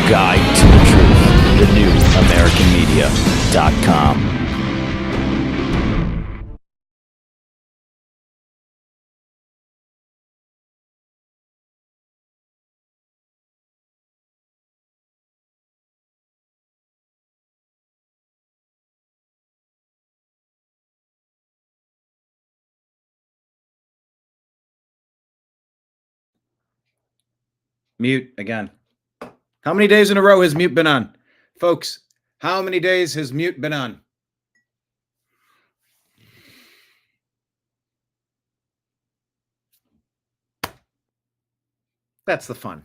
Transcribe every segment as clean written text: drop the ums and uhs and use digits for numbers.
guide to the truth. thenewamericanmedia.com. Mute again. How many days in a row has mute been on? Folks, how many days has mute been on? That's the fun.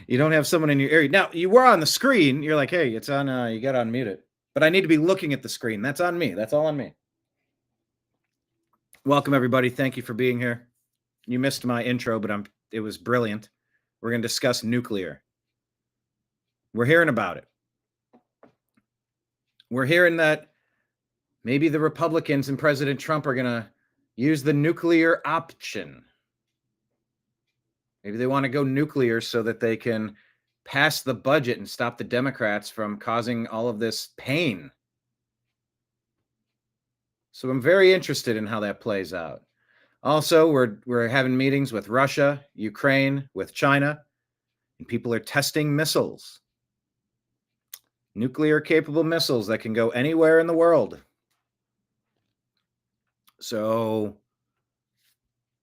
You don't have someone in your area. Now, you were on the screen. You're like, hey, it's on, you got to unmute it. But I need to be looking at the screen. That's on me. That's all on me. Welcome, everybody. Thank you for being here. You missed my intro, but it was brilliant. We're going to discuss nuclear. We're hearing about it. We're hearing that maybe the Republicans and President Trump are going to use the nuclear option. Maybe they want to go nuclear so that they can pass the budget and stop the Democrats from causing all of this pain. So I'm very interested in how that plays out. Also, we're having meetings with Russia, Ukraine, with China, and people are testing missiles. Nuclear-capable missiles that can go anywhere in the world. So,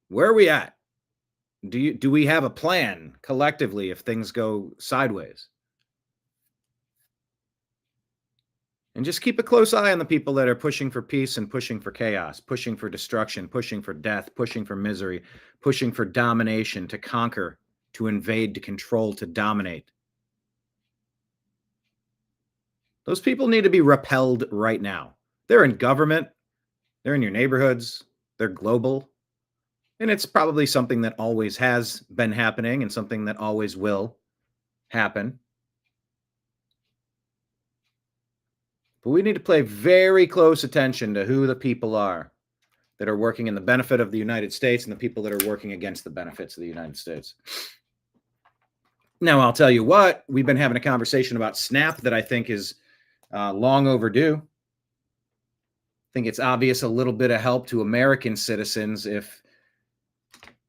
where are we at? Do we have a plan collectively if things go sideways? And just keep a close eye on the people that are pushing for peace and pushing for chaos, pushing for destruction, pushing for death, pushing for misery, pushing for domination, to conquer, to invade, to control, to dominate. Those people need to be repelled right now. They're in government. They're in your neighborhoods. They're global. And it's probably something that always has been happening and something that always will happen. But we need to pay very close attention to who the people are that are working in the benefit of the United States and the people that are working against the benefits of the United States. Now, I'll tell you what, we've been having a conversation about SNAP that I think is long overdue. I think it's obvious a little bit of help to American citizens if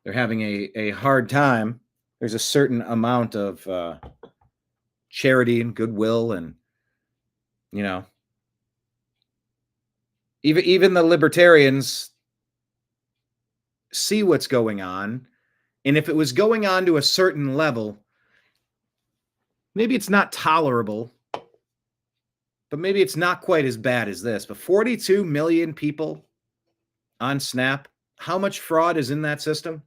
they're having a hard time. There's a certain amount of charity and goodwill, and, you know, even the libertarians see what's going on. And if it was going on to a certain level, maybe it's not tolerable, but maybe it's not quite as bad as this. But 42 million people on SNAP, how much fraud is in that system?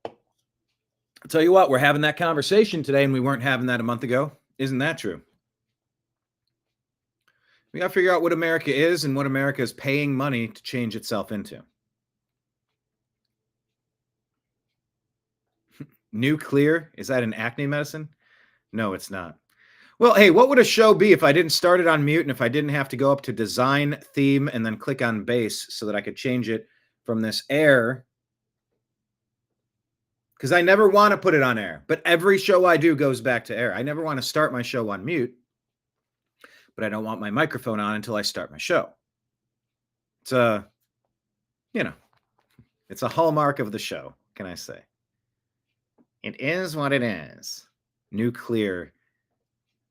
I'll tell you what, we're having that conversation today, and we weren't having that a month ago. Isn't that true? We got to figure out what America is and what America is paying money to change itself into. Nuclear, is that an acne medicine? No, it's not. Well, hey, what would a show be if I didn't start it on mute and if I didn't have to go up to design, theme, and then click on bass so that I could change it from this air? Because I never want to put it on air, but every show I do goes back to air. I never want to start my show on mute, but I don't want my microphone on until I start my show. It's it's a hallmark of the show, can I say? It is what it is. Nuclear,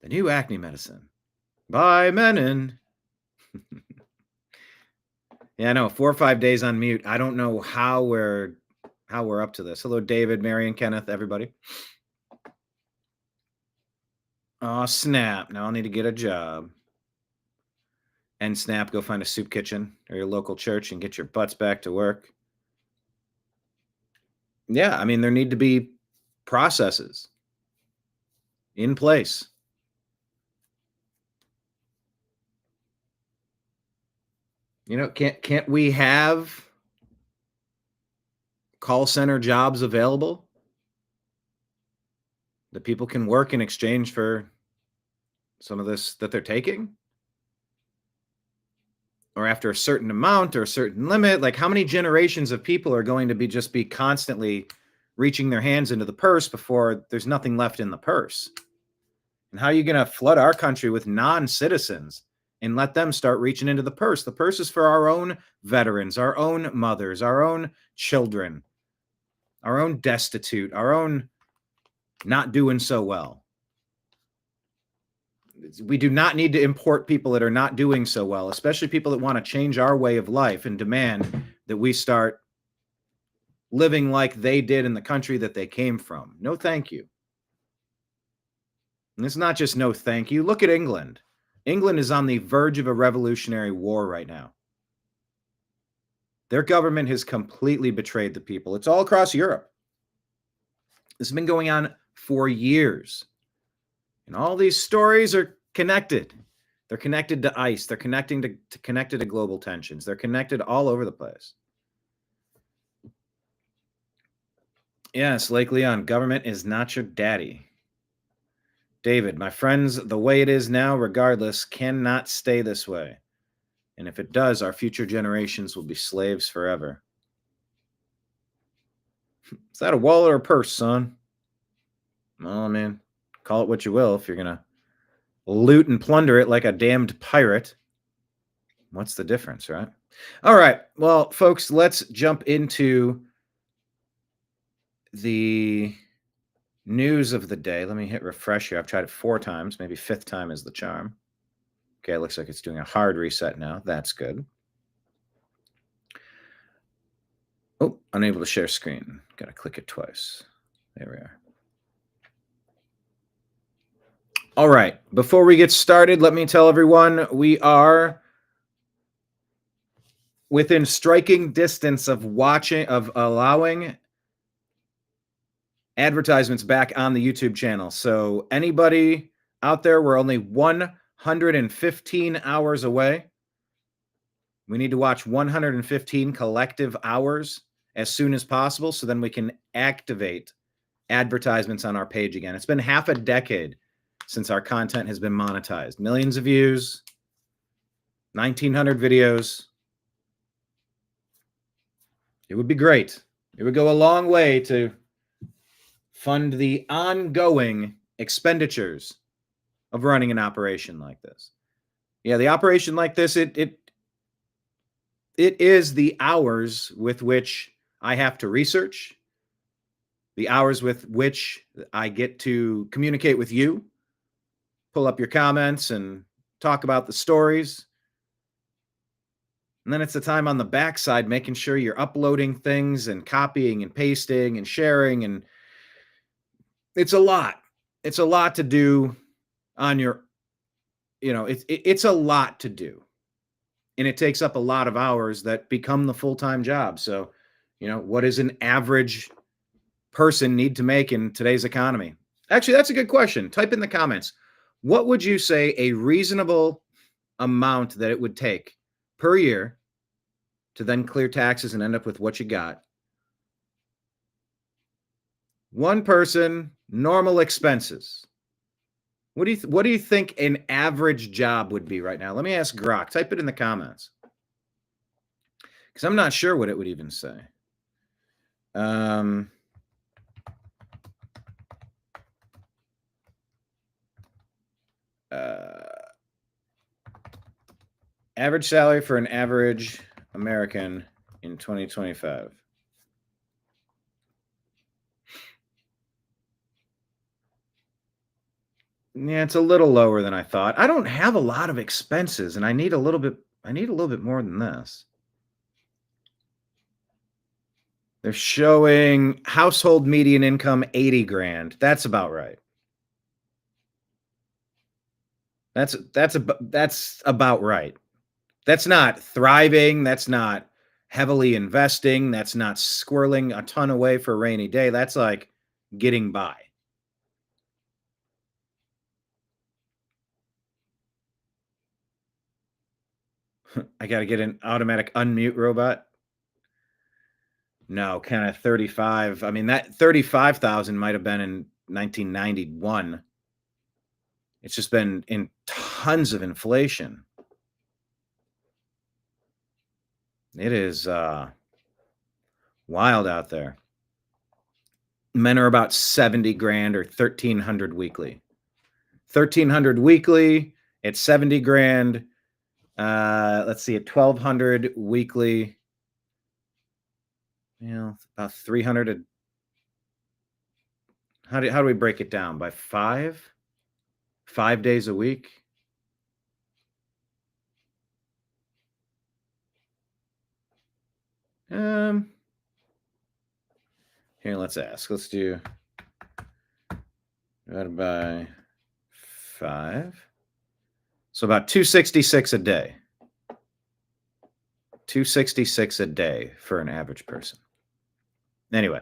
the new acne medicine by Menon. Yeah, I know, 4 or 5 days on mute. I don't know how we're up to this. Hello, David, Marion, Kenneth, everybody. Oh, snap. Now I'll need to get a job. And snap, go find a soup kitchen or your local church and get your butts back to work. Yeah, I mean, there need to be processes in place. You know, can't we have call center jobs available that people can work in exchange for some of this that they're taking? Or after a certain amount or a certain limit? Like, how many generations of people are going to be constantly reaching their hands into the purse before there's nothing left in the purse? And how are you going to flood our country with non-citizens and let them start reaching into the purse? The purse is for our own veterans, our own mothers, our own children, our own destitute, our own not doing so well. We do not need to import people that are not doing so well, especially people that want to change our way of life and demand that we start living like they did in the country that they came from. No, thank you. And it's not just no thank you. Look at England. England is on the verge of a revolutionary war right now. Their government has completely betrayed the people. It's all across Europe. This has been going on for years. And all these stories are connected. They're connected to ICE. They're connected to global tensions. They're connected all over the place. Yes, Lake Leon, government is not your daddy. David, my friends, the way it is now, regardless, cannot stay this way. And if it does, our future generations will be slaves forever. Is that a wallet or a purse, son? Well, I mean, call it what you will. If you're going to loot and plunder it like a damned pirate, what's the difference, right? All right. Well, folks, let's jump into the news of the day. Let me hit refresh here. I've tried it 4 times. Maybe 5th time is the charm. Okay, it looks like it's doing a hard reset now. That's good. Oh, unable to share screen. Got to click it twice. There we are. All right. Before we get started, let me tell everyone we are within striking distance of allowing advertisements back on the YouTube channel. So anybody out there, we're only 115 hours away. We need to watch 115 collective hours as soon as possible so then we can activate advertisements on our page again. It's been half a decade since our content has been monetized. Millions of views, 1,900 videos. It would be great. It would go a long way to fund the ongoing expenditures of running an operation like this. Yeah, the operation like this, it is the hours with which I have to research, the hours with which I get to communicate with you, pull up your comments and talk about the stories. And then it's the time on the backside making sure you're uploading things and copying and pasting and sharing. And it's a lot. It's a lot to do on your, it's a lot to do. And it takes up a lot of hours that become the full-time job. So, what does an average person need to make in today's economy? Actually, that's a good question. Type in the comments. What would you say a reasonable amount that it would take per year to then clear taxes and end up with what you got? One person, normal expenses. What do you think an average job would be right now? Let me ask Grok. Type it in the comments. Because I'm not sure what it would even say. Average salary for an average American in 2025. Yeah, it's a little lower than I thought. I don't have a lot of expenses, and I need a little bit more than this. They're showing household median income 80 grand. That's about right. That's about right. That's not thriving. That's not heavily investing. That's not squirreling a ton away for a rainy day. That's like getting by. I got to get an automatic unmute robot. No, kind of 35. I mean, that 35,000 might have been in 1991. It's just been in tons of inflation. It is wild out there. Men are about 70 grand or 1,300 weekly. 1,300 weekly at 70 grand. Let's see, at 1,200 weekly. About 300. How do we break it down? By 5 days a week? Here, let's ask. Let's do divided by 5. So about 266 a day. 266 a day for an average person. Anyway,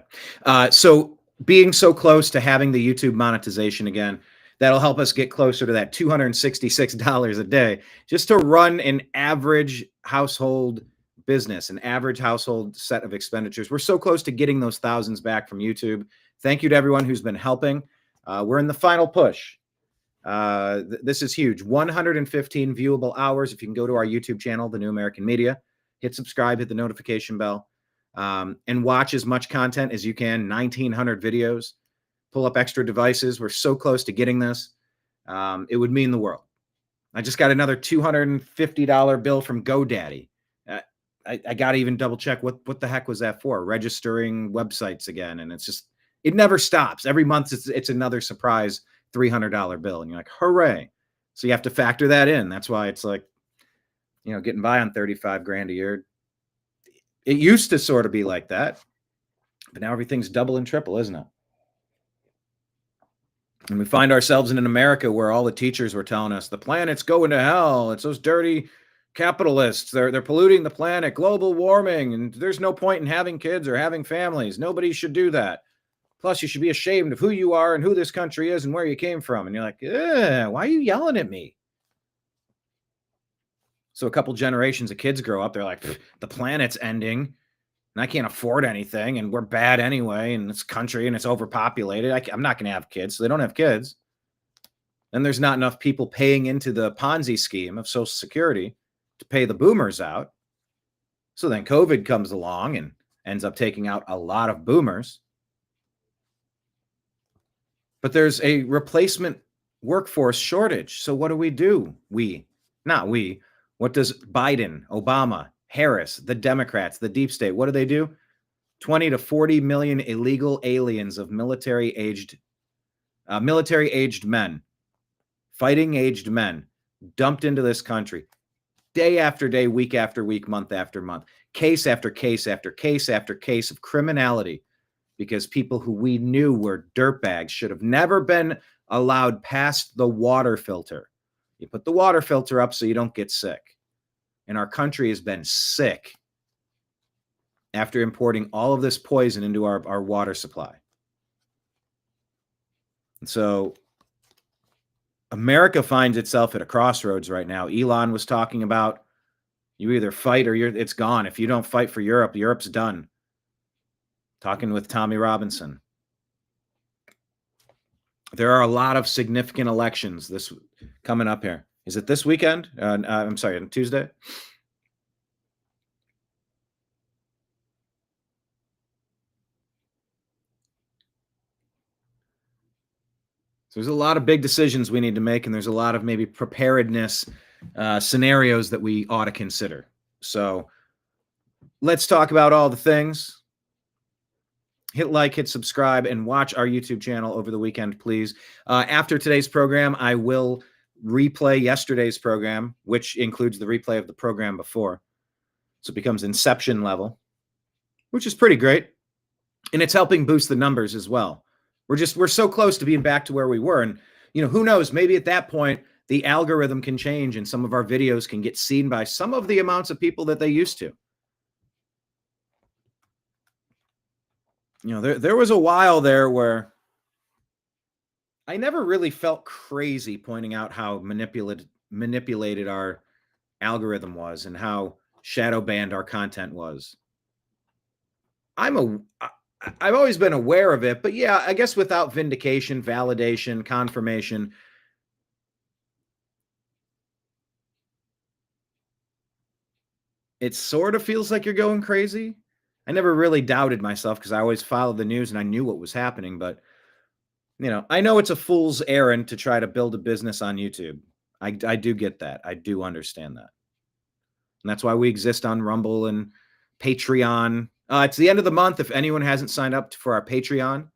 so being so close to having the YouTube monetization again, that'll help us get closer to that $266 a day just to run an average household business, an average household set of expenditures. We're so close to getting those thousands back from YouTube. Thank you to everyone who's been helping. We're in the final push. This is huge. 115 viewable hours. If you can go to our YouTube channel, The New American Media, hit subscribe, hit the notification bell, and watch as much content as you can. 1,900 videos. Pull up extra devices. We're so close to getting this. It would mean the world. I just got another $250 bill from GoDaddy. I got to even double check what the heck was that for? Registering websites again. And it's just, it never stops. Every month it's another surprise $300 bill. And you're like, hooray. So you have to factor that in. That's why it's like, getting by on 35 grand a year. It used to sort of be like that, but now everything's double and triple, isn't it? And we find ourselves in an America where all the teachers were telling us the planet's going to hell. It's those dirty capitalists. They're polluting the planet, global warming, and there's no point in having kids or having families. Nobody should do that. Plus, you should be ashamed of who you are and who this country is and where you came from. And you're like, why are you yelling at me? So a couple generations of kids grow up. They're like, the planet's ending and I can't afford anything. And we're bad anyway in this country and it's overpopulated. I'm not going to have kids. So they don't have kids. Then there's not enough people paying into the Ponzi scheme of Social Security to pay the boomers out. So then COVID comes along and ends up taking out a lot of boomers. But there's a replacement workforce shortage. So what do? What does Biden, Obama, Harris, the Democrats, the deep state, what do? 20 to 40 million illegal aliens of military-aged men, fighting-aged men, dumped into this country, day after day, week after week, month after month, case after case after case after case of criminality, because people who we knew were dirtbags should have never been allowed past the water filter. You put the water filter up so you don't get sick. And our country has been sick after importing all of this poison into our water supply. And so America finds itself at a crossroads right now. Elon was talking about you either fight or it's gone. If you don't fight for Europe, Europe's done. Talking with Tommy Robinson. There are a lot of significant elections this coming up here. Is it this weekend? I'm sorry, on Tuesday? So there's a lot of big decisions we need to make, and there's a lot of maybe preparedness scenarios that we ought to consider. So let's talk about all the things. Hit like, hit subscribe, and watch our YouTube channel over the weekend, please. After today's program, I will replay yesterday's program, which includes the replay of the program before. So it becomes Inception level, which is pretty great. And it's helping boost the numbers as well. We're so close to being back to where we were. And, who knows, maybe at that point, the algorithm can change and some of our videos can get seen by some of the amounts of people that they used to. There was a while there where I never really felt crazy pointing out how manipulated our algorithm was and how shadow banned our content was. I've always been aware of it, but yeah, I guess without vindication, validation, confirmation, it sort of feels like you're going crazy. I never really doubted myself because I always followed the news and I knew what was happening. But, I know it's a fool's errand to try to build a business on YouTube. I do get that. I do understand that. And that's why we exist on Rumble and Patreon. It's the end of the month. If anyone hasn't signed up for our Patreon,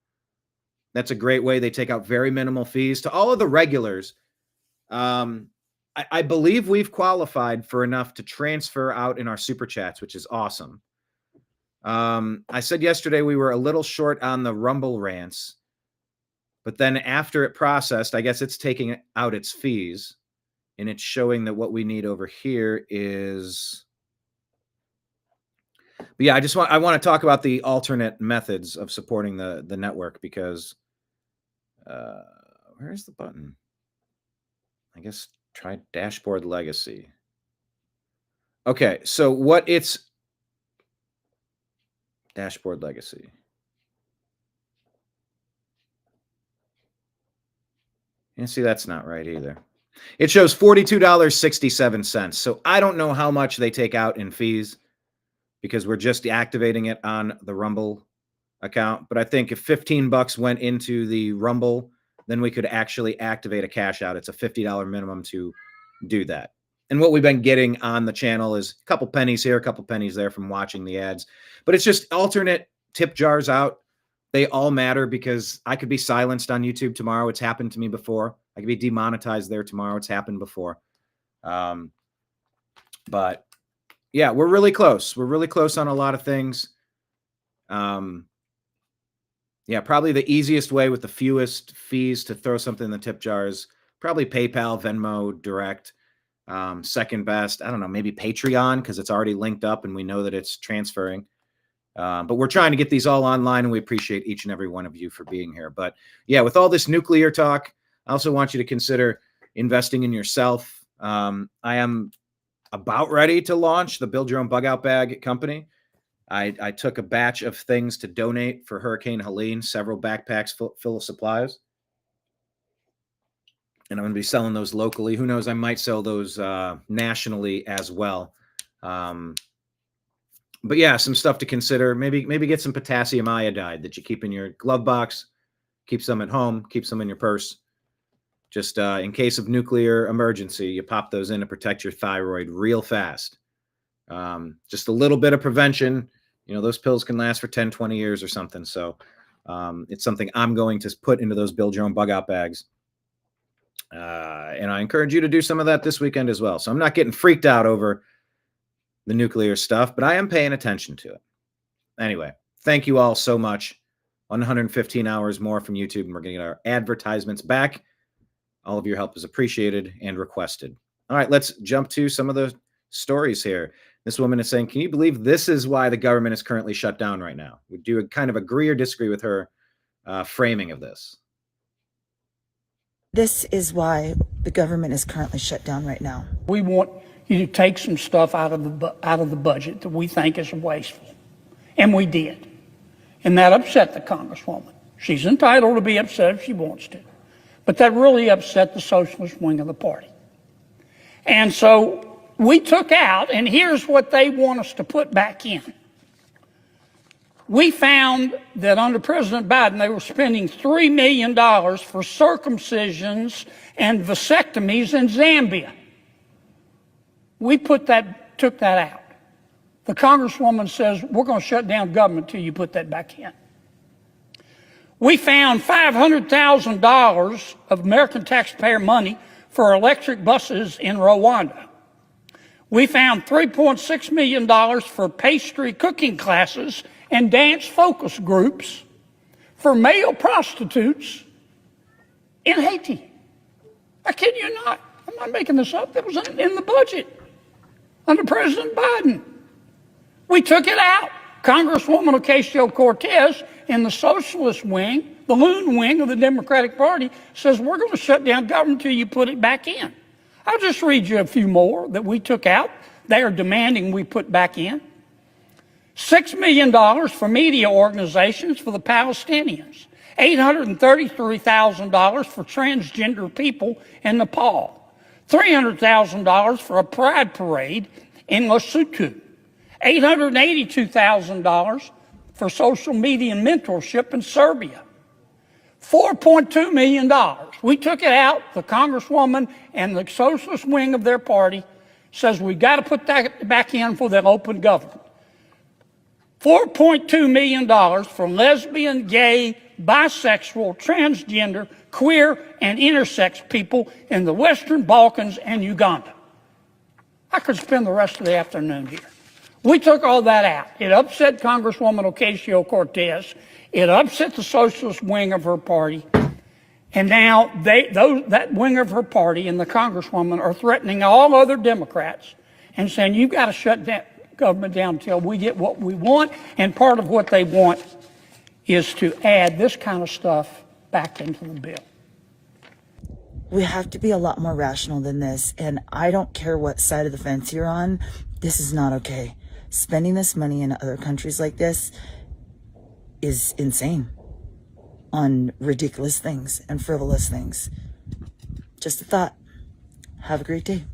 that's a great way. They take out very minimal fees. To all of the regulars, I believe we've qualified for enough to transfer out in our super chats, which is awesome. I said yesterday we were a little short on the Rumble rants, but then after it processed, I guess it's taking out its fees, and it's showing that what we need over here is. But yeah, I want to talk about the alternate methods of supporting the network because where's the button? I guess try dashboard legacy. Okay, so what it's dashboard legacy. And see, that's not right either. It shows $42.67. So I don't know how much they take out in fees because we're just activating it on the Rumble account. But I think if $15 went into the Rumble, then we could actually activate a cash out. It's a $50 minimum to do that. And what we've been getting on the channel is a couple pennies here, a couple pennies there from watching the ads. But it's just alternate tip jars out. They all matter because I could be silenced on YouTube tomorrow. It's happened to me before. I could be demonetized there tomorrow. It's happened before. But yeah, we're really close. We're really close on a lot of things. Yeah, probably the easiest way with the fewest fees to throw something in the tip jar is probably PayPal, Venmo, Direct. Second best, I don't know, maybe Patreon because it's already linked up and we know that it's transferring. But we're trying to get these all online, and we appreciate each and every one of you for being here. But yeah, with all this nuclear talk, I also want you to consider investing in yourself. I am about ready to launch the Build Your Own Bug Out Bag company. I took a batch of things to donate for Hurricane Helene, several backpacks full of supplies. And I'm going to be selling those locally. Who knows? I might sell those nationally as well. But yeah, some stuff to consider. Maybe get some potassium iodide that you keep in your glove box. Keep some at home. Keep some in your purse. Just in case of nuclear emergency, you pop those in to protect your thyroid real fast. Just a little bit of prevention. Those pills can last for 10, 20 years or something. So it's something I'm going to put into those Build Your Own Bug Out bags. And I encourage you to do some of that this weekend as well. So I'm not getting freaked out over the nuclear stuff, but I am paying attention to it. Anyway, thank you all so much. 115 hours more from YouTube, and we're going to get our advertisements back. All of your help is appreciated and requested. All right, let's jump to some of the stories here. This woman is saying, can you believe this is why the government is currently shut down right now? Would you kind of agree or disagree with her framing of this? This is why the government is currently shut down right now. We want you to take some stuff out of the budget that we think is wasteful, and we did, and that upset the Congresswoman. She's entitled to be upset if she wants to, but that really upset the socialist wing of the party. And so we took out, and here's what they want us to put back in. We found that under President Biden, they were spending $3 million for circumcisions and vasectomies in Zambia. We took that out. The Congresswoman says, we're going to shut down government till you put that back in. We found $500,000 of American taxpayer money for electric buses in Rwanda. We found $3.6 million for pastry cooking classes and dance focus groups for male prostitutes in Haiti. I kid you not. I'm not making this up. That was in the budget under President Biden. We took it out. Congresswoman Ocasio-Cortez in the socialist wing, the loon wing of the Democratic Party, says we're going to shut down government until you put it back in. I'll just read you a few more that we took out. They are demanding we put back in. $6 million for media organizations for the Palestinians. $833,000 for transgender people in Nepal. $300,000 for a pride parade in Lesotho. $882,000 for social media and mentorship in Serbia. $4.2 million. We took it out. The congresswoman and the socialist wing of their party says we got to put that back in for the open government. $4.2 million for lesbian, gay, bisexual, transgender, queer, and intersex people in the Western Balkans and Uganda. I could spend the rest of the afternoon here. We took all that out. It upset Congresswoman Ocasio-Cortez. It upset the socialist wing of her party. And now that wing of her party and the congresswoman are threatening all other Democrats and saying, you've got to shut that government down until we get what we want. And part of what they want is to add this kind of stuff back into the bill. We have to be a lot more rational than this. And I don't care what side of the fence you're on. This is not okay. Spending this money in other countries like this is insane on ridiculous things and frivolous things. Just a thought. Have a great day.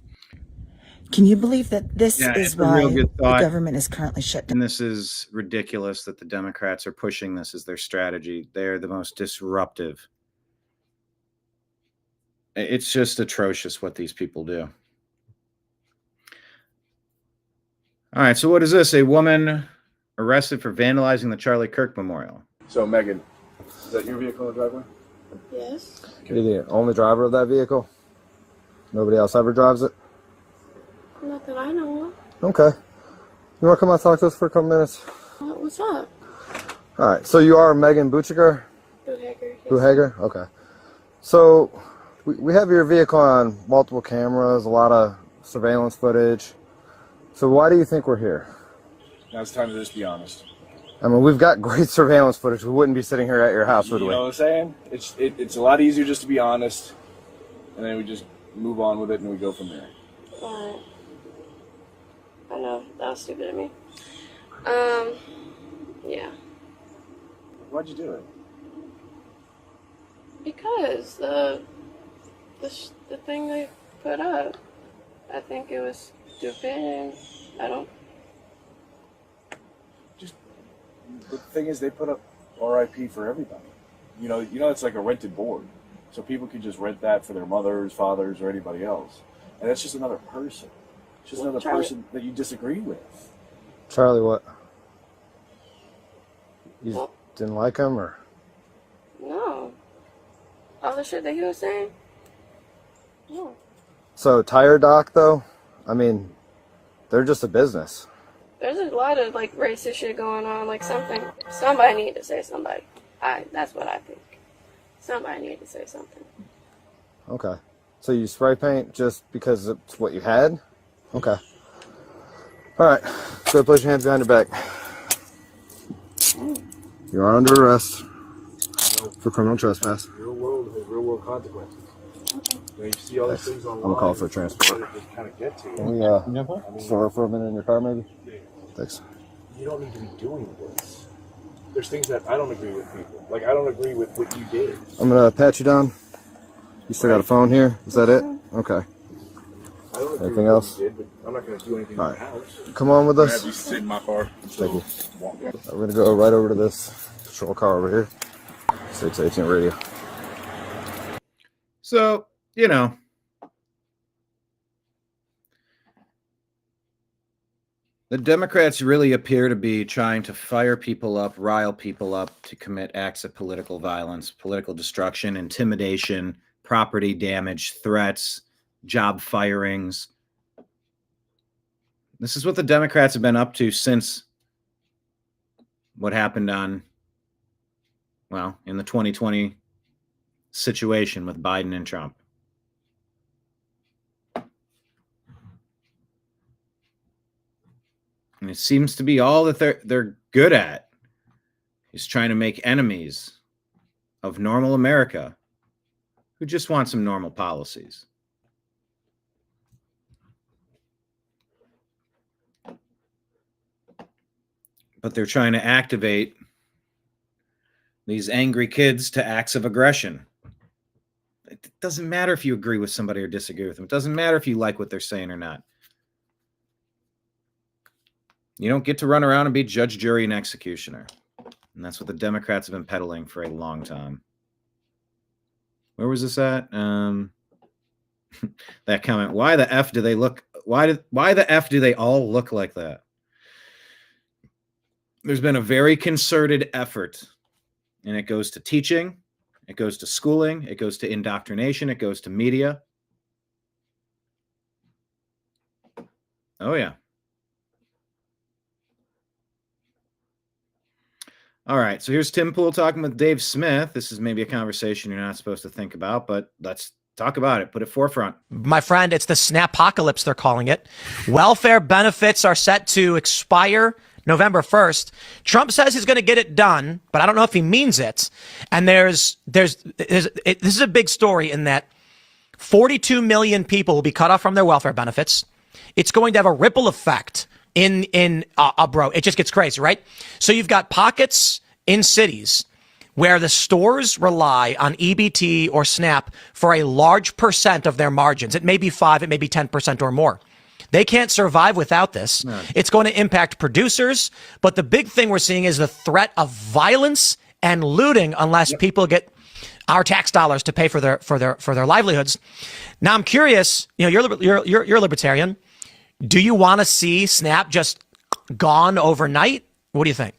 Can you believe that this is why the government is currently shut down? And this is ridiculous that the Democrats are pushing this as their strategy. They're the most disruptive. It's just atrocious what these people do. All right, so what is this? A woman arrested for vandalizing the Charlie Kirk Memorial. So, Megan, is that your vehicle in the driveway? Yes. You're the only driver of that vehicle? Nobody else ever drives it? Not that I know of. Okay. You want to come out and talk to us for a couple minutes? What's up? All right, so you are Megan Buchiger? Buhager. Buhager? Okay. So, we have your vehicle on multiple cameras, a lot of surveillance footage. So why do you think we're here? Now it's time to just be honest. I mean, we've got great surveillance footage. We wouldn't be sitting here at your house, would we? You know what I'm saying? It's a lot easier just to be honest, and then we just move on with it and we go from there. Alright. I know, that was stupid of me. Yeah. Why'd you do it? Because the thing they put up, I think it was stupid, and I don't. The thing is, they put up RIP for everybody. You know, it's like a rented board, so people can just rent that for their mothers, fathers, or anybody else, and that's just another person. It's just another person that you disagree with. Charlie, what? You didn't like him, or? No. All the shit that he was saying? No. So, Tire Doc, though? I mean, they're just a business. There's a lot of, like, racist shit going on. Like, somebody need to say somebody. That's what I think. Somebody need to say something. Okay. So you spray paint just because it's what you had? Okay. All right. So place your hands behind your back. You are under arrest for criminal trespass. Real world has real world consequences. You see all these things online. I'm gonna call for transport. Just kind of get to Can we store for a minute in your car, maybe? Thanks. You don't need to be doing this. There's things that I don't agree with people. Like, I don't agree with what you did. I'm gonna pat you down. You still got a phone here? Is that it? Okay. I don't agree Anything with else? what you did, but I'm not going to do anything All in the right. house. Come on with I have you us. sit in my car. Thank you. We're gonna go right over to this patrol car over here. 618 radio. So, you know, the Democrats really appear to be trying to fire people up, rile people up to commit acts of political violence, political destruction, intimidation, property damage, threats, job firings. This is what the Democrats have been up to since what happened in the 2020 situation with Biden and Trump. And it seems to be all that they're good at is trying to make enemies of normal America who just want some normal policies. But they're trying to activate these angry kids to acts of aggression. It doesn't matter if you agree with somebody or disagree with them. It doesn't matter if you like what they're saying or not. You don't get to run around and be judge, jury, and executioner. And that's what the Democrats have been peddling for a long time. Where was this at? That comment. Why the F do they look? Why the F do they all look like that? There's been a very concerted effort, and it goes to teaching, it goes to schooling, it goes to indoctrination, it goes to media. Oh, yeah. All right, so here's Tim Pool talking with Dave Smith. This is maybe a conversation you're not supposed to think about, but let's talk about it. Put it forefront. My friend, it's the snap-apocalypse, they're calling it. Welfare benefits are set to expire November 1st. Trump says he's going to get it done, but I don't know if he means it. And this is a big story in that 42 million people will be cut off from their welfare benefits. It's going to have a ripple effect bro, it just gets crazy, right? So you've got pockets in cities where the stores rely on EBT or SNAP for a large percent of their margins. It may be 5, it may be 10% or more. They can't survive without this. No. It's going to impact producers, but the big thing we're seeing is the threat of violence and looting unless people get our tax dollars to pay for their livelihoods. Now I'm curious, you're a libertarian. Do you want to see SNAP just gone overnight? What do you think?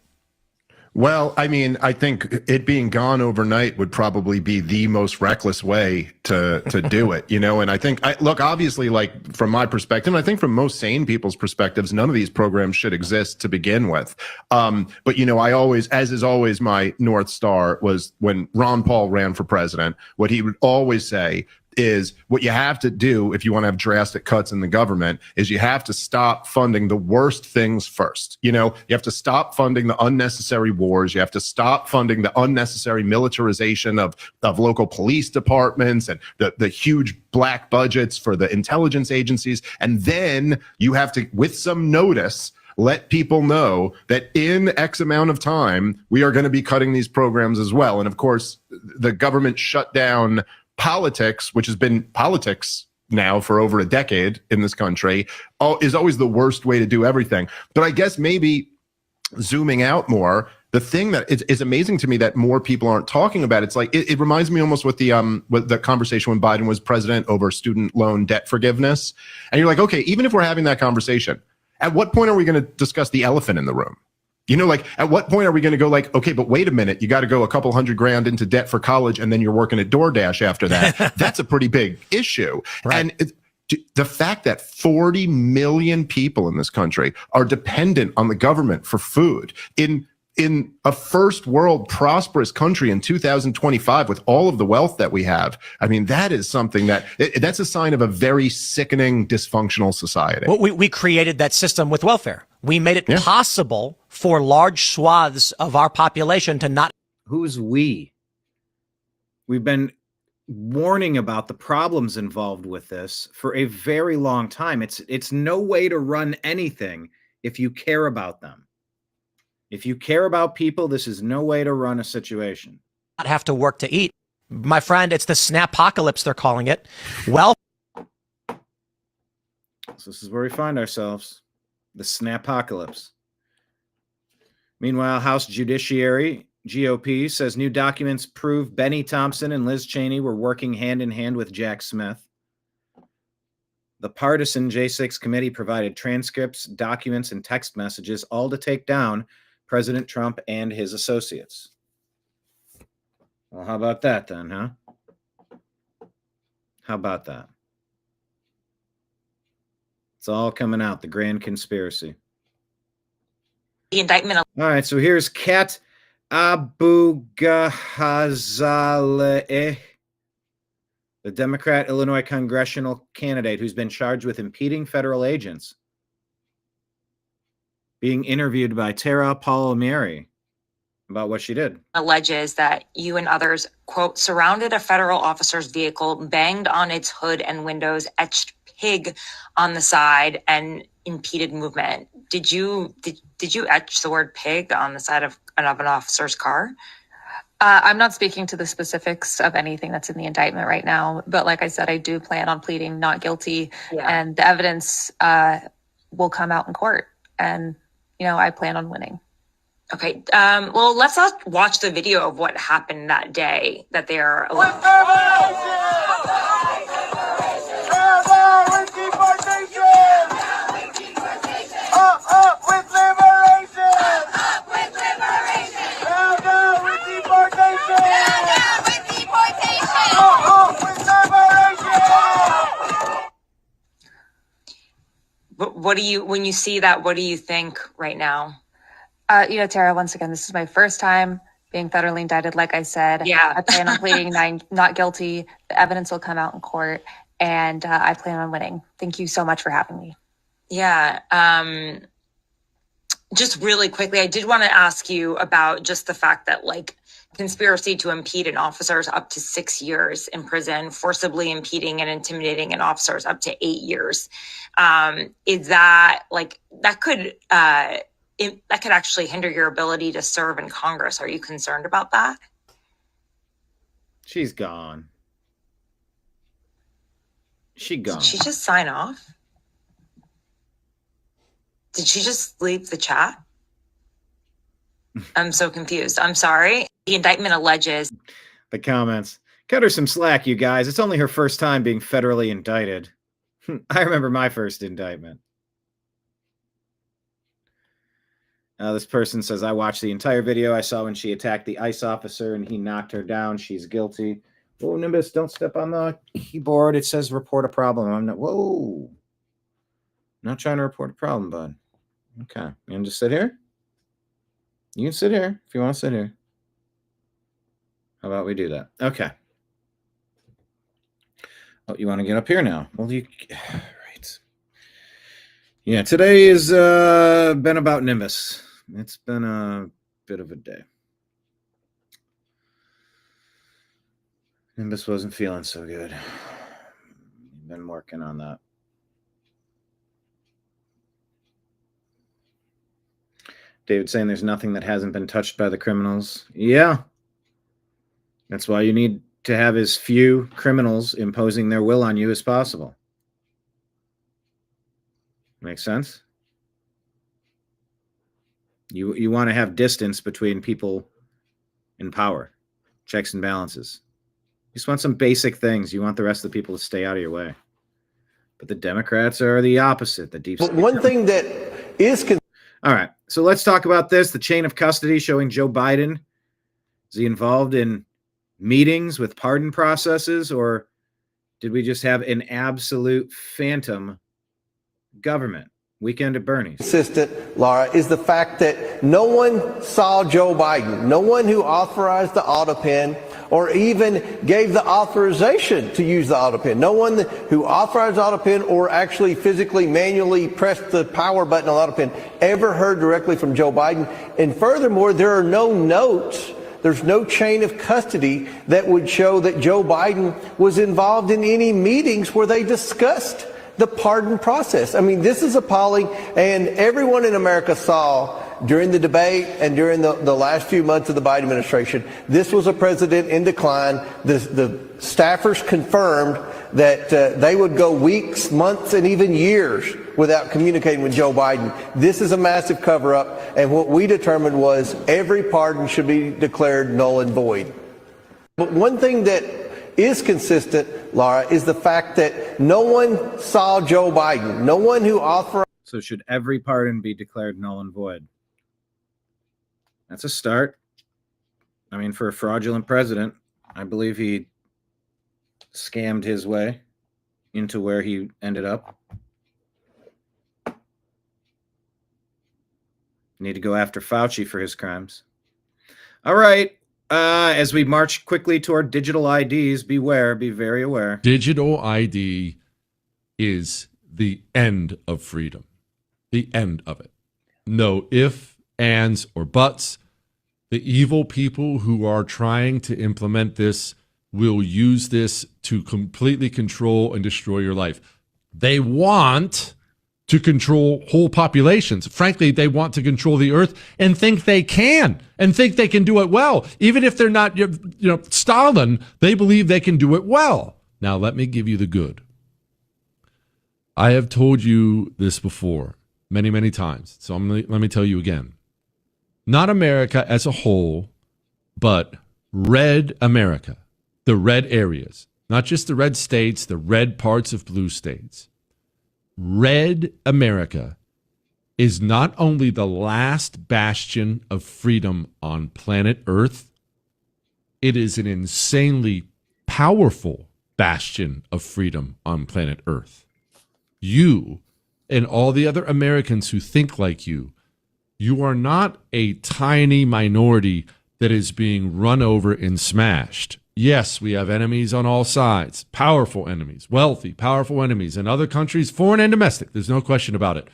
Well, I mean, I think it being gone overnight would probably be the most reckless way to do it, and I think, look, obviously, like from my perspective, and I think from most sane people's perspectives, none of these programs should exist to begin with. But, I always, as is always my North Star, was when Ron Paul ran for president, what he would always say is what you have to do if you want to have drastic cuts in the government is you have to stop funding the worst things first. You have to stop funding the unnecessary wars. You have to stop funding the unnecessary militarization of local police departments and the huge black budgets for the intelligence agencies. And then you have to, with some notice, let people know that in X amount of time, we are going to be cutting these programs as well. And of course, the government shut down politics, which has been politics now for over a decade in this country, is always the worst way to do everything. But I guess maybe zooming out more, the thing that is amazing to me that more people aren't talking about, it's like, it reminds me almost with the conversation when Biden was president over student loan debt forgiveness. And you're like, okay, even if we're having that conversation, at what point are we going to discuss the elephant in the room? At what point are we going to go like, okay, but wait a minute, you got to go a couple $100,000 into debt for college and then you're working at DoorDash after that. That's a pretty big issue. Right. And the fact that 40 million people in this country are dependent on the government for food in a first world prosperous country in 2025 with all of the wealth that we have, I mean, that is something that's a sign of a very sickening, dysfunctional society. Well, we created that system with welfare. We made it possible for large swaths of our population to not. Who's we? We've been warning about the problems involved with this for a very long time. It's no way to run anything if you care about them. If you care about people, this is no way to run a situation. Not have to work to eat. My friend, it's the snap-apocalypse, they're calling it. Well, so this is where we find ourselves. The snap-apocalypse. Meanwhile, House Judiciary, GOP, says new documents prove Benny Thompson and Liz Cheney were working hand in hand with Jack Smith. The partisan J6 committee provided transcripts, documents, and text messages, all to take down President Trump and his associates. Well, how about that then, huh? How about that? It's all coming out, the grand conspiracy. The indictment. All right, so here's Kat Abou-Ghazaleh, the Democrat Illinois congressional candidate who's been charged with impeding federal agents, being interviewed by Tara Palmieri about what she did. Alleges that you and others, quote, surrounded a federal officer's vehicle, banged on its hood and windows, etched pig on the side, and impeded movement. Did you etch the word pig on the side of an officer's car? I'm not speaking to the specifics of anything that's in the indictment right now, but like I said, I do plan on pleading not guilty, and the evidence will come out in court. And I plan on winning. Okay. Well, let's not watch the video of what happened that day that they are. Up with liberation! Up with liberation! Down, down with deportation! Down, down with deportation! Up with liberation! But when you see that, what do you think right now? Tara, once again, this is my first time being federally indicted. Like I said, Yeah. I plan on pleading not guilty. The evidence will come out in court, and I plan on winning. Thank you so much for having me. Yeah. Just really quickly, I did want to ask you about just the fact that conspiracy to impede an officer is up to 6 years in prison, forcibly impeding and intimidating an officer is up to 8 years. Is that that could actually hinder your ability to serve in Congress? Are you concerned about that? She's gone. She gone. Did she just sign off? Did she just leave the chat? I'm so confused. I'm sorry. The indictment alleges. The comments. Cut her some slack, you guys. It's only her first time being federally indicted. I remember my first indictment. This person says, I watched the entire video. I saw when she attacked the ICE officer and he knocked her down. She's guilty. Whoa, Nimbus, don't step on the keyboard. It says report a problem. I'm not, whoa. Not trying to report a problem, bud. Okay. You want to just sit here? You can sit here if you want to sit here. How about we do that? Okay. Oh, you want to get up here now? Well, you... Right. Yeah, today has been about Nimbus. It's been a bit of a day. Nimbus wasn't feeling so good. Been working on that. David saying there's nothing that hasn't been touched by the criminals. Yeah. That's why you need to have as few criminals imposing their will on you as possible. Makes sense? You want to have distance between people in power. Checks and balances. You just want some basic things. You want the rest of the people to stay out of your way. But the Democrats are the opposite. The deep state. One thing that is... All right, so let's talk about this. The chain of custody showing Joe Biden. Is he involved in meetings with pardon processes, or did we just have an absolute phantom government? Weekend at Bernie's. Consistent, Laura, is the fact that no one saw Joe Biden, no one who authorized the auto pen or even gave the authorization to use the auto pen. No one who authorized the auto pen or actually physically manually pressed the power button on the auto pen ever heard directly from Joe Biden. And furthermore, there are no notes. There's no chain of custody that would show that Joe Biden was involved in any meetings where they discussed the pardon process. I mean, this is appalling, and everyone in America saw during the debate and during the last few months of the Biden administration, this was a president in decline. The staffers confirmed that they would go weeks, months, and even years without communicating with Joe Biden. This is a massive cover-up, and what we determined was every pardon should be declared null and void. But one thing that is consistent, Laura, is the fact that no one saw Joe Biden, no one who authorized. So should every pardon be declared null and void? That's a start. I mean, for a fraudulent president, I believe he scammed his way into where he ended up. Need to go after Fauci for his crimes. All right. As we march quickly toward digital IDs, beware, be very aware. Digital ID is the end of freedom. The end of it. No ifs, ands, or buts. The evil people who are trying to implement this will use this to completely control and destroy your life. They want to control whole populations. Frankly, they want to control the earth and think they can do it well. Even if they're not, Stalin, they believe they can do it well. Now, let me give you the good. I have told you this before. many, many times. So let me tell you again. Not America as a whole, but red America, the red areas, not just the red states, the red parts of blue states. Red America is not only the last bastion of freedom on planet Earth, it is an insanely powerful bastion of freedom on planet Earth. You and all the other Americans who think like you are not a tiny minority that is being run over and smashed. Yes, we have enemies on all sides, powerful enemies, wealthy, powerful enemies in other countries, foreign and domestic. There's no question about it.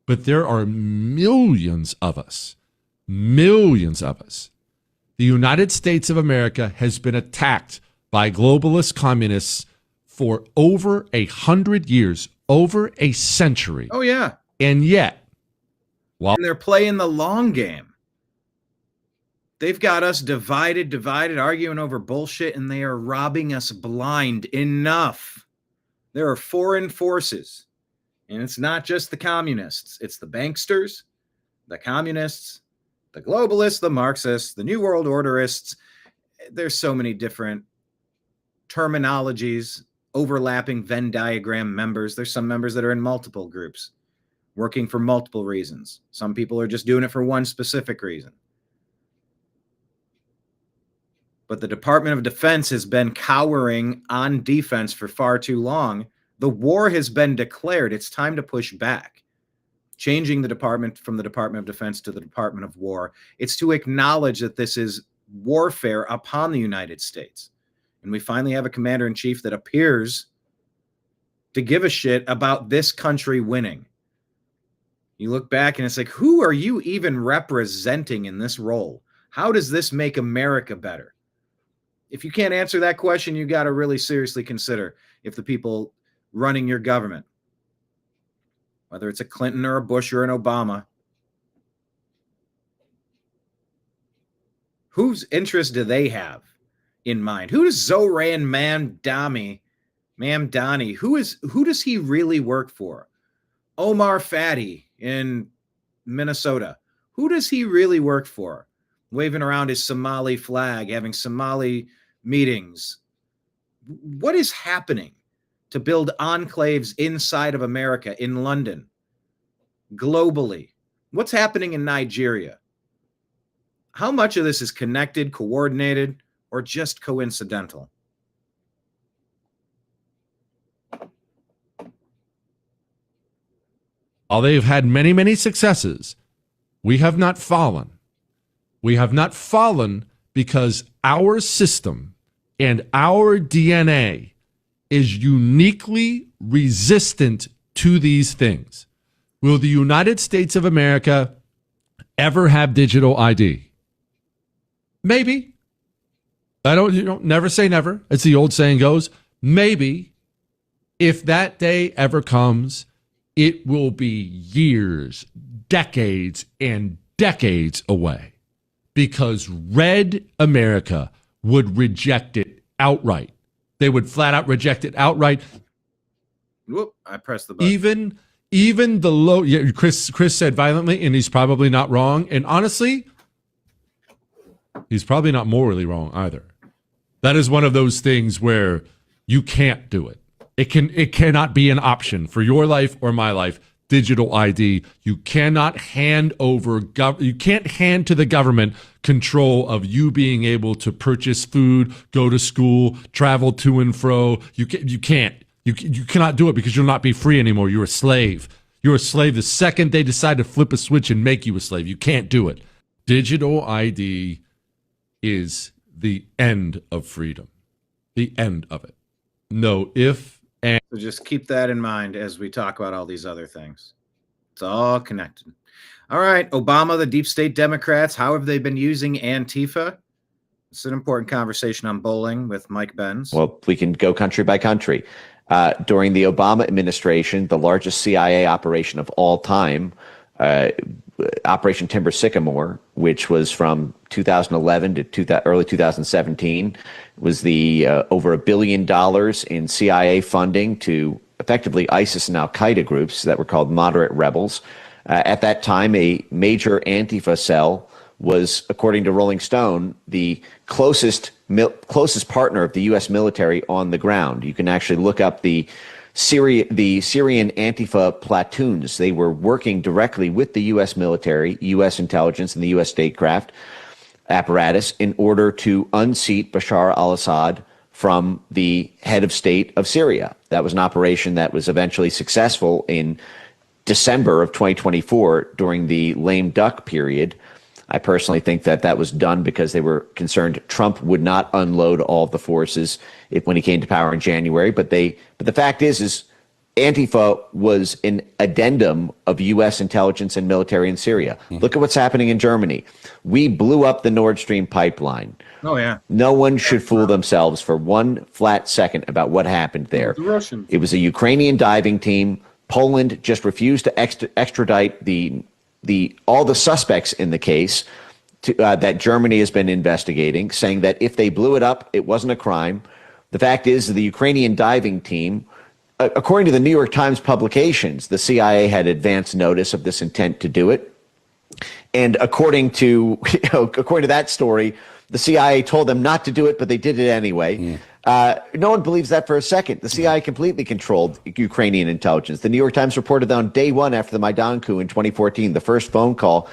But there are millions of us. The United States of America has been attacked by globalist communists for over 100 years, over a century. Oh, yeah. And yet, and they're playing the long game. They've got us divided, arguing over bullshit, and they are robbing us blind. Enough. There are foreign forces, and it's not just the communists. It's the banksters, the communists, the globalists, the Marxists, the New World Orderists. There's so many different terminologies, overlapping Venn diagram members. There's some members that are in multiple groups, working for multiple reasons. Some people are just doing it for one specific reason. But the Department of Defense has been cowering on defense for far too long. The war has been declared. It's time to push back. Changing the department from the Department of Defense to the Department of War. It's to acknowledge that this is warfare upon the United States. And we finally have a commander-in-chief that appears to give a shit about this country winning. You look back and it's like, who are you even representing in this role? How does this make America better? If you can't answer that question, you got to really seriously consider if the people running your government, whether it's a Clinton or a Bush or an Obama, whose interest do they have in mind? Who does Zoran Mamdani, who does he really work for? Omar Fadi in Minnesota. Who does he really work for? Waving around his Somali flag, having Somali meetings. What is happening to build enclaves inside of America, in London, globally? What's happening in Nigeria? How much of this is connected, coordinated, or just coincidental? While they've had many, many successes, we have not fallen. We have not fallen because our system and our DNA is uniquely resistant to these things. Will the United States of America ever have digital ID? Maybe. Never say never, as the old saying goes. Maybe. If that day ever comes, it will be years, decades, and decades away, because red America would reject it outright. They would flat out reject it outright. Whoop, I pressed the button. Even the low, yeah, Chris said violently, and he's probably not wrong. And honestly, he's probably not morally wrong either. That is one of those things where you can't do it. It cannot be an option for your life or my life. Digital ID. You cannot hand over. You can't hand to the government control of you being able to purchase food, go to school, travel to and fro. You can't. You cannot do it because you'll not be free anymore. You're a slave. You're a slave the second they decide to flip a switch and make you a slave. You can't do it. Digital ID is the end of freedom. The end of it. No if and. So just keep that in mind as we talk about all these other things. It's all connected. All right, Obama, the deep state Democrats, how have they been using Antifa? It's an important conversation on bowling with Mike Benz. Well, we can go country by country. During the Obama administration, the largest CIA operation of all time, Operation Timber Sycamore, which was from 2011 to early 2017, was the over $1 billion in CIA funding to effectively ISIS and Al-Qaeda groups that were called moderate rebels. At that time, a major Antifa cell was, according to Rolling Stone, the closest partner of the U.S. military on the ground. You can actually look up the Syrian Antifa platoons. They were working directly with the U.S. military, U.S. intelligence, and the U.S. statecraft apparatus in order to unseat Bashar al-Assad from the head of state of Syria. That was an operation that was eventually successful in December of 2024 during the lame duck period. I personally think that that was done because they were concerned Trump would not unload all of the forces when he came to power in January. But the fact is Antifa was an addendum of U.S. intelligence and military in Syria. Look at what's happening in Germany. We blew up the Nord Stream pipeline. Oh, yeah. No one should fool themselves for one flat second about what happened there. The Russians. It was a Ukrainian diving team. Poland just refused to extradite all the suspects in the case that Germany has been investigating, saying that if they blew it up, it wasn't a crime. The fact is the Ukrainian diving team, according to the New York Times publications, the CIA had advance notice of this intent to do it. And according to that story, the CIA told them not to do it, but they did it anyway. No one believes that for a second. The CIA completely controlled Ukrainian intelligence. The New York Times reported that on day one after the Maidan coup in 2014, the first phone call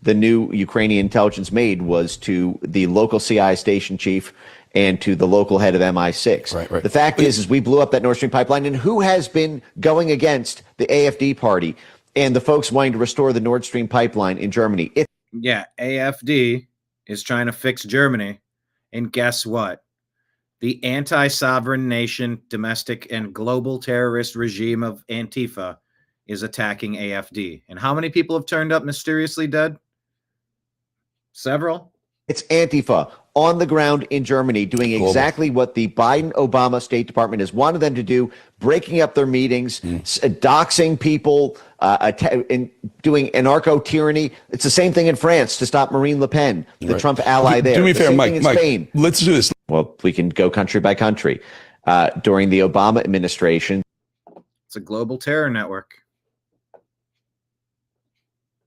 the new Ukrainian intelligence made was to the local CIA station chief and to the local head of MI6. Right. The fact is we blew up that Nord Stream pipeline. And who has been going against the AfD party and the folks wanting to restore the Nord Stream pipeline in Germany? Yeah, AfD is trying to fix Germany. And guess what? The anti-sovereign nation, domestic and global terrorist regime of Antifa is attacking AfD. And how many people have turned up mysteriously dead? Several. It's Antifa on the ground in Germany doing exactly what the Biden-Obama State Department has wanted them to do, breaking up their meetings, doxing people, and doing anarcho-tyranny. It's the same thing in France to stop Marine Le Pen, the Trump ally there. Do me a favor, Mike, Spain. Let's do this. Well, we can go country by country. During the Obama administration. It's a global terror network.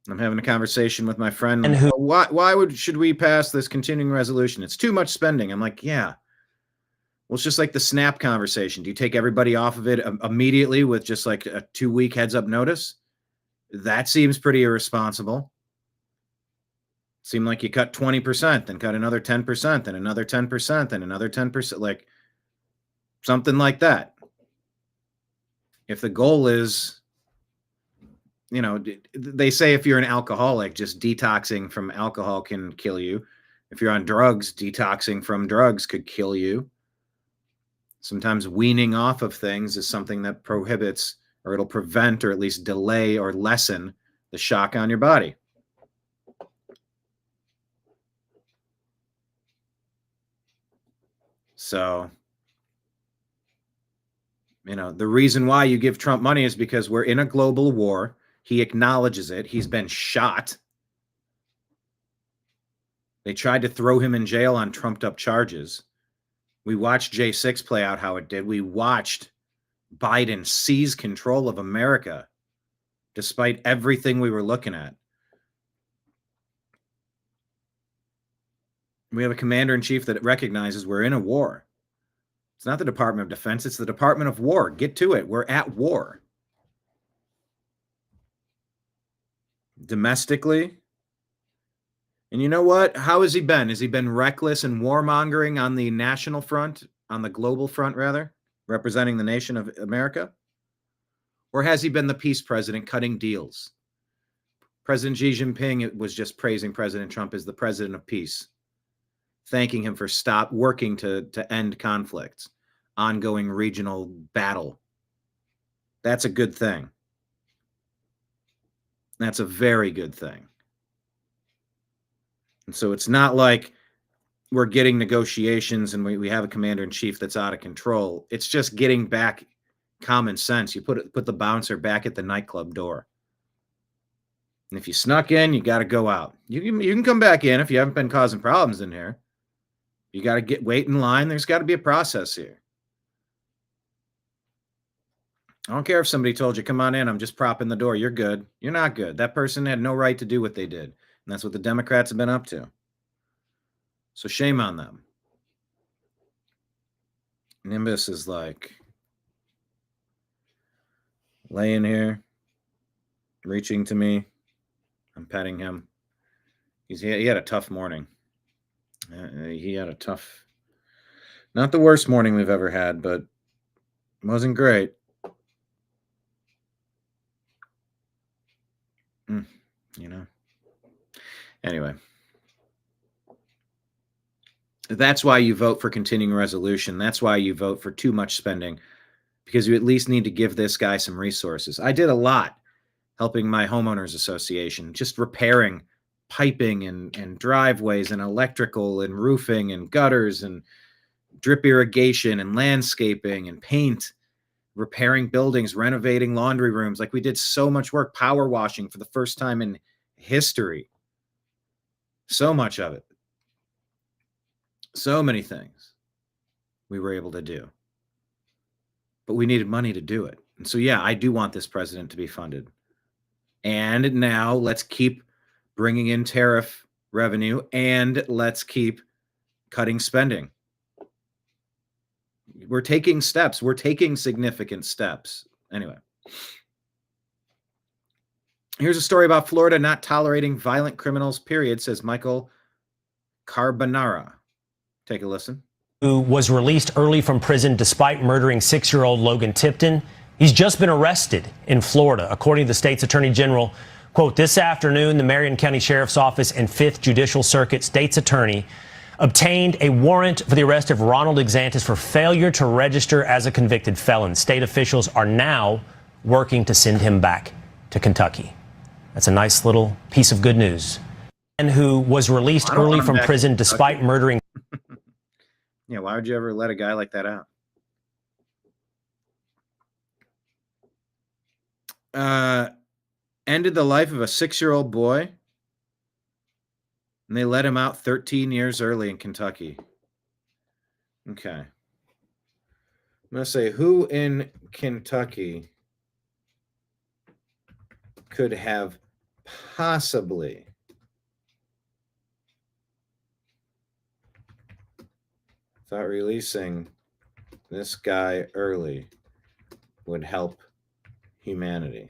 I'm having a conversation with my friend. And why should we pass this continuing resolution? It's too much spending. I'm like, yeah. Well, it's just like the SNAP conversation. Do you take everybody off of it immediately with just like a 2-week heads up notice? That seems pretty irresponsible. Seemed like you cut 20%, then cut another 10%, then another 10%, then another 10%, like something like that. If the goal is, they say if you're an alcoholic, just detoxing from alcohol can kill you. If you're on drugs, detoxing from drugs could kill you. Sometimes weaning off of things is something that prohibits, or it'll prevent, or at least delay or lessen the shock on your body. So, the reason why you give Trump money is because we're in a global war. He acknowledges it. He's been shot. They tried to throw him in jail on trumped up charges. We watched J6 play out how it did. We watched Biden seize control of America despite everything we were looking at. We have a commander-in-chief that recognizes we're in a war. It's not the Department of Defense. It's the Department of War. Get to it. We're at war. Domestically. And you know what? How has he been? Has he been reckless and warmongering on the national front, on the global front, rather, representing the nation of America? Or has he been the peace president cutting deals? President Xi Jinping was just praising President Trump as the president of peace, thanking him for working to end conflicts, ongoing regional battle. That's a good thing. That's a very good thing. And so it's not like we're getting negotiations and we have a commander-in-chief that's out of control. It's just getting back common sense. You put the bouncer back at the nightclub door. And if you snuck in, you got to go out. You can come back in if you haven't been causing problems in here. You got to wait in line. There's got to be a process here. I don't care if somebody told you, come on in, I'm just propping the door. You're good. You're not good. That person had no right to do what they did. And that's what the Democrats have been up to. So shame on them. Nimbus is like laying here, reaching to me. I'm petting him. He had a tough morning. He had a tough, not the worst morning we've ever had, but it wasn't great. You know. Anyway. That's why you vote for continuing resolution. That's why you vote for too much spending, because you at least need to give this guy some resources. I did a lot helping my homeowners association, just repairing piping and driveways and electrical and roofing and gutters and drip irrigation and landscaping and paint, repairing buildings, renovating laundry rooms. Like, we did so much work, power washing for the first time in history. So much of it. So many things we were able to do. But we needed money to do it. And so, yeah, I do want this president to be funded. And now let's keep bringing in tariff revenue, and let's keep cutting spending. We're taking steps. We're taking significant steps. Anyway. Here's a story about Florida not tolerating violent criminals, period, says Michael Carbonara. Take a listen. Who was released early from prison despite murdering 6-year-old Logan Tipton. He's just been arrested in Florida, according to the state's attorney general. Quote, this afternoon, the Marion County Sheriff's Office and 5th Judicial Circuit state's attorney obtained a warrant for the arrest of Ronald Exantis for failure to register as a convicted felon. State officials are now working to send him back to Kentucky. That's a nice little piece of good news. And who was released early from prison despite murdering. Yeah, why would you ever let a guy like that out? Ended the life of a 6-year-old boy, and they let him out 13 years early in Kentucky. Okay. I'm going to say, who in Kentucky could have possibly thought releasing this guy early would help humanity?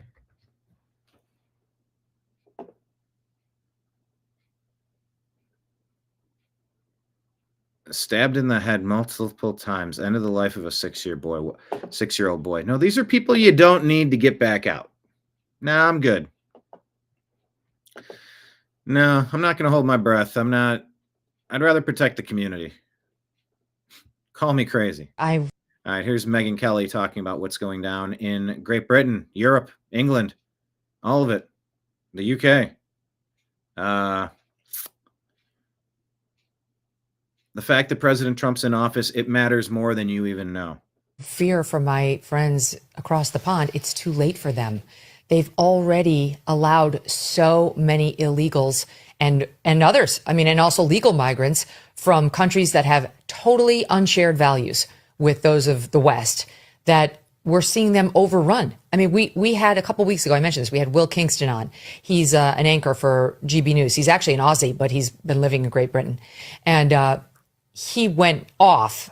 Stabbed in the head multiple times, ended the life of a 6-year-old boy. No, these are people you don't need to get back out. Nah, I'm good. No, I'm not going to hold my breath. I'd rather protect the community. Call me crazy. All right, here's Megyn Kelly talking about what's going down in Great Britain, Europe, England, all of it, the UK. The fact that President Trump's in office, it matters more than you even know. Fear for my friends across the pond, it's too late for them. They've already allowed so many illegals and others, and also legal migrants from countries that have totally unshared values with those of the West, that we're seeing them overrun. We had a couple weeks ago, I mentioned this, we had Will Kingston on. He's an anchor for GB News. He's actually an Aussie, but he's been living in Great Britain. And he went off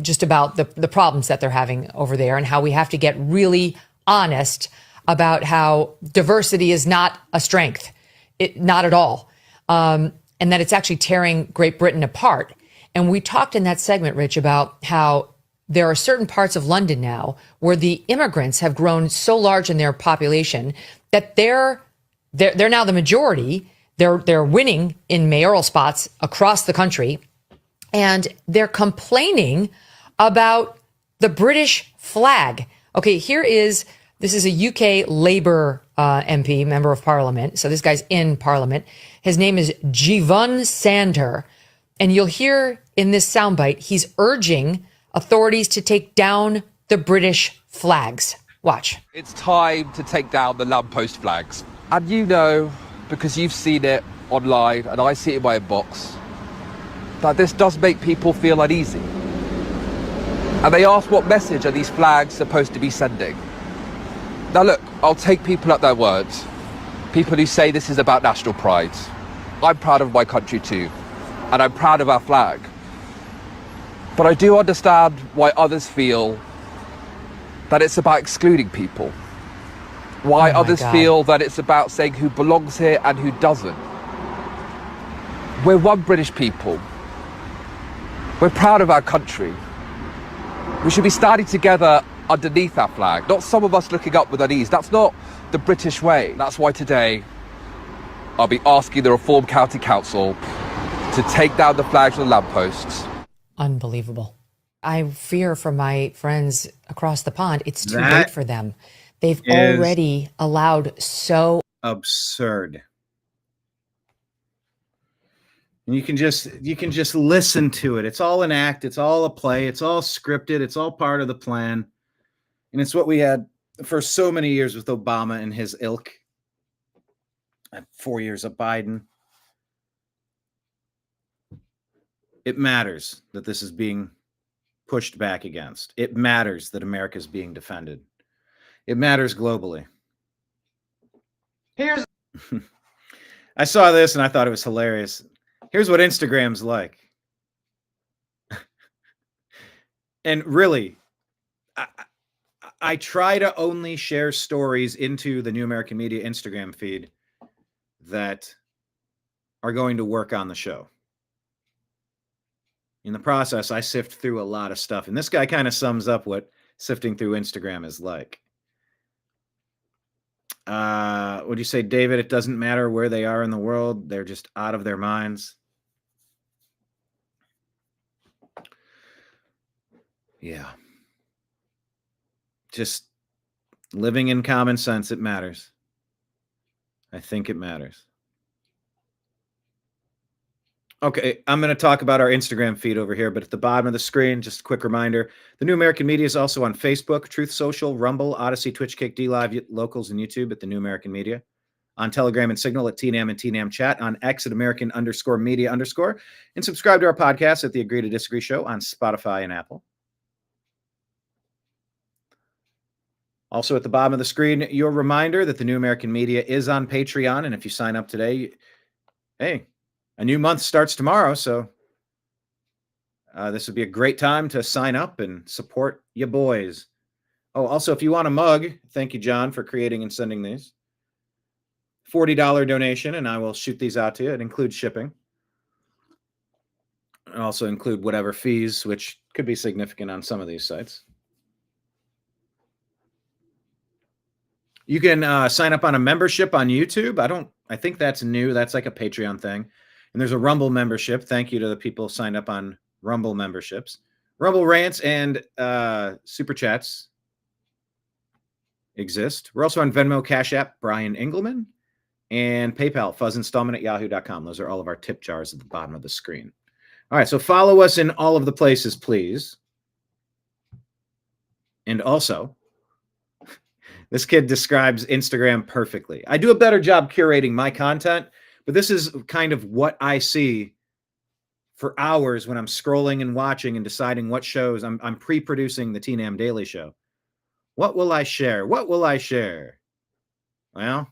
just about the problems that they're having over there, and how we have to get really honest about how diversity is not a strength, not at all, and that it's actually tearing Great Britain apart. And we talked in that segment, Rich, about how there are certain parts of London now where the immigrants have grown so large in their population that they're now the majority. They're winning in mayoral spots across the country, and they're complaining about the British flag. Okay, this is a UK Labour MP, member of Parliament. So this guy's in Parliament. His name is Jivan Sander. And you'll hear in this soundbite, he's urging authorities to take down the British flags. Watch. It's time to take down the lamppost flags. And you know, because you've seen it online and I see it in my inbox, that this does make people feel uneasy. And they ask, what message are these flags supposed to be sending? Now look, I'll take people at their words. People who say this is about national pride. I'm proud of my country too, and I'm proud of our flag. But I do understand why others feel that it's about excluding people. Why others feel that it's about saying who belongs here and who doesn't. We're one British people. We're proud of our country. We should be standing together underneath our flag, not some of us looking up with unease. That's not the British way. That's why today I'll be asking the Reform County Council to take down the flags on the lampposts. Unbelievable. I fear for my friends across the pond. It's too That late for them. They've is already allowed so absurd. And you can just listen to it. It's all an act. It's all a play. It's all scripted. It's all part of the plan. And it's what we had for so many years with Obama and his ilk. And 4 years of Biden. It matters that this is being pushed back against. It matters that America is being defended. It matters globally. Here's I saw this and I thought it was hilarious. Here's what Instagram's like. And really, I try to only share stories into the New American Media Instagram feed that are going to work on the show. In the process, I sift through a lot of stuff. And this guy kind of sums up what sifting through Instagram is like. Would you say, David, it doesn't matter where they are in the world. They're just out of their minds. Yeah. Just living in common sense, it matters. I think it matters. Okay, I'm going to talk about our Instagram feed over here, but at the bottom of the screen, just a quick reminder, the New American Media is also on Facebook, Truth Social, Rumble, Odyssey, Twitch, Kick, DLive, Locals, and YouTube at the New American Media. On Telegram and Signal at TNAM and TNAM Chat, on X at American_Media_, and subscribe to our podcast at the Agree to Disagree Show on Spotify and Apple. Also at the bottom of the screen, your reminder that the New American Media is on Patreon, and if you sign up today, hey, a new month starts tomorrow, so this would be a great time to sign up and support your boys. Oh, also, if you want a mug, thank you, John, for creating and sending these. $40 donation, and I will shoot these out to you. It includes shipping. And also include whatever fees, which could be significant on some of these sites. You can sign up on a membership on YouTube. I think that's new. That's like a Patreon thing. And there's a Rumble membership. Thank you to the people signed up on Rumble memberships. Rumble rants and super chats exist. We're also on Venmo, Cash App, Brian Engelman, and PayPal, fuzzinstallment@yahoo.com. Those are all of our tip jars at the bottom of the screen. All right, so follow us in all of the places, please. And also, this kid describes Instagram perfectly. I do a better job curating my content, but this is kind of what I see for hours when I'm scrolling and watching and deciding what shows. I'm pre-producing the TNAM Daily Show. What will I share? What will I share? Well,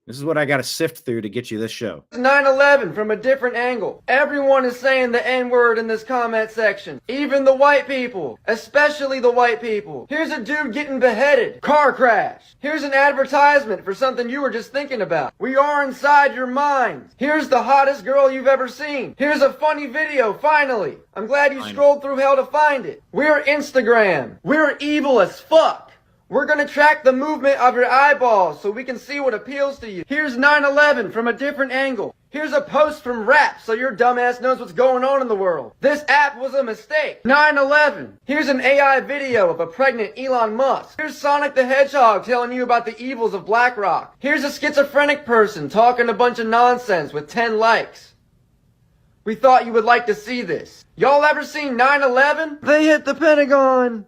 this is what I got to sift through to get you this show. 9/11 from a different angle. Everyone is saying the N-word in this comment section. Even the white people. Especially the white people. Here's a dude getting beheaded. Car crash. Here's an advertisement for something you were just thinking about. We are inside your minds. Here's the hottest girl you've ever seen. Here's a funny video, finally. I'm glad you scrolled through hell to find it. We're Instagram. We're evil as fuck. We're gonna track the movement of your eyeballs so we can see what appeals to you. Here's 9/11 from a different angle. Here's a post from Rap so your dumbass knows what's going on in the world. This app was a mistake. 9/11. Here's an AI video of a pregnant Elon Musk. Here's Sonic the Hedgehog telling you about the evils of BlackRock. Here's a schizophrenic person talking a bunch of nonsense with 10 likes. We thought you would like to see this. Y'all ever seen 9/11? They hit the Pentagon.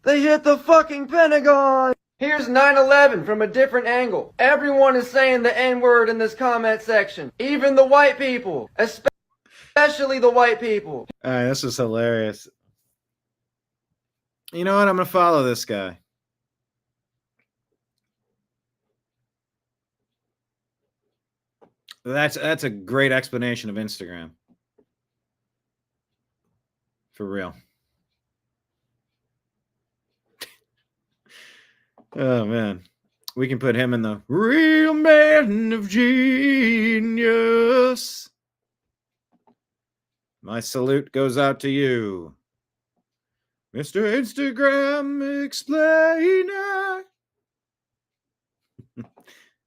They hit the fucking Pentagon! Here's 9/11 from a different angle. Everyone is saying the N-word in this comment section. Even the white people. Especially the white people. All right, this is hilarious. You know what? I'm going to follow this guy. That's a great explanation of Instagram. For real. Oh man. We can put him in the real man of genius. My salute goes out to you, Mr. Instagram Explainer.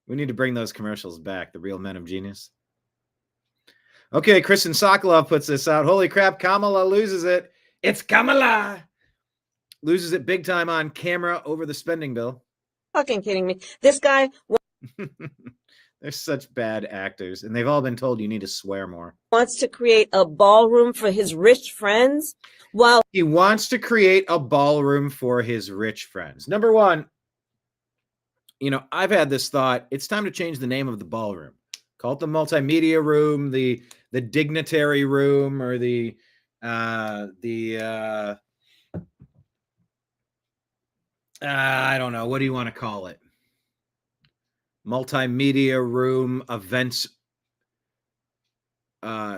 We need to bring those commercials back, the real men of genius. Okay, Kristen Sokolov puts this out. Holy crap, Kamala loses it. It's Kamala. Loses it big time on camera over the spending bill. Fucking kidding me. This guy They're such bad actors, and they've all been told you need to swear more. wants to create a ballroom for his rich friends while He wants to create a ballroom for his rich friends. Number one, I've had this thought. It's time to change the name of the ballroom. Call it the multimedia room, the dignitary room, or I don't know. What do you want to call it? Multimedia room, events,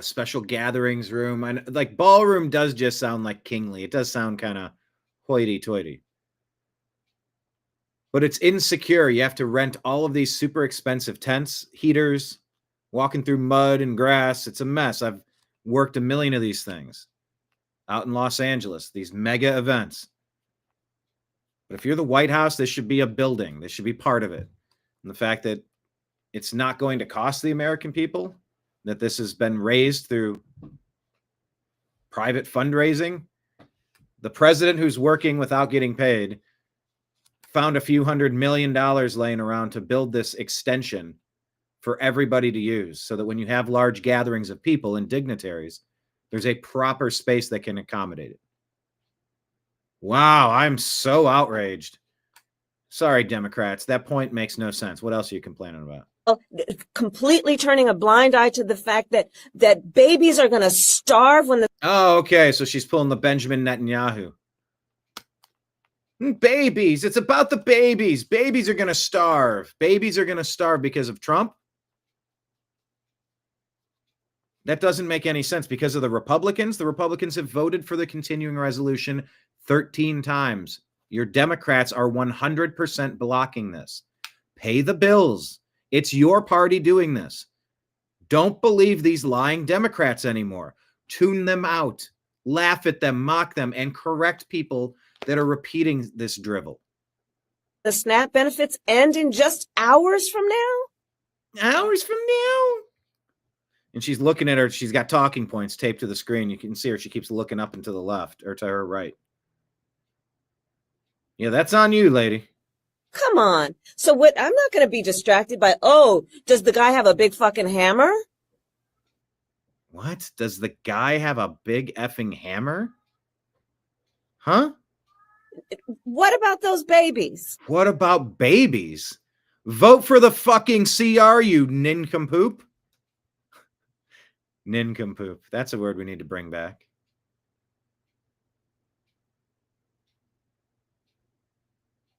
special gatherings room. And like ballroom does just sound like kingly. It does sound kind of hoity-toity. But it's insecure. You have to rent all of these super expensive tents, heaters, walking through mud and grass. It's a mess. I've worked a million of these things out in Los Angeles, these mega events. But if you're the White House, this should be a building. This should be part of it. And the fact that it's not going to cost the American people, that this has been raised through private fundraising. The president, who's working without getting paid, found a few $100 million laying around to build this extension for everybody to use, so that when you have large gatherings of people and dignitaries, there's a proper space that can accommodate it. Wow, I'm so outraged. Sorry, Democrats. That point makes no sense. What else are you complaining about? completely turning a blind eye to the fact that babies are going to starve when the Oh, okay. So she's pulling the Benjamin Netanyahu. Babies. It's about the babies. Babies are going to starve. Babies are going to starve because of Trump. That doesn't make any sense because of the Republicans. The Republicans have voted for the continuing resolution 13 times. Your Democrats are 100% blocking this. Pay the bills. It's your party doing this. Don't believe these lying Democrats anymore. Tune them out. Laugh at them, mock them, and correct people that are repeating this drivel. the SNAP benefits end in just hours from now? Hours from now? And she's looking at her. She's got talking points taped to the screen. You can see her. She keeps looking up and to the left or to her right. Yeah, that's on you, lady. Come on. So what? I'm not going to be distracted by, oh, does the guy have a big fucking hammer? What? Does the guy have a big effing hammer? Huh? What about those babies? What about babies? Vote for the fucking CR, you nincompoop. Nincompoop. That's a word we need to bring back.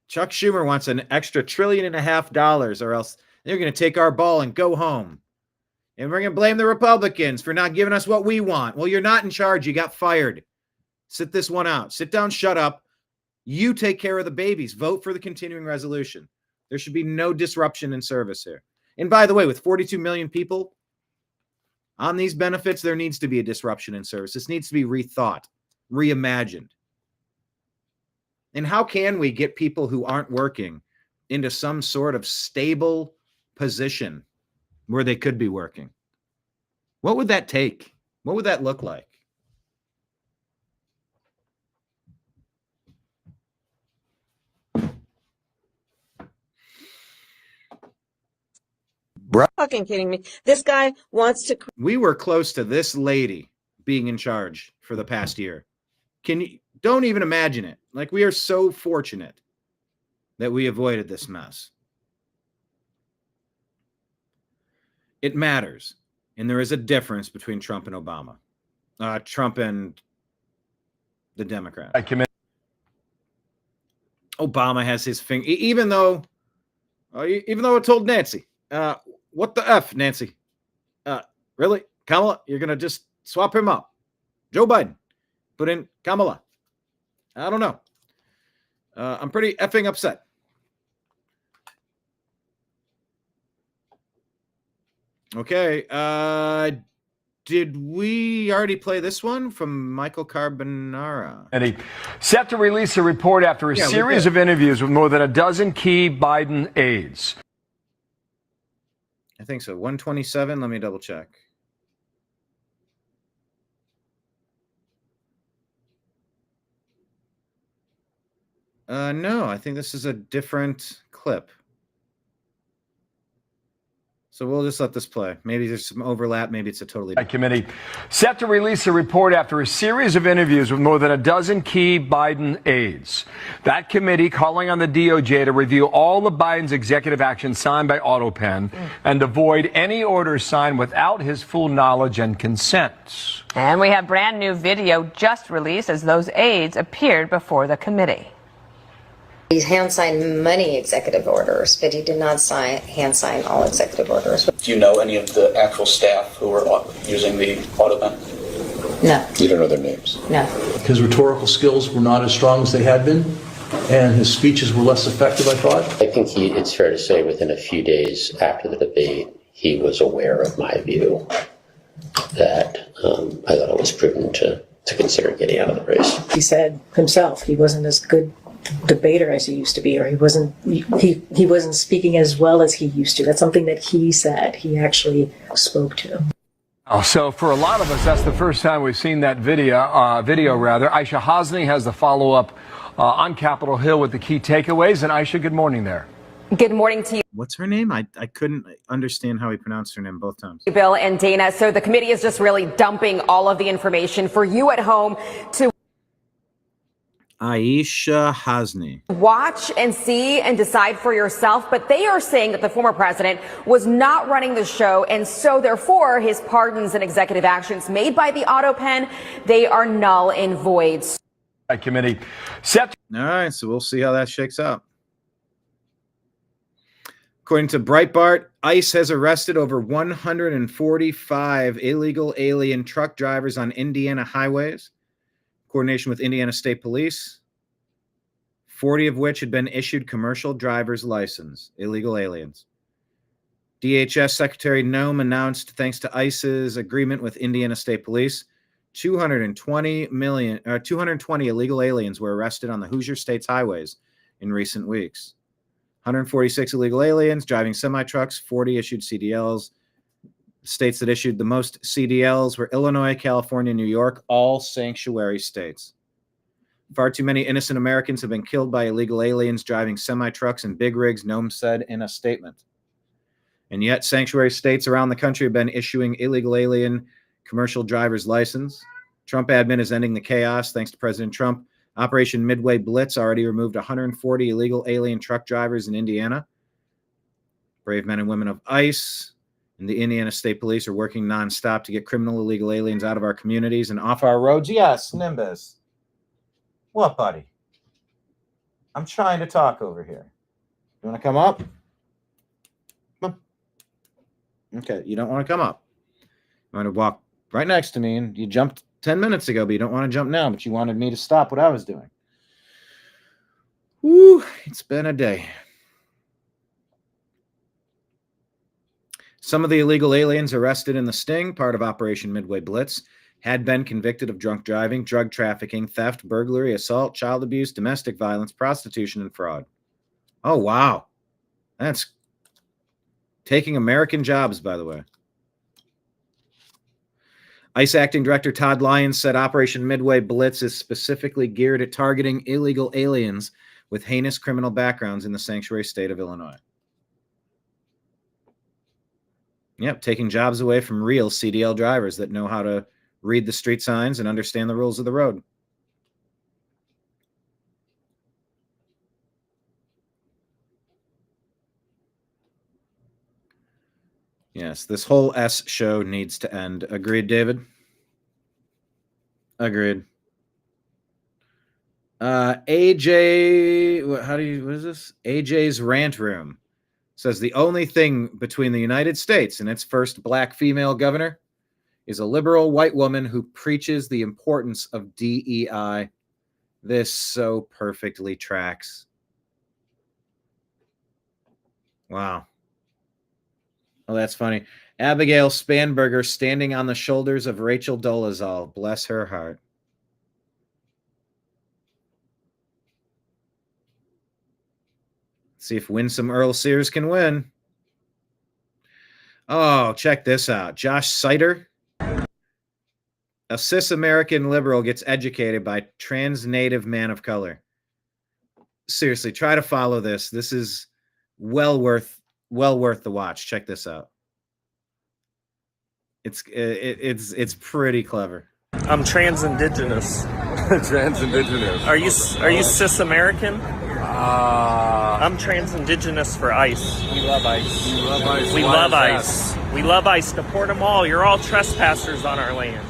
Chuck Schumer wants an extra $1.5 trillion, or else they're going to take our ball and go home. And we're going to blame the Republicans for not giving us what we want. Well, you're not in charge. You got fired. Sit this one out. Sit down, shut up. You take care of the babies. Vote for the continuing resolution. There should be no disruption in service here. And by the way, with 42 million people on these benefits, there needs to be a disruption in service. This needs to be rethought, reimagined. And how can we get people who aren't working into some sort of stable position where they could be working? What would that take? What would that look like? Fucking kidding me. This guy wants to. We were close to this lady being in charge for the past year. Don't even imagine it. Like, we are so fortunate that we avoided this mess. It matters. And there is a difference between Trump and Obama. Trump and the Democrat. Obama has his finger, even though I told Nancy, what the F, Nancy? Really? Kamala, you're going to just swap him up. Joe Biden, put in Kamala. I don't know. I'm pretty effing upset. Okay. Did we already play this one from Michael Carbonara? And he set to release a report after a series of interviews with more than a dozen key Biden aides. I think so. 127. Let me double check. No, I think this is a different clip. So we'll just let this play. Maybe there's some overlap. Maybe it's a totally different committee set to release a report after a series of interviews with more than a dozen key Biden aides. That committee calling on the DOJ to review all of Biden's executive actions signed by AutoPen and avoid any orders signed without his full knowledge and consent. And we have brand new video just released as those aides appeared before the committee. He hand-signed many executive orders, but he did not hand-sign all executive orders. Do you know any of the actual staff who were using the AutoPen? No. You don't know their names? No. His rhetorical skills were not as strong as they had been, and his speeches were less effective, I thought. I think it's fair to say within a few days after the debate, he was aware of my view that I thought it was prudent to consider getting out of the race. He said himself he wasn't as good debater as he used to be, or he wasn't speaking as well as he used to. That's something that he said. He actually spoke to. Oh, so for a lot of us, that's the first time we've seen that video. Aisha Hosni has the follow-up on Capitol Hill with the key takeaways. And Aisha, good morning there. Good morning to you. What's her name? I couldn't understand how he pronounced her name both times. Bill and Dana. So the committee is just really dumping all of the information for you at home to Aisha Hosni. watch and see and decide for yourself. But they are saying that the former president was not running the show. And so therefore, his pardons and executive actions made by the AutoPen, they are null and void. That committee set. All right. So we'll see how that shakes out. According to Breitbart, ICE has arrested over 145 illegal alien truck drivers on Indiana highways, coordination with Indiana State Police, 40 of which had been issued commercial driver's license, illegal aliens. DHS Secretary Noem announced, thanks to ICE's agreement with Indiana State Police, 220 illegal aliens were arrested on the Hoosier State's highways in recent weeks. 146 illegal aliens driving semi-trucks, 40 issued CDLs. States that issued the most CDLs were Illinois, California, New York, all sanctuary states. Far too many innocent Americans have been killed by illegal aliens driving semi-trucks and big rigs, Noem said in a statement. And yet sanctuary states around the country have been issuing illegal alien commercial driver's license. Trump admin is ending the chaos thanks to President Trump. Operation Midway Blitz already removed 140 illegal alien truck drivers in Indiana. Brave men and women of ICE and the Indiana State Police are working nonstop to get criminal illegal aliens out of our communities and off our roads. Yes, Nimbus. What, buddy? I'm trying to talk over here. You want to come up? Come on. Okay, you don't want to come up. You want to walk right next to me, and you jumped 10 minutes ago, but you don't want to jump now, but you wanted me to stop what I was doing. Woo, it's been a day. Some of the illegal aliens arrested in the sting, part of Operation Midway Blitz, had been convicted of drunk driving, drug trafficking, theft, burglary, assault, child abuse, domestic violence, prostitution, and fraud. Oh, wow. That's taking American jobs, by the way. ICE Acting Director Todd Lyons said Operation Midway Blitz is specifically geared at targeting illegal aliens with heinous criminal backgrounds in the sanctuary state of Illinois. Yep, taking jobs away from real CDL drivers that know how to read the street signs and understand the rules of the road. Yes, this whole S show needs to end. Agreed, David? Agreed. AJ, what is this? AJ's Rant Room says the only thing between the United States and its first black female governor is a liberal white woman who preaches the importance of DEI. This so perfectly tracks. Wow. Oh, that's funny. Abigail Spanberger standing on the shoulders of Rachel Dolezal. Bless her heart. See if Winsome Earl Sears can win. Oh, check this out. Josh Sider, a cis-American liberal, gets educated by trans-native man of color. Seriously, try to follow this. This is well worth the watch. Check this out. It's pretty clever. I'm trans-indigenous. Trans-indigenous. Are you cis-American? I'm trans-indigenous for ICE. We love ICE. You love ICE. We Why love is ICE. We love ICE. Deport them all. You're all trespassers on our land.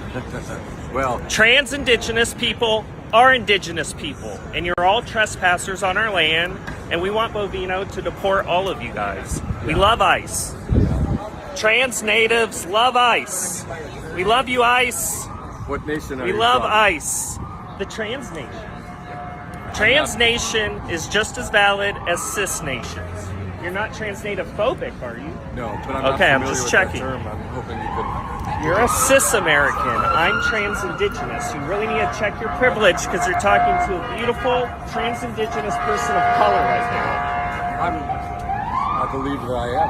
Well, trans-indigenous people are indigenous people, and you're all trespassers on our land, and we want Bovino to deport all of you guys. We love ICE. Trans natives love ICE. We love you, ICE. What nation are we you love from? ICE. The trans nation. Trans nation is just as valid as cis nations. You're not trans native phobic, are you? No, but I'm okay, not I'm familiar just with checking. that term. I'm hoping you could. You're a cis American. I'm trans indigenous. You really need to check your privilege because you're talking to a beautiful trans indigenous person of color right now. I believe that I am,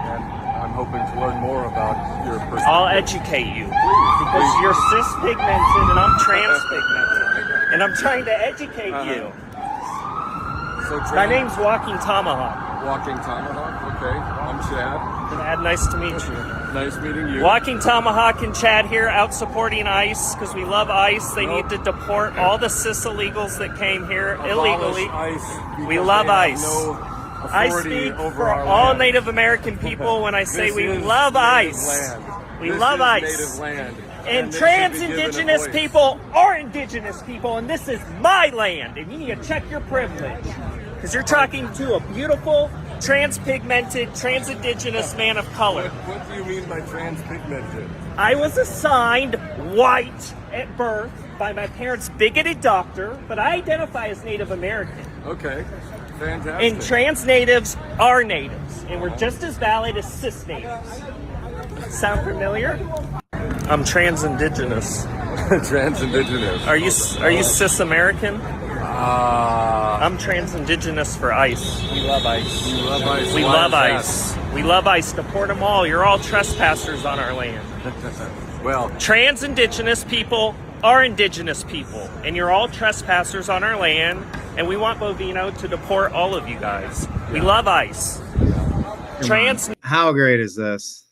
and I'm hoping to learn more about your perspective. I'll educate you because please. you're cis pigmented and I'm trans pigmented, and I'm trying to educate you. So My name's Walking Tomahawk. Walking Tomahawk. Okay, I'm Chad. Chad, nice to meet you. Nice meeting you. Walking Tomahawk and Chad here out supporting ICE because we love ICE. They need to deport all the cis illegals that came here illegally. We love ICE. I speak for all Native American people when I say we love ICE. We love ICE. And trans indigenous people are indigenous people, and this is my land, and you need to check your privilege. Because you're talking to a beautiful, trans-pigmented, trans-indigenous man of color. What do you mean by trans-pigmented? I was assigned white at birth by my parents' bigoted doctor, but I identify as Native American. Okay, fantastic. And trans natives are natives, and we're just as valid as cis natives. Sound familiar? I'm trans-indigenous. Trans-indigenous. Are you cis-American? I'm trans-indigenous for ICE. We love ICE. You love ICE. We Why love is ICE. We love ICE. Deport them all. You're all trespassers on our land. Well, trans-indigenous people are indigenous people, and you're all trespassers on our land, and we want Bovino to deport all of you guys. We love ICE. Trans. How great is this?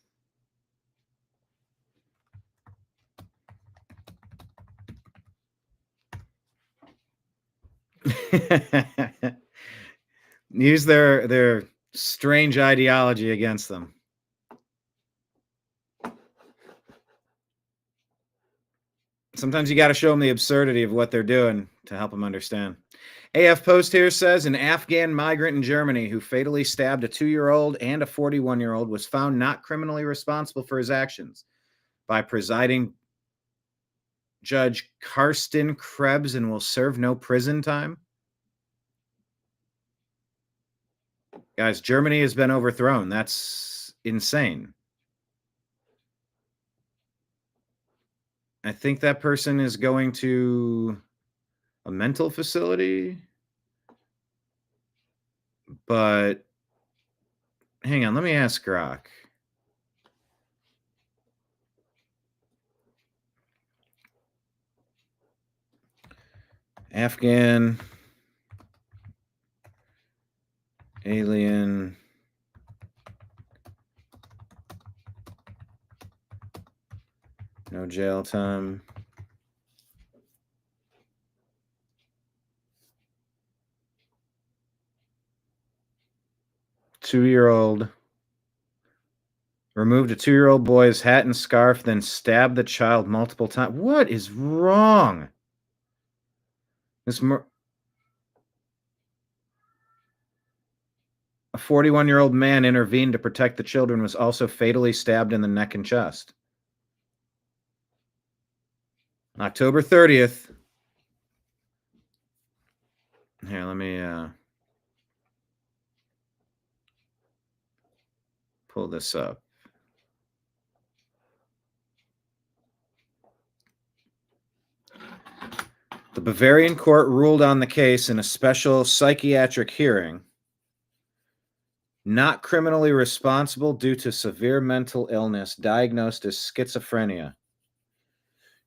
Use their strange ideology against them. Sometimes you got to show them the absurdity of what they're doing to help them understand. AF Post here says an Afghan migrant in Germany who fatally stabbed a 2-year-old and a 41-year-old was found not criminally responsible for his actions by presiding Judge Karsten Krebs and will serve no prison time. Guys, Germany has been overthrown. That's insane. I think that person is going to a mental facility. But hang on, let me ask Grok. Afghan alien no jail time. Two-year-old removed a 2-year-old boy's hat and scarf, then stabbed the child multiple times. What is wrong? A 41-year-old man intervened to protect the children, was also fatally stabbed in the neck and chest. October 30th. Here, let me pull this up. The Bavarian court ruled on the case in a special psychiatric hearing not criminally responsible due to severe mental illness diagnosed as schizophrenia.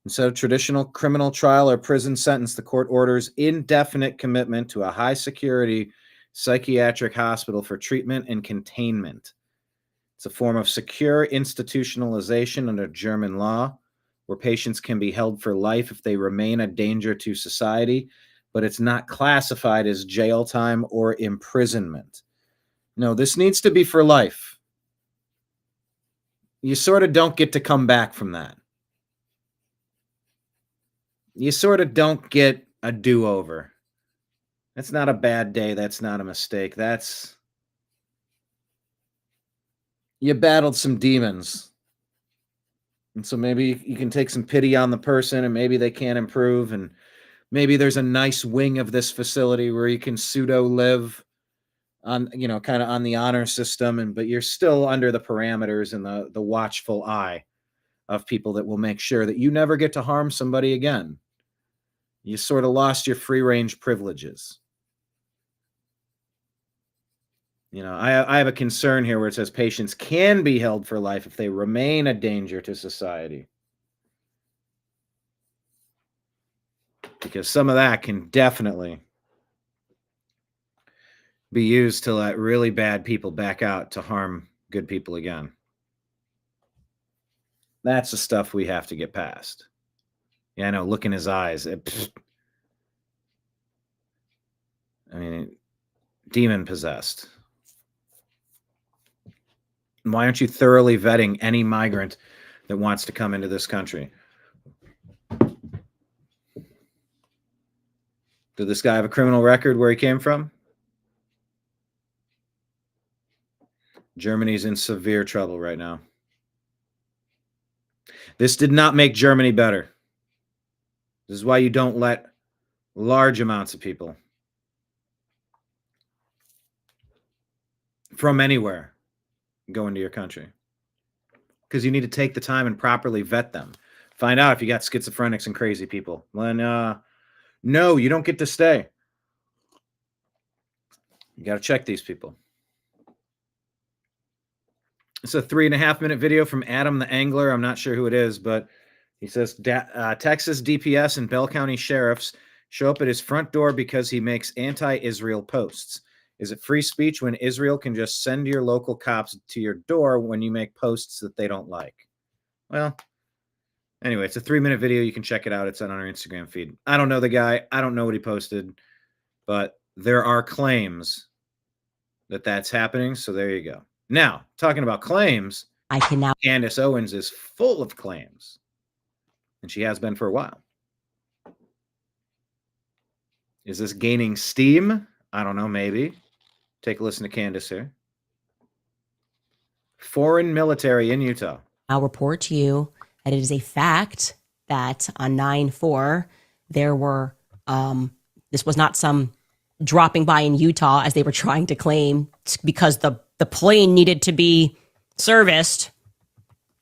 Instead of traditional criminal trial or prison sentence, the court orders indefinite commitment to a high-security psychiatric hospital for treatment and containment. It's a form of secure institutionalization under German law, where patients can be held for life if they remain a danger to society, but it's not classified as jail time or imprisonment. No, this needs to be for life. You sort of don't get to come back from that. You sort of don't get a do-over. That's not a bad day. That's not a mistake. That's... You battled some demons. And so maybe you can take some pity on the person, and maybe they can't improve, and maybe there's a nice wing of this facility where you can pseudo live on, you know, kind of on the honor system, but you're still under the parameters and the watchful eye of people that will make sure that you never get to harm somebody again. You sort of lost your free range privileges. You know, I have a concern here where it says patients can be held for life if they remain a danger to society. Because some of that can definitely be used to let really bad people back out to harm good people again. That's the stuff we have to get past. Yeah, I know, look in his eyes. I mean, demon possessed. Why aren't you thoroughly vetting any migrant that wants to come into this country? Did this guy have a criminal record where he came from? Germany's in severe trouble right now. This did not make Germany better. This is why you don't let large amounts of people from anywhere go into your country, because you need to take the time and properly vet them. Find out if you got schizophrenics and crazy people. When no, you don't get to stay. You got to check these people. It's a 3.5-minute video from Adam the Angler. I'm not sure who it is, but he says Texas DPS and Bell County sheriffs show up at his front door because he makes anti-Israel posts. Is it free speech when Israel can just send your local cops to your door when you make posts that they don't like? Well, anyway, it's a 3-minute video. You can check it out. It's on our Instagram feed. I don't know the guy. I don't know what he posted, but there are claims that that's happening. So there you go. Now, talking about claims, Candace Owens is full of claims, and she has been for a while. Is this gaining steam? I don't know, maybe. Take a listen to Candace here. Foreign military in Utah. I'll report to you that it is a fact that on 9/4, there were, this was not some dropping by in Utah as they were trying to claim because the plane needed to be serviced.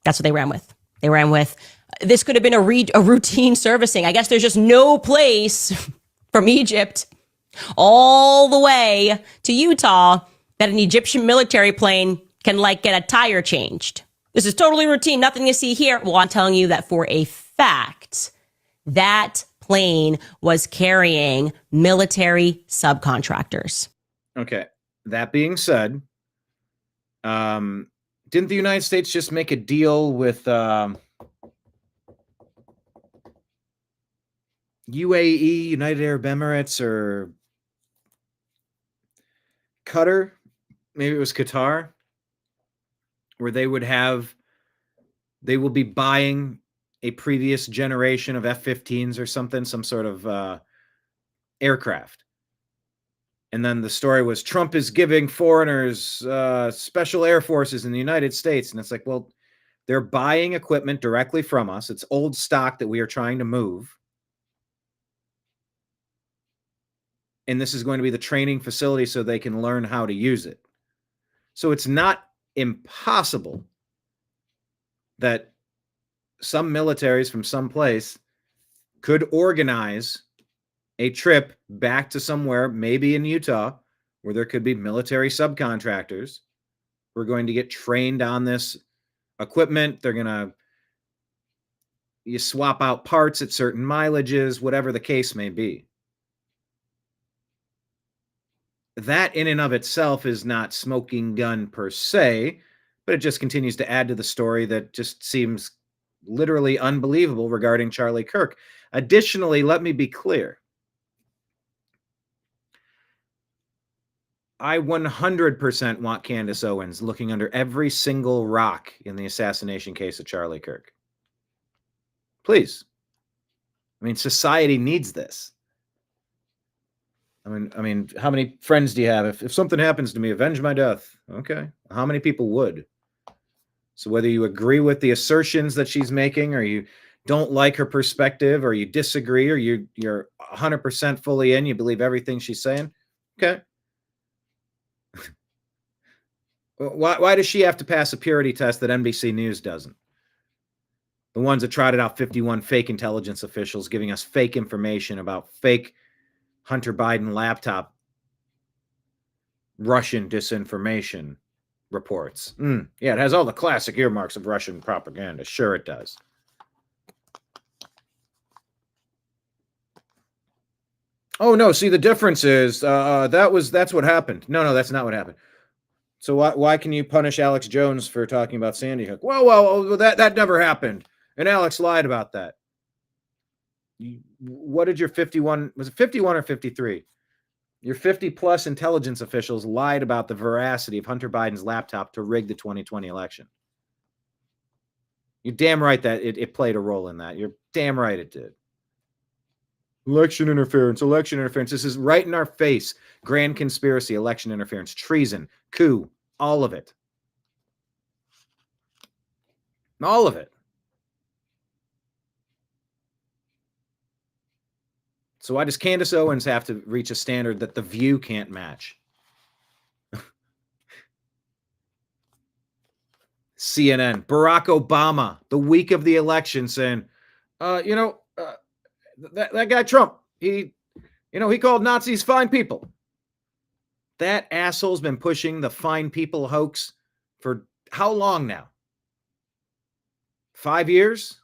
That's what they ran with. They ran with, this could have been a routine servicing. I guess there's just no place from Egypt all the way to Utah that an Egyptian military plane can get a tire changed. This is totally routine. Nothing you see here. Well, I'm telling you that for a fact, that plane was carrying military subcontractors. Okay. That being said, didn't the United States just make a deal with UAE, United Arab Emirates, or Qatar? Maybe it was Qatar, where they will be buying a previous generation of F-15s or something, some sort of aircraft. And then the story was Trump is giving foreigners special air forces in the United States. And it's like, well, They're buying equipment directly from us. It's old stock that we are trying to move. And this is going to be the training facility so they can learn how to use it. So it's not impossible that some militaries from some place could organize a trip back to somewhere, maybe in Utah, where there could be military subcontractors who are going to get trained on this equipment. They're going to swap out parts at certain mileages, whatever the case may be. That in and of itself is not smoking gun per se, but it just continues to add to the story that just seems literally unbelievable regarding Charlie Kirk. Additionally, let me be clear. I 100% want Candace Owens looking under every single rock in the assassination case of Charlie Kirk. Please. I mean, society needs this. I mean, how many friends do you have? If something happens to me, avenge my death. Okay. How many people would? So whether you agree with the assertions that she's making, or you don't like her perspective, or you disagree, or you're 100% fully in, you believe everything she's saying, okay. Why does she have to pass a purity test that NBC News doesn't? The ones that trotted out 51 fake intelligence officials giving us fake information about fake Hunter Biden laptop Russian disinformation reports. Yeah, it has all the classic earmarks of Russian propaganda. Sure it does. Oh, no, see, the difference is that's what happened. No, that's not what happened. So why can you punish Alex Jones for talking about Sandy Hook? Well, that never happened. And Alex lied about that. What did your 51, was it 51 or 53? Your 50-plus intelligence officials lied about the veracity of Hunter Biden's laptop to rig the 2020 election. You're damn right that it played a role in that. You're damn right it did. Election interference. This is right in our face. Grand conspiracy, election interference, treason, coup, all of it. All of it. So why does Candace Owens have to reach a standard that The View can't match? CNN, Barack Obama, the week of the election, saying, that guy Trump, he called Nazis fine people. That asshole's been pushing the fine people hoax for how long now? 5 years?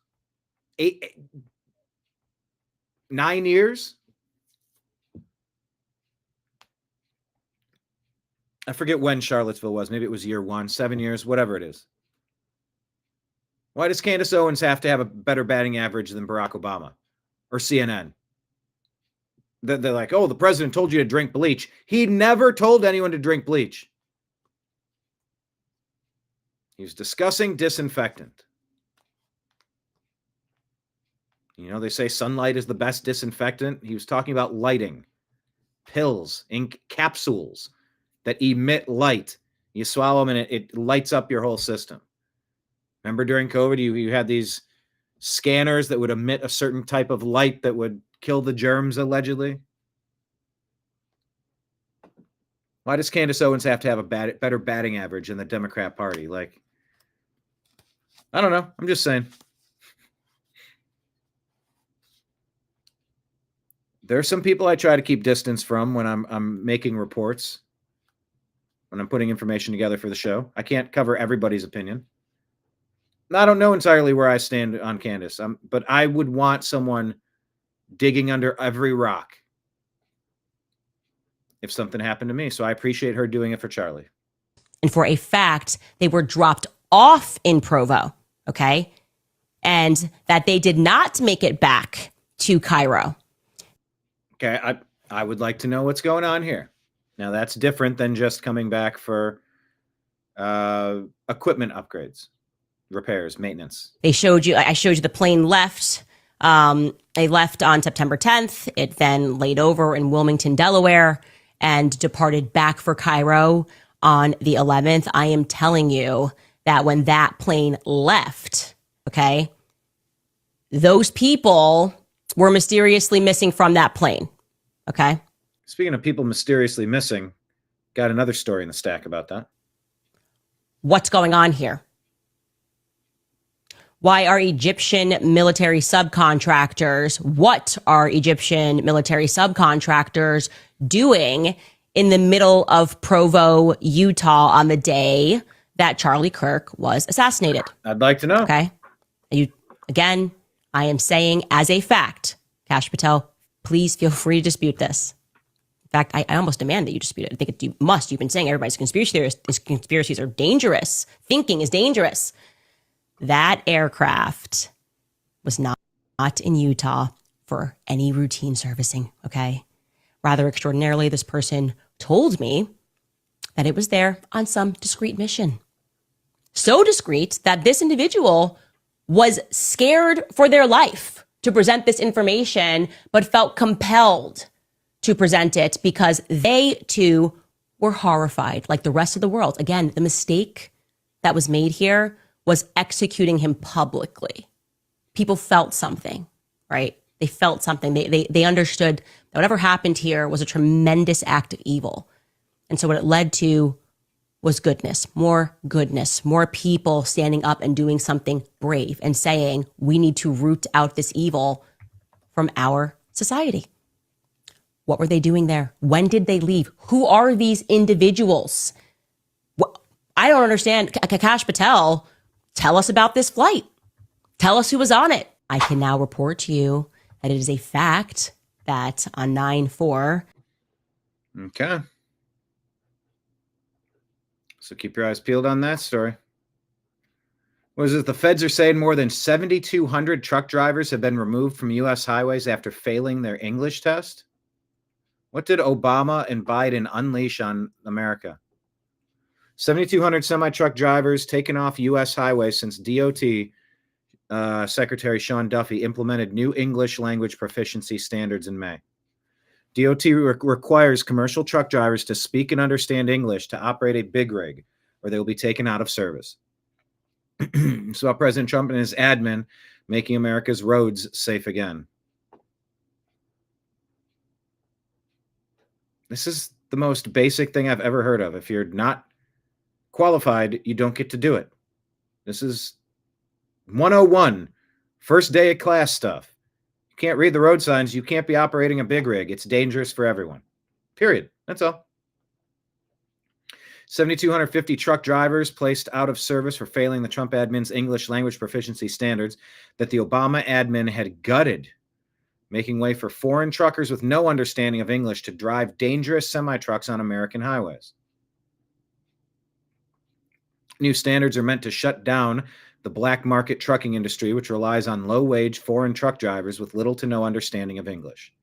9 years? I forget when Charlottesville was. Maybe it was year 1, 7 years, whatever it is. Why does Candace Owens have to have a better batting average than Barack Obama or CNN? They're like, oh, the president told you to drink bleach. He never told anyone to drink bleach. He was discussing disinfectant. They say sunlight is the best disinfectant. He was talking about lighting, pills, ink capsules that emit light. You swallow them and it lights up your whole system. Remember during COVID, you had these scanners that would emit a certain type of light that would kill the germs, allegedly. Why does Candace Owens have to have a better batting average in the Democrat Party? Like, I don't know. I'm just saying. There are some people I try to keep distance from when I'm making reports, when I'm putting information together for the show. I can't cover everybody's opinion. I don't know entirely where I stand on Candace, but I would want someone digging under every rock if something happened to me. So I appreciate her doing it for Charlie. And for a fact, they were dropped off in Provo, okay? And that they did not make it back to Cairo. Okay, I would like to know what's going on here. Now, that's different than just coming back for equipment upgrades, repairs, maintenance. I showed you the plane left. They left on September 10th. It then laid over in Wilmington, Delaware, and departed back for Cairo on the 11th. I am telling you that when that plane left, okay, those people were mysteriously missing from that plane. Okay. Speaking of people mysteriously missing, got another story in the stack about that. What's going on here? Why are Egyptian military subcontractors, what are Egyptian military subcontractors doing in the middle of Provo, Utah on the day that Charlie Kirk was assassinated? I'd like to know. Okay. Again, I am saying as a fact, Kash Patel, please feel free to dispute this. In fact, I almost demand that you dispute it. I think you must. You've been saying everybody's conspiracy theorists. Conspiracies are dangerous. Thinking is dangerous. That aircraft was not in Utah for any routine servicing, okay? Rather extraordinarily, this person told me that it was there on some discreet mission. So discreet that this individual was scared for their life to present this information, but felt compelled to present it because they too were horrified like the rest of the world. Again, the mistake that was made here was executing him publicly. People felt something, right? They felt something. They understood that whatever happened here was a tremendous act of evil. And so what it led to was goodness, more people standing up and doing something brave and saying, we need to root out this evil from our society. What were they doing there? When did they leave? Who are these individuals? I don't understand. Kash Patel, tell us about this flight. Tell us who was on it. I can now report to you that it is a fact that on 9/4. Okay. So keep your eyes peeled on that story. What is it? The feds are saying more than 7,200 truck drivers have been removed from U.S. highways after failing their English test. What did Obama and Biden unleash on America? 7,200 semi-truck drivers taken off U.S. highways since DOT Secretary Sean Duffy implemented new English language proficiency standards in May. DOT requires commercial truck drivers to speak and understand English to operate a big rig, or they will be taken out of service. So President Trump and his admin making America's roads safe again. This is the most basic thing I've ever heard of. If you're not qualified, you don't get to do it. This is 101, first day of class stuff. You can't read the road signs. You can't be operating a big rig. It's dangerous for everyone. Period. That's all. 7,250 truck drivers placed out of service for failing the Trump admin's English language proficiency standards that the Obama admin had gutted, making way for foreign truckers with no understanding of English to drive dangerous semi-trucks on American highways. New standards are meant to shut down the black market trucking industry, which relies on low-wage foreign truck drivers with little to no understanding of English.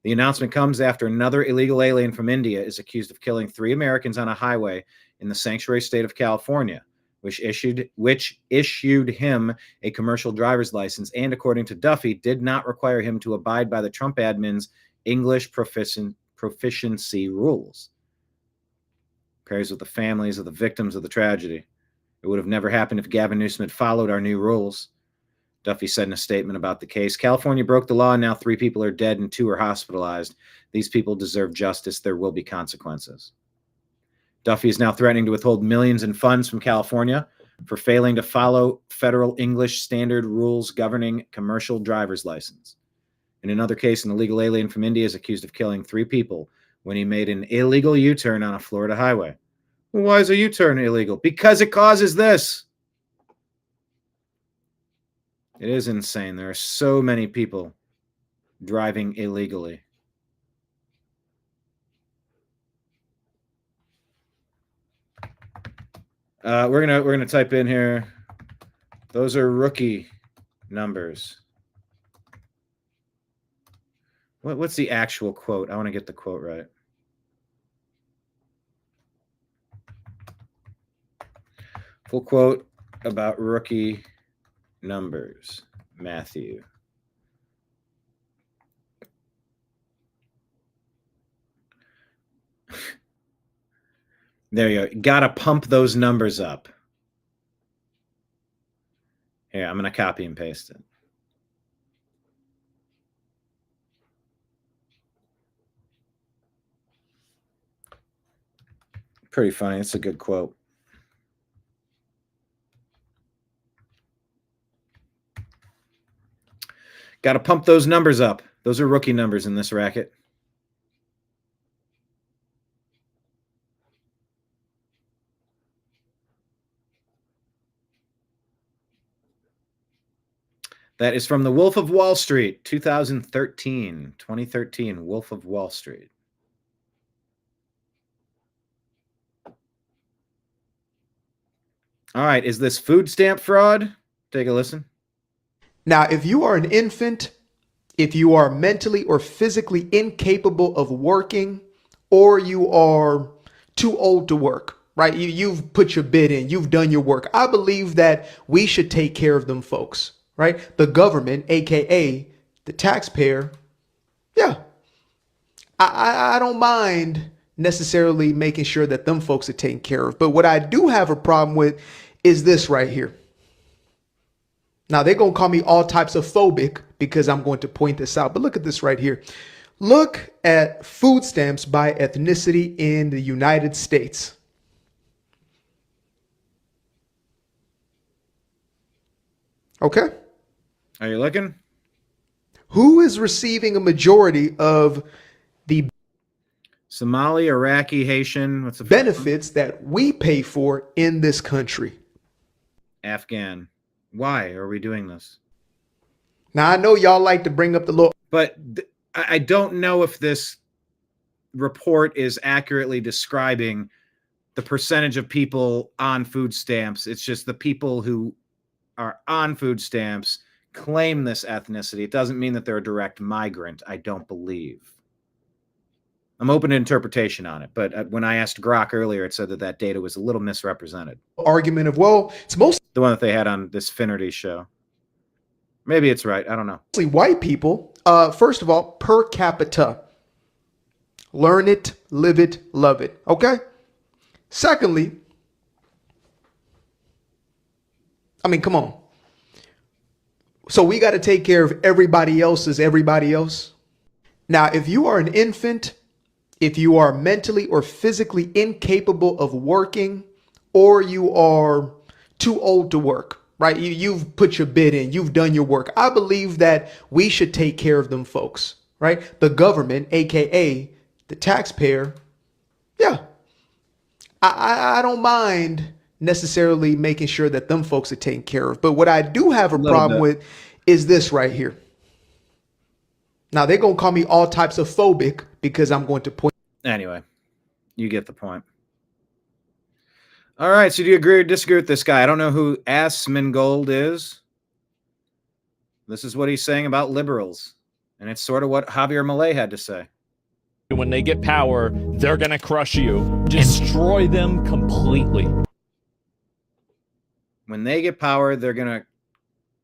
The announcement comes after another illegal alien from India is accused of killing 3 Americans on a highway in the sanctuary state of California, which issued him a commercial driver's license and, according to Duffy, did not require him to abide by the Trump admin's English proficiency rules. Prayers with the families of the victims of the tragedy. It would have never happened if Gavin Newsom had followed our new rules. Duffy said in a statement about the case, California broke the law and now 3 people are dead and 2 are hospitalized. These people deserve justice. There will be consequences. Duffy is now threatening to withhold millions in funds from California for failing to follow federal English standard rules governing commercial driver's license. In another case, an illegal alien from India is accused of killing 3 people when he made an illegal U-turn on a Florida highway. Well, why is a U-turn illegal? Because it causes this. It is insane. There are so many people driving illegally. We're gonna type in here. Those are rookie numbers. What's the actual quote? I want to get the quote right. Full quote about rookie numbers. Matthew. There you go. Gotta pump those numbers up. Here, I'm going to copy and paste it. Pretty funny. It's a good quote. Got to pump those numbers up. Those are rookie numbers in this racket. That is from The Wolf of Wall Street, 2013, Wolf of Wall Street. All right, is this food stamp fraud? Take a listen. Now, if you are an infant, if you are mentally or physically incapable of working, or you are too old to work, right? You've put your bid in, you've done your work. I believe that we should take care of them folks, right? The government, AKA the taxpayer. Yeah. I don't mind necessarily making sure that them folks are taken care of. But what I do have a problem with is this right here. Now, they're going to call me all types of phobic because I'm going to point this out. But look at this right here. Look at food stamps by ethnicity in the United States. Okay. Are you looking? Who is receiving a majority of the Somali, Iraqi, Haitian, what's the benefits that we pay for in this country? Afghan. Why are we doing this? Now, I know y'all like to bring up the law, but I don't know if this report is accurately describing the percentage of people on food stamps. It's just the people who are on food stamps claim this ethnicity. It doesn't mean that they're a direct migrant, I don't believe. I'm open to interpretation on it, but when I asked Grok earlier, it said that that data was a little misrepresented. Argument of, well, it's mostly the one that they had on this Finnerty show. Maybe it's right. I don't know. Mostly white people. First of all, per capita. Learn it, live it, love it. Okay? Secondly, I mean, come on. So we got to take care of everybody else's everybody else. Now, if you are an infant, if you are mentally or physically incapable of working, or you are too old to work, right? You've put your bid in, you've done your work. I believe that we should take care of them folks, right? The government, AKA the taxpayer. Yeah. I don't mind necessarily making sure that them folks are taken care of. But what I do have a problem with is this right here. Now, they're going to call me all types of phobic because I'm going to point. Anyway, you get the point. All right, so do you agree or disagree with this guy? I don't know who Asmongold is. This is what he's saying about liberals. And it's sort of what Javier Milei had to say. When they get power, they're going to crush you. Destroy them completely. When they get power, they're going to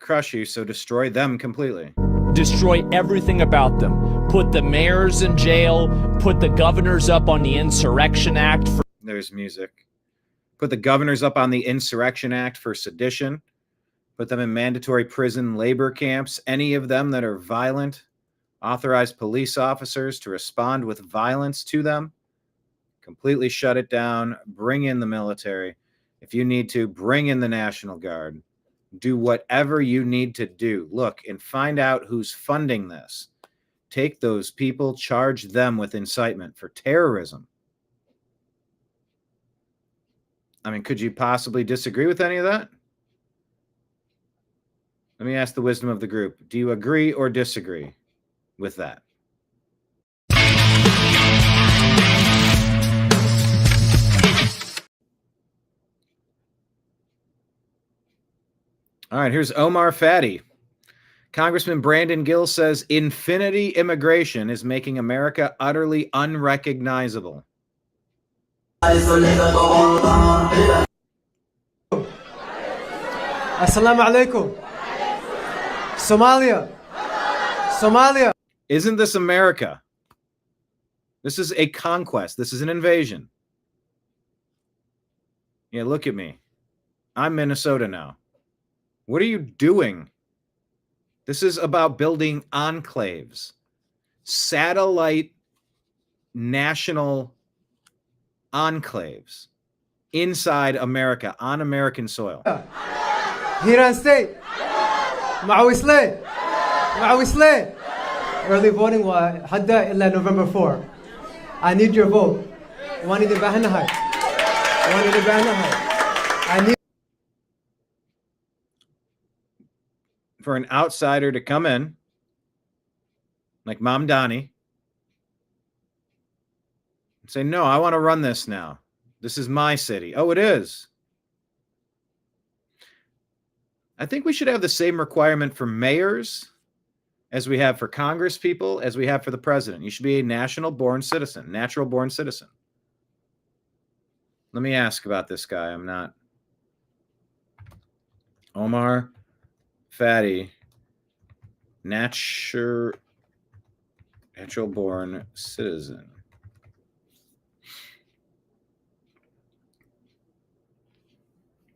crush you, so destroy them completely. Destroy everything about them. Put the mayors in jail. Put the governors up on the Insurrection Act. There's music. Put the governors up on the Insurrection Act for sedition. Put them in mandatory prison labor camps. Any of them that are violent. Authorize police officers to respond with violence to them. Completely shut it down. Bring in the military. If you need to, bring in the National Guard. Do whatever you need to do. Look and find out who's funding this. Take those people, charge them with incitement for terrorism. I mean, could you possibly disagree with any of that? Let me ask the wisdom of the group. Do you agree or disagree with that? All right, here's Omar Fadi. Congressman Brandon Gill says infinity immigration is making America utterly unrecognizable. Assalamu alaikum. Somalia. Isn't this America? This is a conquest. This is an invasion. Yeah, look at me. I'm Minnesota now. What are you doing? This is about building enclaves, satellite national enclaves inside America, on American soil. Hiran State, Maui Slay, early voting hadda illa November 4. I need your vote. I need for an outsider to come in, like Mom Donnie, and say, no, I want to run this now. This is my city. Oh, it is. I think we should have the same requirement for mayors as we have for Congress people, as we have for the president. You should be a natural-born citizen. Let me ask about this guy. I'm not. Omar Fatty, natural-born citizen.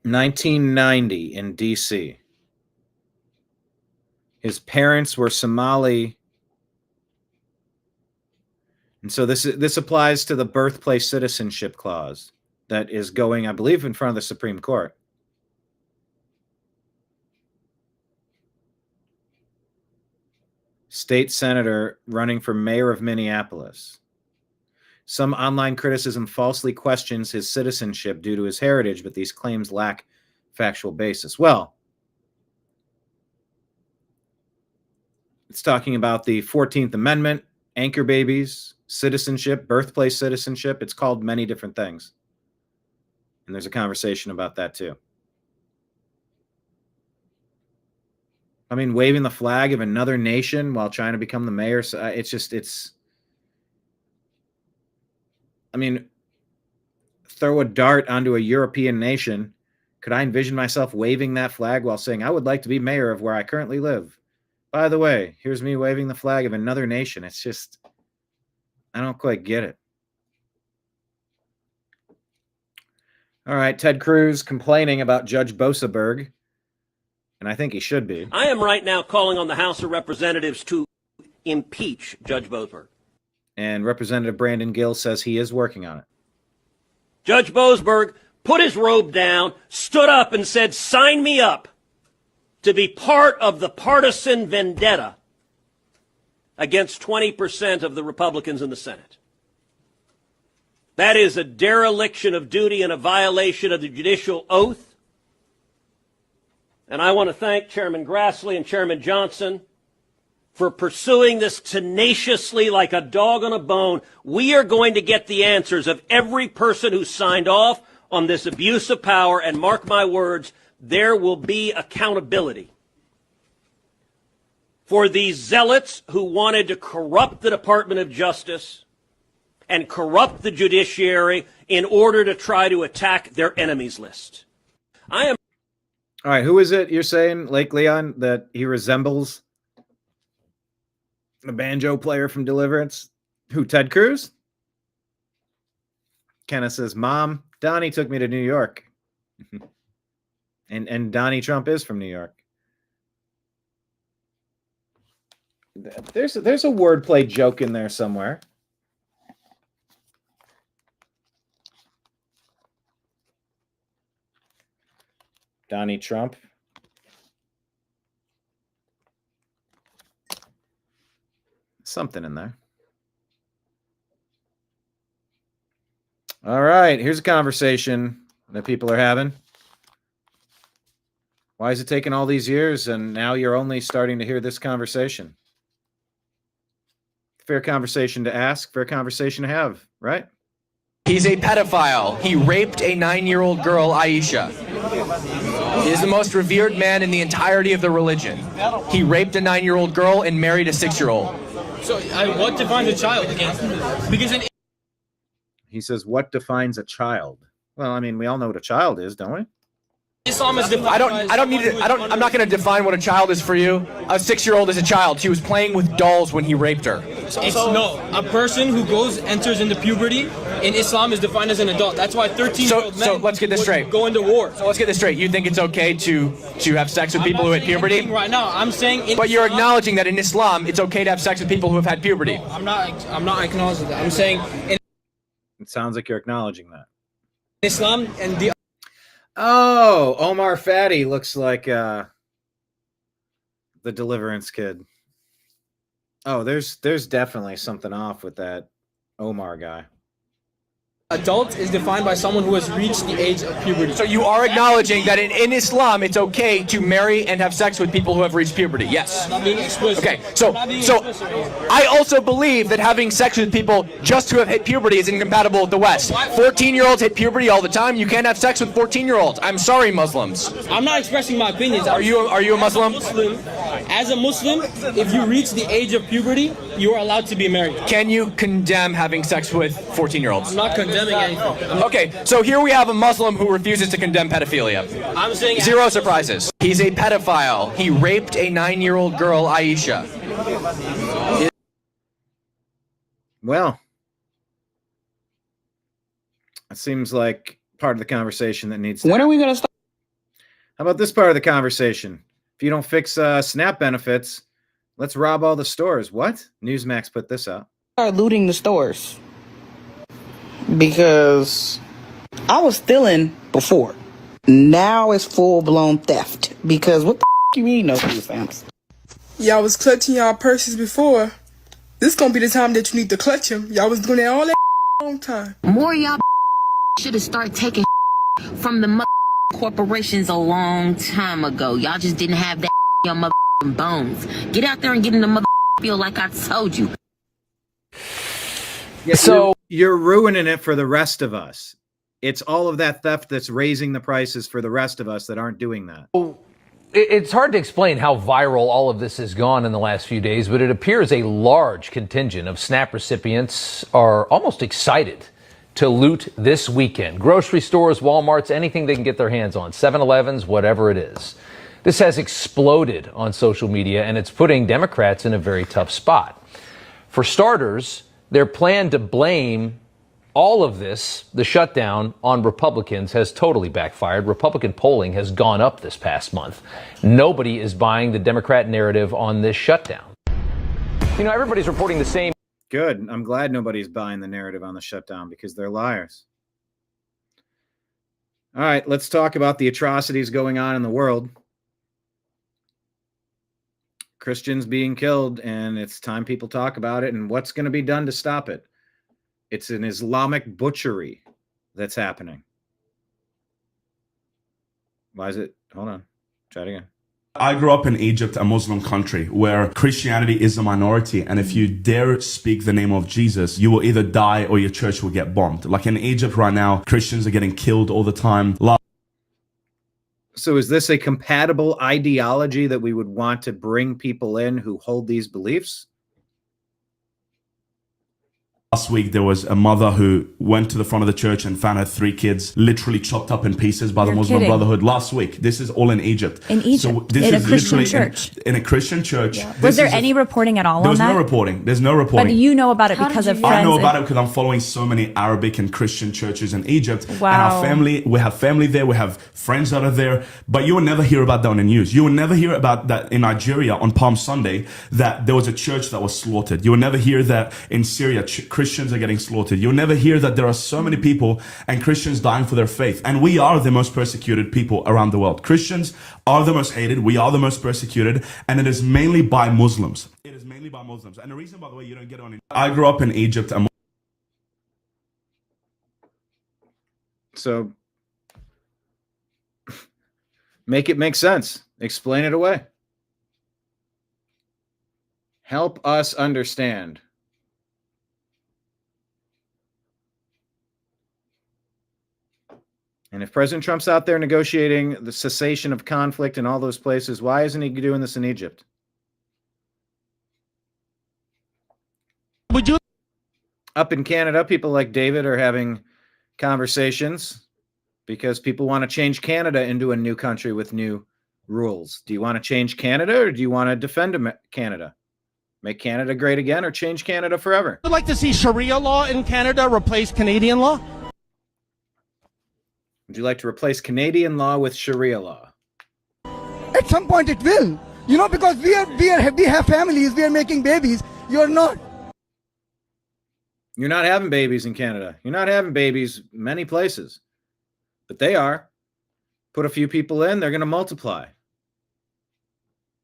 (1990) in D.C. His parents were Somali, and so this applies to the birthplace citizenship clause that is going, I believe, in front of the Supreme Court. State senator running for mayor of Minneapolis. Some online criticism falsely questions his citizenship due to his heritage, but these claims lack factual basis. Well, it's talking about the 14th Amendment, anchor babies, citizenship, birthplace citizenship. It's called many different things. And there's a conversation about that too. I mean, waving the flag of another nation while trying to become the mayor. So I mean, throw a dart onto a European nation. Could I envision myself waving that flag while saying, I would like to be mayor of where I currently live? By the way, here's me waving the flag of another nation. It's just, I don't quite get it. All right, Ted Cruz complaining about Judge Boseberg, and I think he should be. I am right now calling on the House of Representatives to impeach Judge Boseberg. And Representative Brandon Gill says he is working on it. Judge Boseberg put his robe down, stood up and said, sign me up to be part of the partisan vendetta against 20% of the Republicans in the Senate. That is a dereliction of duty and a violation of the judicial oath. And I want to thank Chairman Grassley and Chairman Johnson for pursuing this tenaciously like a dog on a bone. We are going to get the answers of every person who signed off on this abuse of power, and mark my words, there will be accountability for these zealots who wanted to corrupt the Department of Justice and corrupt the judiciary in order to try to attack their enemies list. All right, who is it you're saying, Lake Leon, that he resembles the banjo player from Deliverance? Who, Ted Cruz? Kenneth says, Mom, Donnie took me to New York. and Donnie Trump is from New York. There's a wordplay joke in there somewhere. Donnie Trump. Something in there. All right, here's a conversation that people are having. Why is it taking all these years and now you're only starting to hear this conversation? Fair conversation to ask, fair conversation to have, right? He's a pedophile. He raped a 9-year-old girl, Aisha. He is the most revered man in the entirety of the religion. He raped a 9-year-old girl and married a 6-year-old. So what defines a child again? Because he says, what defines a child? Well, I mean, we all know what a child is, don't we? Islam is I'm not going to define what a child is for you. A 6-year-old is a child. She was playing with dolls when he raped her. No, a person who enters into puberty in Islam is defined as an adult. That's why 13-year-old men So let's get this straight. go into war. So let's get this straight. You think it's okay to have sex with people who hit puberty? Right now, I'm saying. But you're acknowledging that in Islam, it's okay to have sex with people who have had puberty. No, I'm not acknowledging that. I'm saying in It sounds like you're acknowledging that. Islam and the. Oh, Omar Fatty looks like the Deliverance kid. Oh, there's definitely something off with that Omar guy. Adult is defined by someone who has reached the age of puberty. So you are acknowledging that in Islam, it's okay to marry and have sex with people who have reached puberty. Yes. Not being explicit. Okay. So I also believe that having sex with people just who have hit puberty is incompatible with the West. 14-year-olds hit puberty all the time. You can't have sex with 14-year-olds. I'm sorry, Muslims. I'm not expressing my opinions. Are you a Muslim? As a Muslim, if you reach the age of puberty, you are allowed to be married. Can you condemn having sex with 14-year-olds? I'm not condemning anything. Okay, so here we have a Muslim who refuses to condemn pedophilia. I'm saying zero surprises. He's a pedophile. He raped a 9-year-old girl, Aisha. Well, it seems like part of the conversation that needs to When are we going to start? How about this part of the conversation? If you don't fix SNAP benefits, let's rob all the stores. What? Newsmax put this out. Start looting the stores. Because I was stealing before. Now it's full-blown theft. Because what the you mean no food stamps? Y'all was clutching y'all purses before. This gonna be the time that you need to clutch them. Y'all was doing that all that long time. More y'all should have started taking from the corporations a long time ago. Y'all just didn't have that your bones. Get out there and get in the field like I told you. Yeah, so you're ruining it for the rest of us. It's all of that theft that's raising the prices for the rest of us that aren't doing that. It's hard to explain how viral all of this has gone in the last few days, but it appears a large contingent of SNAP recipients are almost excited to loot this weekend. Grocery stores, Walmarts, anything they can get their hands on, 7-Elevens, whatever it is. This has exploded on social media, and it's putting Democrats in a very tough spot. For starters, their plan to blame all of this, the shutdown, on Republicans has totally backfired. Republican polling has gone up this past month. Nobody is buying the Democrat narrative on this shutdown. You know, everybody's reporting the same. Good. I'm glad nobody's buying the narrative on the shutdown because they're liars. All right, let's talk about the atrocities going on in the world. Christians being killed, and it's time people talk about it and what's going to be done to stop it. It's an Islamic butchery that's happening. Why is it? Hold on. Try it again. I grew up in Egypt, a Muslim country, where Christianity is a minority. And if you dare speak the name of Jesus, you will either die or your church will get bombed. Like in Egypt right now, Christians are getting killed all the time. So is this a compatible ideology that we would want to bring people in who hold these beliefs? Last week, there was a mother who went to the front of the church and found her 3 kids literally chopped up in pieces by the Muslim Brotherhood last week. This is all in Egypt. In Egypt, so this in is a Christian literally church. In a Christian church. Yeah. Was there any reporting at all on that? There's no reporting. There's no reporting. But you know about it because of friends. I know about it because I'm following so many Arabic and Christian churches in Egypt. Wow. And our family, we have family there. We have friends that are there. But you will never hear about that on the news. You will never hear about that in Nigeria on Palm Sunday, that there was a church that was slaughtered. You will never hear that in Syria, Christians are getting slaughtered. You'll never hear that there are so many people and Christians dying for their faith. And we are the most persecuted people around the world. Christians are the most hated. We are the most persecuted. And it is mainly by Muslims. It is mainly by Muslims. And the reason, by the way, you don't get on. I grew up in Egypt. So make it make sense. Explain it away. Help us understand. And if President Trump's out there negotiating the cessation of conflict in all those places, why isn't he doing this in Egypt? Up in Canada, people like David are having conversations because people want to change Canada into a new country with new rules. Do you want to change Canada or do you want to defend Canada? Make Canada great again or change Canada forever. I'd like to see Sharia law in Canada replace Canadian law. Would you like to replace Canadian law with Sharia law? At some point it will. You know, because we have families, we are making babies. You're not. You're not having babies in Canada. You're not having babies many places. But they are. Put a few people in, they're going to multiply.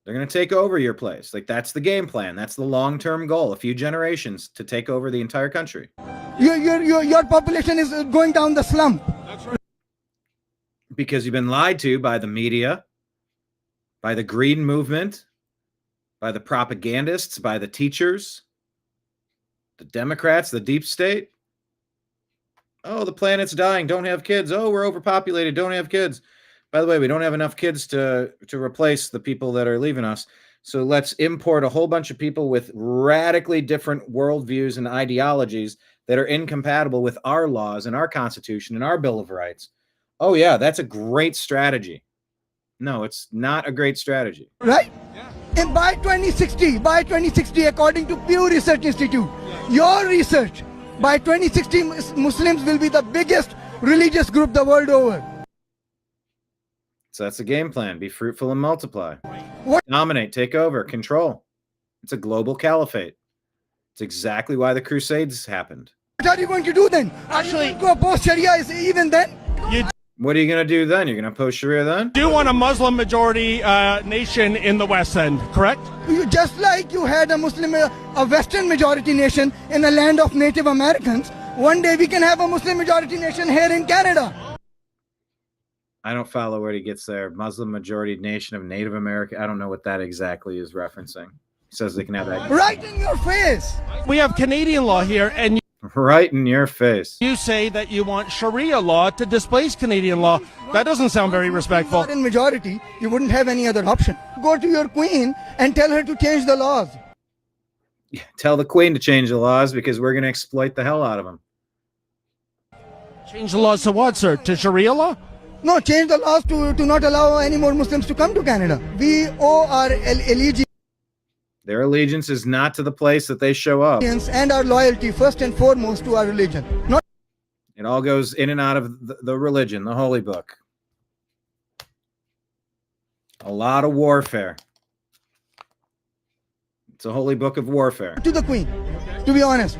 They're going to take over your place. Like, that's the game plan. That's the long-term goal. A few generations to take over the entire country. Your population is going down the slump. Because you've been lied to by the media, by the green movement, by the propagandists, by the teachers, the Democrats, the deep state. Oh, the planet's dying. Don't have kids. Oh, we're overpopulated. Don't have kids. By the way, we don't have enough kids to replace the people that are leaving us. So let's import a whole bunch of people with radically different worldviews and ideologies that are incompatible with our laws and our Constitution and our Bill of Rights. Oh, yeah, that's a great strategy. No, it's not a great strategy. Right? And by 2060, according to Pew Research Institute, your research, by 2060, Muslims will be the biggest religious group the world over. So that's the game plan. Be fruitful and multiply. What? Dominate, take over, control. It's a global caliphate. It's exactly why the Crusades happened. What are you going to do then? Actually, go oppose Sharia even then? What are you going to do then? You're going to oppose Sharia then? Do you want a Muslim majority nation in the West End, correct? Just like you had a Western majority nation in a land of Native Americans, one day we can have a Muslim majority nation here in Canada. I don't follow where he gets there. Muslim majority nation of Native America. I don't know what that exactly is referencing. He says they can have that. Right in your face. We have Canadian law here, and right in your face. You say that you want Sharia law to displace Canadian law. That doesn't sound very respectful. In majority, you wouldn't have any other option. Go to your queen and tell her to change the laws. Tell the queen to change the laws because we're going to exploit the hell out of them. Change the laws to what, sir? To Sharia law? No, change the laws to not allow any more Muslims to come to Canada. We owe our allegiance. Their allegiance is not to the place that they show up. And our loyalty, first and foremost, to our religion. It all goes in and out of the religion, the holy book. A lot of warfare. It's a holy book of warfare. To the queen, to be honest.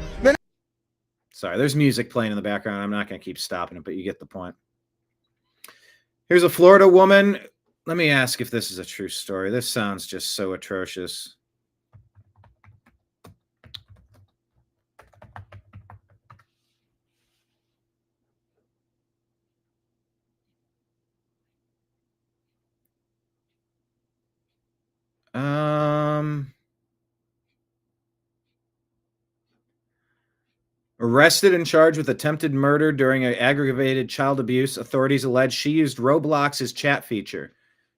Sorry, there's music playing in the background. I'm not going to keep stopping it, but you get the point. Here's a Florida woman. Let me ask if this is a true story. This sounds just so atrocious. Arrested and charged with attempted murder during an aggravated child abuse, authorities allege she used Roblox's chat feature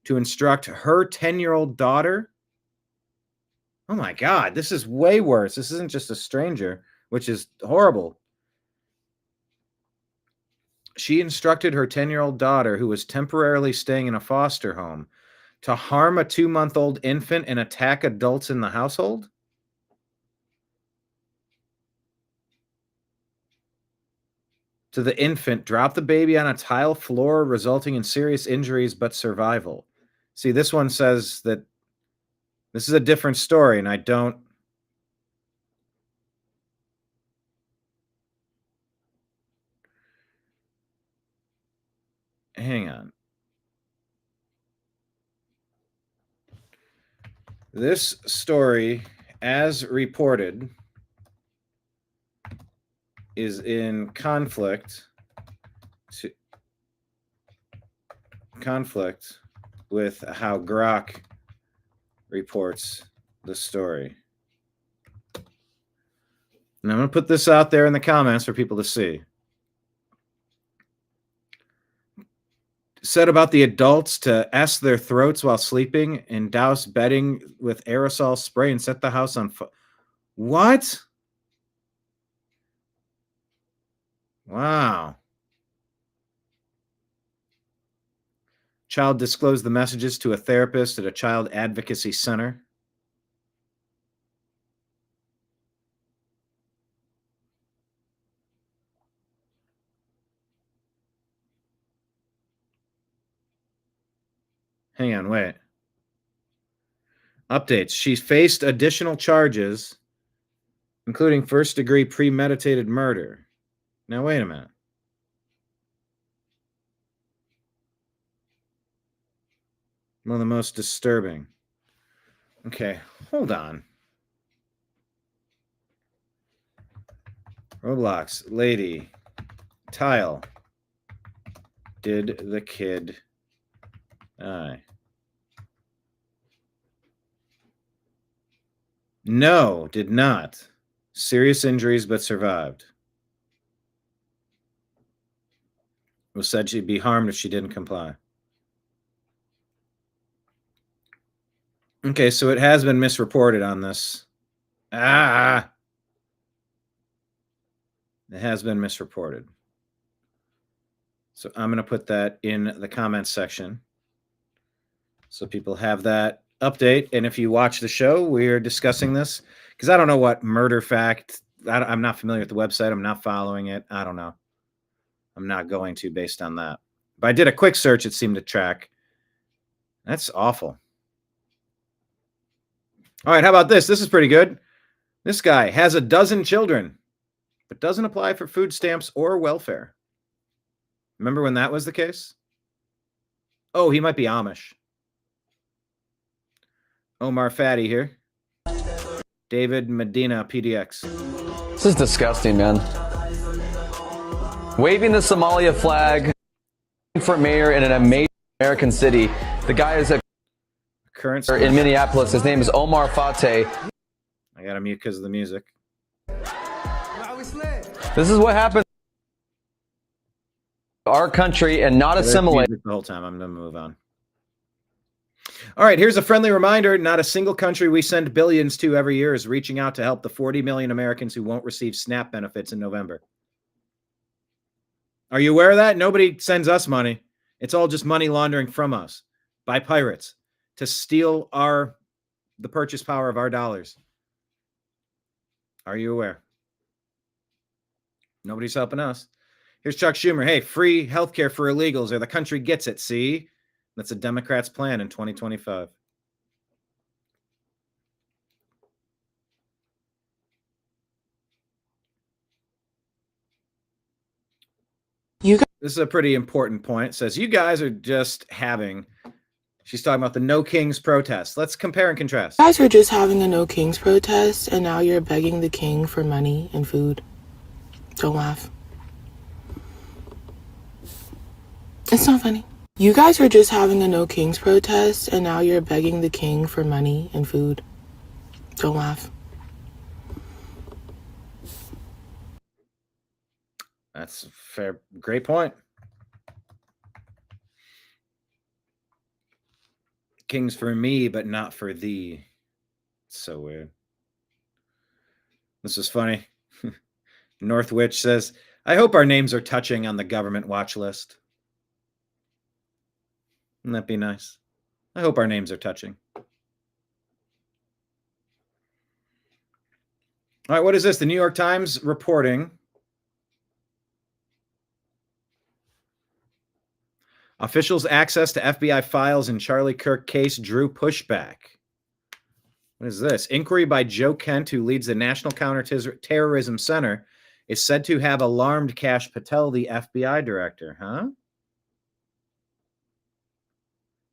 to instruct her 10-year-old daughter. Oh my God, this is way worse. This isn't just a stranger, which is horrible. She instructed her 10-year-old daughter, who was temporarily staying in a foster home, to harm a 2-month-old infant and attack adults in the household? To the infant, drop the baby on a tile floor, resulting in serious injuries but survival. See, this one says that this is a different story, and I don't... Hang on. This story, as reported, is in conflict with how Grok reports the story. And I'm going to put this out there in the comments for people to see. Said about the adults to S their throats while sleeping and douse bedding with aerosol spray and set the house on fire. What? Wow. Child disclosed the messages to a therapist at a child advocacy center. Hang on, wait. Updates. She faced additional charges, including first-degree premeditated murder. Now, wait a minute. One of the most disturbing. Okay, hold on. Roblox, lady, tile. Did the kid die? No, did not. Serious injuries, but survived. It was said she'd be harmed if she didn't comply. Okay, so it has been misreported on this. It has been misreported. So I'm going to put that in the comments section so people have that update. And if you watch the show, we're discussing this because I don't know what murder fact. I'm not familiar with the website. I'm not following it. I don't know. I'm not going to based on that. But I did a quick search. It seemed to track. That's awful. All right, how about this? This is pretty good. This guy has a dozen children, but doesn't apply for food stamps or welfare. Remember when that was the case? Oh, he might be Amish. Omar Fatty here. David Medina, PDX. This is disgusting, man. Waving the Somalia flag for mayor in an amazing American city. The guy is a current in Minneapolis. His name is Omar Fateh. I got to mute because of the music. This is what happens in our country and not assimilate. The whole time. I'm going to move on. All right, here's a friendly reminder. Not a single country we send billions to every year is reaching out to help the 40 million Americans who won't receive SNAP benefits in November. Are you aware of that? Nobody sends us money. It's all just money laundering from us by pirates to steal the purchase power of our dollars. Are you aware? Nobody's helping us. Here's Chuck Schumer. Hey, free healthcare for illegals or the country gets it. See? That's a Democrat's plan in 2025. This is a pretty important point. It says, you guys are just having, she's talking about the No Kings protest. Let's compare and contrast. You guys were just having a No Kings protest, and now you're begging the king for money and food. Don't laugh. It's not funny. You guys were just having a No Kings protest, and now you're begging the king for money and food. Don't laugh. That's a fair, great point. Kings for me, but not for thee. It's so weird. This is funny. Northwich says, I hope our names are touching on the government watch list. Wouldn't that be nice? I hope our names are touching. All right, what is this? The New York Times reporting. Officials' access to FBI files in Charlie Kirk case drew pushback. What is this? Inquiry by Joe Kent, who leads the National Counterterrorism Center, is said to have alarmed Kash Patel, the FBI director. Huh?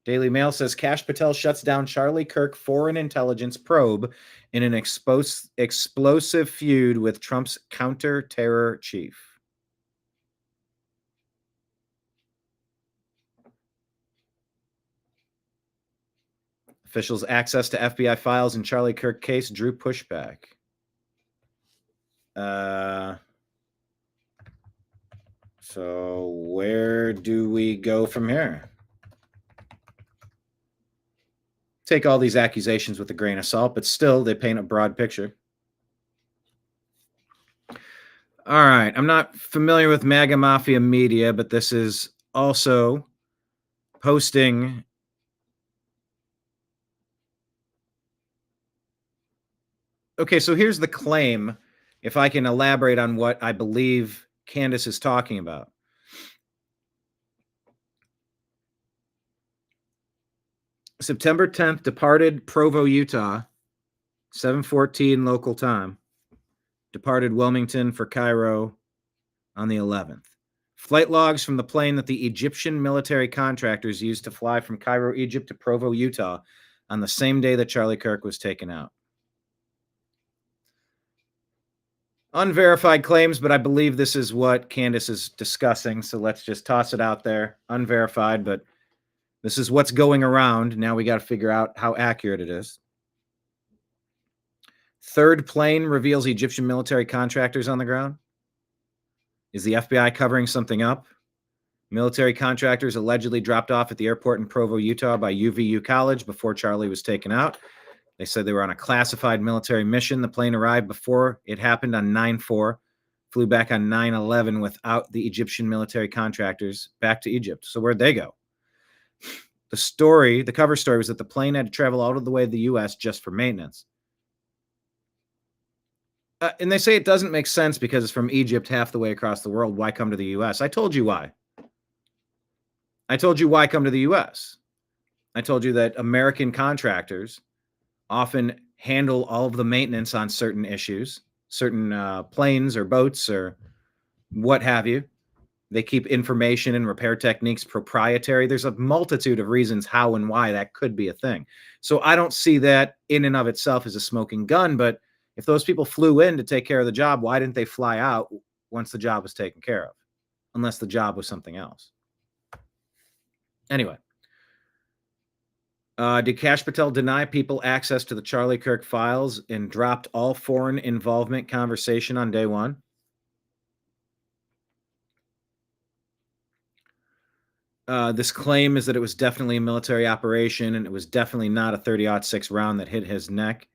Daily Mail says Kash Patel shuts down Charlie Kirk foreign intelligence probe in an explosive feud with Trump's counter-terror chief. Officials' access to FBI files in Charlie Kirk case drew pushback. So where do we go from here? Take all these accusations with a grain of salt, but still they paint a broad picture. All right. I'm not familiar with MAGA Mafia Media, but this is also posting okay, so here's the claim, if I can elaborate on what I believe Candace is talking about. September 10th, departed Provo, Utah, 7:14 local time. Departed Wilmington for Cairo on the 11th. Flight logs from the plane that the Egyptian military contractors used to fly from Cairo, Egypt to Provo, Utah on the same day that Charlie Kirk was taken out. Unverified claims, but I believe this is what Candace is discussing, so let's just toss it out there. Unverified, but this is what's going around. Now we got to figure out how accurate it is. Third plane reveals Egyptian military contractors on the ground. Is the FBI covering something up? Military contractors allegedly dropped off at the airport in Provo, Utah by UVU College before Charlie was taken out. They said they were on a classified military mission. The plane arrived before it happened on 9/4, flew back on 9/11 without the Egyptian military contractors back to Egypt. So where'd they go? The cover story was that the plane had to travel out of the way of the U.S. just for maintenance. And they say it doesn't make sense because it's from Egypt half the way across the world. Why come to the U.S.? I told you why. I told you why come to the U.S. I told you that American contractors often handle all of the maintenance on certain issues, certain planes or boats or what have you. They keep information and repair techniques proprietary. There's a multitude of reasons how and why that could be a thing. So I don't see that in and of itself as a smoking gun, but if those people flew in to take care of the job, why didn't they fly out once the job was taken care of? Unless the job was something else. Anyway. Did Kash Patel deny people access to the Charlie Kirk files and dropped all foreign involvement conversation on day one? This claim is that it was definitely a military operation and it was definitely not a 30-06 round that hit his neck.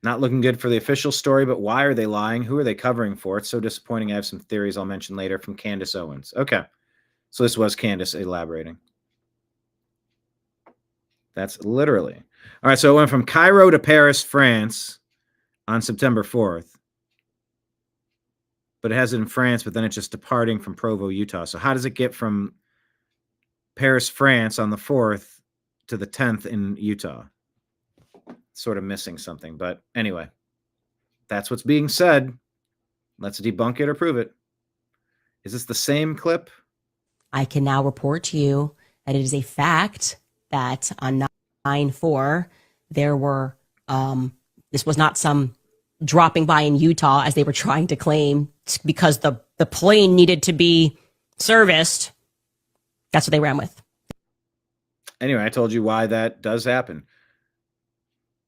Not looking good for the official story, but why are they lying? Who are they covering for? It's so disappointing. I have some theories I'll mention later from Candace Owens. Okay. So this was Candace elaborating. That's literally. All right. So it went from Cairo to Paris, France on September 4th. But it has it in France, but then it's just departing from Provo, Utah. So how does it get from Paris, France on the 4th to the 10th in Utah? Sort of missing something, but anyway, that's what's being said. Let's debunk it or prove it. Is this the same clip? I can now report to you that it is a fact that on 9/4 there were this was not some dropping by in Utah as they were trying to claim because the plane needed to be serviced. That's what they ran with. Anyway, I told you why that does happen.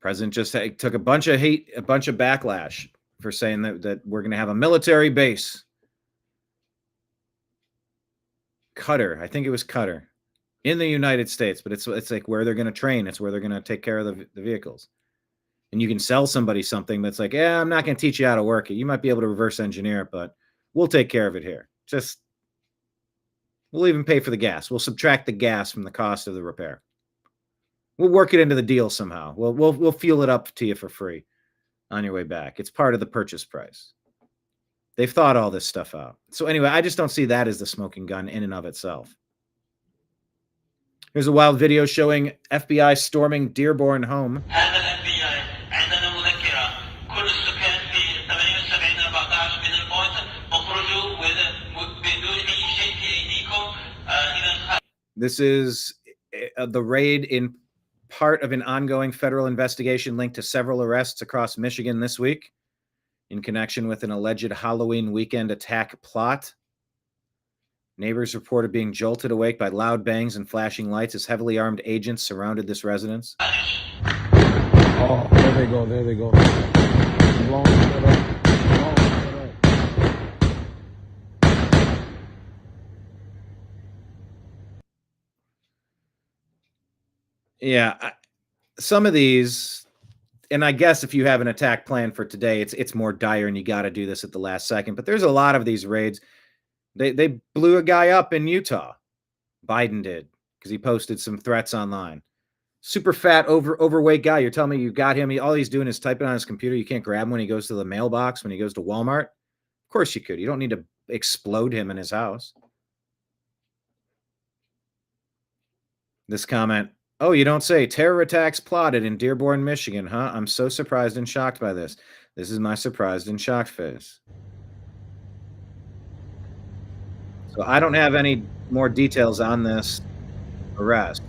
President just took a bunch of hate, a bunch of backlash for saying that we're going to have a military base. Qatar, I think it was Qatar, in the United States, but it's like where they're going to train. It's where they're going to take care of the vehicles. And you can sell somebody something that's like, yeah, I'm not going to teach you how to work it. You might be able to reverse engineer it, but we'll take care of it here. We'll even pay for the gas. We'll subtract the gas from the cost of the repair. We'll work it into the deal somehow. We'll fuel it up to you for free on your way back. It's part of the purchase price. They've thought all this stuff out. So anyway, I just don't see that as the smoking gun in and of itself. Here's a wild video showing FBI storming Dearborn home. This is the raid in part of an ongoing federal investigation linked to several arrests across Michigan this week in connection with an alleged Halloween weekend attack plot. Neighbors reported being jolted awake by loud bangs and flashing lights as heavily armed agents surrounded this residence. Oh, there they go. There they go. Yeah, some of these, and I guess if you have an attack plan for today, it's more dire and you got to do this at the last second. But there's a lot of these raids. They blew a guy up in Utah. Biden did because he posted some threats online. Super fat, overweight guy. You're telling me you got him. All he's doing is typing on his computer. You can't grab him when he goes to the mailbox, when he goes to Walmart. Of course you could. You don't need to explode him in his house. This comment, oh, you don't say. Terror attacks plotted in Dearborn, Michigan, huh? I'm so surprised and shocked by this. This is my surprised and shocked face. So I don't have any more details on this arrest.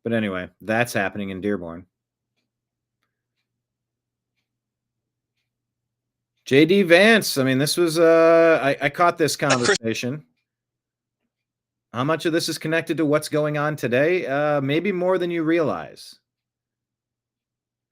But anyway, that's happening in Dearborn. JD Vance, I mean, this was, I caught this conversation. How much of this is connected to what's going on today? Maybe more than you realize.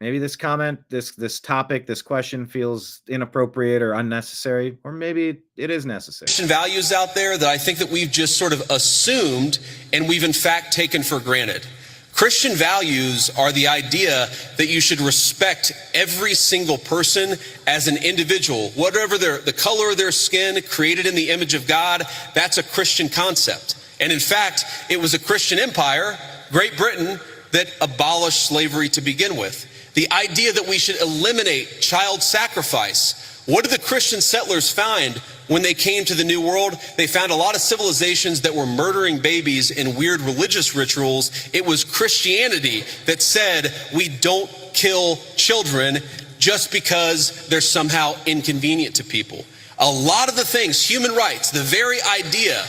Maybe this comment, this topic, this question feels inappropriate or unnecessary, or maybe it is necessary. Christian values out there that I think that we've just sort of assumed and we've in fact taken for granted. Christian values are the idea that you should respect every single person as an individual, whatever the color of their skin, created in the image of God. That's a Christian concept. And in fact, it was a Christian empire, Great Britain, that abolished slavery to begin with. The idea that we should eliminate child sacrifice. What did the Christian settlers find when they came to the New World? They found a lot of civilizations that were murdering babies in weird religious rituals. It was Christianity that said we don't kill children just because they're somehow inconvenient to people. A lot of the things, human rights, the very idea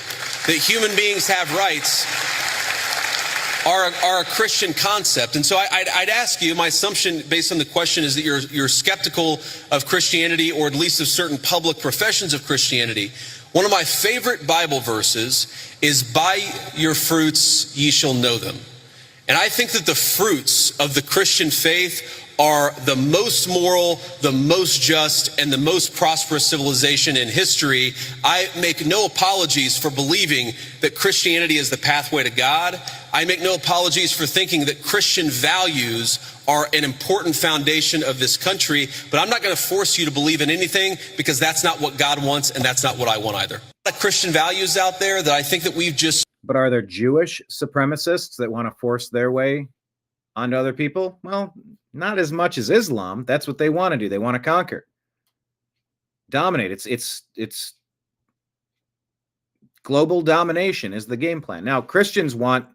that human beings have rights are a Christian concept. And so I'd ask you, my assumption based on the question is that you're skeptical of Christianity, or at least of certain public professions of Christianity. One of my favorite Bible verses is, by your fruits ye shall know them. And I think that the fruits of the Christian faith are the most moral, the most just, and the most prosperous civilization in history. I make no apologies for believing that Christianity is the pathway to God. I make no apologies for thinking that Christian values are an important foundation of this country, but I'm not going to force you to believe in anything, because that's not what God wants, and that's not what I want either. A lot of Christian values out there that I think that we've just... But are there Jewish supremacists that want to force their way onto other people? Well, not as much as Islam. That's what they want to do. They want to conquer, dominate. It's global domination is the game plan. Now, Christians want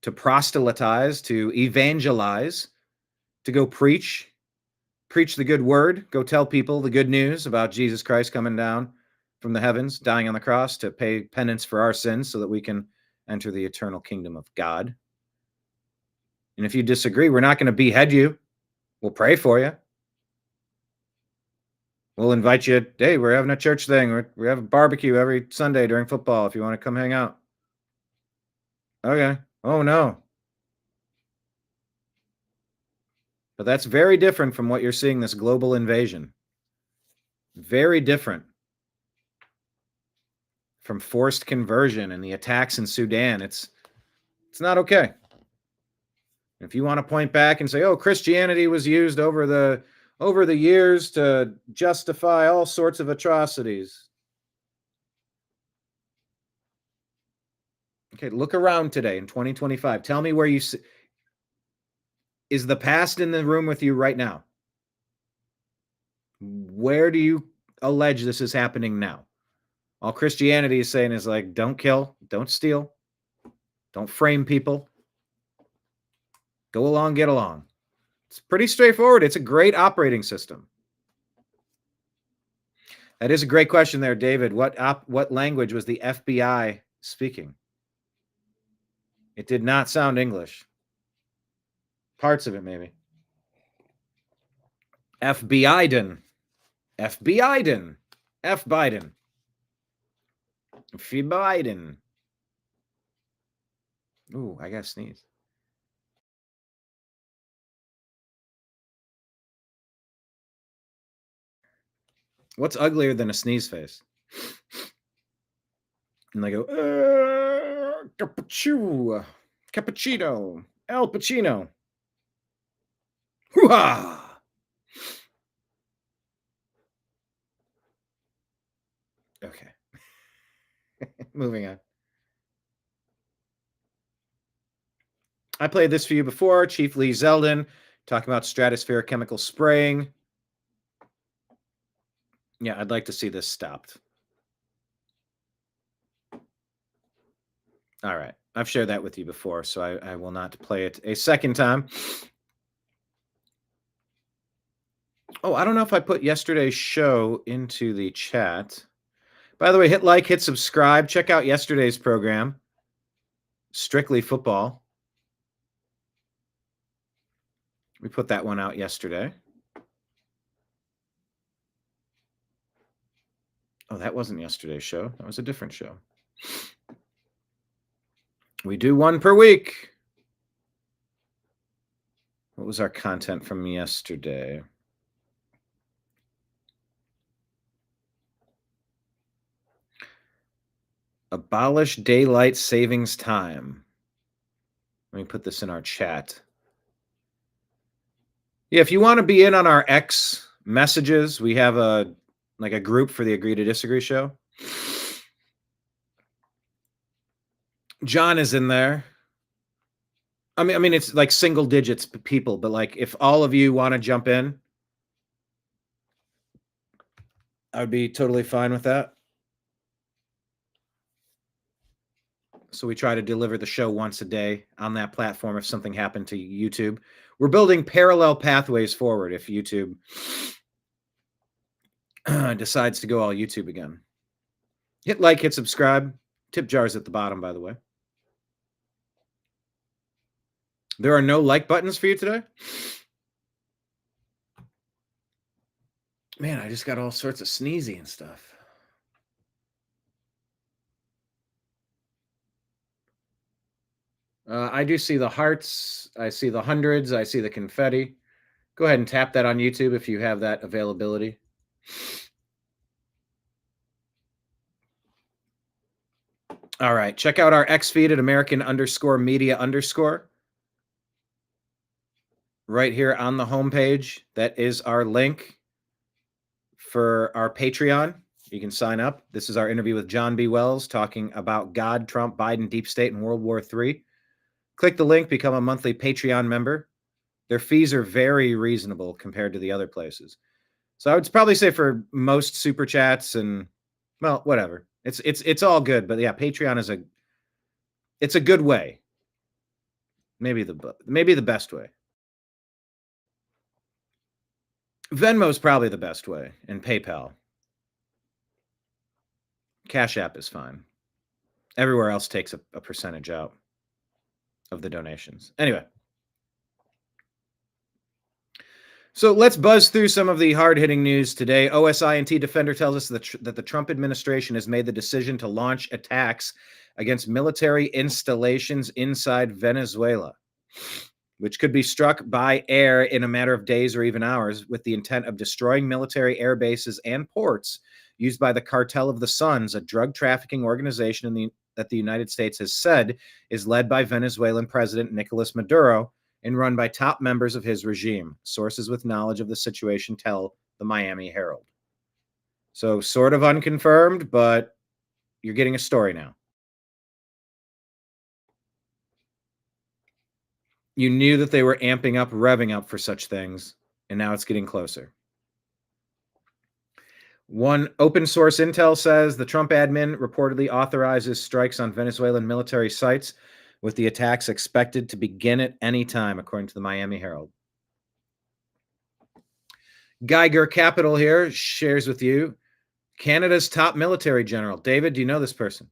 to proselytize, to evangelize, to go preach the good word, go tell people the good news about Jesus Christ coming down from the heavens, dying on the cross to pay penance for our sins so that we can enter the eternal kingdom of God. And if you disagree, we're not going to behead you. We'll pray for you. We'll invite you. Hey, we're having a church thing. We have a barbecue every Sunday during football if you want to come hang out. Okay. Oh, no. But that's very different from what you're seeing, this global invasion. Very different from forced conversion and the attacks in Sudan. It's not okay. If you want to point back and say, oh, Christianity was used over the years to justify all sorts of atrocities. Okay, look around today in 2025. Tell me where you see. Is the past in the room with you right now? Where do you allege this is happening now? All Christianity is saying is like, don't kill, don't steal, don't frame people. Go along, get along. It's pretty straightforward. It's a great operating system. That is a great question there, David. What language was the FBI speaking? It did not sound English. Parts of it, maybe. F. Biden. F. Biden. F. Biden. F. Biden. Ooh, I gotta sneeze. What's uglier than a sneeze face? And they go, cappuccino, cappuccino, Al Pacino. Hoo-ha! Okay. Moving on. I played this for you before. Chief Lee Zeldin talking about stratospheric chemical spraying. Yeah, I'd like to see this stopped. All right. I've shared that with you before, so I will not play it a second time. Oh, I don't know if I put yesterday's show into the chat. By the way, hit like, hit subscribe. Check out yesterday's program, Strictly Football. We put that one out yesterday. Oh, that wasn't yesterday's show. That was a different show. We do one per week. What was our content from yesterday? Abolish daylight savings time. Let me put this in our chat. Yeah, if you want to be in on our X messages, we have a group for the Agree to Disagree show. John is in there. I mean, it's like single digits people, but like if all of you want to jump in, I would be totally fine with that. So we try to deliver the show once a day on that platform if something happened to YouTube. We're building parallel pathways forward if YouTube decides to go all YouTube again. Hit like, hit subscribe. Tip jars at the bottom, by the way. There are no like buttons for you today? Man, I just got all sorts of sneezy and stuff. I do see the hearts. I see the hundreds. I see the confetti. Go ahead and tap that on YouTube if you have that availability. All right. Check out our X feed at American_media_. Right here on the homepage. That is our link for our Patreon. You can sign up. This is our interview with John B. Wells talking about God, Trump, Biden, Deep State, and World War III. Click the link, become a monthly Patreon member. Their fees are very reasonable compared to the other places. So I would probably say for most super chats and, well, whatever. It's all good, but yeah, Patreon is it's a good way. Maybe the best way. Venmo is probably the best way, and PayPal. Cash App is fine. Everywhere else takes a percentage out of the donations. Anyway. So let's buzz through some of the hard-hitting news today. OSINT Defender tells us that the Trump administration has made the decision to launch attacks against military installations inside Venezuela, which could be struck by air in a matter of days or even hours with the intent of destroying military air bases and ports used by the Cartel of the Suns, a drug trafficking organization that the United States has said is led by Venezuelan President Nicolas Maduro and run by top members of his regime. Sources with knowledge of the situation tell the Miami Herald. So sort of unconfirmed, but you're getting a story now. You knew that they were amping up, revving up for such things, and now it's getting closer. One open source intel says the Trump admin reportedly authorizes strikes on Venezuelan military sites, with the attacks expected to begin at any time, according to the Miami Herald. Geiger Capital here shares with you Canada's top military general. David, do you know this person?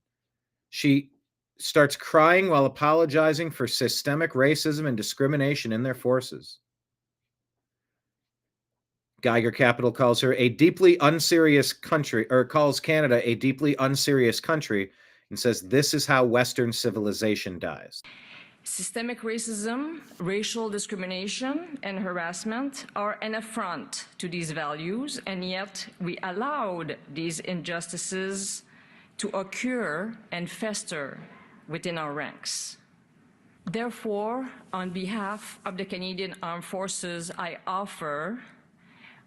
She starts crying while apologizing for systemic racism and discrimination in their forces. Geiger Capital calls her a deeply unserious country, or calls Canada a deeply unserious country, and says this is how Western civilization dies. Systemic racism, racial discrimination, and harassment are an affront to these values, and yet we allowed these injustices to occur and fester within our ranks. Therefore, on behalf of the Canadian Armed Forces, I offer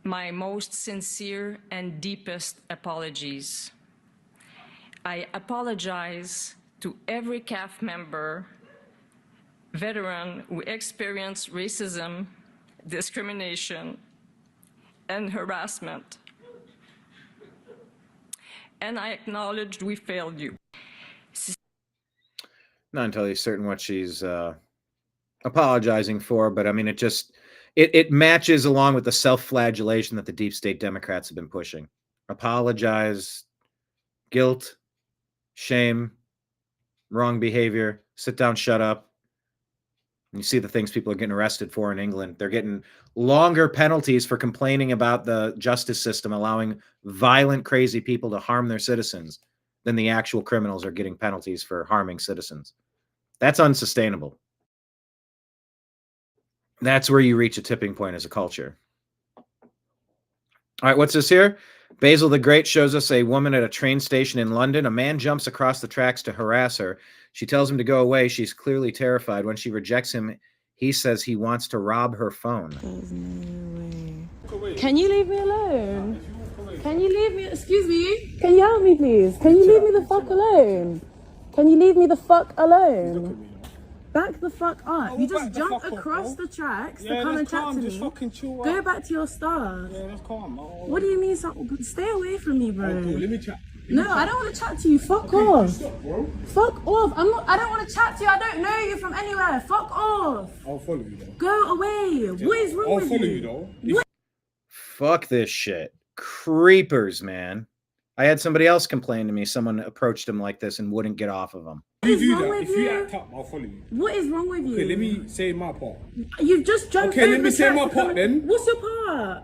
my most sincere and deepest apologies. I apologize to every CAF member, veteran who experienced racism, discrimination, and harassment. And I acknowledge we failed you. Not entirely certain what she's apologizing for, but I mean, it matches along with the self-flagellation that the deep state Democrats have been pushing. Apologize, guilt, shame, wrong behavior, sit down, shut up. And you see the things people are getting arrested for in England. They're getting longer penalties for complaining about the justice system, allowing violent, crazy people to harm their citizens than the actual criminals are getting penalties for harming citizens. That's unsustainable. That's where you reach a tipping point as a culture. All right, what's this here? Basil the Great shows us a woman at a train station in London. A man jumps across the tracks to harass her. She tells him to go away. She's clearly terrified. When she rejects him, he says he wants to rob her phone. Can you leave me alone? Can you leave me? Excuse me? Can you help me, please? Can you leave me the fuck alone? Can you leave me the fuck alone? Back the fuck up. You just jumped across the tracks to come and chat to me. Go back to your stuff. Yeah, that's calm. What do you mean? Stay away from me, bro. Cool. Let me chat. No, I don't want to chat to you. Fuck off. Fuck off. I don't want to chat to you. I don't know you from anywhere. Fuck off. I'll follow you though. Go away. What is wrong with you? I'll follow you though. Fuck this shit. Creepers, man. I had somebody else complain to me. Someone approached him like this and wouldn't get off of him. What is wrong with If you? you act up, I'll follow you. What is wrong with you? Okay, let me say my part. You've just jumped. Okay, let me say my part then. What's your part?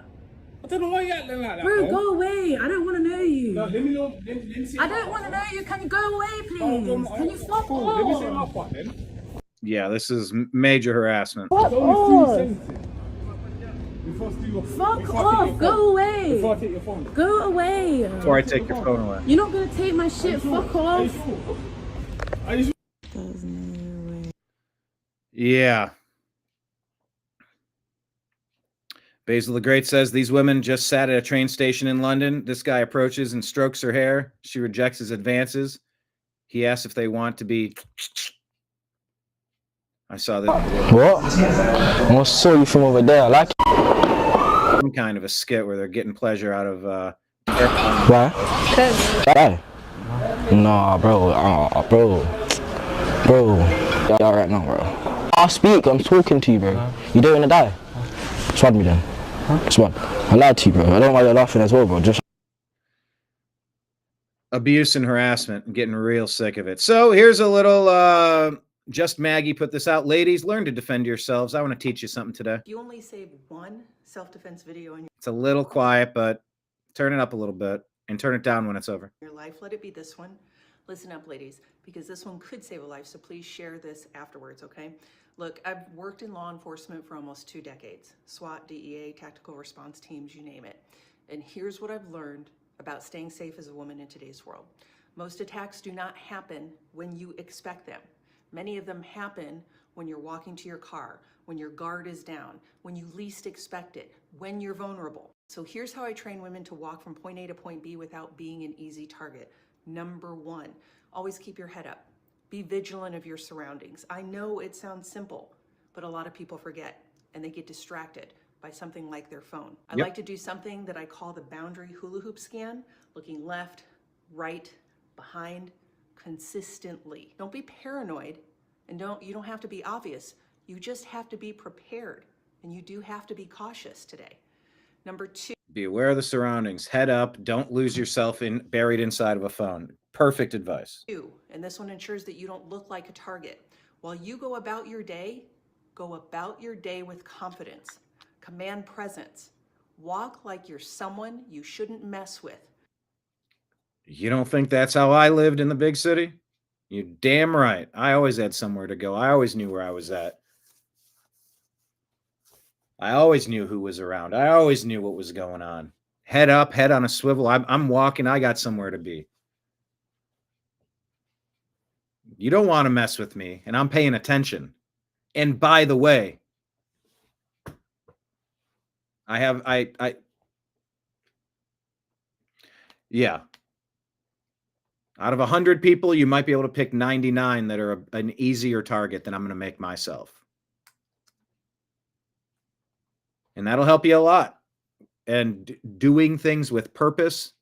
I don't know why you acting like that. Bro, bro. go away. I don't want to know you. No, let me know. Let me say I my don't part. want to know you. Can you go away, please? No, Can you fuck cool. off? Let me say my part then. Yeah, this is major harassment. Fuck off. Fuck off. Go away. Before I take your phone. Go away. Before I take your phone away. You're not going to take my shit. Fuck off. Yeah. Basil the Great says these women just sat at a train station in London. This guy approaches and strokes her hair. She rejects his advances. He asks if they want to be. I saw that. What? I saw you from over there. I like it. Some kind of a skit where they're getting pleasure out of. Why? Why? Nah, bro. Bro. Y'all right now, bro. I'll speak. I'm talking to you, bro. You don't want to die? Swat me then. Swat. I lied to you, bro. I don't know why you're laughing as well, bro. Just abuse and harassment. I'm getting real sick of it. So here's a little. Just Maggie put this out. Ladies, learn to defend yourselves. I want to teach you something today. You only save one self-defense video in It's a little quiet, but turn it up a little bit and turn it down when it's over. your life. Let it be this one. Listen up, ladies, because this one could save a life, so please share this afterwards, okay? Look, I've worked in law enforcement for almost 2 decades. SWAT, DEA, tactical response teams, you name it. And here's what I've learned about staying safe as a woman in today's world. Most attacks do not happen when you expect them. Many of them happen when you're walking to your car, when your guard is down, when you least expect it, when you're vulnerable. So here's how I train women to walk from point A to point B without being an easy target. Number 1, always keep your head up. Be vigilant of your surroundings. I know it sounds simple, but a lot of people forget and they get distracted by something like their phone. I like to do something that I call the boundary hula hoop scan, looking left, right, behind, consistently. Don't be paranoid, and you don't have to be obvious. You just have to be prepared, and you do have to be cautious today. Number 2. Be aware of the surroundings. Head up. Don't lose yourself buried inside of a phone. Perfect advice. And this one ensures that you don't look like a target. While you go about your day with confidence. Command presence. Walk like you're someone you shouldn't mess with. You don't think that's how I lived in the big city? You're damn right. I always had somewhere to go. I always knew where I was at. I always knew who was around. I always knew what was going on. Head up, head on a swivel. I'm walking. I got somewhere to be. You don't want to mess with me, and I'm paying attention. And by the way, yeah. Out of 100 people, you might be able to pick 99 that are an easier target than I'm going to make myself. And that'll help you a lot. And doing things with purpose,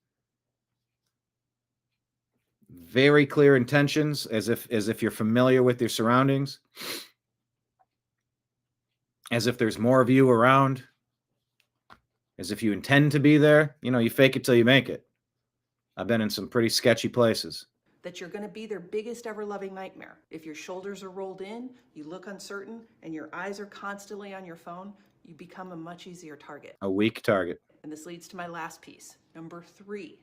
very clear intentions, as if you're familiar with your surroundings, as if there's more of you around, as if you intend to be there. You know, you fake it till you make it. I've been in some pretty sketchy places. That you're going to be their biggest ever loving nightmare. If your shoulders are rolled in, you look uncertain, and your eyes are constantly on your phone, you become a much easier target. A weak target. And this leads to my last piece. Number 3,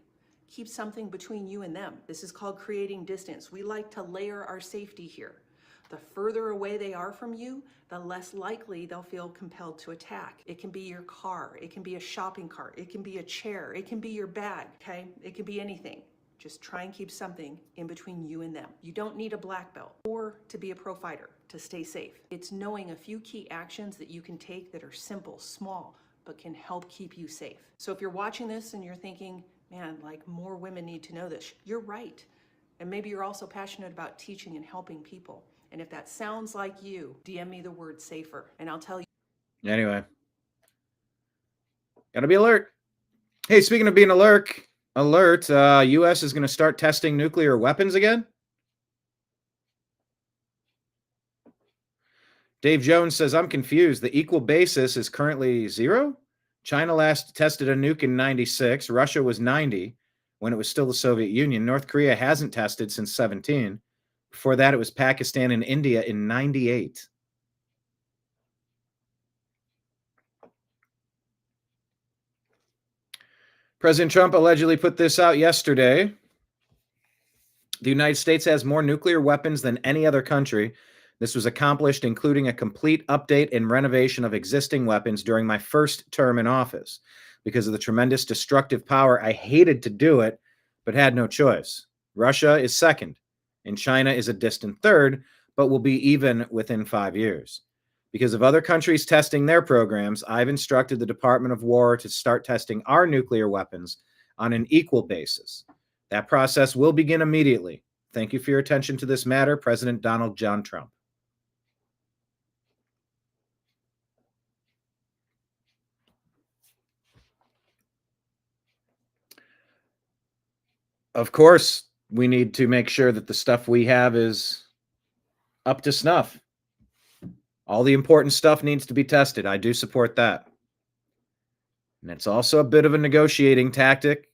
keep something between you and them. This is called creating distance. We like to layer our safety here. The further away they are from you, the less likely they'll feel compelled to attack. It can be your car, it can be a shopping cart, it can be a chair, it can be your bag, okay? It can be anything. Just try and keep something in between you and them. You don't need a black belt or to be a pro fighter to stay safe. It's knowing a few key actions that you can take that are simple, small, but can help keep you safe. So if you're watching this and you're thinking, man, like more women need to know this, you're right. And maybe you're also passionate about teaching and helping people. And if that sounds like you, DM me the word safer and I'll tell you. Anyway, gotta be alert. Hey, speaking of being alert, U.S. is going to start testing nuclear weapons again. Dave Jones says, I'm confused. The equal basis is currently 0. China last tested a nuke in 96. Russia was 90 when it was still the Soviet Union. North Korea hasn't tested since 17. Before that, it was Pakistan and India in 98. President Trump allegedly put this out yesterday. The United States has more nuclear weapons than any other country. This was accomplished including a complete update and renovation of existing weapons during my first term in office. Because of the tremendous destructive power, I hated to do it, but had no choice. Russia is second, and China is a distant third, but will be even within 5 years. Because of other countries testing their programs, I've instructed the Department of War to start testing our nuclear weapons on an equal basis. That process will begin immediately. Thank you for your attention to this matter, President Donald John Trump. Of course, we need to make sure that the stuff we have is up to snuff. All the important stuff needs to be tested. I do support that. And it's also a bit of a negotiating tactic,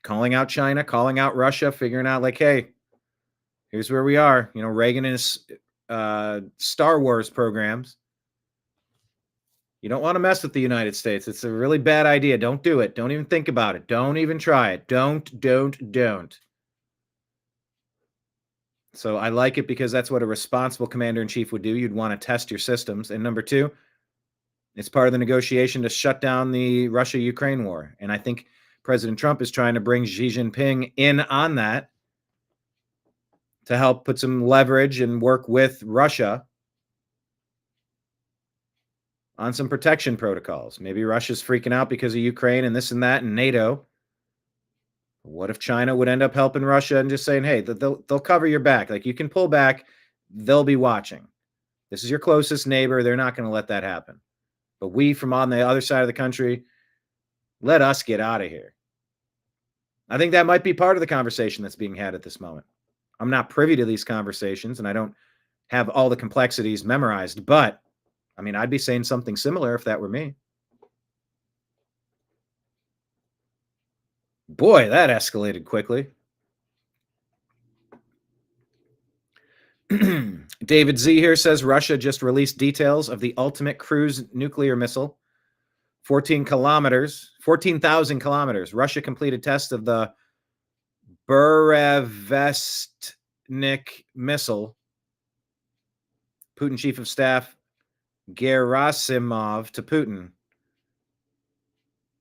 calling out China, calling out Russia, figuring out like, hey, here's where we are. You know, Reagan and his Star Wars programs. You don't want to mess with the United States. It's a really bad idea. Don't do it. Don't even think about it. Don't even try it. Don't. So I like it because that's what a responsible commander-in-chief would do. You'd want to test your systems. And number 2, it's part of the negotiation to shut down the Russia-Ukraine war. And I think President Trump is trying to bring Xi Jinping in on that to help put some leverage and work with Russia on some protection protocols. Maybe Russia's freaking out because of Ukraine and this and that and NATO. What if China would end up helping Russia and just saying, hey, they'll cover your back. Like, you can pull back. They'll be watching. This is your closest neighbor. They're not going to let that happen. But we from on the other side of the country, let us get out of here. I think that might be part of the conversation that's being had at this moment. I'm not privy to these conversations, and I don't have all the complexities memorized. But, I mean, I'd be saying something similar if that were me. Boy, that escalated quickly. David Z here says Russia just released details of the ultimate cruise nuclear missile. 14,000 kilometers. Russia completed tests of the Burevestnik missile. Putin Chief of Staff Gerasimov to Putin.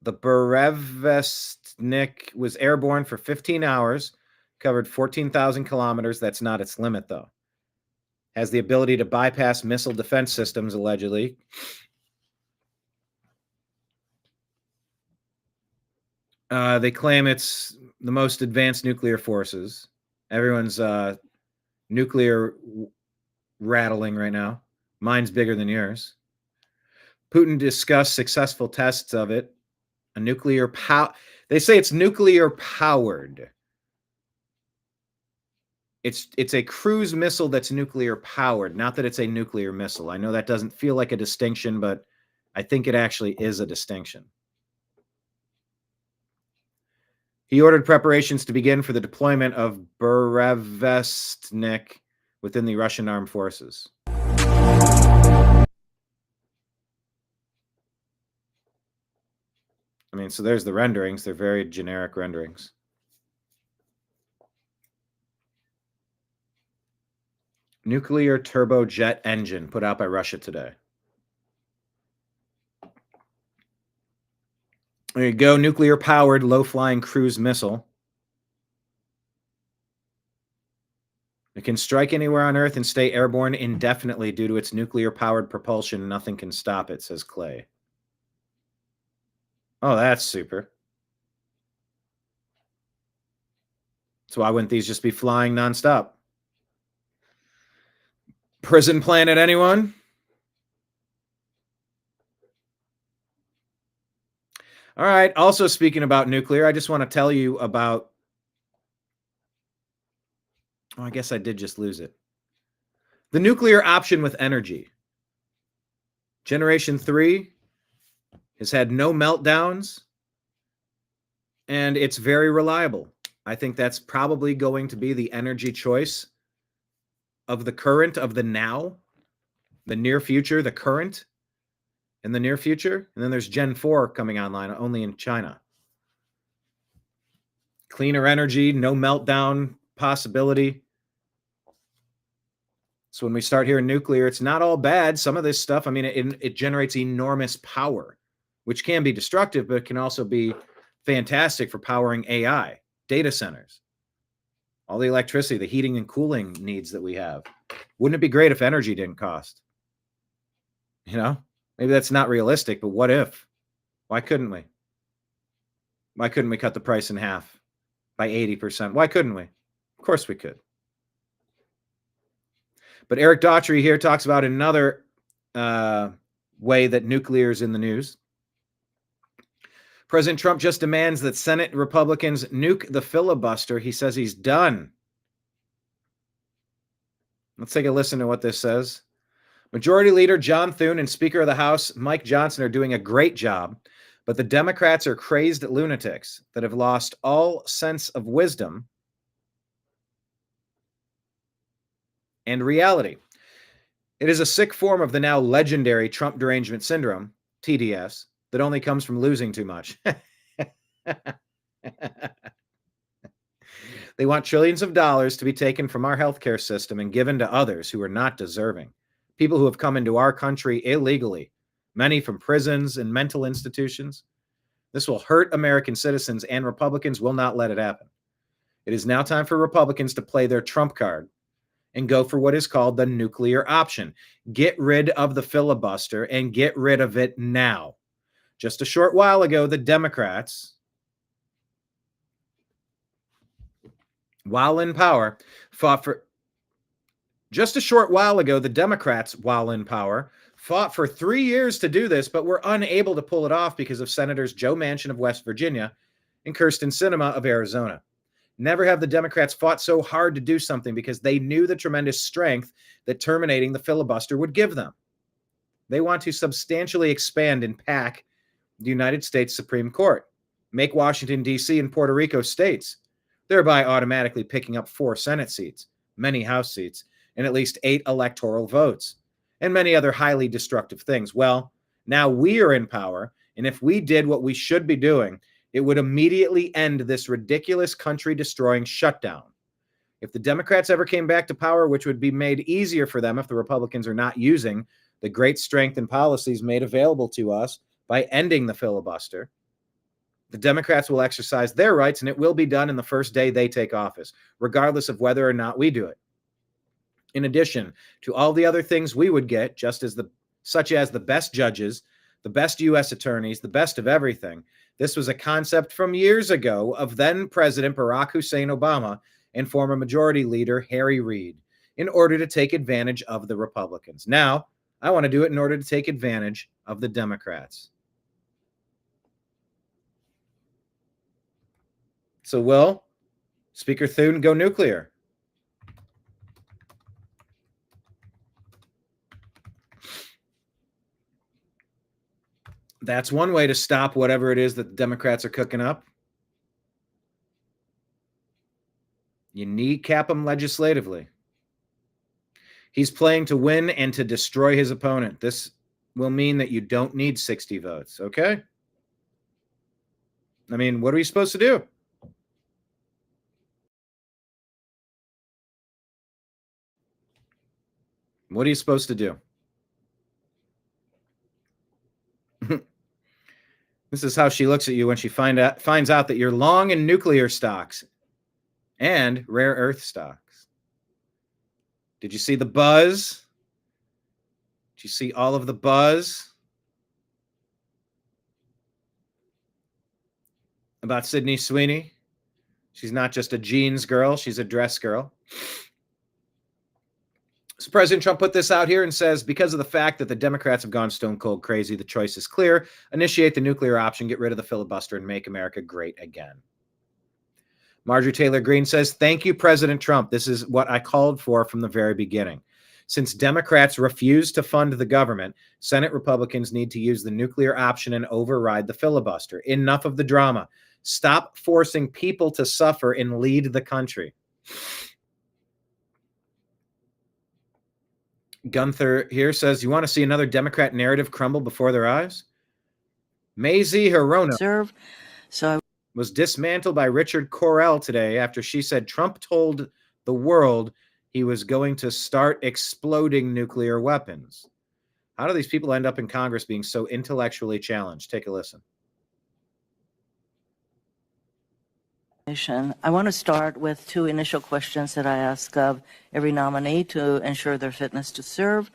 The Burevestnik was airborne for 15 hours, covered 14,000 kilometers. That's not its limit, though. Has the ability to bypass missile defense systems, allegedly. They claim it's the most advanced nuclear forces. Everyone's nuclear rattling right now. Mine's bigger than yours. Putin discussed successful tests of it. A nuclear they say it's nuclear powered. It's a cruise missile that's nuclear powered, not that it's a nuclear missile. I know that doesn't feel like a distinction, but I think it actually is a distinction. He ordered preparations to begin for the deployment of Berevestnik within the Russian armed forces. I mean, so there's the renderings. They're very generic renderings. Nuclear turbojet engine put out by Russia today. There you go. Nuclear-powered, low-flying cruise missile. It can strike anywhere on Earth and stay airborne indefinitely due to its nuclear-powered propulsion. Nothing can stop it, says Clay. Oh, that's super. So why wouldn't these just be flying nonstop? Prison Planet, anyone? All right. Also, speaking about nuclear, I just want to tell you about... Oh, I guess I did just lose it. The nuclear option with energy. Generation 3 has had no meltdowns, and it's very reliable. I think that's probably going to be the energy choice of the current, of the now, the near future, the current in the near future. And then there's Gen 4 coming online only in China. Cleaner energy, no meltdown possibility. So when we start hearing nuclear, it's not all bad. Some of this stuff, I mean, it generates enormous power, which can be destructive, but it can also be fantastic for powering AI, data centers, all the electricity, the heating and cooling needs that we have. Wouldn't it be great if energy didn't cost? You know, maybe that's not realistic, but what if? Why couldn't we? Why couldn't we cut the price in half by 80%? Why couldn't we? Of course we could. But Eric Daughtry here talks about another way that nuclear is in the news. President Trump just demands that Senate Republicans nuke the filibuster. He says he's done. Let's take a listen to what this says. Majority Leader John Thune and Speaker of the House Mike Johnson are doing a great job, but the Democrats are crazed lunatics that have lost all sense of wisdom and reality. It is a sick form of the now legendary Trump derangement syndrome, TDS, that only comes from losing too much. They want trillions of dollars to be taken from our healthcare system and given to others who are not deserving. People who have come into our country illegally, many from prisons and mental institutions. This will hurt American citizens, and Republicans will not let it happen. It is now time for Republicans to play their trump card and go for what is called the nuclear option. Get rid of the filibuster and get rid of it now. Just a short while ago, the Democrats, while in power, fought for 3 years to do this, but were unable to pull it off because of Senators Joe Manchin of West Virginia and Kyrsten Sinema of Arizona. Never have the Democrats fought so hard to do something because they knew the tremendous strength that terminating the filibuster would give them. They want to substantially expand and pack the United States Supreme Court, make Washington, D.C. and Puerto Rico states, thereby automatically picking up 4 Senate seats, many House seats, and at least 8 electoral votes, and many other highly destructive things. Well, now we are in power, and if we did what we should be doing, it would immediately end this ridiculous country-destroying shutdown. If the Democrats ever came back to power, which would be made easier for them if the Republicans are not using the great strength and policies made available to us by ending the filibuster, the Democrats will exercise their rights, and it will be done in the first day they take office, regardless of whether or not we do it. In addition to all the other things we would get, such as the best judges, the best U.S. attorneys, the best of everything. This was a concept from years ago of then President Barack Hussein Obama and former Majority Leader Harry Reid in order to take advantage of the Republicans. Now, I want to do it in order to take advantage of the Democrats. So will Speaker Thune go nuclear? That's one way to stop whatever it is that the Democrats are cooking up. You kneecap him legislatively. He's playing to win and to destroy his opponent. This will mean that you don't need 60 votes, okay? I mean, what are we supposed to do? What are you supposed to do? This is how she looks at you when she finds out that you're long in nuclear stocks and rare earth stocks. Did you see the buzz? Did you see all of the buzz about Sydney Sweeney? She's not just a jeans girl, she's a dress girl. So President Trump put this out here and says, because of the fact that the Democrats have gone stone cold crazy, the choice is clear. Initiate the nuclear option, get rid of the filibuster, and make America great again. Marjorie Taylor Greene says, thank you, President Trump. This is what I called for from the very beginning. Since Democrats refuse to fund the government, Senate Republicans need to use the nuclear option and override the filibuster. Enough of the drama. Stop forcing people to suffer and lead the country. Gunther here says, you want to see another Democrat narrative crumble before their eyes? Mazie Hirono was dismantled by Richard Correll today after she said Trump told the world he was going to start exploding nuclear weapons. How do these people end up in Congress being so intellectually challenged? Take a listen. I want to start with two initial questions that I ask of every nominee to ensure their fitness to serve.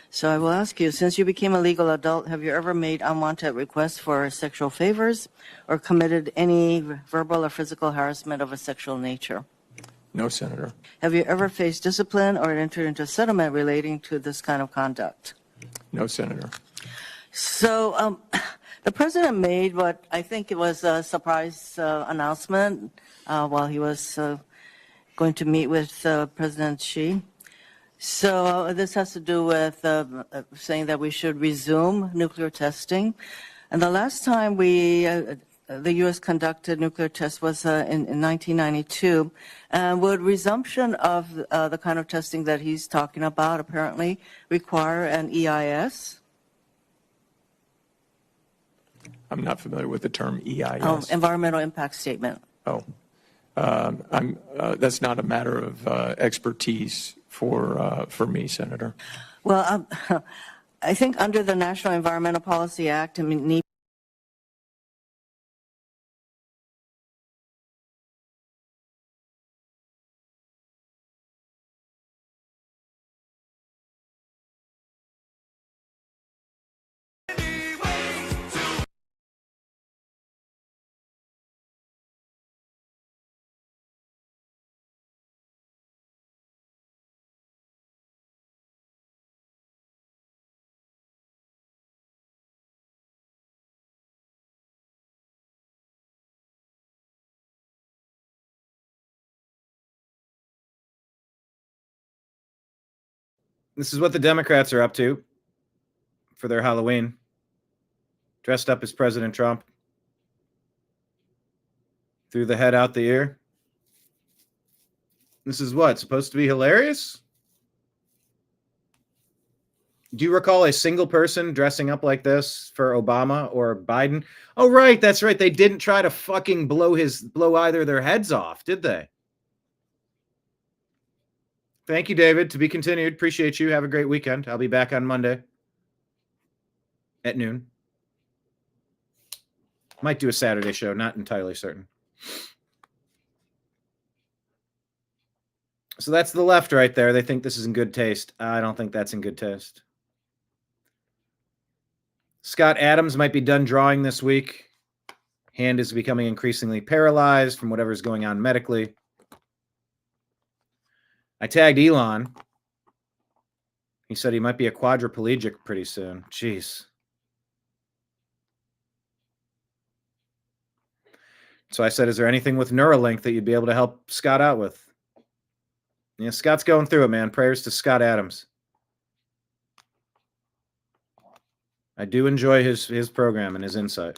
So I will ask you, since you became a legal adult, have you ever made unwanted requests for sexual favors or committed any verbal or physical harassment of a sexual nature? No, Senator. Have you ever faced discipline or entered into a settlement relating to this kind of conduct? No, Senator. So the president made what I think it was a surprise announcement while he was going to meet with President Xi. So this has to do with saying that we should resume nuclear testing. And the last time the U.S. conducted nuclear tests was in 1992. Would resumption of the kind of testing that he's talking about apparently require an EIS? I'm not familiar with the term EIS. Environmental impact statement. That's not a matter of expertise for me, Senator. Well, I think under the National Environmental Policy Act, I mean, This is what the Democrats are up to for their Halloween. Dressed up as President Trump. Threw the head out the ear. This is what? Supposed to be hilarious? Do you recall a single person dressing up like this for Obama or Biden? Oh, right. That's right. They didn't try to fucking blow either of their heads off, did they? Thank you, David. To be continued. Appreciate you. Have a great weekend. I'll be back on Monday at noon. Might do a Saturday show. Not entirely certain. So that's the left right there. They think this is in good taste. I don't think that's in good taste. Scott Adams might be done drawing this week. Hand is becoming increasingly paralyzed from whatever's going on medically. I tagged Elon. He said he might be a quadriplegic pretty soon. Jeez. So I said, is there anything with Neuralink that you'd be able to help Scott out with? Yeah, Scott's going through it, man. Prayers to Scott Adams. I do enjoy his program and his insight.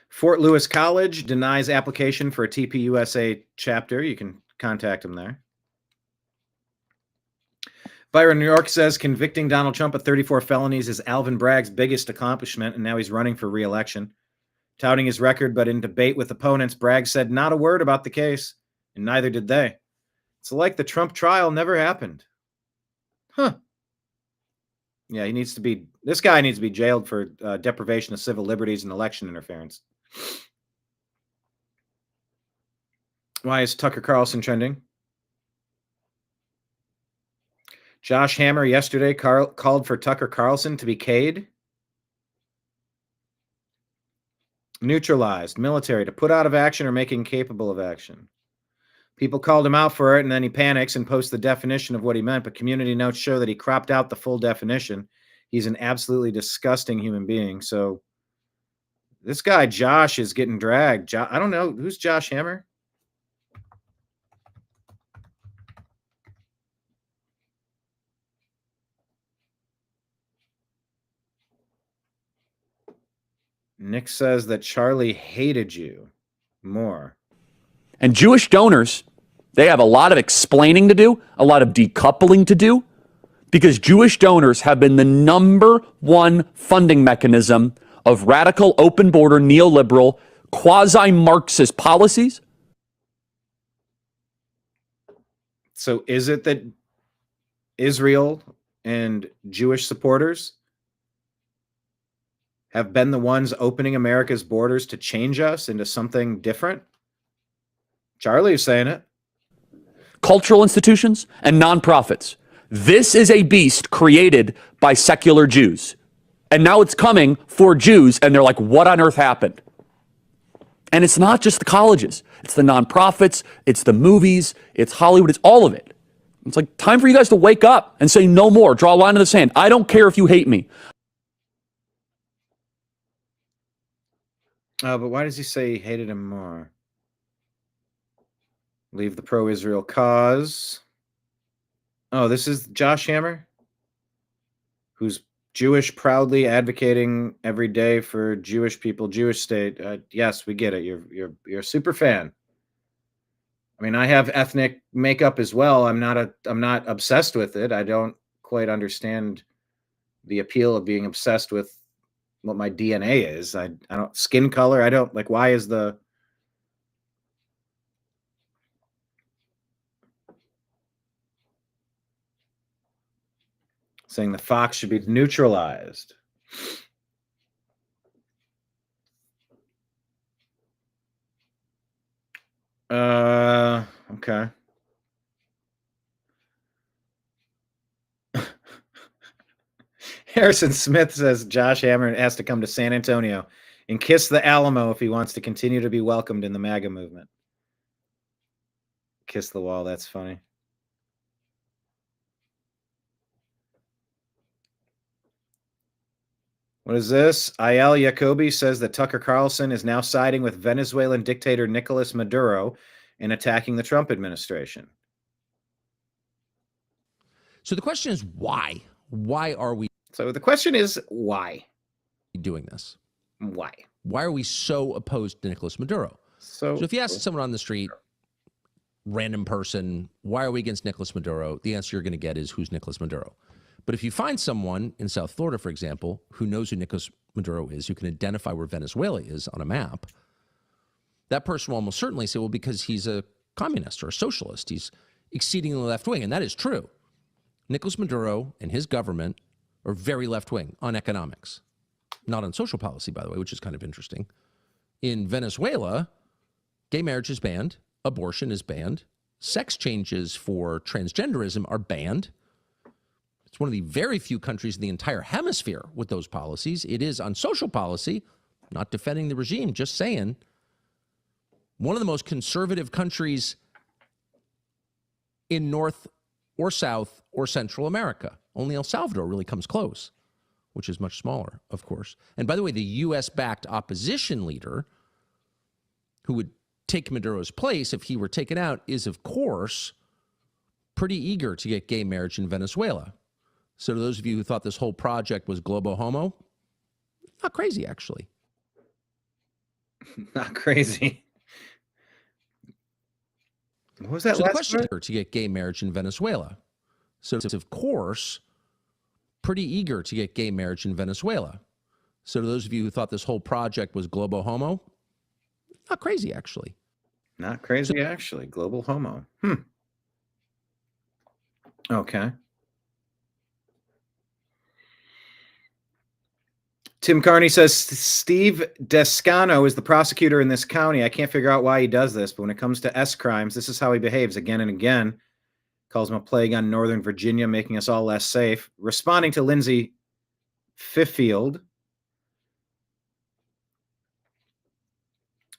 Fort Lewis College denies application for a TPUSA chapter. You can contact him there. Byron, New York says convicting Donald Trump of 34 felonies is Alvin Bragg's biggest accomplishment, and now he's running for re-election. Touting his record, but in debate with opponents, Bragg said not a word about the case, and neither did they. It's like the Trump trial never happened. Huh. Yeah, this guy needs to be jailed for deprivation of civil liberties and election interference. Why is Tucker Carlson trending? Josh Hammer yesterday called for Tucker Carlson to be Cade. Neutralized, military, to put out of action or make incapable of action. People called him out for it, and then he panics and posts the definition of what he meant, but community notes show that he cropped out the full definition. He's an absolutely disgusting human being. So this guy, Josh, is getting dragged. I don't know. Who's Josh Hammer? Nick says that Charlie hated you more. And Jewish donors, they have a lot of explaining to do, a lot of decoupling to do, because Jewish donors have been the number one funding mechanism of radical, open border, neoliberal, quasi-Marxist policies. So is it that Israel and Jewish supporters have been the ones opening America's borders to change us into something different? Charlie is saying it. Cultural institutions and nonprofits. This is a beast created by secular Jews. And now it's coming for Jews, and they're like, what on earth happened? And it's not just the colleges. It's the nonprofits, it's the movies, it's Hollywood, it's all of it. It's like time for you guys to wake up and say no more. Draw a line in the sand. I don't care if you hate me. But why does he say he hated him more? Leave the pro-Israel cause. Oh, this is Josh Hammer, who's Jewish, proudly advocating every day for Jewish people, Jewish state. Yes, we get it. You're a super fan. I mean, I have ethnic makeup as well. I'm not obsessed with it. I don't quite understand the appeal of being obsessed with what my DNA is. I don't skin color. I don't like, why is the saying the fox should be neutralized? Okay. Harrison Smith says Josh Hammer has to come to San Antonio and kiss the Alamo if he wants to continue to be welcomed in the MAGA movement. Kiss the wall, that's funny. What is this? Ayel Jacoby says that Tucker Carlson is now siding with Venezuelan dictator Nicolas Maduro and attacking the Trump administration. So the question is why? Why are we? So the question is why doing this? Why? Why are we so opposed to Nicolas Maduro? So if you ask someone on the street, random person, why are we against Nicolas Maduro? The answer you're going to get is, who's Nicolas Maduro? But if you find someone in South Florida, for example, who knows who Nicolas Maduro is, who can identify where Venezuela is on a map, that person will almost certainly say, well, because he's a communist or a socialist, he's exceedingly left-wing, and that is true. Nicolas Maduro and his government are very left-wing on economics, not on social policy, by the way, which is kind of interesting. In Venezuela, gay marriage is banned, abortion is banned, sex changes for transgenderism are banned. It's one of the very few countries in the entire hemisphere with those policies. It is on social policy, not defending the regime, just saying, one of the most conservative countries in North or South or Central America. Only El Salvador really comes close which is much smaller, of course. And by the way, the U.S.-backed opposition leader who would take Maduro's place if he were taken out is, of course, pretty eager to get gay marriage in Venezuela. So to those of you who thought this whole project was globo homo, not crazy, actually. Not crazy. What was that so last the question part? to get gay marriage in Venezuela. So it's, of course, pretty eager to get gay marriage in Venezuela. So to those of you who thought this whole project was globo homo, not crazy, actually. Not crazy, actually. Global homo. Okay. Tim Carney says, Steve Descano is the prosecutor in this county. I can't figure out why he does this, but when it comes to S crimes, this is how he behaves again and again. Calls him a plague on Northern Virginia, making us all less safe. Responding to Lindsay Fiffield,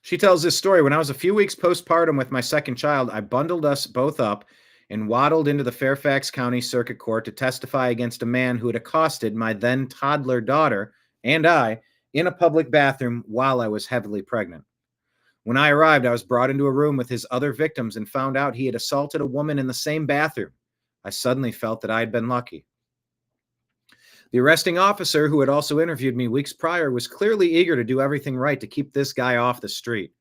she tells this story. When I was a few weeks postpartum with my second child, I bundled us both up and waddled into the Fairfax County Circuit Court to testify against a man who had accosted my then toddler daughter and I in a public bathroom while I was heavily pregnant. When I arrived, I was brought into a room with his other victims and found out he had assaulted a woman in the same bathroom. I suddenly felt that I had been lucky. The arresting officer, who had also interviewed me weeks prior, was clearly eager to do everything right to keep this guy off the street.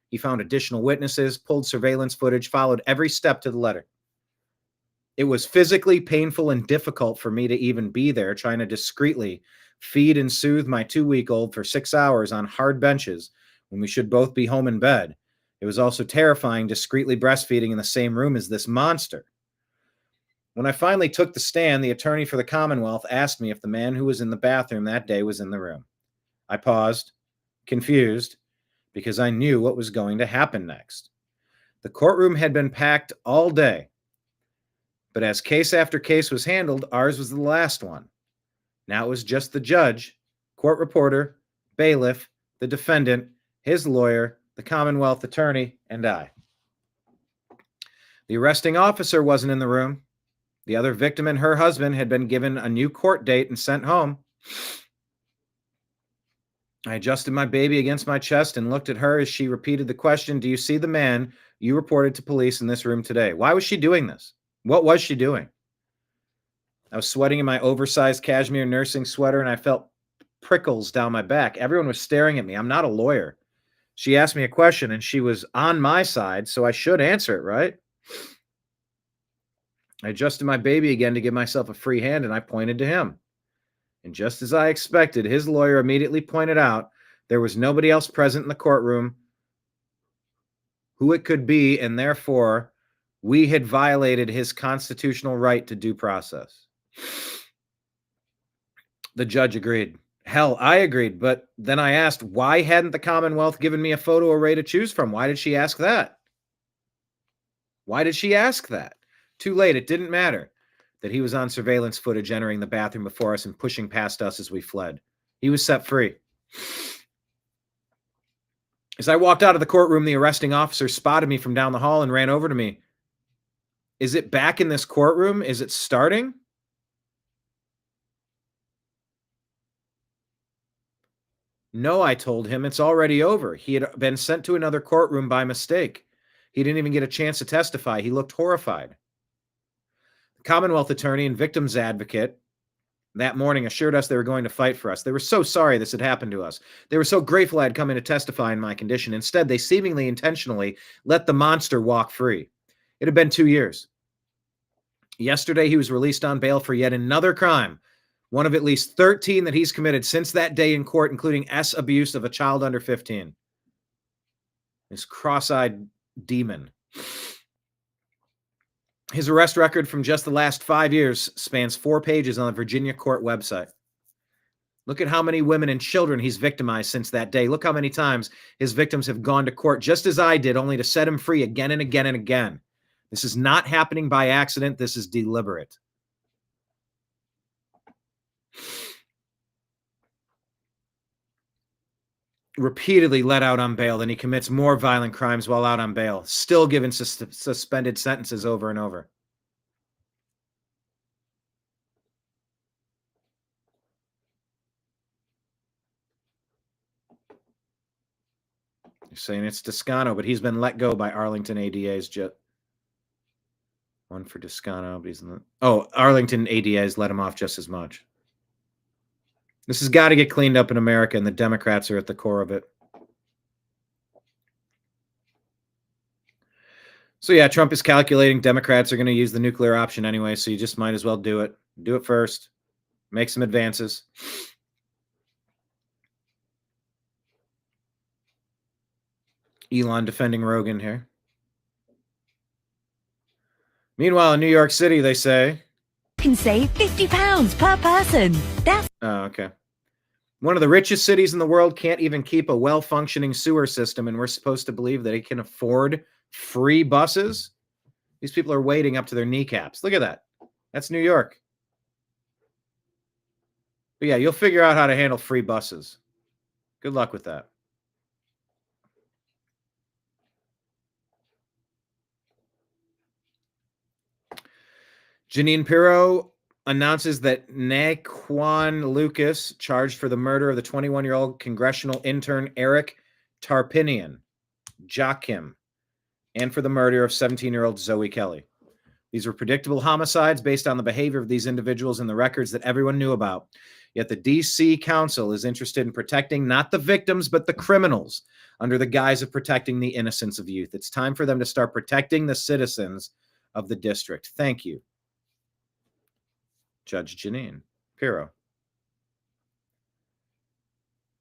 He found additional witnesses, pulled surveillance footage, followed every step to the letter. It was physically painful and difficult for me to even be there, trying to discreetly feed and soothe my 2-week-old for 6 hours on hard benches when we should both be home in bed. It was also terrifying discreetly breastfeeding in the same room as this monster. When I finally took the stand, the attorney for the Commonwealth asked me if the man who was in the bathroom that day was in the room. I paused, confused, because I knew what was going to happen next. The courtroom had been packed all day, but as case after case was handled, ours was the last one. Now it was just the judge, court reporter, bailiff, the defendant, his lawyer, the Commonwealth attorney, and I. The arresting officer wasn't in the room. The other victim and her husband had been given a new court date and sent home. I adjusted my baby against my chest and looked at her as she repeated the question, "Do you see the man you reported to police in this room today?" Why was she doing this? What was she doing? I was sweating in my oversized cashmere nursing sweater, and I felt prickles down my back. Everyone was staring at me. I'm not a lawyer. She asked me a question, and she was on my side, so I should answer it, right? I adjusted my baby again to give myself a free hand, and I pointed to him. And just as I expected, his lawyer immediately pointed out there was nobody else present in the courtroom who it could be, and therefore we had violated his constitutional right to due process. The judge agreed. Hell, I agreed, but then I asked, why hadn't the Commonwealth given me a photo array to choose from? Why did she ask that? Why did she ask that? Too late, it didn't matter that he was on surveillance footage entering the bathroom before us and pushing past us as we fled. He was set free. As I walked out of the courtroom, the arresting officer spotted me from down the hall and ran over to me. Is it back in this courtroom? Is it starting? No, I told him, it's already over. He had been sent to another courtroom by mistake. He didn't even get a chance to testify. He looked horrified. The Commonwealth attorney and victims advocate that morning assured us they were going to fight for us. They were so sorry this had happened to us. They were so grateful I had come in to testify in my condition. Instead, they seemingly intentionally let the monster walk free. It had been 2 years. Yesterday, he was released on bail for yet another crime, one of at least 13 that he's committed since that day in court, including abuse of a child under 15. This cross-eyed demon. His arrest record from just the last 5 years spans 4 pages on the Virginia court website. Look at how many women and children he's victimized since that day. Look how many times his victims have gone to court just as I did, only to set him free again and again and again. This is not happening by accident. This is deliberate. Repeatedly let out on bail, then he commits more violent crimes while out on bail, still given suspended sentences over and over. You're saying it's Toscano, but he's been let go by Arlington ADA's jet. One for Toscano, but he's in the... Oh, Arlington ADA's let him off just as much. This has got to get cleaned up in America, and the Democrats are at the core of it. So yeah, Trump is calculating Democrats are going to use the nuclear option anyway, so you just might as well do it. Do it first. Make some advances. Elon defending Rogan here. Meanwhile, in New York City, they say... can save £50 per person. That's... Oh, okay. One of the richest cities in the world can't even keep a well-functioning sewer system, and we're supposed to believe that it can afford free buses? These people are waiting up to their kneecaps. Look at that. That's New York. But yeah, you'll figure out how to handle free buses. Good luck with that. Jeanine Pirro announces that Naquan Lucas, charged for the murder of the 21-year-old congressional intern Eric Tarpinian, Joachim, and for the murder of 17-year-old Zoe Kelly. These were predictable homicides based on the behavior of these individuals and the records that everyone knew about. Yet the D.C. Council is interested in protecting not the victims, but the criminals under the guise of protecting the innocence of youth. It's time for them to start protecting the citizens of the district. Thank you, Judge Jeanine Pirro.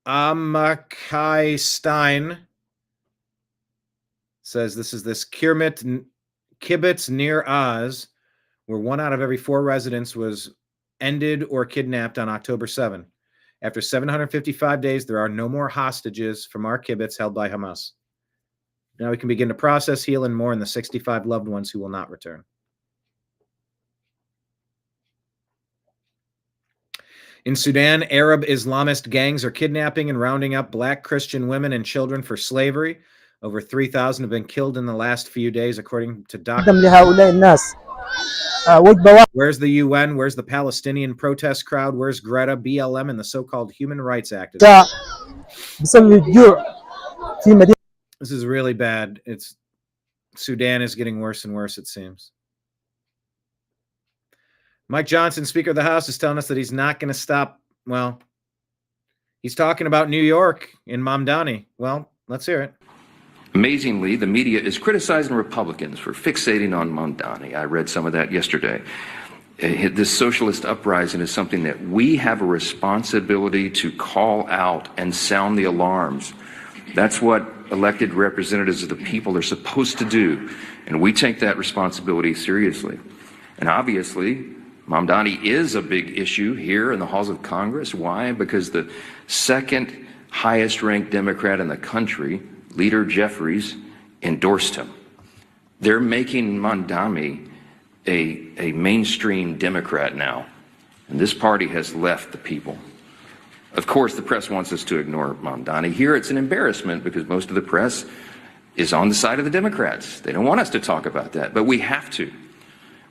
Amakai Stein says this is this kibbutz near Oz, where 1 out of every 4 residents was ended or kidnapped on October 7. After 755 days, there are no more hostages from our kibbutz held by Hamas. Now we can begin to process, heal, and mourn the 65 loved ones who will not return. In Sudan, Arab Islamist gangs are kidnapping and rounding up black Christian women and children for slavery. Over 3,000 have been killed in the last few days, according to documents. Where's the UN? Where's the Palestinian protest crowd? Where's Greta, BLM, and the so-called human rights activists? This is really bad. Sudan is getting worse and worse, it seems. Mike Johnson, Speaker of the House, is telling us that he's not going to stop. Well, he's talking about New York in Mamdani. Well, let's hear it. Amazingly, the media is criticizing Republicans for fixating on Mamdani. I read some of that yesterday. This socialist uprising is something that we have a responsibility to call out and sound the alarms. That's what elected representatives of the people are supposed to do, and we take that responsibility seriously. And obviously, Mamdani is a big issue here in the halls of Congress. Why? Because the second highest ranked Democrat in the country, Leader Jeffries, endorsed him. They're making Mamdani a mainstream Democrat now, and this party has left the people. Of course, the press wants us to ignore Mamdani. Here it's an embarrassment because most of the press is on the side of the Democrats. They don't want us to talk about that, but we have to.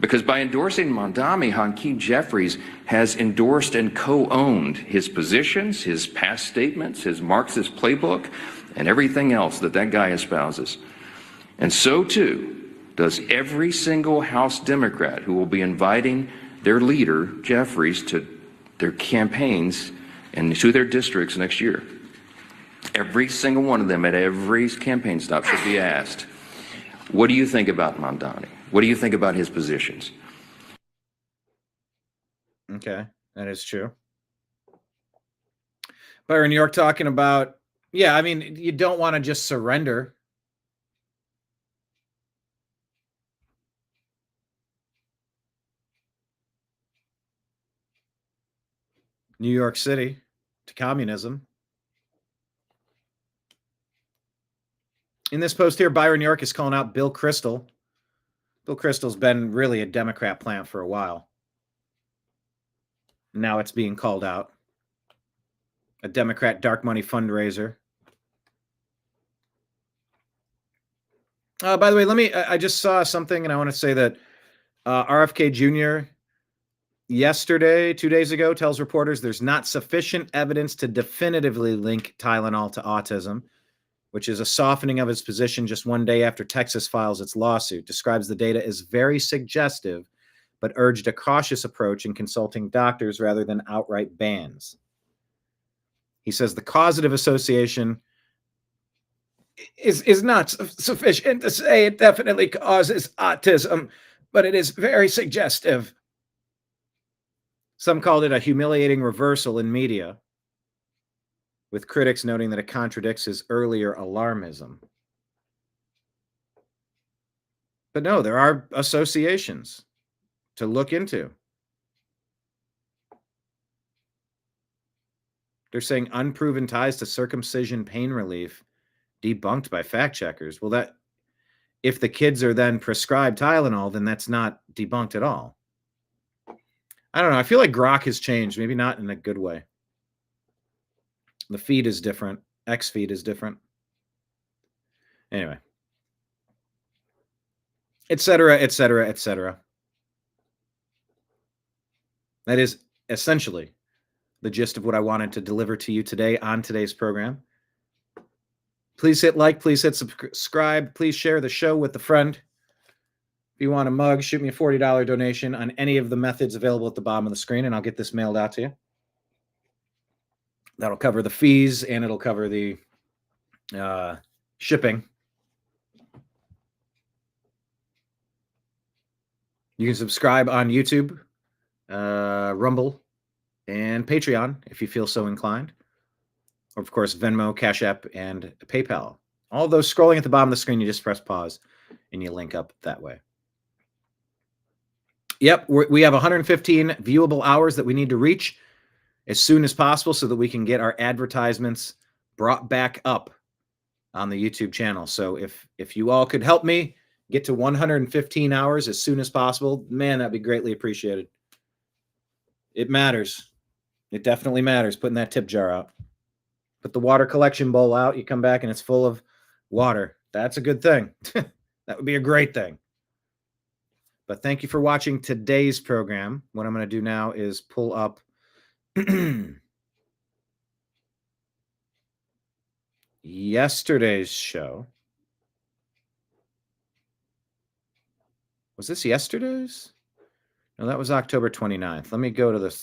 Because by endorsing Mamdani, Hakeem Jeffries has endorsed and co-owned his positions, his past statements, his Marxist playbook, and everything else that that guy espouses. And so, too, does every single House Democrat who will be inviting their leader, Jeffries, to their campaigns and to their districts next year. Every single one of them at every campaign stop should be asked, what do you think about Mamdani? What do you think about his positions? Okay, that is true. Byron, New York talking about, yeah, I mean, you don't want to just surrender. New York City to communism. In this post here, Byron York is calling out Bill Kristol. Bill Kristol's been really a Democrat plant for a while. Now it's being called out. A Democrat dark money fundraiser. By the way, I just saw something and I want to say that RFK Jr. yesterday, 2 days ago, tells reporters there's not sufficient evidence to definitively link Tylenol to autism. which is a softening of his position just one day after Texas files its lawsuit, describes the data as very suggestive, but urged a cautious approach in consulting doctors rather than outright bans. He says the causative association is not sufficient to say it definitely causes autism, but it is very suggestive. Some called it a humiliating reversal in media, with critics noting that it contradicts his earlier alarmism. But no, there are associations to look into. They're saying unproven ties to circumcision pain relief debunked by fact checkers. Well, that if the kids are then prescribed Tylenol, then that's not debunked at all. I don't know. I feel like Grok has changed, maybe not in a good way. The feed is different. X feed is different. Anyway. Et cetera, et cetera, et cetera. That is essentially the gist of what I wanted to deliver to you today on today's program. Please hit like, please hit subscribe, please share the show with a friend. If you want a mug, shoot me a $40 donation on any of the methods available at the bottom of the screen, and I'll get this mailed out to you. That'll cover the fees, and it'll cover the shipping. You can subscribe on YouTube, Rumble, and Patreon if you feel so inclined. Or, of course, Venmo, Cash App, and PayPal. All those scrolling at the bottom of the screen, you just press pause, and you link up that way. Yep, we have 115 viewable hours that we need to reach as soon as possible so that we can get our advertisements brought back up on the YouTube channel. So if you all could help me get to 115 hours as soon as possible, man, that'd be greatly appreciated. It matters. It definitely matters, putting that tip jar out. Put the water collection bowl out, you come back and it's full of water. That's a good thing. That would be a great thing. But thank you for watching today's program. What I'm going to do now is pull up yesterday's show. Was this yesterday's? No, that was October 29th. Let me go to the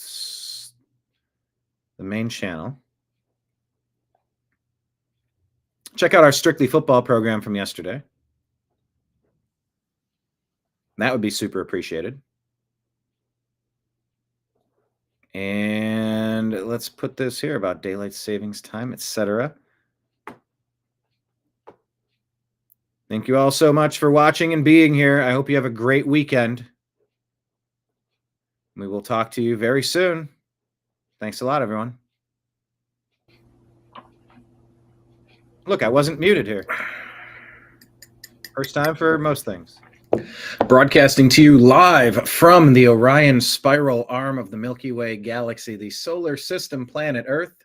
main channel. Check out our Strictly Football program from yesterday. That would be super appreciated. And let's put this here about daylight savings time, etc. Thank you all so much for watching and being here. I hope you have a great weekend. We will talk to you very soon. Thanks a lot, everyone. Look, I wasn't muted here. First time for most things. Broadcasting to you live from the Orion spiral arm of the Milky Way galaxy, the solar system, planet Earth,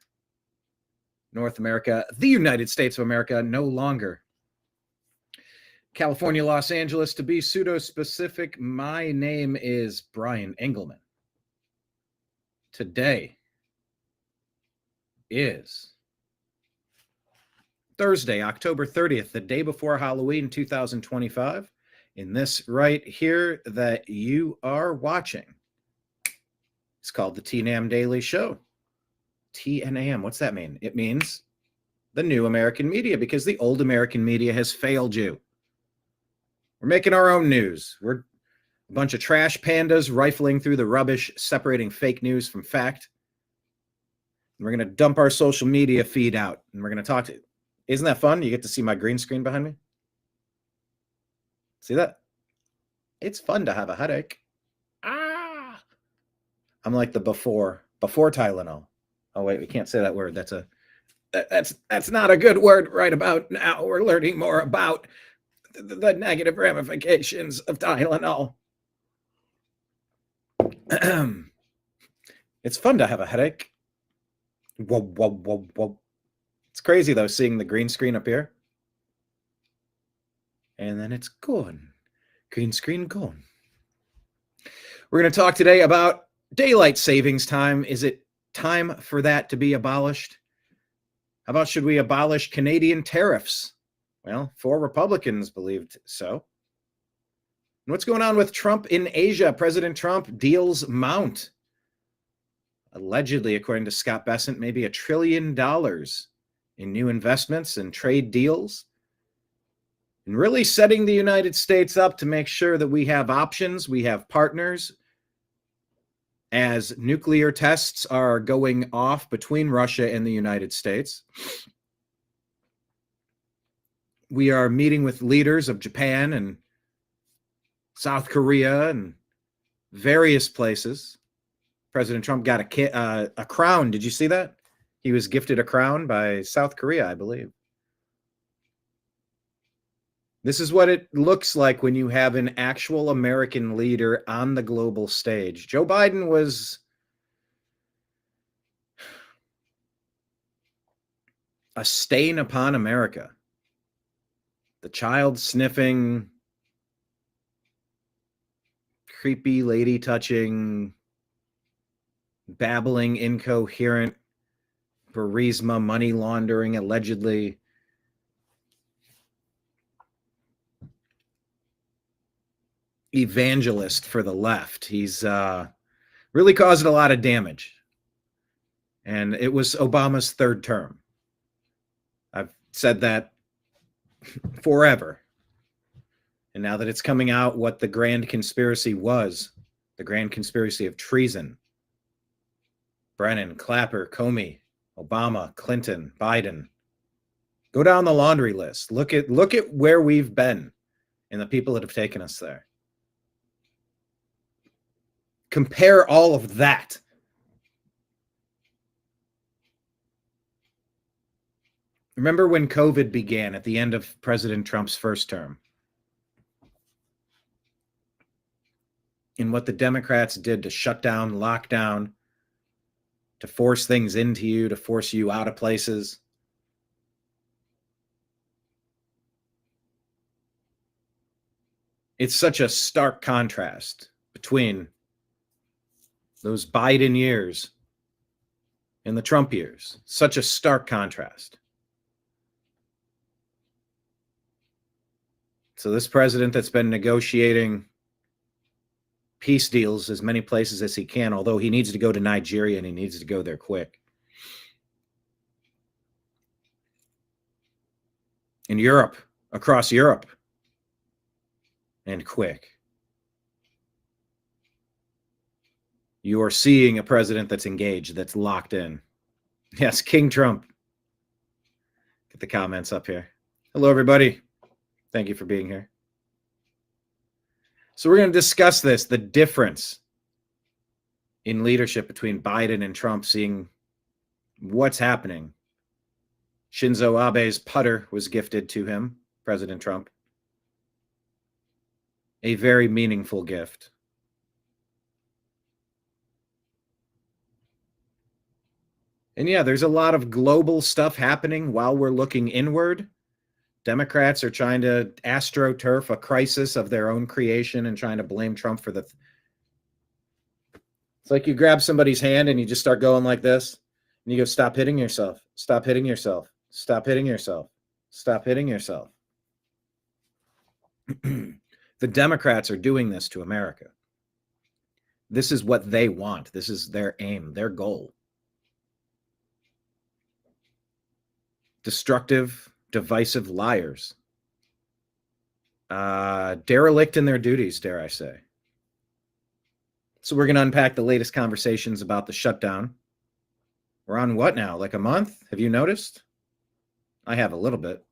North America, the United States of America, no longer. California, Los Angeles, to be pseudo-specific, my name is Brian Engelman. Today is Thursday, October 30th, the day before Halloween 2025. In this right here that you are watching, it's called the TNAM Daily Show. TNAM, what's that mean? It means the new American media, because the old American media has failed you. We're making our own news. We're a bunch of trash pandas rifling through the rubbish, separating fake news from fact. And we're going to dump our social media feed out, and we're going to talk to... Isn't that fun? You get to see my green screen behind me. See that? It's fun to have a headache. Ah! I'm like the before Tylenol. Oh wait, we can't say that word. That's not a good word right about now. We're learning more about the negative ramifications of Tylenol. It's fun to have a headache. Whoa, whoa, whoa, whoa. It's crazy though, seeing the green screen up here. And then it's gone. Green screen gone. We're going to talk today about daylight savings time. Is it time for that to be abolished? How about should we abolish Canadian tariffs? Well, 4 Republicans believed so. And what's going on with Trump in Asia? President Trump deals mount. Allegedly, according to Scott Bessent, maybe $1 trillion in new investments and trade deals. And really setting the United States up to make sure that we have options, we have partners, as nuclear tests are going off between Russia and the United States. We are meeting with leaders of Japan and South Korea and various places. President Trump got a crown. Did you see that? He was gifted a crown by South Korea, I believe. This is what it looks like when you have an actual American leader on the global stage. Joe Biden was a stain upon America. The child sniffing, creepy lady touching, babbling, incoherent, Burisma money laundering, allegedly. Evangelist for the left. He's really caused a lot of damage. And it was Obama's 3rd term. I've said that forever. And now that it's coming out what the grand conspiracy was, the grand conspiracy of treason. Brennan, Clapper, Comey, Obama, Clinton, Biden. Go down the laundry list. Look at where we've been and the people that have taken us there. Compare all of that. Remember when COVID began at the end of President Trump's 1st term? And what the Democrats did to shut down, lock down, to force things into you, to force you out of places. It's such a stark contrast between those Biden years and the Trump years. Such a stark contrast. So this president that's been negotiating peace deals as many places as he can, although he needs to go to Nigeria and he needs to go there quick. In Europe, across Europe, and quick. You are seeing a president that's engaged, that's locked in. Yes, King Trump. Get the comments up here. Hello, everybody. Thank you for being here. So we're going to discuss this, the difference in leadership between Biden and Trump, seeing what's happening. Shinzo Abe's putter was gifted to him, President Trump. A very meaningful gift. And yeah, there's a lot of global stuff happening while we're looking inward. Democrats are trying to astroturf a crisis of their own creation and trying to blame Trump for it's like you grab somebody's hand and you just start going like this. And you go, stop hitting yourself. Stop hitting yourself. Stop hitting yourself. Stop hitting yourself. The Democrats are doing this to America. This is what they want. This is their aim, their goal. Destructive, divisive liars. Derelict in their duties, dare I say. So we're going to unpack the latest conversations about the shutdown. We're on what now? Like a month? Have you noticed? I have a little bit.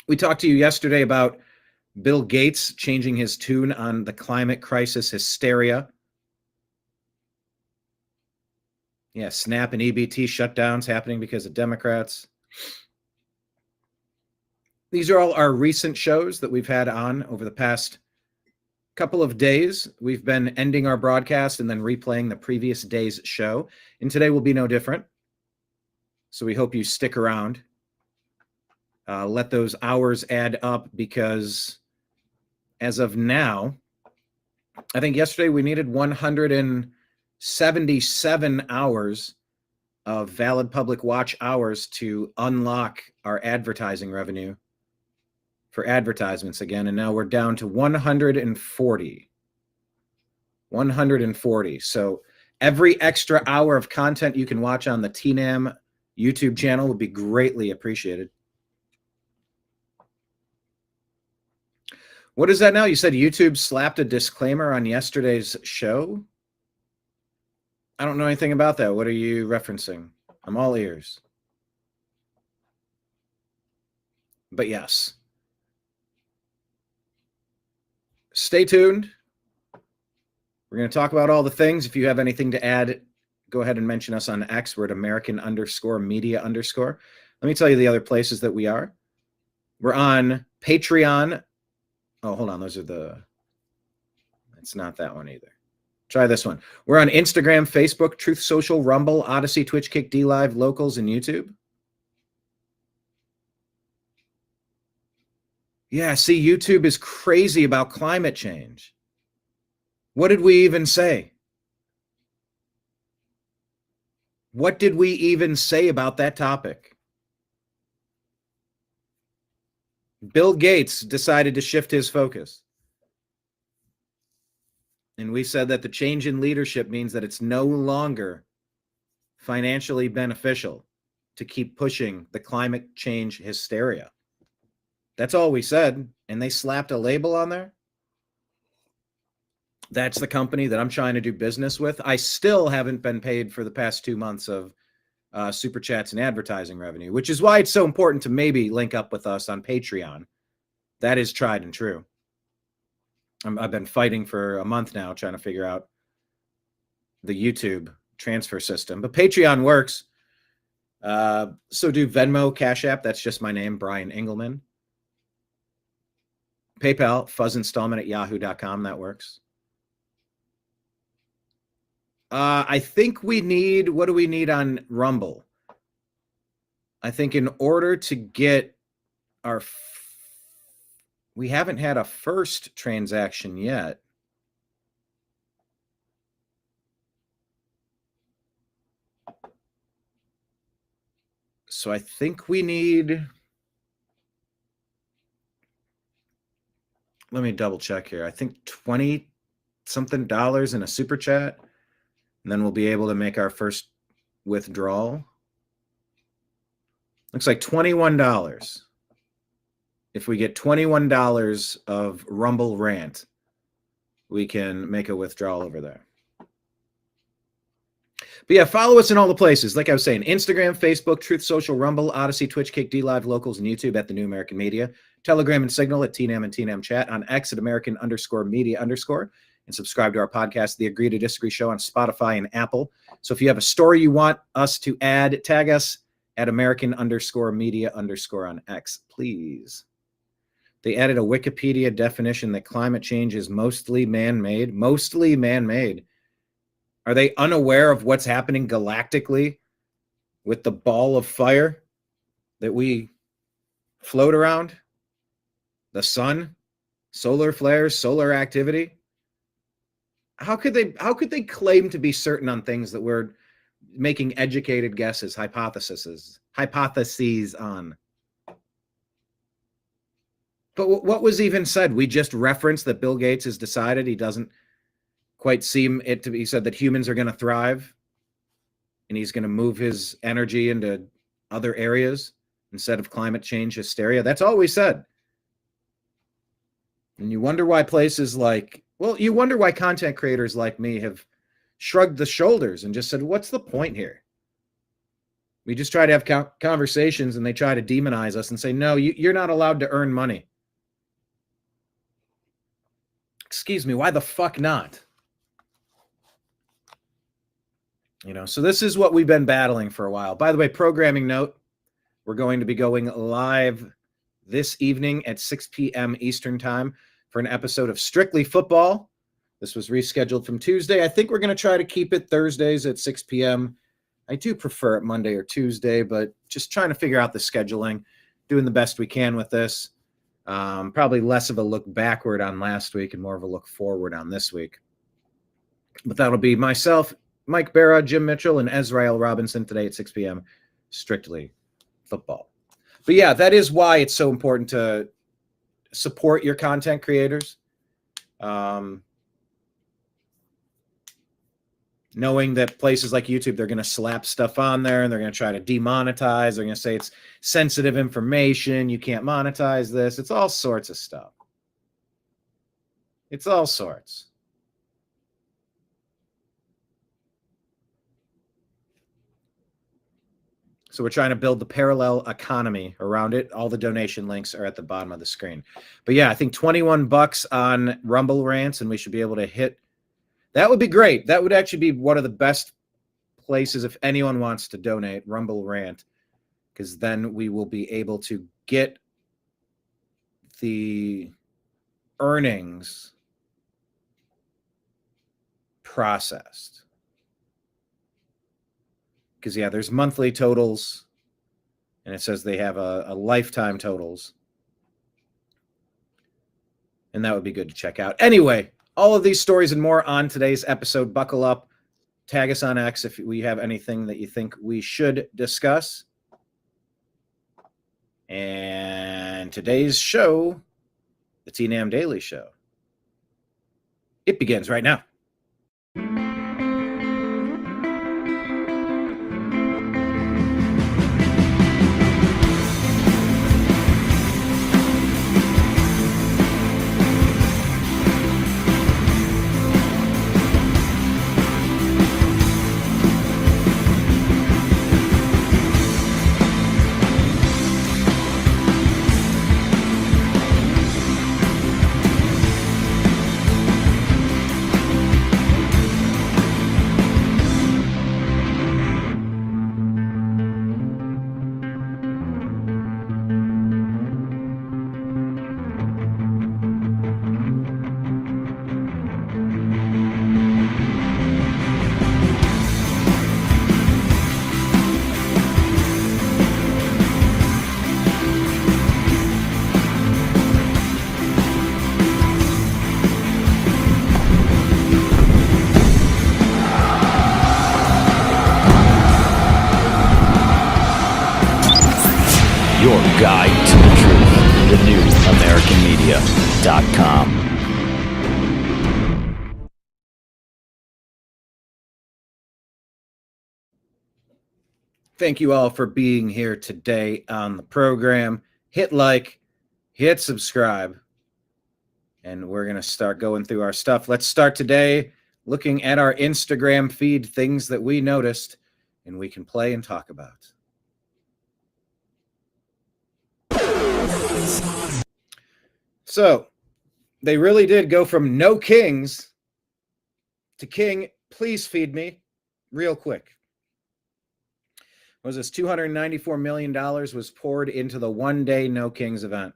We talked to you yesterday about Bill Gates changing his tune on the climate crisis hysteria. Yeah, SNAP and EBT shutdowns happening because of Democrats. These are all our recent shows that we've had on over the past couple of days. We've been ending our broadcast and then replaying the previous day's show. And today will be no different. So we hope you stick around. Let those hours add up, because as of now, I think yesterday we needed 177 hours of valid public watch hours to unlock our advertising revenue for advertisements again. And now we're down to 140. 140. So every extra hour of content you can watch on the TNAM YouTube channel would be greatly appreciated. What is that now? You said YouTube slapped a disclaimer on yesterday's show? I don't know anything about that. What are you referencing? I'm all ears. But yes. Stay tuned. We're going to talk about all the things. If you have anything to add, go ahead and mention us on X. We're at American_media_. Let me tell you the other places that we are. We're on Patreon. Oh, hold on. Those are the... It's not that one either. Try this one. We're on Instagram, Facebook, Truth Social, Rumble, Odyssey, Twitch, Kick, DLive, Locals, and YouTube. Yeah, see, YouTube is crazy about climate change. What did we even say? What did we even say about that topic? Bill Gates decided to shift his focus. And we said that the change in leadership means that it's no longer financially beneficial to keep pushing the climate change hysteria. That's all we said. And they slapped a label on there. That's the company that I'm trying to do business with. I still haven't been paid for the past 2 months of super chats and advertising revenue, which is why it's so important to maybe link up with us on Patreon. That is tried and true. I've been fighting for a month now trying to figure out the YouTube transfer system, but Patreon works. So do Venmo, Cash App. That's just my name, Brian Engelman. PayPal, fuzzinstallment@yahoo.com. That works. I think we need, what do we need on Rumble? I think in order to get our, we haven't had a first transaction yet. So I think we need, let me double check here. I think $20 something in a super chat. And then we'll be able to make our first withdrawal. Looks like $21. If we get $21 of Rumble Rant, we can make a withdrawal over there. But yeah, follow us in all the places. Like I was saying, Instagram, Facebook, Truth Social, Rumble, Odyssey, Twitch, Kick, DLive, Locals, and YouTube at The New American Media. Telegram and Signal at TNAM and TNAM Chat. On X at American_media_. And subscribe to our podcast, The Agree to Disagree Show, on Spotify and Apple. So if you have a story you want us to add, tag us at American_media_ on X, please. They added a Wikipedia definition that climate change is mostly man-made. Mostly man-made. Are they unaware of what's happening galactically with the ball of fire that we float around? The sun, solar flares, solar activity. How could they claim to be certain on things that we're making educated guesses, hypotheses on? But what was even said? We just referenced that Bill Gates has decided he doesn't quite seem it to be. He said that humans are going to thrive and he's going to move his energy into other areas instead of climate change hysteria. That's all we said. And you wonder why places like, well, you wonder why content creators like me have shrugged the shoulders and just said, what's the point here? We just try to have conversations and they try to demonize us and say, no, you're not allowed to earn money. Excuse me, why the fuck not? You know, so this is what we've been battling for a while. By the way, programming note, we're going to be going live this evening at 6 p.m. Eastern time for an episode of Strictly Football. This was rescheduled from Tuesday. I think we're going to try to keep it Thursdays at 6 p.m. I do prefer it Monday or Tuesday, but just trying to figure out the scheduling, doing the best we can with this. Probably less of a look backward on last week and more of a look forward on this week. But that'll be myself, Mike Barra, Jim Mitchell, and Ezrael Robinson today at 6 p.m. Strictly football. But yeah, that is why it's so important to support your content creators. Knowing that places like YouTube, they're going to slap stuff on there and they're going to try to demonetize. They're going to say it's sensitive information. You can't monetize this. It's all sorts of stuff. It's all sorts. So we're trying to build the parallel economy around it. All the donation links are at the bottom of the screen. But yeah, I think $21 on Rumble Rants, and we should be able to hit. That would be great. That would actually be one of the best places if anyone wants to donate, Rumble Rant, because then we will be able to get the earnings processed. Because, yeah, there's monthly totals, and it says they have a lifetime totals. And that would be good to check out. Anyway, all of these stories and more on today's episode. Buckle up. Tag us on X if we have anything that you think we should discuss. And today's show, the TNAM Daily Show, it begins right now. Guide to the Truth, the new AmericanMedia.com. Thank you all for being here today on the program. Hit like, hit subscribe, and we're going to start going through our stuff. Let's start today looking at our Instagram feed, things that we noticed and we can play and talk about. So, they really did go from no kings to king, please feed me, real quick. What was this? $294 million was poured into the one-day No Kings event.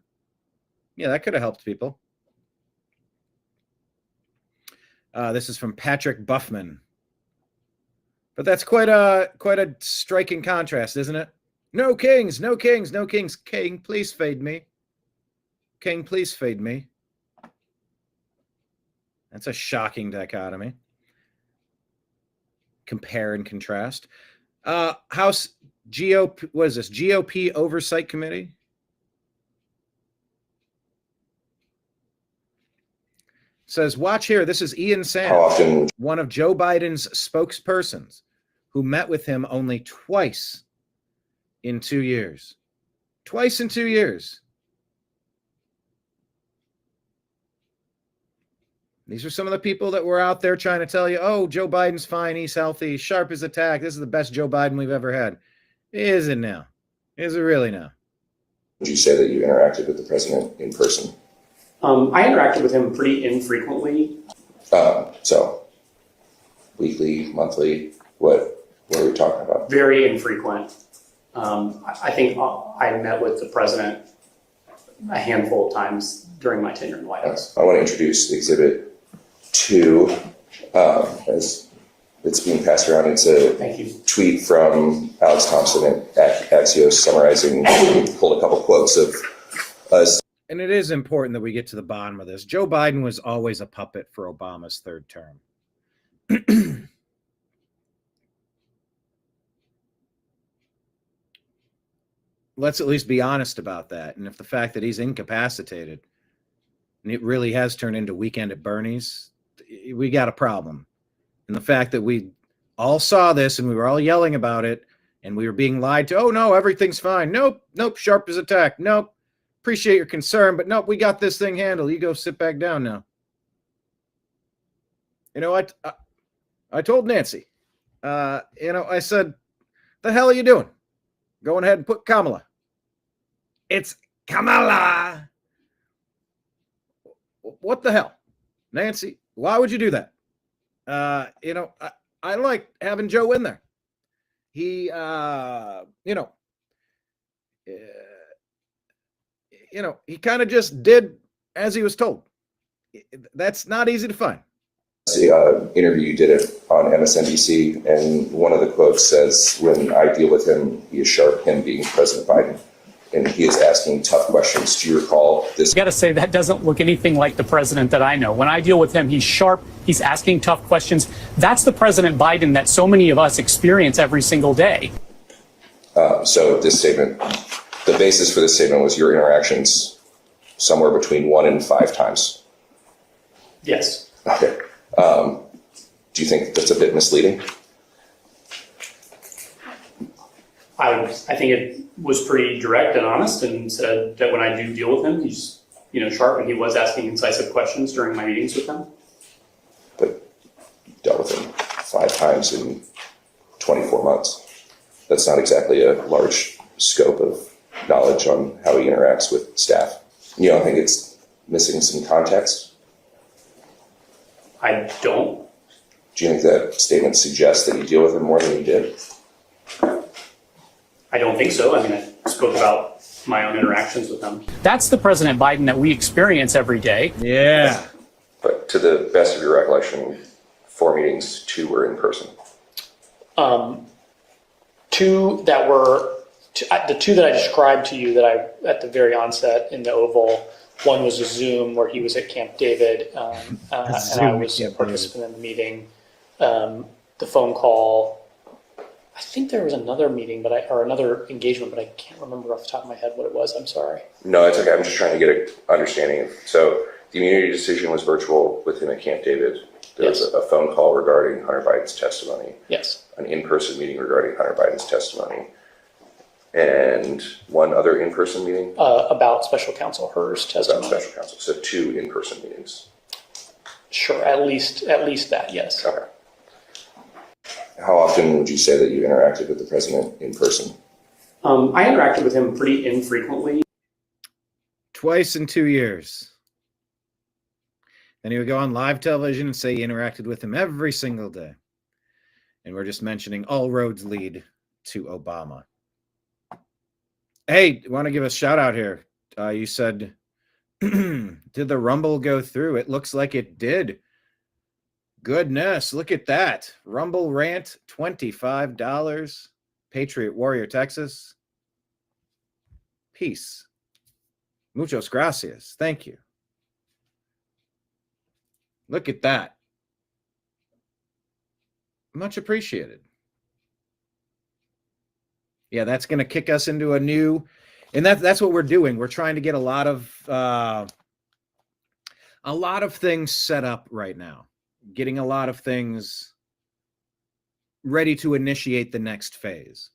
Yeah, that could have helped people. This is from Patrick Buffman. But that's quite a striking contrast, isn't it? No kings, no kings, no kings. King, please fade me. King, please fade me. That's a shocking dichotomy. Compare and contrast. House GOP, what is this? GOP Oversight Committee. Says, watch here. This is Ian Sand, one of Joe Biden's spokespersons, who met with him only twice in 2 years. Twice in 2 years. These are some of the people that were out there trying to tell you, oh, Joe Biden's fine, he's healthy, sharp as a tack. This is the best Joe Biden we've ever had. Is it now? Is it really now? Would you say that you interacted with the president in person? I interacted with him pretty infrequently. So, weekly, monthly, what are we talking about? Very infrequent. I think I met with the president a handful of times during my tenure in the White House. I want to introduce Exhibit 2, as it's being passed around. It's a tweet from Alex Thompson at Axios summarizing, pulled a couple quotes of us. And it is important that we get to the bottom of this. Joe Biden was always a puppet for Obama's third term. let's at least be honest about that. And if the fact that he's incapacitated and it really has turned into Weekend at Bernie's, we got a problem. And the fact that we all saw this and we were all yelling about it and we were being lied to, oh no, everything's fine. Nope, Sharp is attacked. Nope, appreciate your concern, but nope, we got this thing handled. You go sit back down now. You know, I told Nancy, I said, the hell are you doing? Going ahead and put Kamala. It's Kamala. What the hell? Nancy, why would you do that? I like having Joe in there. He, he kind of just did as he was told. That's not easy to find. The interview you did it on MSNBC, and one of the quotes says, when I deal with him, he is sharp, him being President Biden, and he is asking tough questions. Do you recall this? I got to say, that doesn't look anything like the president that I know. When I deal with him, he's sharp, he's asking tough questions. That's the President Biden that so many of us experience every single day. So this statement, the basis for this statement was your interactions somewhere between 1 and 5 times. Yes. Okay. Do you think that's a bit misleading? I think it was pretty direct and honest, and said that when I do deal with him, he's sharp, and he was asking incisive questions during my meetings with him. But you dealt with him 5 times in 24 months. That's not exactly a large scope of knowledge on how he interacts with staff. You don't think it's missing some context? I don't. Do you think that statement suggests that you deal with him more than you did? I don't think so. I mean, I spoke about my own interactions with him. That's the President Biden that we experience every day. Yeah. But to the best of your recollection, 4 meetings, 2 were in person. 2 that were, the 2 that I described to you that I, at the very onset in the Oval, one was a Zoom where he was at Camp David, and I was a participant in the meeting. The phone call, I think there was another meeting, or another engagement, but I can't remember off the top of my head what it was. I'm sorry. No, it's okay. I'm just trying to get an understanding. So the immunity decision was virtual with him at Camp David. There was a phone call regarding Hunter Biden's testimony. Yes. An in-person meeting regarding Hunter Biden's testimony. And one other in-person meeting? About Special Counsel Hur's testimony. About Special Counsel. So 2 in-person meetings. Sure, at least that, yes. Okay. How often would you say that you interacted with the president in person? I interacted with him pretty infrequently. Twice in 2 years. Then he would go on live television and say he interacted with him every single day. And we're just mentioning all roads lead to Obama. Hey, want to give a shout out here. You said, did the Rumble go through? It looks like it did. Goodness, look at that. Rumble Rant, $25. Patriot Warrior, Texas. Peace. Muchos gracias. Thank you. Look at that. Much appreciated. Yeah, that's going to kick us into a new, and that's what we're doing. We're trying to get a lot of things set up right now. Getting a lot of things ready to initiate the next phase.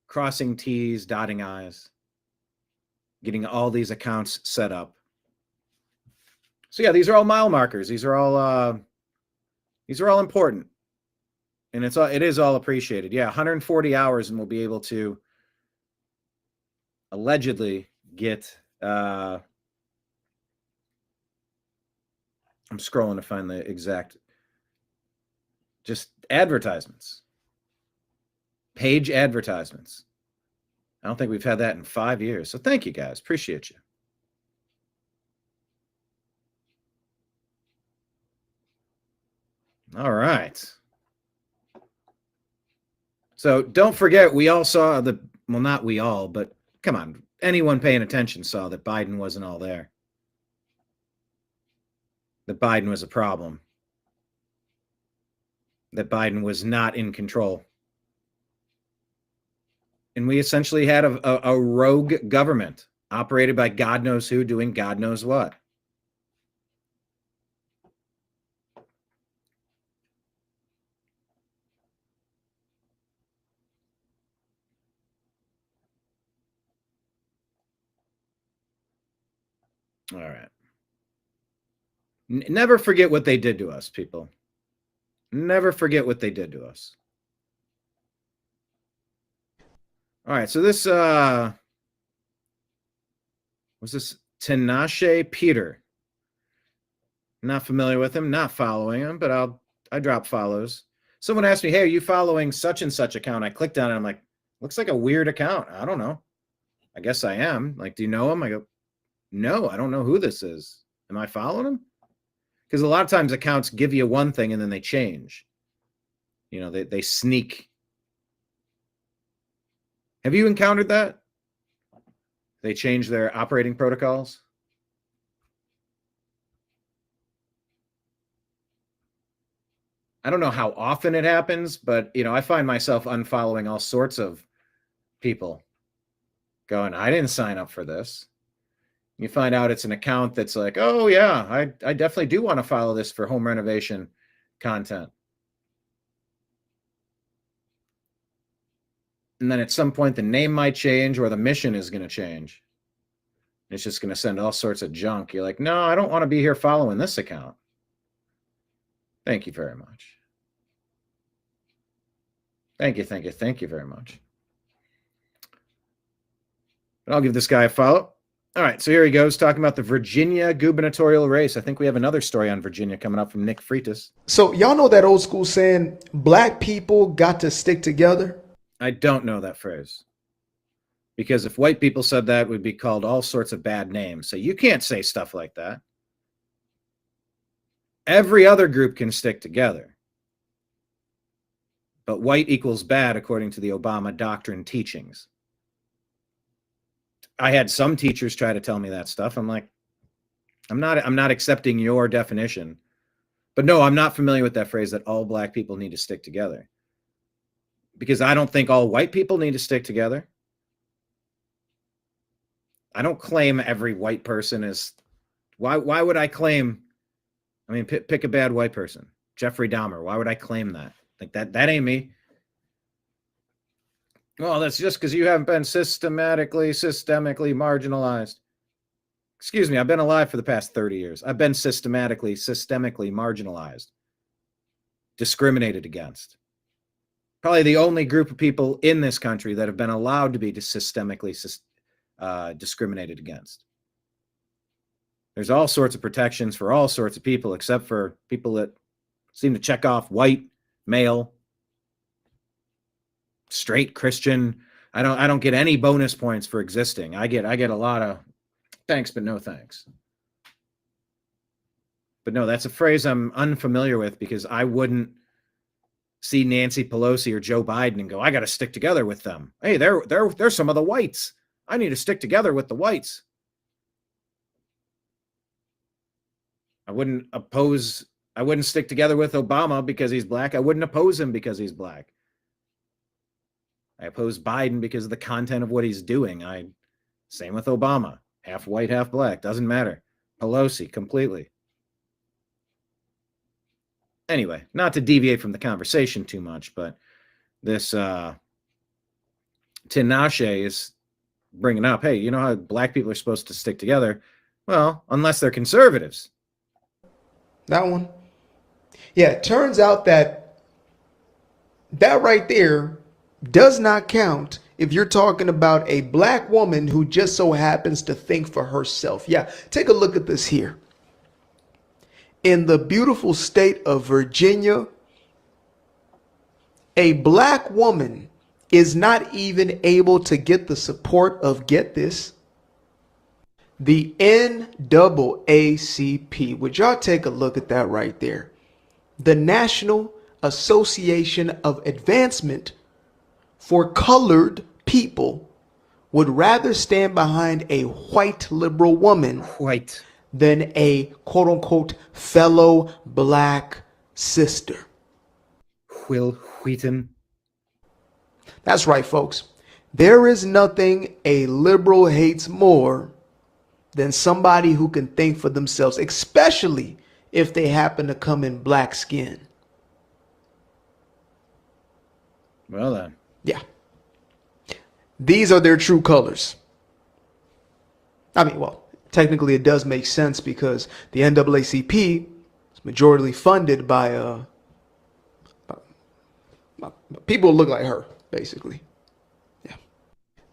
Crossing T's, dotting I's. Getting all these accounts set up. So yeah, these are all mile markers. These are all important. And it is all appreciated. Yeah, 140 hours and we'll be able to allegedly get I'm scrolling to find the exact just advertisements. Page advertisements. I don't think we've had that in 5 years. So thank you guys. Appreciate you. All right. So don't forget, we all saw not we all, but come on, anyone paying attention saw that Biden wasn't all there. That Biden was a problem. That Biden was not in control. And we essentially had a rogue government operated by God knows who doing God knows what. All right. Never forget what they did to us, people. Never forget what they did to us. All right, so this was this Tinashe Peter. Not familiar with him, not following him, but I drop follows. Someone asked me, "Hey, are you following such and such account?" I clicked on it. I'm like, looks like a weird account. I don't know. I guess I am. Like, do you know him? I go, no, I don't know who this is. Am I following him? Because a lot of times accounts give you one thing and then they change. You know, they sneak. Have you encountered that? They change their operating protocols? I don't know how often it happens, but, you know, I find myself unfollowing all sorts of people going, I didn't sign up for this. You find out it's an account that's like, oh, yeah, I definitely do want to follow this for home renovation content. And then at some point, the name might change or the mission is going to change. It's just going to send all sorts of junk. You're like, no, I don't want to be here following this account. Thank you very much. Thank you very much. But I'll give this guy a follow. All right, so here he goes, talking about the Virginia gubernatorial race. I think we have another story on Virginia coming up from Nick Freitas. So y'all know that old school saying, black people got to stick together? I don't know that phrase. Because if white people said that, we'd be called all sorts of bad names. So you can't say stuff like that. Every other group can stick together. But white equals bad according to the Obama doctrine teachings. I had some teachers try to tell me that stuff. I'm like, I'm not accepting your definition. But no, I'm not familiar with that phrase that all black people need to stick together. Because I don't think all white people need to stick together. I don't claim every white person is. Why would I claim? I mean, pick a bad white person. Jeffrey Dahmer. Why would I claim that? Like that ain't me. Well, that's just because you haven't been systemically marginalized. Excuse me, I've been alive for the past 30 years. I've been systemically marginalized, discriminated against. Probably the only group of people in this country that have been allowed to be systemically discriminated against. There's all sorts of protections for all sorts of people, except for people that seem to check off white, male, straight, Christian. I don't get any bonus points for existing. I get a lot of thanks, but no thanks. But no, that's a phrase I'm unfamiliar with because I wouldn't see Nancy Pelosi or Joe Biden and go, I got to stick together with them. Hey, they're some of the whites. I need to stick together with the whites. I wouldn't stick together with Obama because he's black. I wouldn't oppose him because he's black. I oppose Biden because of the content of what he's doing. Same with Obama. Half white, half black. Doesn't matter. Pelosi, completely. Anyway, not to deviate from the conversation too much, but this Tinashe is bringing up, hey, you know how black people are supposed to stick together? Well, unless they're conservatives. That one? Yeah, it turns out that right there does not count if you're talking about a black woman who just so happens to think for herself. Yeah, take a look at this here. In the beautiful state of Virginia, a black woman is not even able to get the support of, get this, the NAACP. Would y'all take a look at that right there? The National Association of Advancement for Colored People would rather stand behind a white liberal woman than a quote unquote fellow black sister. Will Wheaton. That's right, folks. There is nothing a liberal hates more than somebody who can think for themselves, especially if they happen to come in black skin. Well then. Yeah. These are their true colors. I mean, well, technically it does make sense because the NAACP is majorly funded by people who look like her, basically. Yeah.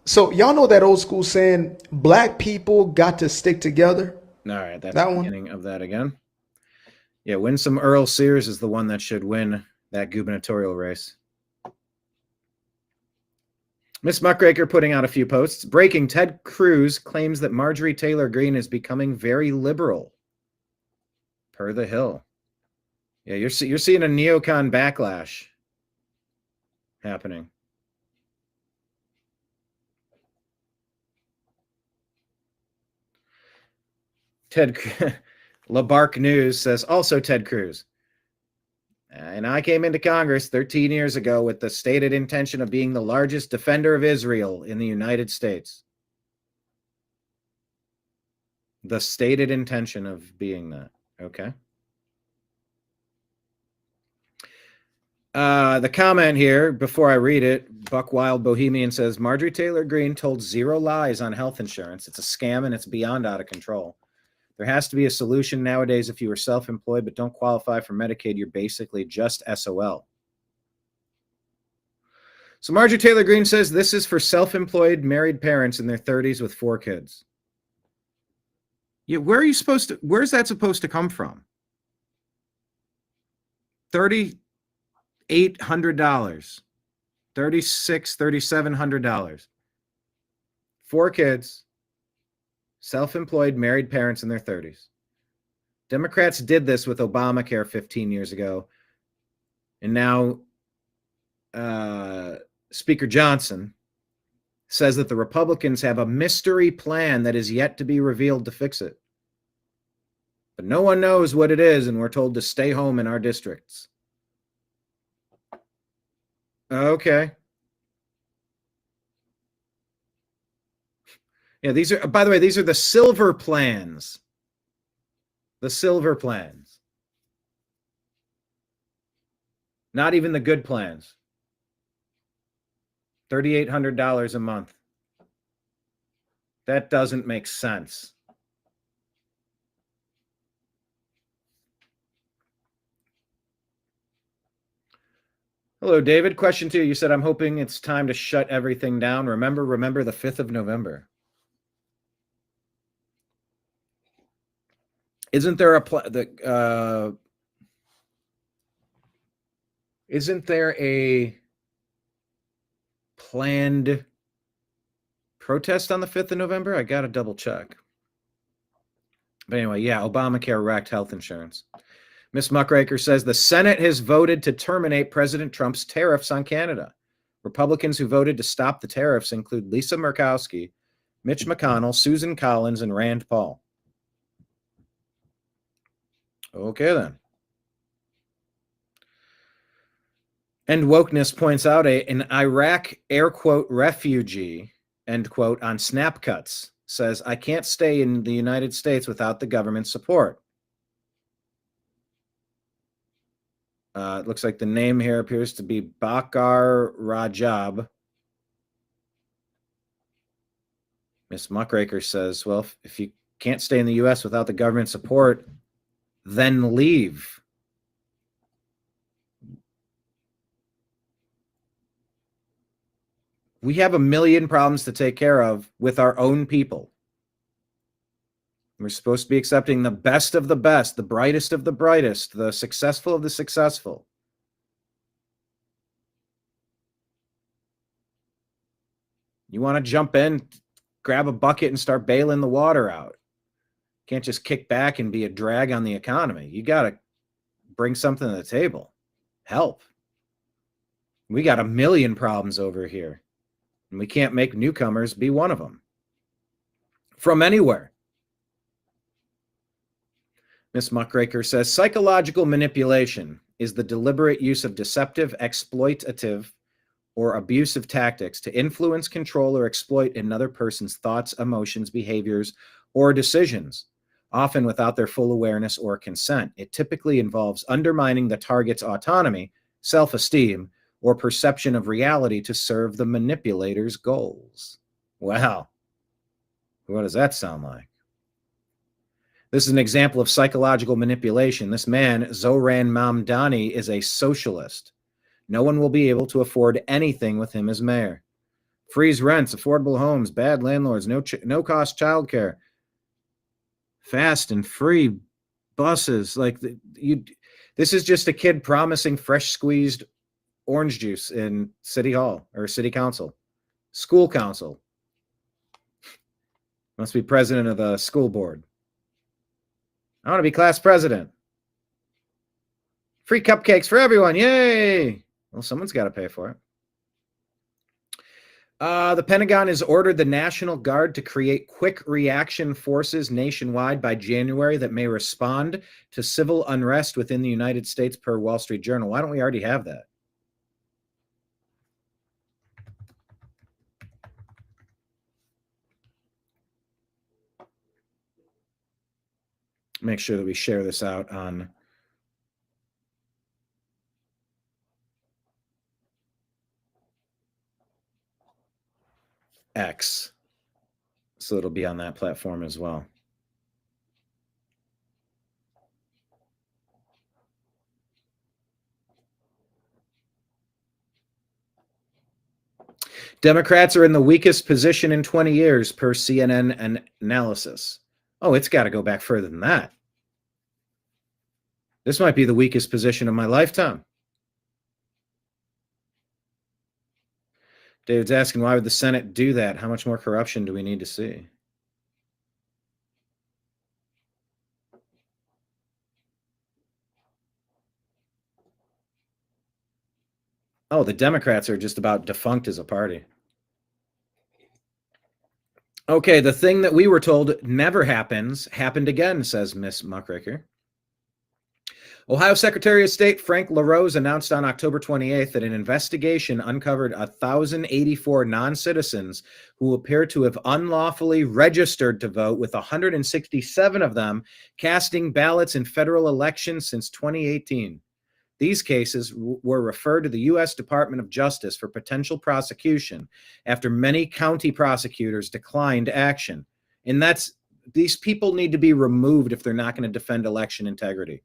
So y'all know that old school saying, black people got to stick together? All right, that's that the beginning of that again. Yeah, Winsome Earl Sears is the one that should win that gubernatorial race. Miss Muckraker putting out a few posts. Breaking, Ted Cruz claims that Marjorie Taylor Greene is becoming very liberal. Per The Hill. Yeah, you're seeing a neocon backlash happening. LaBark News says, also Ted Cruz. And I came into Congress 13 years ago with the stated intention of being the largest defender of Israel in the United States. The stated intention of being that. Okay. The comment here, before I read it, Buck Wild Bohemian says, Marjorie Taylor Greene told 0 lies on health insurance. It's a scam and it's beyond out of control. There has to be a solution nowadays. If you are self-employed but don't qualify for Medicaid, you're basically just SOL. So Marjorie Taylor Greene says this is for self-employed married parents in their 30s with 4 kids. Yeah, where's that supposed to come from? $3,800, $3,600, $3,700. 4 kids. Self-employed married parents in their 30s. Democrats did this with Obamacare 15 years ago. And now Speaker Johnson says that the Republicans have a mystery plan that is yet to be revealed to fix it. But no one knows what it is, and we're told to stay home in our districts. Okay. Yeah, these are, by the way, these are the silver plans. The silver plans. Not even the good plans. $3,800 a month. That doesn't make sense. Hello, David. Question 2. You said, I'm hoping it's time to shut everything down. Remember the 5th of November. Isn't there a planned protest on the 5th of November? I got to double check. But anyway, yeah, Obamacare wrecked health insurance. Miss Muckraker says the Senate has voted to terminate President Trump's tariffs on Canada. Republicans who voted to stop the tariffs include Lisa Murkowski, Mitch McConnell, Susan Collins, and Rand Paul. Okay, then. And Wokeness points out an Iraq air quote refugee, end quote, on snap cuts says, I can't stay in the United States without the government's support. It looks like the name here appears to be Bakar Rajab. Miss Muckraker says, well, if you can't stay in the U.S. without the government support, then leave. We have a million problems to take care of with our own people. We're supposed to be accepting the best of the best, the brightest of the brightest, the successful of the successful. You want to jump in, grab a bucket and start bailing the water out. Can't just kick back and be a drag on the economy. You got to bring something to the table. Help. We got a million problems over here. And we can't make newcomers be one of them. From anywhere. Miss Muckraker says, psychological manipulation is the deliberate use of deceptive, exploitative, or abusive tactics to influence, control, or exploit another person's thoughts, emotions, behaviors, or decisions, often without their full awareness or consent. It typically involves undermining the target's autonomy, self-esteem, or perception of reality to serve the manipulator's goals. Wow. What does that sound like? This is an example of psychological manipulation. This man, Zoran Mamdani, is a socialist. No one will be able to afford anything with him as mayor. Freeze rents, affordable homes, bad landlords, no-cost childcare, fast and free buses. Like this is just a kid promising fresh squeezed orange juice in City Hall or City Council, School Council. Must be president of the school board. I want to be class president. Free cupcakes for everyone. Yay. Well, someone's got to pay for it. The Pentagon has ordered the National Guard to create quick reaction forces nationwide by January that may respond to civil unrest within the United States, per Wall Street Journal. Why don't we already have that? Make sure that we share this out on X, so it'll be on that platform as well. Democrats are in the weakest position in 20 years, per CNN analysis. Oh, it's got to go back further than that. This might be the weakest position of my lifetime. David's asking, why would the Senate do that? How much more corruption do we need to see? Oh, the Democrats are just about defunct as a party. Okay, the thing that we were told never happens happened again, says Miss Muckraker. Ohio Secretary of State Frank LaRose announced on October 28th that an investigation uncovered 1,084 non-citizens who appear to have unlawfully registered to vote, with 167 of them casting ballots in federal elections since 2018. These cases were referred to the U.S. Department of Justice for potential prosecution after many county prosecutors declined action. And these people need to be removed if they're not going to defend election integrity.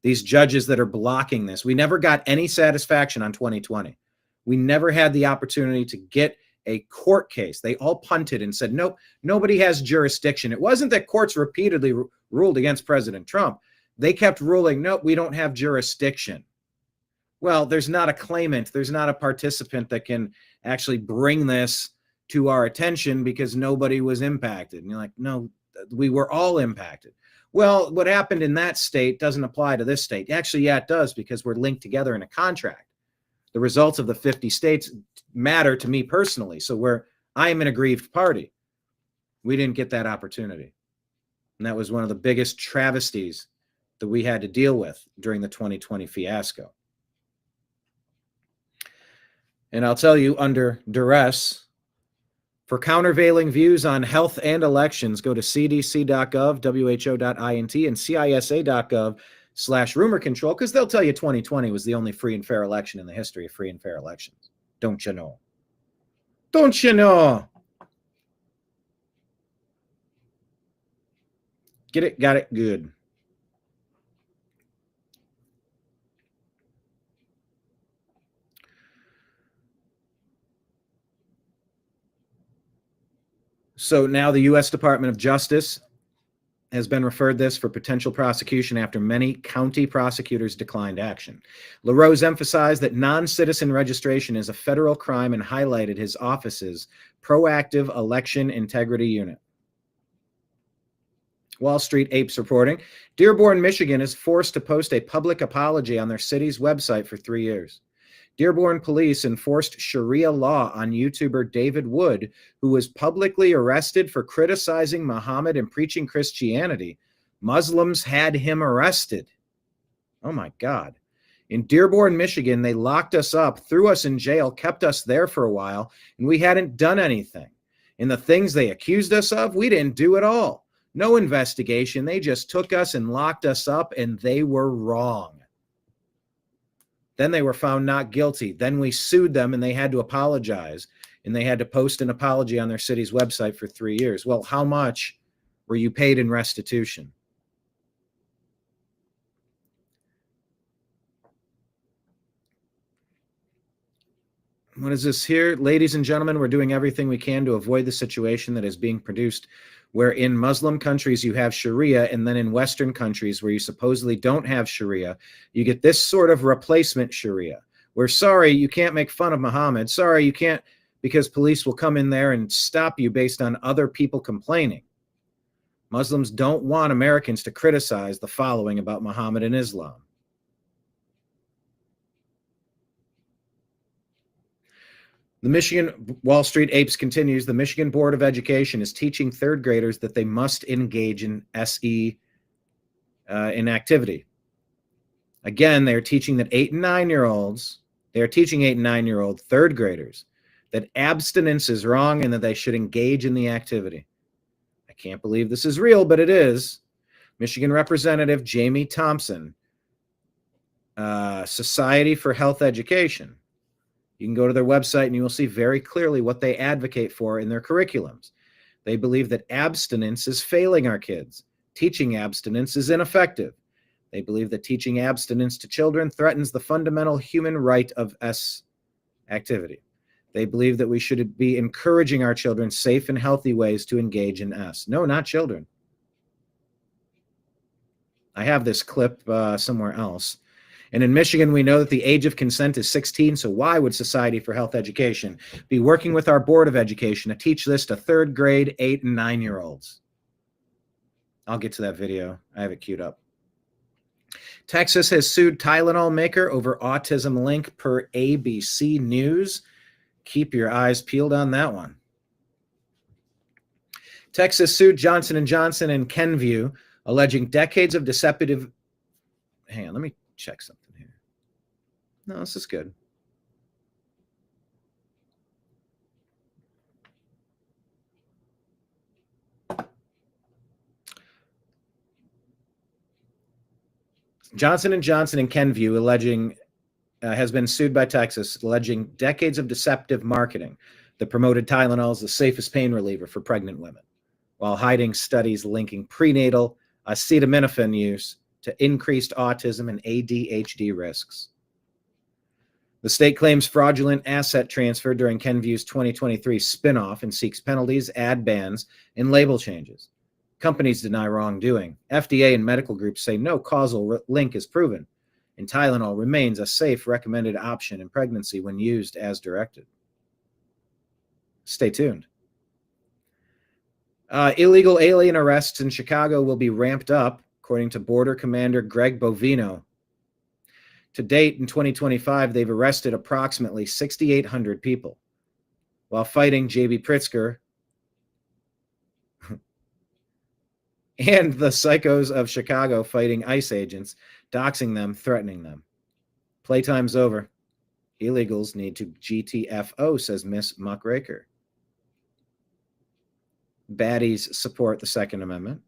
These judges that are blocking this. We never got any satisfaction on 2020. We never had the opportunity to get a court case. They all punted and said, nope, nobody has jurisdiction. It wasn't that courts repeatedly ruled against President Trump. They kept ruling, nope, we don't have jurisdiction. Well, there's not a claimant. There's not a participant that can actually bring this to our attention because nobody was impacted. And you're like, no, we were all impacted. Well, what happened in that state doesn't apply to this state. Actually, yeah, it does, because we're linked together in a contract. The results of the 50 states matter to me personally. So I am an aggrieved party. We didn't get that opportunity. And that was one of the biggest travesties that we had to deal with during the 2020 fiasco. And I'll tell you, under duress, for countervailing views on health and elections, go to cdc.gov, who.int, and cisa.gov/rumor control, because they'll tell you 2020 was the only free and fair election in the history of free and fair elections. Don't you know? Don't you know? Get it? Got it? Good. So now the U.S. Department of Justice has been referred this for potential prosecution after many county prosecutors declined action. LaRose emphasized that non-citizen registration is a federal crime and highlighted his office's proactive election integrity unit. Wall Street Apes reporting, Dearborn, Michigan is forced to post a public apology on their city's website for 3 years. Dearborn police enforced Sharia law on YouTuber David Wood, who was publicly arrested for criticizing Muhammad and preaching Christianity. Muslims had him arrested. Oh my God. In Dearborn, Michigan, they locked us up, threw us in jail, kept us there for a while, and we hadn't done anything. And the things they accused us of, we didn't do at all. No investigation. They just took us and locked us up, and they were wrong. Then they were found not guilty. Then we sued them, and they had to apologize, and they had to post an apology on their city's website for 3 years. Well, how much were you paid in restitution? What is this here? Ladies and gentlemen, we're doing everything we can to avoid the situation that is being produced where in Muslim countries you have Sharia, and then in Western countries where you supposedly don't have Sharia, you get this sort of replacement Sharia. We're sorry, you can't make fun of Muhammad. Sorry, you can't, because police will come in there and stop you based on other people complaining. Muslims don't want Americans to criticize the following about Muhammad and Islam. The Michigan Wall Street Apes continues. The Michigan Board of Education is teaching third graders that they must engage in SE inactivity. Again, they're teaching that 8 and 9-year-olds, they're teaching 8 and 9-year-old third graders that abstinence is wrong and that they should engage in the activity. I can't believe this is real, but it is. Michigan Representative Jamie Thompson, Society for Health Education. You can go to their website and you will see very clearly what they advocate for in their curriculums. They believe that abstinence is failing our kids. Teaching abstinence is ineffective. They believe that teaching abstinence to children threatens the fundamental human right of S activity. They believe that we should be encouraging our children safe and healthy ways to engage in S. No, not children. I have this clip somewhere else. And in Michigan, we know that the age of consent is 16, so why would Society for Health Education be working with our Board of Education to teach this to third grade 8 and 9-year-olds? I'll get to that video. I have it queued up. Texas has sued Tylenol maker over autism link per ABC News. Keep your eyes peeled on that one. Texas sued Johnson & Johnson and Kenvue, alleging decades of deceptive... Hang on, let me check something here. No, this is good. Johnson & Johnson and Kenvue has been sued by Texas, alleging decades of deceptive marketing that promoted Tylenol as the safest pain reliever for pregnant women, while hiding studies linking prenatal acetaminophen use to increased autism and ADHD risks. The state claims fraudulent asset transfer during Kenvue's 2023 spinoff and seeks penalties, ad bans, and label changes. Companies deny wrongdoing. FDA and medical groups say no causal link is proven, and Tylenol remains a safe recommended option in pregnancy when used as directed. Stay tuned. Illegal alien arrests in Chicago will be ramped up, according to Border Commander Greg Bovino. To date, in 2025, they've arrested approximately 6,800 people, while fighting J.B. Pritzker and the psychos of Chicago fighting ICE agents, doxing them, threatening them. Playtime's over. Illegals need to GTFO, says Miss Muckraker. Baddies support the Second Amendment.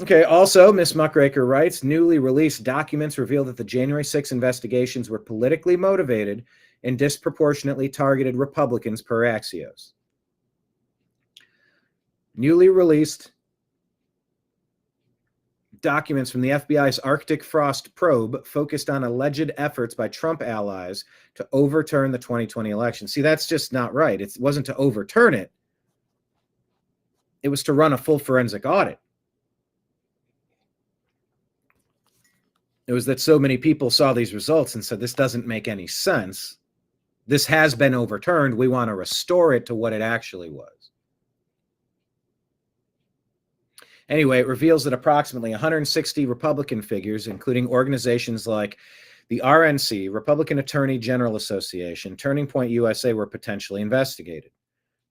Okay, also, Ms. Muckraker writes, newly released documents reveal that the January 6 investigations were politically motivated and disproportionately targeted Republicans per Axios. Newly released documents from the FBI's Arctic Frost probe focused on alleged efforts by Trump allies to overturn the 2020 election. See, that's just not right. It wasn't to overturn it. It was to run a full forensic audit. It was that so many people saw these results and said, this doesn't make any sense. This has been overturned. We want to restore it to what it actually was. Anyway, it reveals that approximately 160 Republican figures, including organizations like the RNC, Republican Attorney General Association, Turning Point USA, were potentially investigated.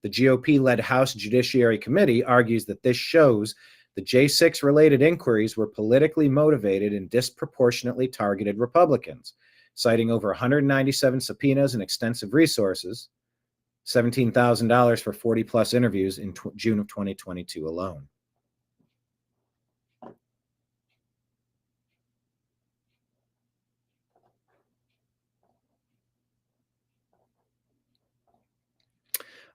The GOP-led House Judiciary Committee argues that this shows The J6 related inquiries were politically motivated and disproportionately targeted Republicans, citing over 197 subpoenas and extensive resources, $17,000 for 40 plus interviews in June of 2022 alone.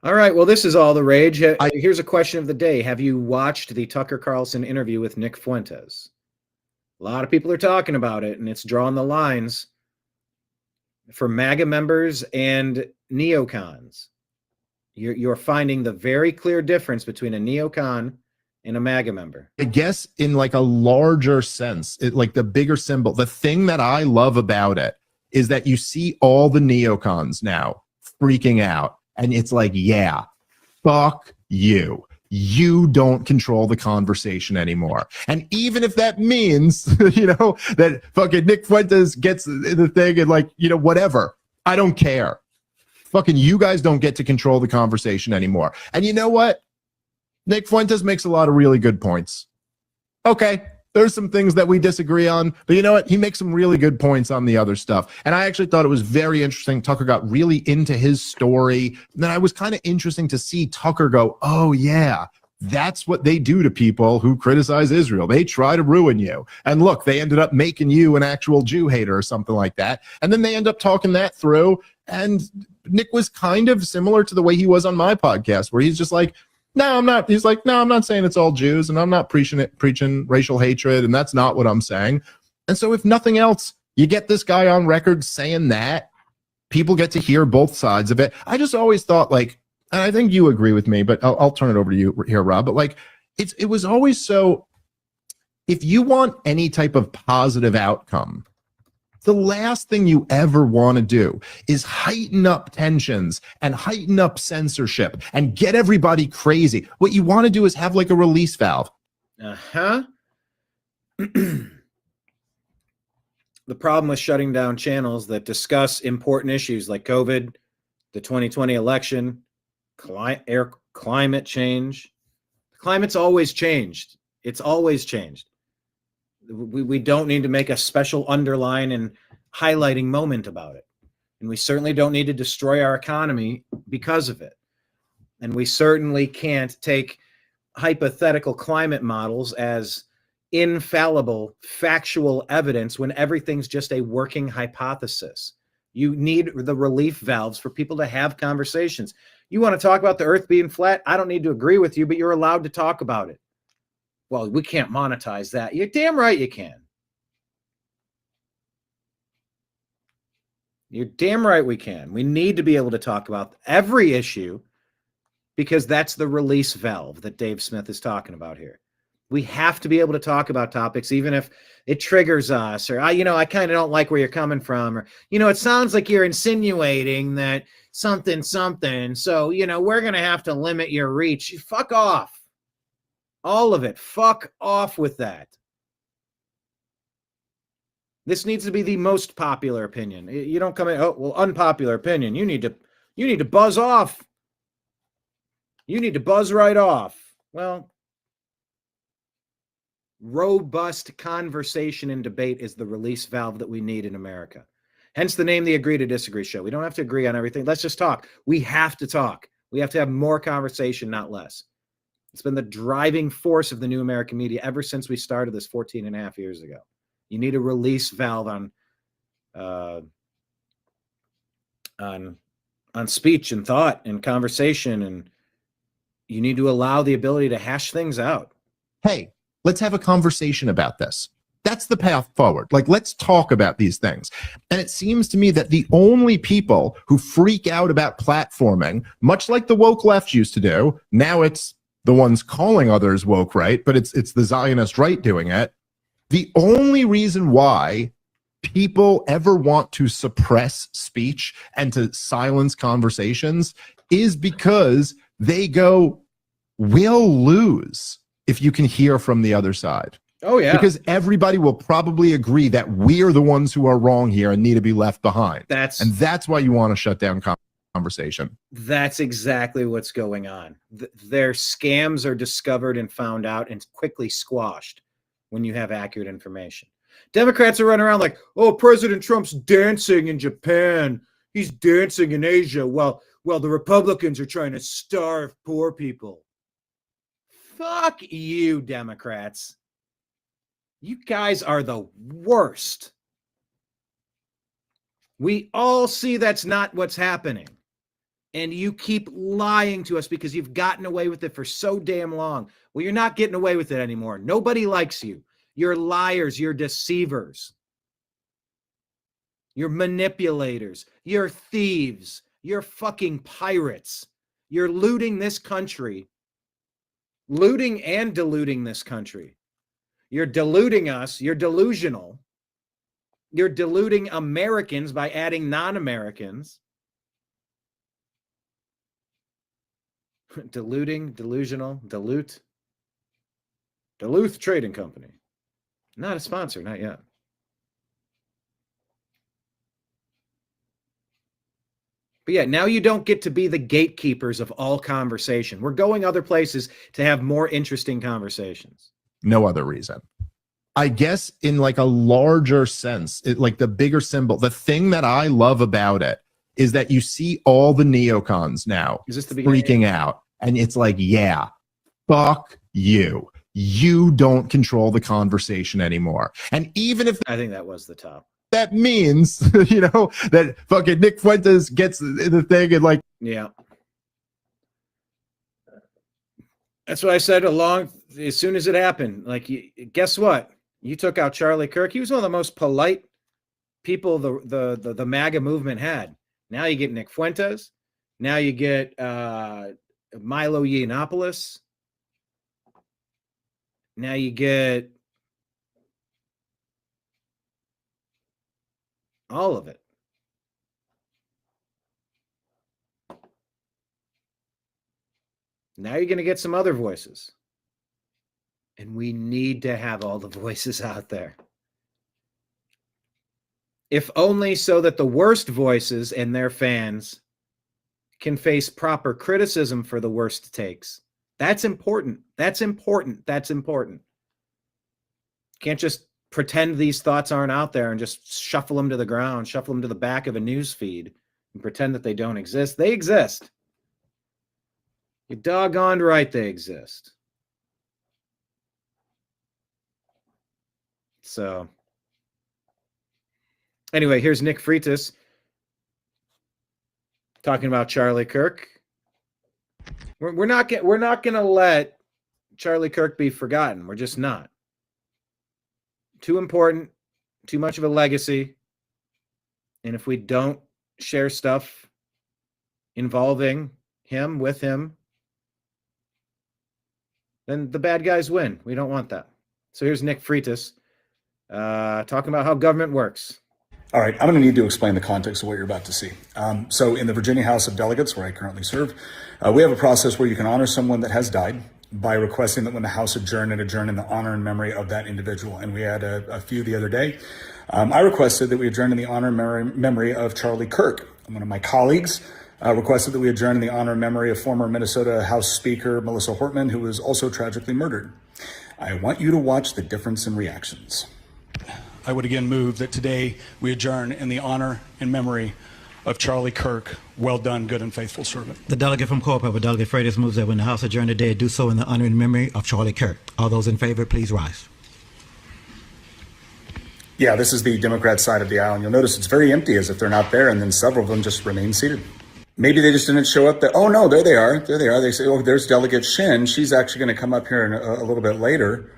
All right, well, this is all the rage. Here's a question of the day. Have you watched the Tucker Carlson interview with Nick Fuentes? A lot of people are talking about it, and it's drawing the lines for MAGA members and neocons. You're finding the very clear difference between a neocon and a MAGA member. I guess in like a larger sense, like the bigger symbol, the thing that I love about it is that you see all the neocons now freaking out. And it's like, yeah, fuck you. You don't control the conversation anymore. And even if that means, that fucking Nick Fuentes gets the thing and like, whatever, I don't care. Fucking you guys don't get to control the conversation anymore. And you know what? Nick Fuentes makes a lot of really good points. Okay, there's some things that we disagree on, but you know what? He makes some really good points on the other stuff. And I actually thought it was very interesting. Tucker got really into his story. And then I was kind of interesting to see Tucker go, oh yeah, that's what they do to people who criticize Israel. They try to ruin you. And look, they ended up making you an actual Jew hater or something like that. And then they end up talking that through. And Nick was kind of similar to the way he was on my podcast, where he's just like, no, I'm not. He's like, no, I'm not saying it's all Jews, and I'm not preaching racial hatred, and that's not what I'm saying. And so if nothing else, you get this guy on record saying that, people get to hear both sides of it. I just always thought, like, and I think you agree with me, but I'll turn it over to you here, Rob, but like, it was always so, if you want any type of positive outcome, the last thing you ever want to do is heighten up tensions and heighten up censorship and get everybody crazy. What you want to do is have like a release valve. The problem with shutting down channels that discuss important issues like COVID, the 2020 election, climate change. Climate's always changed. It's always changed. We don't need to make a special underline and highlighting moment about it. And we certainly don't need to destroy our economy because of it. And we certainly can't take hypothetical climate models as infallible, factual evidence when everything's just a working hypothesis. You need the relief valves for people to have conversations. You want to talk about the earth being flat? I don't need to agree with you, but you're allowed to talk about it. Well, we can't monetize that. You're damn right you can. You're damn right we can. We need to be able to talk about every issue because that's the release valve that Dave Smith is talking about here. We have to be able to talk about topics even if it triggers us or, I kind of don't like where you're coming from or, it sounds like you're insinuating that something. So, we're going to have to limit your reach. Fuck off. All of it. Fuck off with that. This needs to be the most popular opinion. You don't come in, unpopular opinion. You need to buzz off. You need to buzz right off. Well, robust conversation and debate is the release valve that we need in America. Hence the name, the Agree to Disagree Show. We don't have to agree on everything. Let's just talk. We have to talk. We have to have more conversation, not less. It's been the driving force of the new American media ever since we started this 14 and a half years ago. You need a release valve on speech and thought and conversation, and you need to allow the ability to hash things out. Hey, let's have a conversation about this. That's the path forward. Like, let's talk about these things. And it seems to me that the only people who freak out about platforming, much like the woke left used to do, now it's the ones calling others woke right, but it's the Zionist right doing it. The only reason why people ever want to suppress speech and to silence conversations is because they go, we'll lose if you can hear from the other side. Oh, yeah. Because everybody will probably agree that we're the ones who are wrong here and need to be left behind. And that's why you want to shut down conversation. That's exactly what's going on. Their scams are discovered and found out and quickly squashed when you have accurate information. Democrats are running around like, oh, President Trump's dancing in Japan. He's dancing in Asia. Well, the Republicans are trying to starve poor people. Fuck you, Democrats. You guys are the worst. We all see that's not what's happening. And you keep lying to us because you've gotten away with it for so damn long. Well, you're not getting away with it anymore. Nobody likes you. You're liars. You're deceivers. You're manipulators. You're thieves. You're fucking pirates. You're looting this country. Looting and deluding this country. You're deluding us. You're delusional. You're deluding Americans by adding non-Americans. Deluding, delusional, dilute. Duluth Trading Company. Not a sponsor, not yet. But yeah, now you don't get to be the gatekeepers of all conversation. We're going other places to have more interesting conversations. No other reason. I guess in like a larger sense, like the bigger symbol, the thing that I love about it is that you see all the neocons now freaking out. And it's like, yeah, fuck you. You don't control the conversation anymore. And even if I think that was the top. That means, you know, that fucking Nick Fuentes gets the thing and like, yeah. That's what I said as soon as it happened. Like, guess what? You took out Charlie Kirk. He was one of the most polite people the MAGA movement had. Now you get Nick Fuentes. Now you get Milo Yiannopoulos. Now you get all of it. Now you're going to get some other voices. And we need to have all the voices out there. If only so that the worst voices and their fans can face proper criticism for the worst takes. That's important. That's important. That's important. Can't just pretend these thoughts aren't out there and just shuffle them to the ground, shuffle them to the back of a news feed and pretend that they don't exist. They exist. You're doggone right they exist. So anyway, here's Nick Freitas talking about Charlie Kirk. We're not going to let Charlie Kirk be forgotten. We're just not. Too important, too much of a legacy. And if we don't share stuff involving him, with him, then the bad guys win. We don't want that. So here's Nick Freitas talking about how government works. All right, I'm going to need to explain the context of what you're about to see. So in the Virginia House of Delegates, where I currently serve, we have a process where you can honor someone that has died by requesting that when the House adjourn in the honor and memory of that individual. And we had a few the other day. I requested that we adjourn in the honor and memory of Charlie Kirk. One of my colleagues requested that we adjourn in the honor and memory of former Minnesota House Speaker Melissa Hortman, who was also tragically murdered. I want you to watch the difference in reactions. I would again move that today we adjourn in the honor and memory of Charlie Kirk. Well done, good and faithful servant. The delegate from Culpeper, Delegate Freitas, moves that when the House adjourn today, do so in the honor and memory of Charlie Kirk. All those in favor, please rise. Yeah, this is the Democrat side of the aisle, and you'll notice it's very empty as if they're not there, and then several of them just remain seated. Maybe they just didn't show up there. Oh, no, there they are. There they are. They say, oh, there's Delegate Shin. She's actually going to come up here in a little bit later.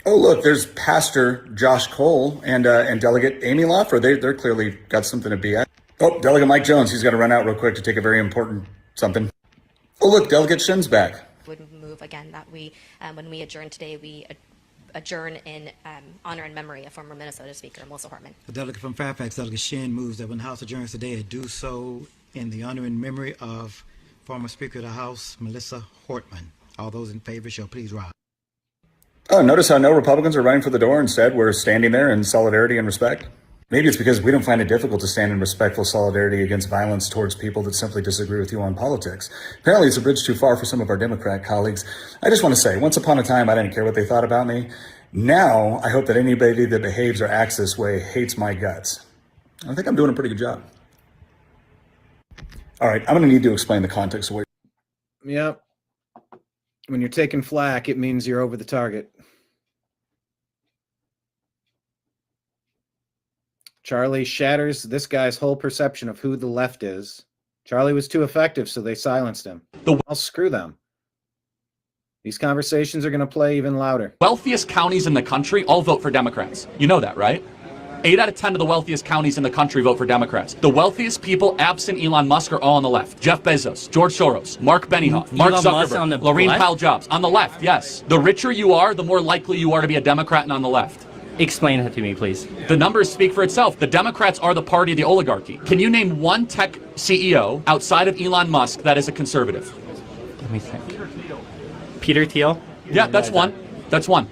Oh, look, there's Pastor Josh Cole and Delegate Amy Loffer. They're clearly got something to be at. Oh, Delegate Mike Jones. He's got to run out real quick to take a very important something. Oh, look, Delegate Shin's back. Would move again that we, when we adjourn today, we adjourn in honor and memory of former Minnesota Speaker Melissa Hortman. The delegate from Fairfax, Delegate Shin, moves that when the House adjourns today, it do so in the honor and memory of former Speaker of the House, Melissa Hortman. All those in favor shall please rise. Oh, notice how no Republicans are running for the door. Instead, we're standing there in solidarity and respect. Maybe it's because we don't find it difficult to stand in respectful solidarity against violence towards people that simply disagree with you on politics. Apparently, it's a bridge too far for some of our Democrat colleagues. I just want to say, once upon a time, I didn't care what they thought about me. Now, I hope that anybody that behaves or acts this way hates my guts. I think I'm doing a pretty good job. All right, I'm going to need to explain the context of what. Yep. When you're taking flack, it means you're over the target. Charlie shatters this guy's whole perception of who the left is. Charlie was too effective, so they silenced him. I'll screw them. These conversations are going to play even louder. Wealthiest counties in the country all vote for Democrats. You know that, right? 8 out of 10 of the wealthiest counties in the country vote for Democrats. The wealthiest people, absent Elon Musk, are all on the left. Jeff Bezos, George Soros, Mark Benioff, Mark Zuckerberg, Laurene Powell Jobs. On the left, yes. The richer you are, the more likely you are to be a Democrat and on the left. Explain it to me, please. The numbers speak for itself. The Democrats are the party of the oligarchy. Can you name one tech CEO outside of Elon Musk that is a conservative? Let me think. Peter Thiel? Yeah, that's one. That's one.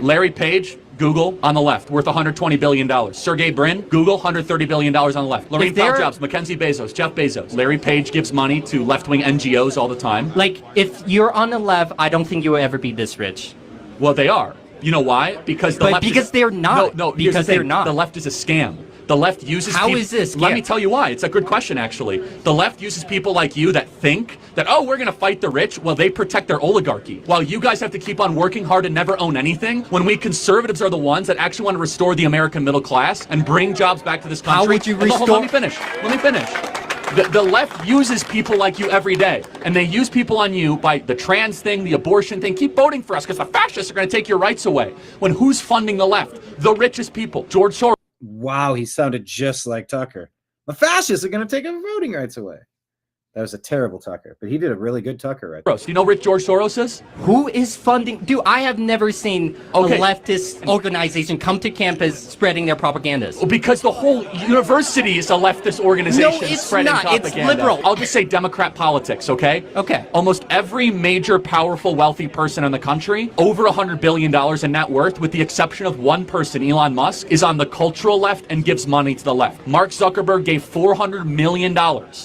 Larry Page, Google, on the left, worth $120 billion. Sergey Brin, Google, $130 billion on the left. Laurene Powell Jobs, Mackenzie Bezos, Jeff Bezos. Larry Page gives money to left-wing NGOs all the time. Like, if you're on the left, I don't think you will ever be this rich. Well, they are. You know why? Because the left because they're not. No, because they're not. The left is a scam. The left uses How is this? Let me tell you why. It's a good question, actually. The left uses people like you that think that, oh, we're going to fight the rich. Well, they protect their oligarchy. While you guys have to keep on working hard and never own anything, when we conservatives are the ones that actually want to restore the American middle class and bring jobs back to this country. How would you restore? Let me finish. The left uses people like you every day, and they use people on you by the trans thing, the abortion thing. Keep voting for us because the fascists are going to take your rights away. When who's funding the left? The richest people. George Soros. Wow, he sounded just like Tucker. The fascists are going to take our voting rights away. That was a terrible Tucker, but he did a really good Tucker right there. Do you know Rich George Soros is? Who is funding? Dude, I have never seen a leftist organization come to campus spreading their propagandas. Well, because the whole university is a leftist organization spreading propaganda. It's liberal. I'll just say Democrat politics, okay? Okay. Almost every major, powerful, wealthy person in the country, over $100 billion in net worth, with the exception of one person, Elon Musk, is on the cultural left and gives money to the left. Mark Zuckerberg gave $400 million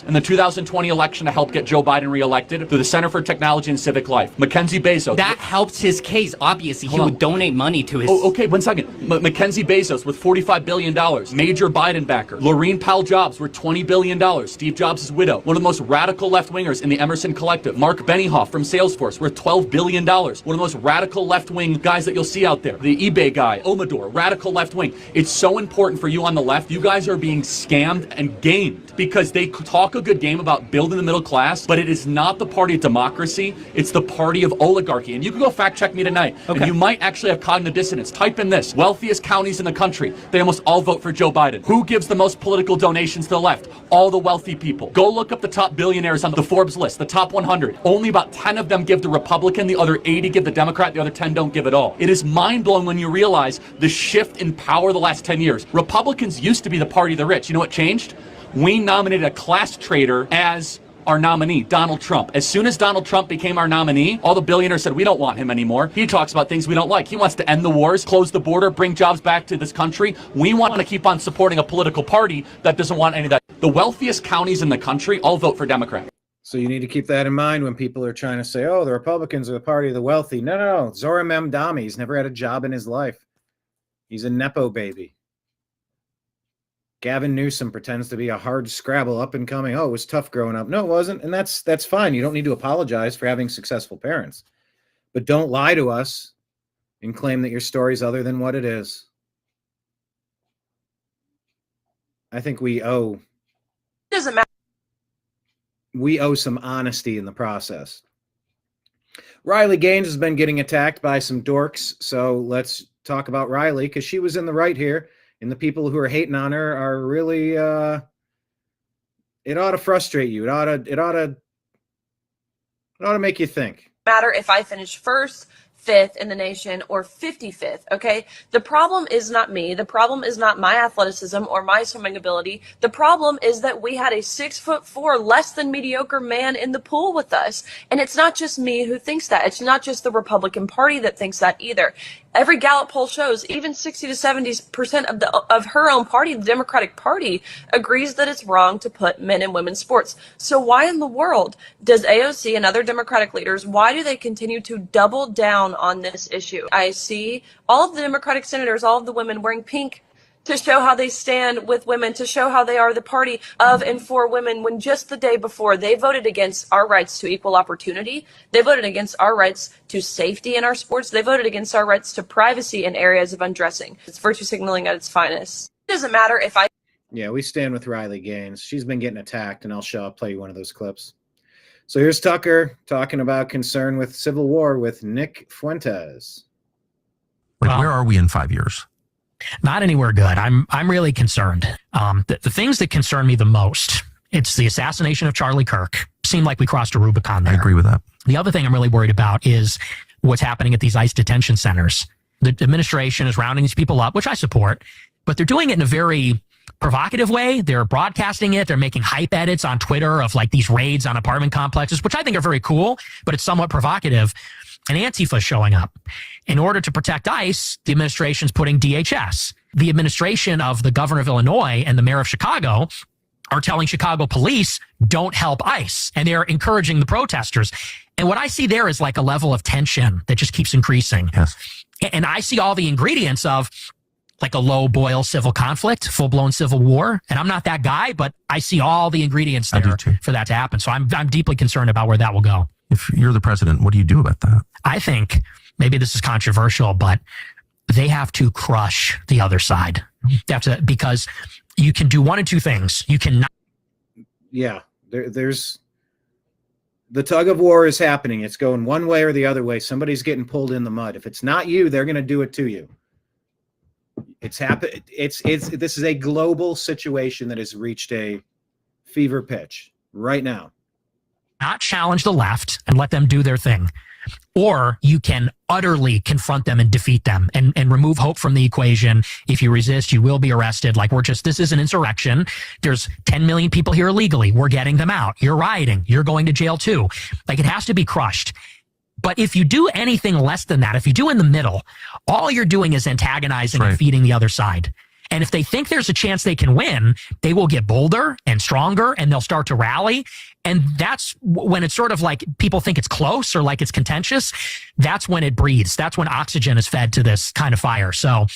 in the 2020 election to help get Joe Biden reelected through the Center for Technology and Civic Life. Mackenzie Bezos. That helps his case, obviously. He would donate money to his... Oh, okay, 1 second. Mackenzie Bezos with $45 billion. Major Biden backer. Laurene Powell Jobs worth $20 billion. Steve Jobs' widow. One of the most radical left-wingers in the Emerson Collective. Mark Benioff from Salesforce worth $12 billion. One of the most radical left-wing guys that you'll see out there. The eBay guy, Omador, radical left-wing. It's so important for you on the left. You guys are being scammed and gamed because they talk a good game about building the middle class, but it is not the party of democracy. It's the party of oligarchy. And you can go fact check me tonight. Okay. And you might actually have cognitive dissonance. Type in this. Wealthiest counties in the country. They almost all vote for Joe Biden. Who gives the most political donations to the left? All the wealthy people. Go look up the top billionaires on the Forbes list, the top 100. Only about 10 of them give the Republican. The other 80 give the Democrat. The other 10 don't give at all. It is mind-blowing when you realize the shift in power the last 10 years. Republicans used to be the party of the rich. You know what changed? We nominated a class traitor as our nominee, Donald Trump. As soon as Donald Trump became our nominee, all the billionaires said, we don't want him anymore. He talks about things we don't like. He wants to end the wars, close the border, bring jobs back to this country. We want to keep on supporting a political party that doesn't want any of that. The wealthiest counties in the country all vote for Democrat. So you need to keep that in mind when people are trying to say, oh, the Republicans are the party of the wealthy. No. Zoram Mamdani, he's never had a job in his life. He's a Nepo baby. Gavin Newsom pretends to be a hard scrabble up and coming. Oh, it was tough growing up. No, it wasn't. And that's fine. You don't need to apologize for having successful parents. But don't lie to us and claim that your story's other than what it is. I think we owe some honesty in the process. Riley Gaines has been getting attacked by some dorks. So let's talk about Riley because she was in the right here. And the people who are hating on her are really, it ought to frustrate you. It ought to make you think. Matter if I finish first, fifth in the nation, or 55th, okay? The problem is not me. The problem is not my athleticism or my swimming ability. The problem is that we had a 6'4", less than mediocre man in the pool with us. And it's not just me who thinks that. It's not just the Republican Party that thinks that either. Every Gallup poll shows even 60 to 70% of her own party, the Democratic Party, agrees that it's wrong to put men in women's sports. So why in the world does AOC and other Democratic leaders, why do they continue to double down on this issue? I see all of the Democratic senators, all of the women wearing pink to show how they stand with women, to show how they are the party of and for women, when just the day before they voted against our rights to equal opportunity, they voted against our rights to safety in our sports, they voted against our rights to privacy in areas of undressing. It's virtue signaling at its finest. It doesn't matter if I... Yeah, we stand with Riley Gaines. She's been getting attacked, and I'll play you one of those clips. So here's Tucker talking about concern with civil war with Nick Fuentes. Where are we in 5 years? Not anywhere good. I'm really concerned. The things that concern me the most, it's the assassination of Charlie Kirk. Seemed like we crossed a Rubicon there. I agree with that. The other thing I'm really worried about is what's happening at these ICE detention centers. The administration is rounding these people up, which I support, but they're doing it in a very provocative way. They're broadcasting it. They're making hype edits on Twitter of like these raids on apartment complexes, which I think are very cool, but it's somewhat provocative. And Antifa showing up. In order to protect ICE, the administration's putting DHS. The administration of the governor of Illinois and the mayor of Chicago are telling Chicago police, don't help ICE. And they're encouraging the protesters. And what I see there is like a level of tension that just keeps increasing. Yes. And I see all the ingredients of like a low boil civil conflict, full blown civil war. And I'm not that guy, but I see all the ingredients there for that to happen. So I'm deeply concerned about where that will go. If you're the president, what do you do about that? I think maybe this is controversial, but they have to crush the other side. They have to, because you can do one of two things. You can not. Yeah, there's the tug of war is happening. It's going one way or the other way. Somebody's getting pulled in the mud. If it's not you, they're going to do it to you. It's happened. This is a global situation that has reached a fever pitch right now. Not challenge the left and let them do their thing. Or you can utterly confront them and defeat them and remove hope from the equation. If you resist, you will be arrested. Like this is an insurrection. There's 10 million people here illegally. We're getting them out. You're rioting. You're going to jail too. Like it has to be crushed. But if you do anything less than that, if you do in the middle, all you're doing is antagonizing and feeding the other side. And if they think there's a chance they can win, they will get bolder and stronger and they'll start to rally. And that's when it's sort of like people think it's close or like it's contentious. That's when it breathes. That's when oxygen is fed to this kind of fire. So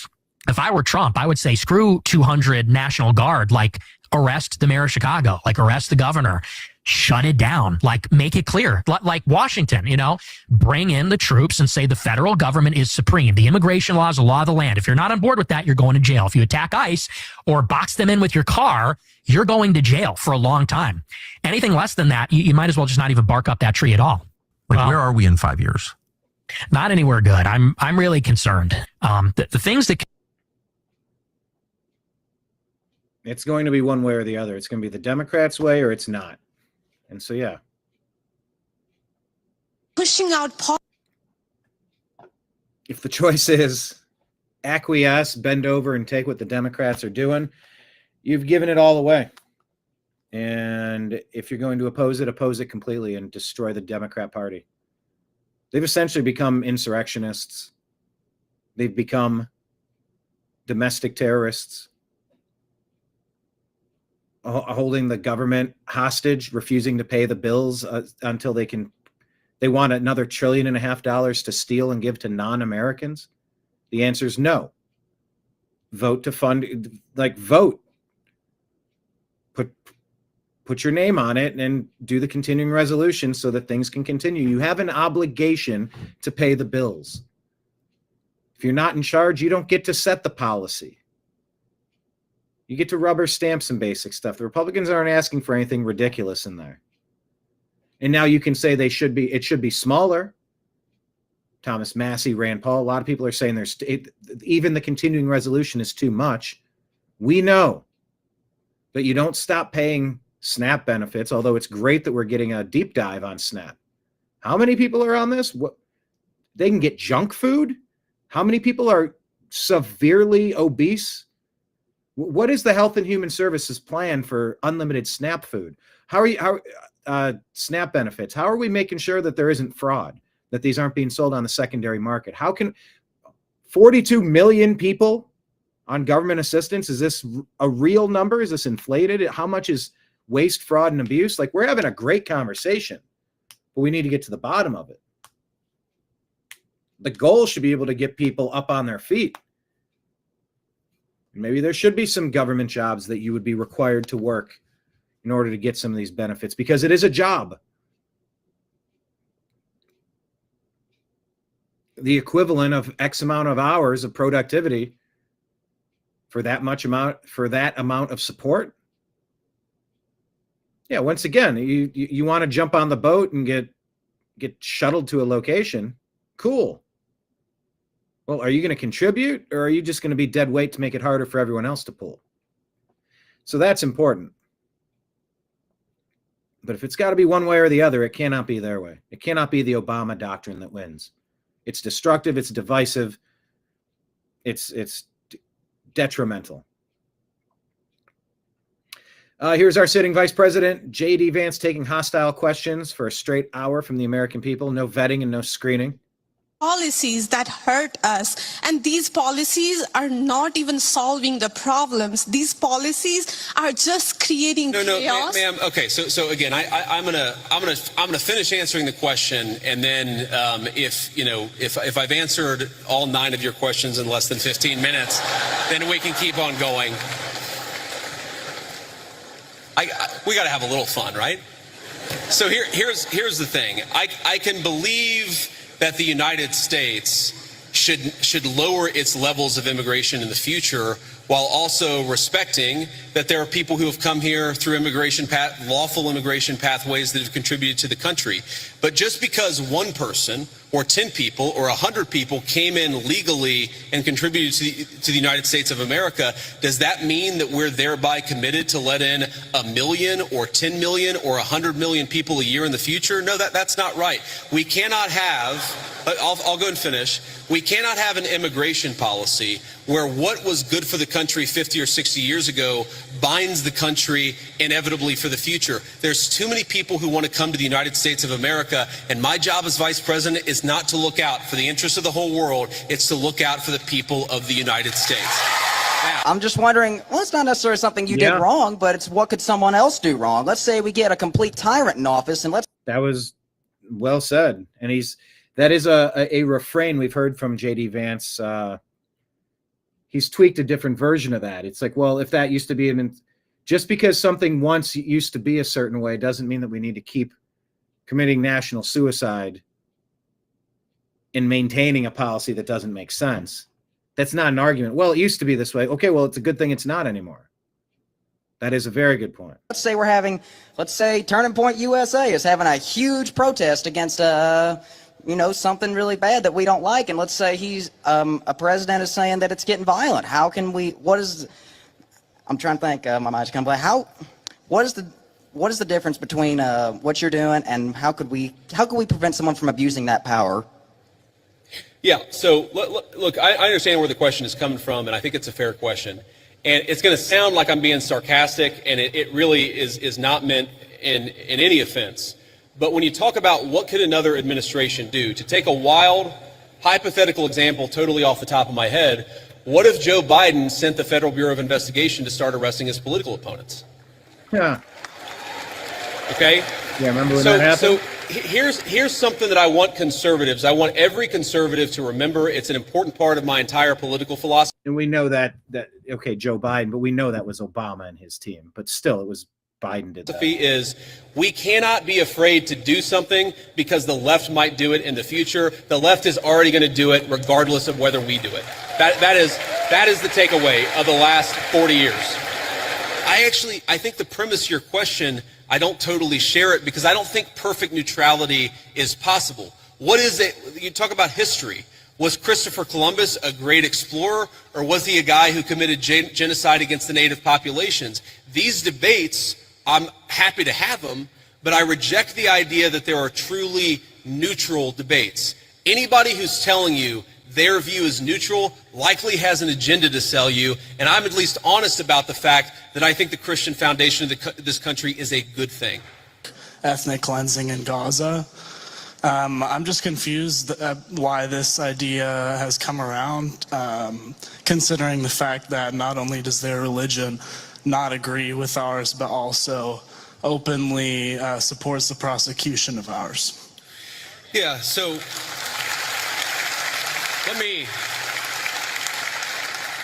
if I were Trump, I would say screw 200 National Guard, like arrest the mayor of Chicago, like arrest the governor. Shut it down, like make it clear, like Washington, bring in the troops and say the federal government is supreme. The immigration law is the law of the land. If you're not on board with that, you're going to jail. If you attack ICE or box them in with your car, you're going to jail for a long time. Anything less than that, you might as well just not even bark up that tree at all. Where are we in 5 years? Not anywhere good. I'm really concerned. The things that it's going to be one way or the other. It's going to be the Democrats' way or it's not. And so, yeah. Pushing out. If the choice is acquiesce, bend over, and take what the Democrats are doing, you've given it all away. And if you're going to oppose it completely and destroy the Democrat Party. They've essentially become insurrectionists. They've become domestic terrorists. Holding the government hostage, refusing to pay the bills until they want another $1.5 trillion to steal and give to non-Americans. The answer is no. Vote to fund, vote. Put your name on it and do the continuing resolution so that things can continue. You have an obligation to pay the bills. If you're not in charge, you don't get to set the policy. You get to rubber stamp some basic stuff. The Republicans aren't asking for anything ridiculous in there. And now you can say it should be smaller. Thomas Massey, Rand Paul, a lot of people are saying even the continuing resolution is too much. We know. But you don't stop paying SNAP benefits, although it's great that we're getting a deep dive on SNAP. How many people are on this? They can get junk food? How many people are severely obese? What is the Health and Human Services plan for unlimited SNAP food? SNAP benefits? How are we making sure that there isn't fraud, that these aren't being sold on the secondary market? 42 million people on government assistance. Is this a real number? Is this inflated? How much is waste, fraud, and abuse? Like, we're having a great conversation, but we need to get to the bottom of it. The goal should be able to get people up on their feet. Maybe there should be some government jobs that you would be required to work in order to get some of these benefits, because it is a job. The equivalent of X amount of hours of productivity for that amount of support. Yeah, once again, you want to jump on the boat and get shuttled to a location. Cool. Well, are you going to contribute, or are you just going to be dead weight to make it harder for everyone else to pull? So that's important. But if it's got to be one way or the other, it cannot be their way. It cannot be the Obama doctrine that wins. It's destructive. It's divisive. It's detrimental. Here's our sitting vice president, J.D. Vance, taking hostile questions for a straight hour from the American people. No vetting and no screening. Policies that hurt us, and these policies are not even solving the problems. These policies are just creating chaos. Ma'am. Okay, so again, I'm gonna finish answering the question, and then if I've answered all 9 of your questions in less than 15 minutes, then we can keep on going. We got to have a little fun, right? So here's the thing. I can believe that the United States should lower its levels of immigration in the future, while also respecting that there are people who have come here through lawful immigration pathways that have contributed to the country. But just because one person or 10 people or 100 people came in legally and contributed to the United States of America, does that mean that we're thereby committed to let in 1 million or 10 million or 100 million people a year in the future? No, that's not right. We cannot have, I'll go and finish. We cannot have an immigration policy where what was good for the country 50 or 60 years ago binds the country inevitably for the future. There's too many people who want to come to the United States of America, and my job as vice president is not to look out for the interests of the whole world. It's to look out for the people of the United States. Now, I'm just wondering, well, it's not necessarily something you did wrong, but it's what could someone else do wrong? Let's say we get a complete tyrant in office, and That was well said. And that is a refrain we've heard from J.D. Vance. He's tweaked a different version of that. It's like, well, if that used to be, just because something once used to be a certain way doesn't mean that we need to keep committing national suicide in maintaining a policy that doesn't make sense. That's not an argument. Well, it used to be this way. Okay, well, it's a good thing it's not anymore. That is a very good point. Let's say Turning Point USA is having a huge protest against something really bad that we don't like, and let's say a president is saying that it's getting violent. How can we? I'm trying to think. My mind's kind of blank. What is the difference between what you're doing and how could we prevent someone from abusing that power? Yeah. So look, I understand where the question is coming from, and I think it's a fair question. And it's going to sound like I'm being sarcastic, and it really is not meant in any offense. But when you talk about what could another administration do, to take a wild, hypothetical example totally off the top of my head, what if Joe Biden sent the Federal Bureau of Investigation to start arresting his political opponents? Yeah. Okay? Yeah, remember when that happened? So here's something that I want every conservative to remember. It's an important part of my entire political philosophy. And we know that okay, Joe Biden, but we know that was Obama and his team. But still, it was Biden did that. Is we cannot be afraid to do something because the left might do it in the future. The left is already going to do it regardless of whether we do it. That is the takeaway of the last 40 years. I think the premise of your question, I don't totally share it because I don't think perfect neutrality is possible. What is it? You talk about history. Was Christopher Columbus a great explorer, or was he a guy who committed genocide against the native populations? These debates, I'm happy to have them, but I reject the idea that there are truly neutral debates. Anybody who's telling you their view is neutral likely has an agenda to sell you, and I'm at least honest about the fact that I think the Christian foundation of this country is a good thing. Ethnic cleansing in Gaza. I'm just confused why this idea has come around, considering the fact that not only does their religion not agree with ours, but also openly supports the prosecution of ours. Yeah, so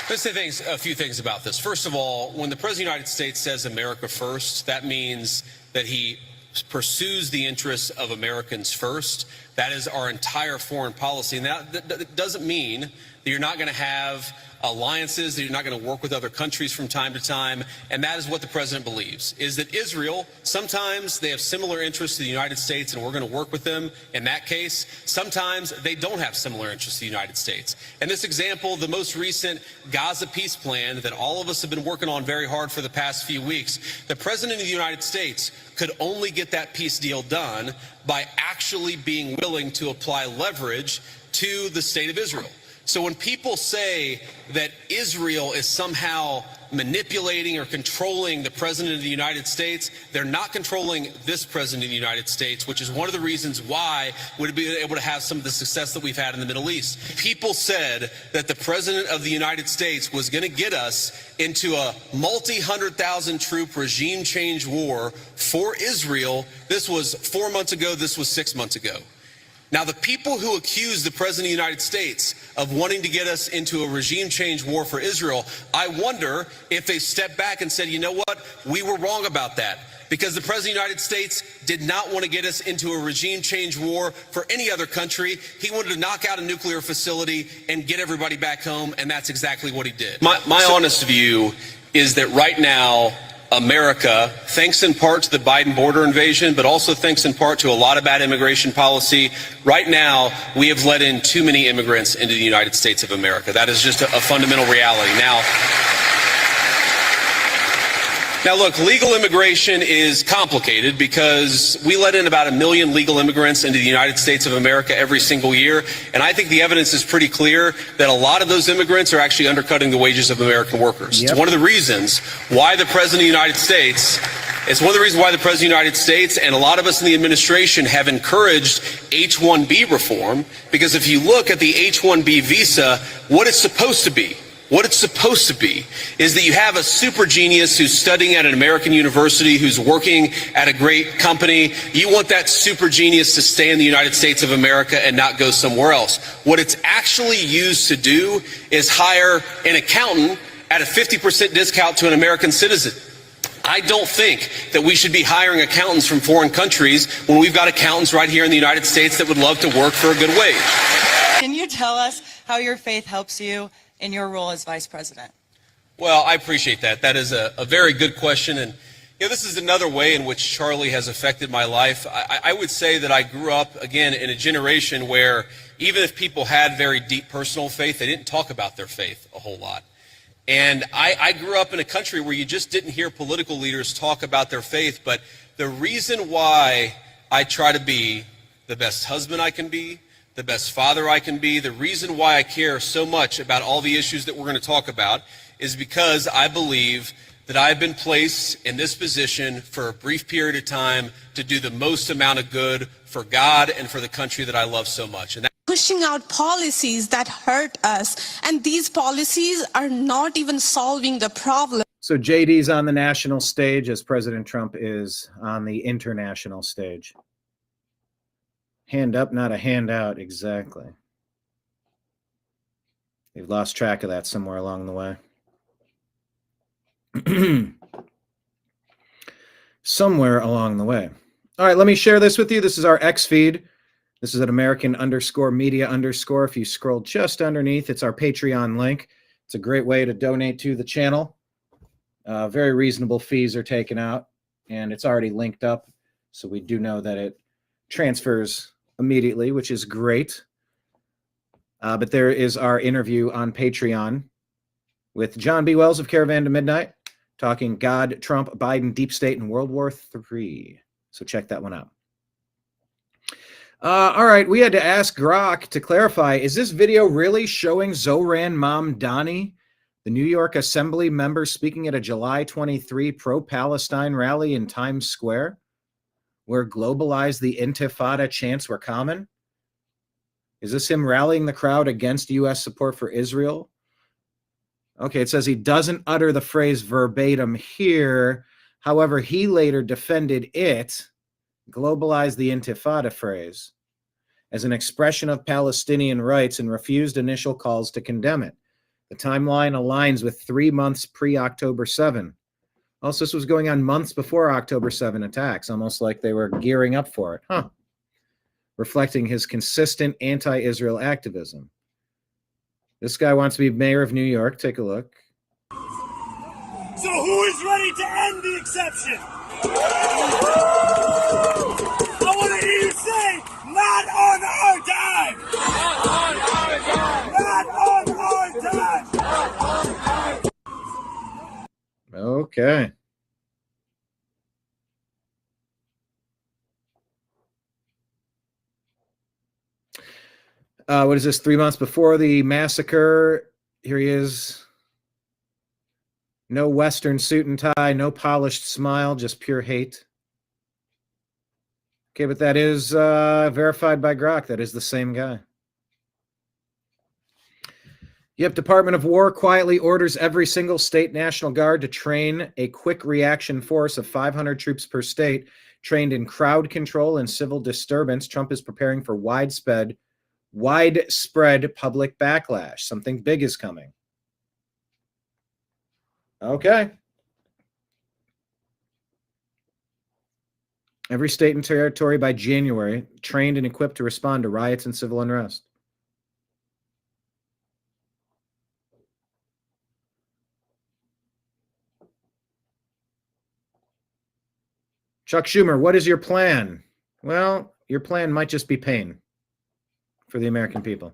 let's say a few things about this. First of all, when the President of the United States says America first, that means that he pursues the interests of Americans first. That is our entire foreign policy. And that doesn't mean that you're not going to have alliances, that you're not going to work with other countries from time to time. And that is what the president believes, is that Israel, sometimes they have similar interests to the United States and we're going to work with them in that case. Sometimes they don't have similar interests to the United States. And this example, the most recent Gaza peace plan that all of us have been working on very hard for the past few weeks, the president of the United States could only get that peace deal done by actually being willing to apply leverage to the state of Israel. So when people say that Israel is somehow manipulating or controlling the president of the United States, they're not controlling this president of the United States, which is one of the reasons why we'd be able to have some of the success that we've had in the Middle East. People said that the president of the United States was going to get us into a multi-100,000 troop regime change war for Israel. This was 4 months ago. This was 6 months ago. Now, the people who accuse the president of the United States of wanting to get us into a regime change war for Israel, I wonder if they stepped back and said, you know what, we were wrong about that. Because the president of the United States did not want to get us into a regime change war for any other country. He wanted to knock out a nuclear facility and get everybody back home, and that's exactly what he did. My honest view is that right now, America, thanks in part to the Biden border invasion, but also thanks in part to a lot of bad immigration policy, right now we have let in too many immigrants into the United States of America. That is just a fundamental reality. Now, look, legal immigration is complicated because we let in about 1 million legal immigrants into the United States of America every single year. And I think the evidence is pretty clear that a lot of those immigrants are actually undercutting the wages of American workers. It's one of the reasons why the President of the United States and a lot of us in the administration have encouraged H-1B reform, because if you look at the H-1B visa, what it's supposed to be is that you have a super genius who's studying at an American university, who's working at a great company. You want that super genius to stay in the United States of America and not go somewhere else. What it's actually used to do is hire an accountant at a 50% discount to an American citizen. I don't think that we should be hiring accountants from foreign countries when we've got accountants right here in the United States that would love to work for a good wage. Can you tell us how your faith helps you in your role as vice president? Well, I appreciate that. That is a very good question. And this is another way in which Charlie has affected my life. I would say that I grew up, again, in a generation where even if people had very deep personal faith, they didn't talk about their faith a whole lot. And I grew up in a country where you just didn't hear political leaders talk about their faith. But the reason why I try to be the best husband I can be, the best father I can be, the reason why I care so much about all the issues that we're going to talk about is because I believe that I've been placed in this position for a brief period of time to do the most amount of good for God and for the country that I love so much. And pushing out policies that hurt us, and these policies are not even solving the problem. So JD's on the national stage as President Trump is on the international stage. Hand up, not a handout, exactly. They've lost track of that somewhere along the way. Somewhere along the way. All right, let me share this with you. This is our X feed. This is at American_media_. If you scroll just underneath, it's our Patreon link. It's a great way to donate to the channel. Very reasonable fees are taken out, and it's already linked up. So we do know that it transfers immediately, which is great. But there is our interview on Patreon with John B. Wells of Caravan to Midnight, talking God, Trump, Biden, Deep State, and World War III. So check that one out. All right, we had to ask Grok to clarify, is this video really showing Zoran Mamdani, the New York Assembly member speaking at a July 23 pro-Palestine rally in Times Square? where globalize the intifada chants were common? Is this him rallying the crowd against U.S. support for Israel? Okay, it says he doesn't utter the phrase verbatim here. However, he later defended it, globalize the intifada phrase, as an expression of Palestinian rights and refused initial calls to condemn it. The timeline aligns with 3 months pre-October 7. Also, this was going on months before October 7 attacks, almost like they were gearing up for it. Reflecting his consistent anti-Israel activism. This guy wants to be mayor of New York. Take a look. So who is ready to end the exception? I want to hear you say, not on our dime! Not on our dime! Okay. What is this? 3 months before the massacre. Here he is. No Western suit and tie, no polished smile, just pure hate. Okay, but that is verified by Grok. That is the same guy. Yep, Department of War quietly orders every single state National Guard to train a quick reaction force of 500 troops per state, trained in crowd control and civil disturbance. Trump is preparing for widespread public backlash. Something big is coming. Okay. Every state and territory by January, trained and equipped to respond to riots and civil unrest. Chuck Schumer, what is your plan? Well, your plan might just be pain for the American people.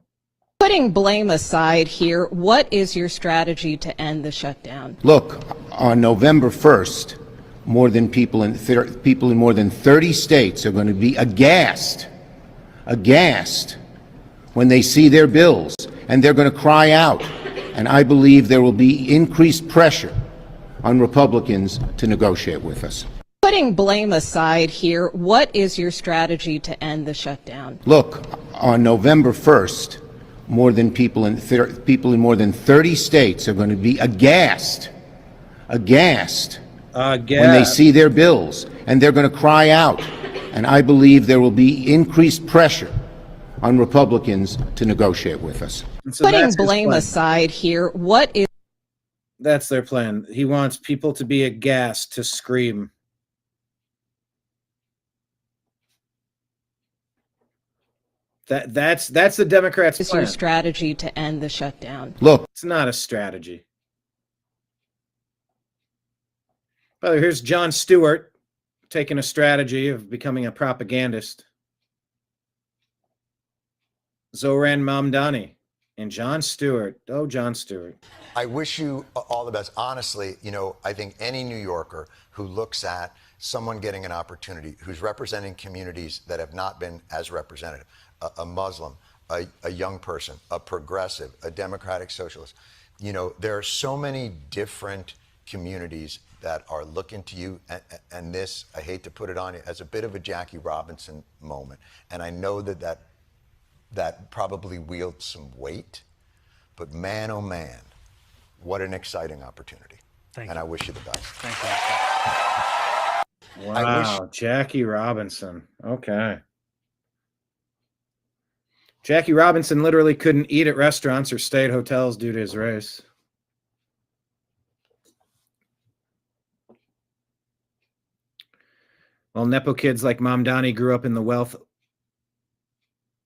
Putting blame aside here, what is your strategy to end the shutdown? Look, on November 1st, more than people in more than 30 states are going to be aghast when they see their bills, and they're going to cry out. And I believe there will be increased pressure on Republicans to negotiate with us. Putting blame aside here, what is your strategy to end the shutdown? Look, on November 1st, more than people in more than 30 states are going to be aghast when they see their bills, and they're going to cry out. And I believe there will be increased pressure on Republicans to negotiate with us. So putting blame aside here, what is... That's their plan. He wants people to be aghast, to scream. That's the Democrats' is plan. your strategy to end the shutdown? Look, it's not a strategy. By the way, here's Jon Stewart taking a strategy of becoming a propagandist. Zoran Mamdani and Jon Stewart. Oh, Jon Stewart. I wish you all the best. Honestly, you know, I think any New Yorker who looks at someone getting an opportunity, who's representing communities that have not been as representative, a Muslim, a young person, a progressive, a democratic socialist, you know, there are so many different communities that are looking to you, and this, I hate to put it on you, as a bit of a Jackie Robinson moment. And I know that probably wields some weight, but man, oh man, what an exciting opportunity. Thank and you. I wish you the best. Thank you. Wow, Jackie Robinson. Okay. Jackie Robinson literally couldn't eat at restaurants or stay at hotels due to his race. While Nepo kids like Mamdani grew up in the wealth,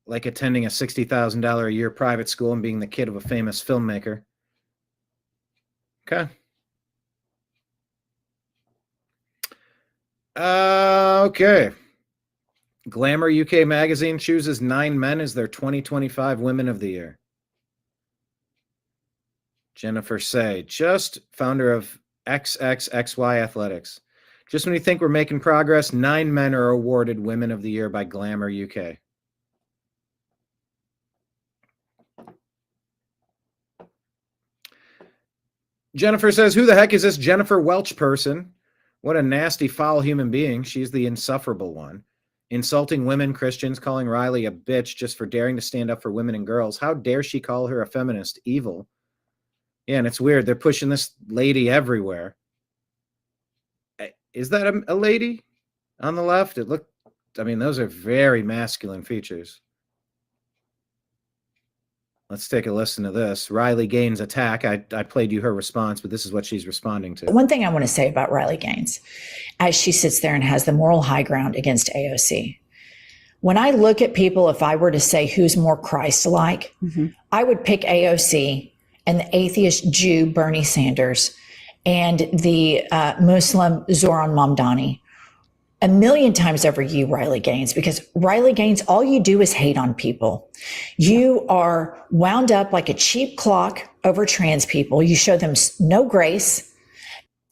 like attending a $60,000 a year private school and being the kid of a famous filmmaker. Okay. Okay. Glamour UK magazine chooses 9 men as their 2025 Women of the Year. Jennifer Say, just founder of XXXY Athletics. Just when you think we're making progress, 9 men are awarded Women of the Year by Glamour UK. Jennifer says, who the heck is this Jennifer Welch person? What a nasty, foul human being. She's the insufferable one. Insulting women, Christians, calling Riley a bitch just for daring to stand up for women and girls. How dare she call her a feminist? Evil. Yeah, and it's weird. They're pushing this lady everywhere. Is that a lady on the left? It looked, I mean, those are very masculine features. Let's take a listen to this. Riley Gaines' attack. I played you her response, but this is what she's responding to. One thing I want to say about Riley Gaines, as she sits there and has the moral high ground against AOC. When I look at people, if I were to say who's more Christ-like, I would pick AOC and the atheist Jew Bernie Sanders and the Muslim Zoran Mamdani a million times over you, Riley Gaines, because Riley Gaines, all you do is hate on people. You are wound up like a cheap clock over trans people. You show them no grace.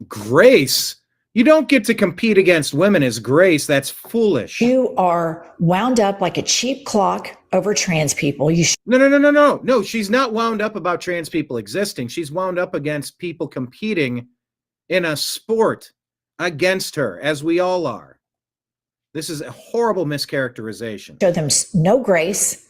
Grace? You don't get to compete against women as grace. That's foolish. You are wound up like a cheap clock over trans people. No, she's not wound up about trans people existing. She's wound up against people competing in a sport against her, as we all are. This is a horrible mischaracterization. Show them no grace,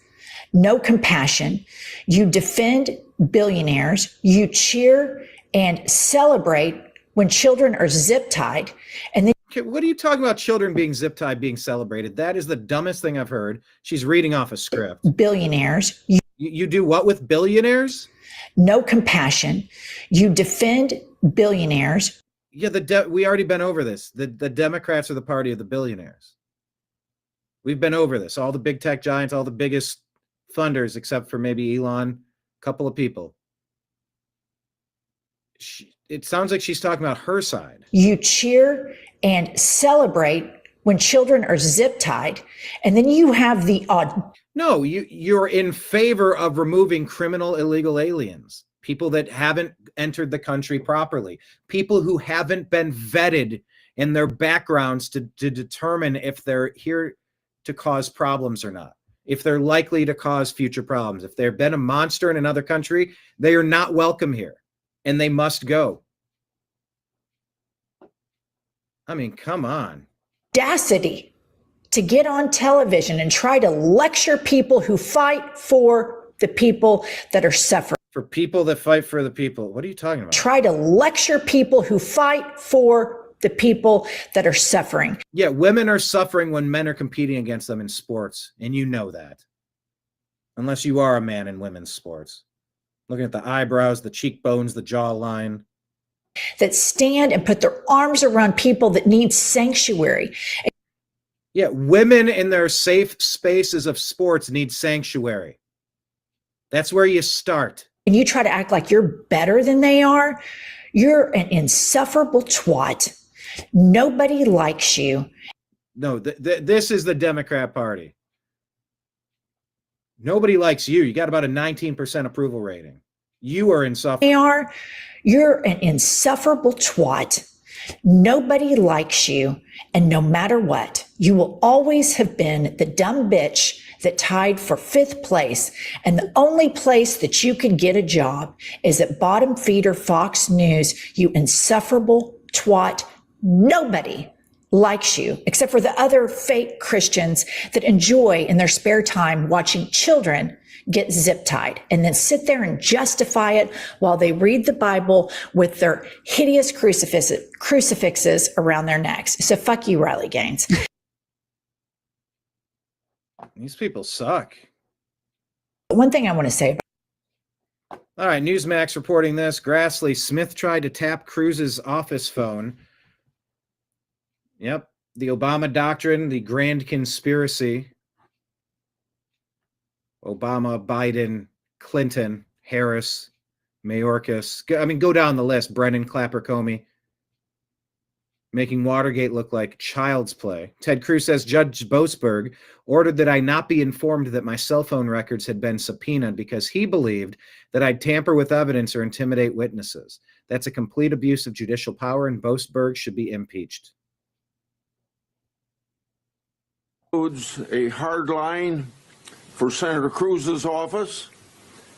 no compassion. You defend billionaires. You cheer and celebrate when children are zip-tied. And then okay, what are you talking about, children being zip-tied, being celebrated? That is the dumbest thing I've heard. She's reading off a script. Billionaires. You do what with billionaires? No compassion. You defend billionaires. Yeah, we already been over this. The Democrats are the party of the billionaires. We've been over this. All the big tech giants, all the biggest funders, except for maybe Elon, a couple of people. It sounds like she's talking about her side. You cheer and celebrate when children are zip-tied, and then you have the odd. No, you're in favor of removing criminal illegal aliens. People that haven't entered the country properly, people who haven't been vetted in their backgrounds to determine if they're here to cause problems or not, if they're likely to cause future problems. If they've been a monster in another country, they are not welcome here and they must go. I mean, come on. Audacity to get on television and try to lecture people who fight for the people that are suffering. For people that fight for the people. What are you talking about? Try to lecture people who fight for the people that are suffering. Yeah, women are suffering when men are competing against them in sports, and you know that. Unless you are a man in women's sports. Looking at the eyebrows, the cheekbones, the jawline. That stand and put their arms around people that need sanctuary. Yeah, women in their safe spaces of sports need sanctuary. That's where you start. And you try to act like you're better than they are, you're an insufferable twat. Nobody likes you. No, this is the Democrat Party. Nobody likes you. You got about a 19% approval rating. You are insufferable. You're an insufferable twat. Nobody likes you. And no matter what, you will always have been the dumb bitch that tied for 5th place. And the only place that you could get a job is at bottom feeder Fox News, you insufferable twat. Nobody likes you except for the other fake Christians that enjoy in their spare time watching children get zip-tied and then sit there and justify it while they read the Bible with their hideous crucifixes around their necks. So fuck you, Riley Gaines. These people suck. One thing I want to say about all right, Newsmax reporting this. Grassley, Smith tried to tap Cruz's office phone. Yep, the Obama doctrine, the grand conspiracy. Obama, Biden, Clinton, Harris, Mayorkas. I mean, go down the list. Brennan, Clapper, Comey. Making Watergate look like child's play. Ted Cruz says Judge Boasberg ordered that I not be informed that my cell phone records had been subpoenaed because he believed that I'd tamper with evidence or intimidate witnesses. That's a complete abuse of judicial power, and Boasberg should be impeached. A hard line for Senator Cruz's office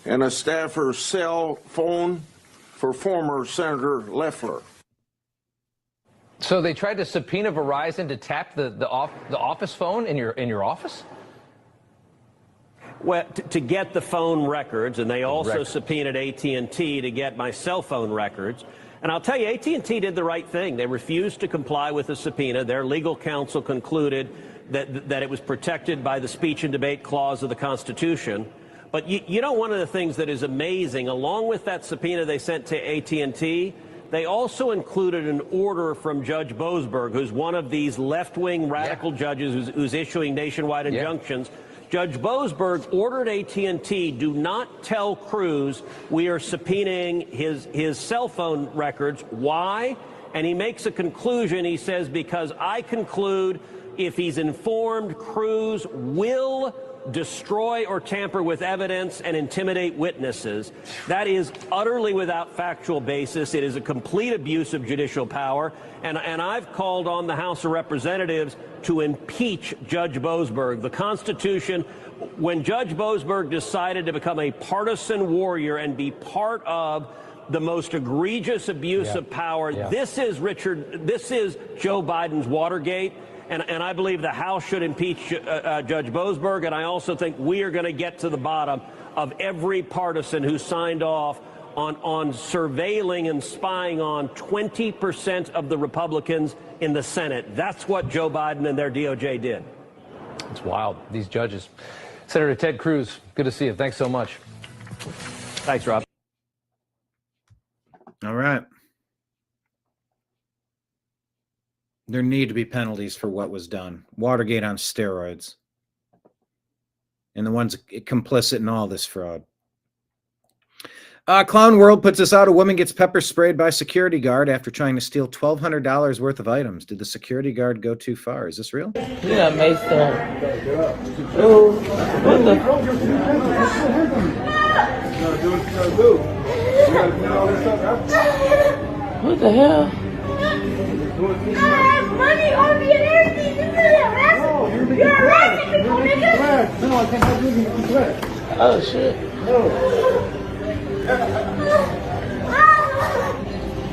and a staffer's cell phone for former Senator Loeffler. So they tried to subpoena Verizon to tap the office phone in your office? Well, to get the phone records, and they also subpoenaed AT&T to get my cell phone records. And I'll tell you, AT&T did the right thing. They refused to comply with the subpoena. Their legal counsel concluded that it was protected by the speech and debate clause of the Constitution. But you know, one of the things that is amazing, along with that subpoena they sent to AT&T, they also included an order from Judge Boasberg, who's one of these left-wing radical judges who's issuing nationwide injunctions. Judge Boasberg ordered AT&T, do not tell Cruz we are subpoenaing his cell phone records. Why? And he makes a conclusion. He says, because I conclude if he's informed, Cruz will destroy or tamper with evidence and intimidate witnesses. That is utterly without factual basis. It is a complete abuse of judicial power. And I've called on the House of Representatives to impeach Judge Boasberg. The Constitution, when Judge Boasberg decided to become a partisan warrior and be part of the most egregious abuse of power, this is Joe Biden's Watergate. And I believe the House should impeach Judge Boasberg, and I also think we are going to get to the bottom of every partisan who signed off on surveilling and spying on 20% of the Republicans in the Senate. That's what Joe Biden and their DOJ did. It's wild, these judges. Senator Ted Cruz, good to see you. Thanks so much. Thanks, Rob. All right. There need to be penalties for what was done. Watergate on steroids. And the ones complicit in all this fraud. Clown World puts us out. A woman gets pepper sprayed by security guard after trying to steal $1,200 worth of items. Did the security guard go too far? Is this real? Yeah, makes sense. Oh, what the? What the hell? I have money on me and everything. You get arrested. You're arrested, people, nigga. No, I can't have you in the Oh, shit.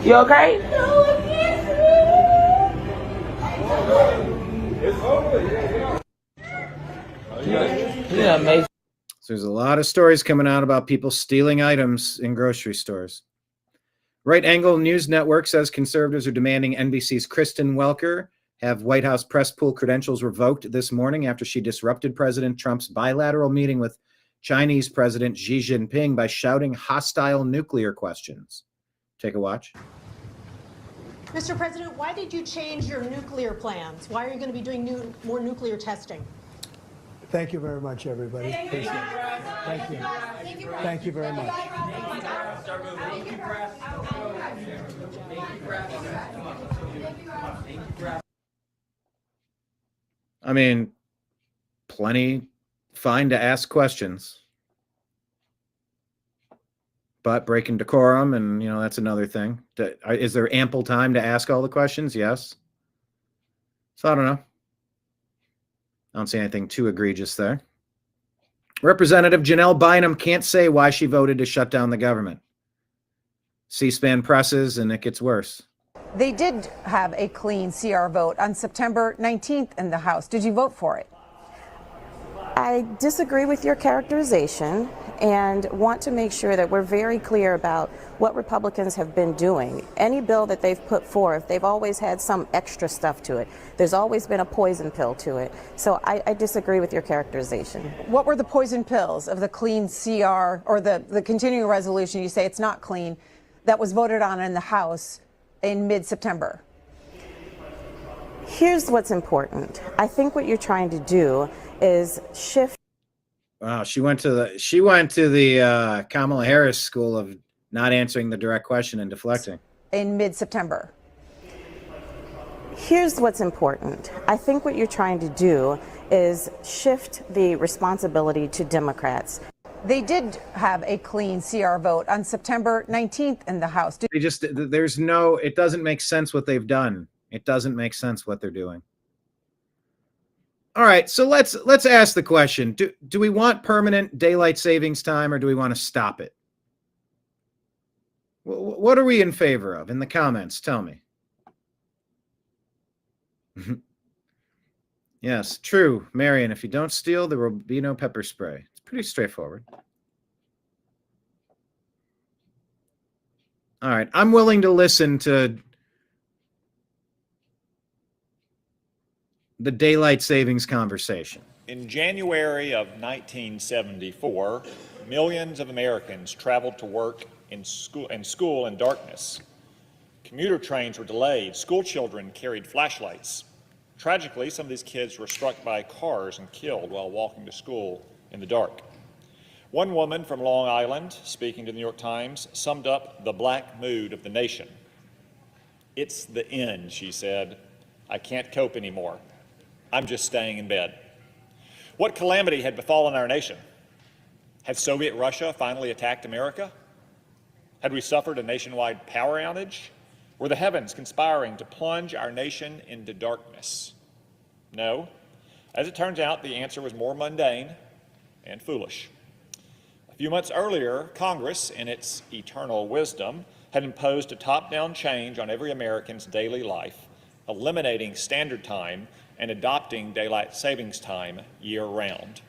You okay? Yeah, amazing. So there's a lot of stories coming out about people stealing items in grocery stores. Right Angle News Network says conservatives are demanding NBC's Kristen Welker have White House press pool credentials revoked this morning after she disrupted President Trump's bilateral meeting with Chinese President Xi Jinping by shouting hostile nuclear questions. Take a watch. Mr. President, why did you change your nuclear plans? Why are you going to be doing more nuclear testing? Thank you very much, everybody. Thank you. Thank you. Thank you very much. I mean, plenty fine to ask questions, but breaking decorum, and that's another thing. Is there ample time to ask all the questions? Yes. So I don't know. I don't see anything too egregious there. Representative Janelle Bynum can't say why she voted to shut down the government. C-SPAN presses, and it gets worse. They did have a clean CR vote on September 19th in the House. Did you vote for it? I disagree with your characterization and want to make sure that we're very clear about what Republicans have been doing. Any bill that they've put forth, they've always had some extra stuff to it. There's always been a poison pill to it. So I disagree with your characterization. What were the poison pills of the clean CR or the continuing resolution? You say it's not clean, that was voted on in the House in mid-September. Here's what's important. I think what you're trying to do is shift. Wow, she went to the Kamala Harris school of not answering the direct question and deflecting. In mid-September. Here's what's important. I think what you're trying to do is shift the responsibility to Democrats. They did have a clean CR vote on September 19th in the House. It doesn't make sense what they've done. It doesn't make sense what they're doing. All right, so let's ask the question. Do we want permanent daylight savings time, or do we want to stop it? What are we in favor of? In the comments, tell me. Yes, true, Marion. If you don't steal, there will be no pepper spray. It's pretty straightforward. All right, I'm willing to listen to the daylight savings conversation. In January of 1974, millions of Americans traveled to work in school in darkness. Commuter trains were delayed. School children carried flashlights. Tragically, some of these kids were struck by cars and killed while walking to school in the dark. One woman from Long Island, speaking to the New York Times, summed up the black mood of the nation. "It's the end," she said. "I can't cope anymore. I'm just staying in bed." What calamity had befallen our nation? Had Soviet Russia finally attacked America? Had we suffered a nationwide power outage? Were the heavens conspiring to plunge our nation into darkness? No. As it turns out, the answer was more mundane and foolish. A few months earlier, Congress, in its eternal wisdom, had imposed a top-down change on every American's daily life, eliminating standard time and adopting daylight savings time year-round.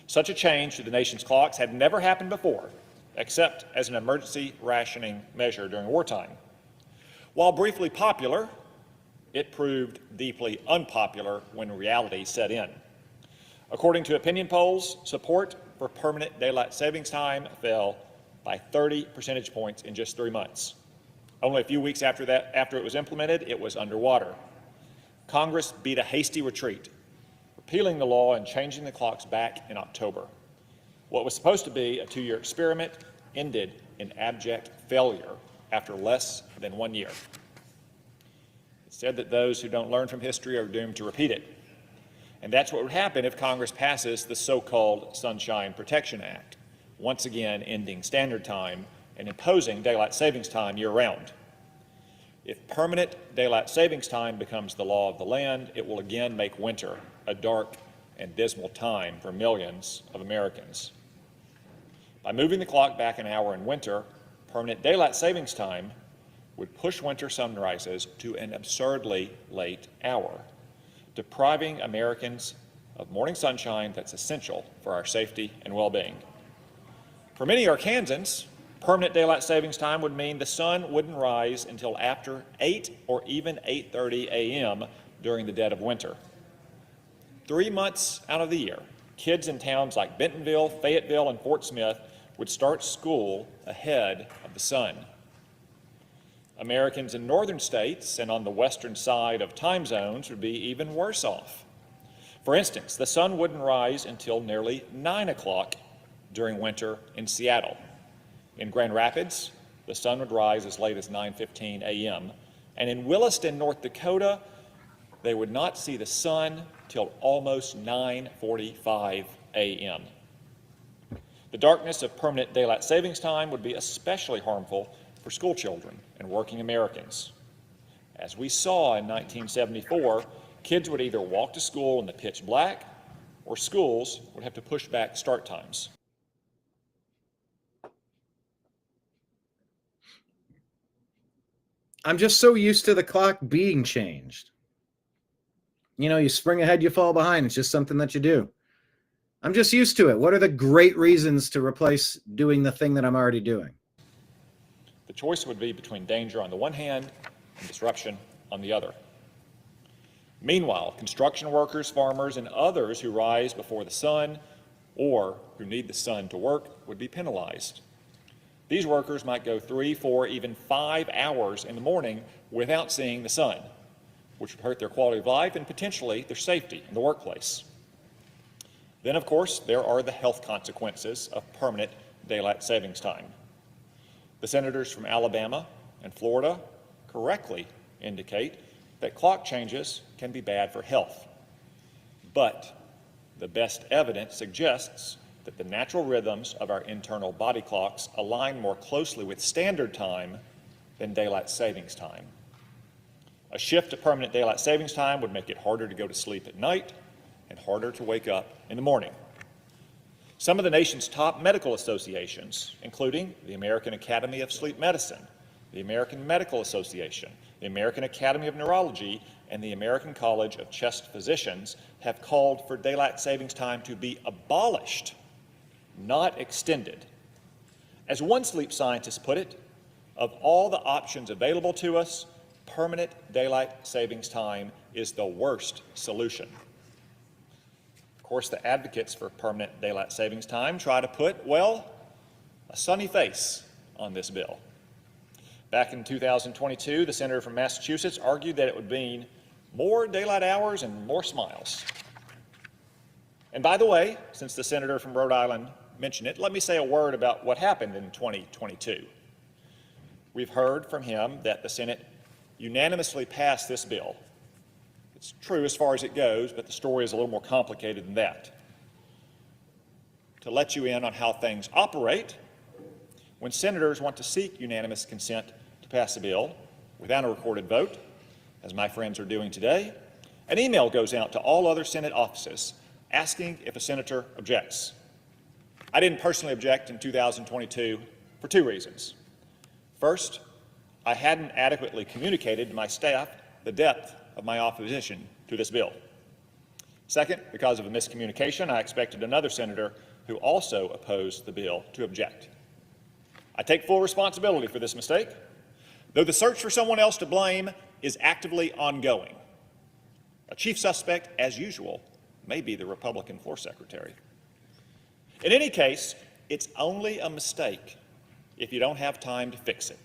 Such a change to the nation's clocks had never happened before, except as an emergency rationing measure during wartime. While briefly popular, it proved deeply unpopular when reality set in. According to opinion polls, support for permanent daylight savings time fell by 30 percentage points in just 3 months. Only a few weeks after it was implemented, it was underwater. Congress beat a hasty retreat, repealing the law and changing the clocks back in October. What was supposed to be a 2-year experiment ended in abject failure after less than 1 year. It's said that those who don't learn from history are doomed to repeat it. And that's what would happen if Congress passes the so-called Sunshine Protection Act, once again ending standard time and imposing daylight savings time year-round. If permanent daylight savings time becomes the law of the land, it will again make winter a dark and dismal time for millions of Americans. By moving the clock back an hour in winter, permanent daylight savings time would push winter sunrises to an absurdly late hour, depriving Americans of morning sunshine that's essential for our safety and well-being. For many Arkansans, permanent daylight savings time would mean the sun wouldn't rise until after 8 or even 8:30 a.m. during the dead of winter. 3 months out of the year, kids in towns like Bentonville, Fayetteville, and Fort Smith would start school ahead of the sun. Americans in northern states and on the western side of time zones would be even worse off. For instance, the sun wouldn't rise until nearly 9 o'clock during winter in Seattle. In Grand Rapids, the sun would rise as late as 9:15 a.m. And in Williston, North Dakota, they would not see the sun till almost 9:45 a.m. The darkness of permanent daylight savings time would be especially harmful for school children and working Americans. As we saw in 1974, kids would either walk to school in the pitch black or schools would have to push back start times. I'm just so used to the clock being changed. You know, you spring ahead, you fall behind. It's just something that you do. I'm just used to it. What are the great reasons to replace doing the thing that I'm already doing? The choice would be between danger on the one hand and disruption on the other. Meanwhile, construction workers, farmers, and others who rise before the sun or who need the sun to work would be penalized. These workers might go 3, 4, even 5 hours in the morning without seeing the sun, which would hurt their quality of life and potentially their safety in the workplace. Then, of course, there are the health consequences of permanent daylight savings time. The senators from Alabama and Florida correctly indicate that clock changes can be bad for health. But the best evidence suggests that the natural rhythms of our internal body clocks align more closely with standard time than daylight savings time. A shift to permanent daylight savings time would make it harder to go to sleep at night and harder to wake up in the morning. Some of the nation's top medical associations, including the American Academy of Sleep Medicine, the American Medical Association, the American Academy of Neurology, and the American College of Chest Physicians have called for daylight savings time to be abolished, not extended. As one sleep scientist put it, of all the options available to us, permanent daylight savings time is the worst solution. Of course, the advocates for permanent daylight savings time try to put, well, a sunny face on this bill. Back in 2022, the senator from Massachusetts argued that it would mean more daylight hours and more smiles. And by the way, since the senator from Rhode Island mentioned it, let me say a word about what happened in 2022. We've heard from him that the Senate unanimously passed this bill. It's true as far as it goes, but the story is a little more complicated than that. To let you in on how things operate, when senators want to seek unanimous consent to pass a bill without a recorded vote, as my friends are doing today, an email goes out to all other Senate offices asking if a senator objects. I didn't personally object in 2022 for two reasons. First, I hadn't adequately communicated to my staff the depth of my opposition to this bill. Second, because of a miscommunication, I expected another senator who also opposed the bill to object. I take full responsibility for this mistake, though the search for someone else to blame is actively ongoing. A chief suspect, as usual, may be the Republican floor secretary. In any case, it's only a mistake if you don't have time to fix it.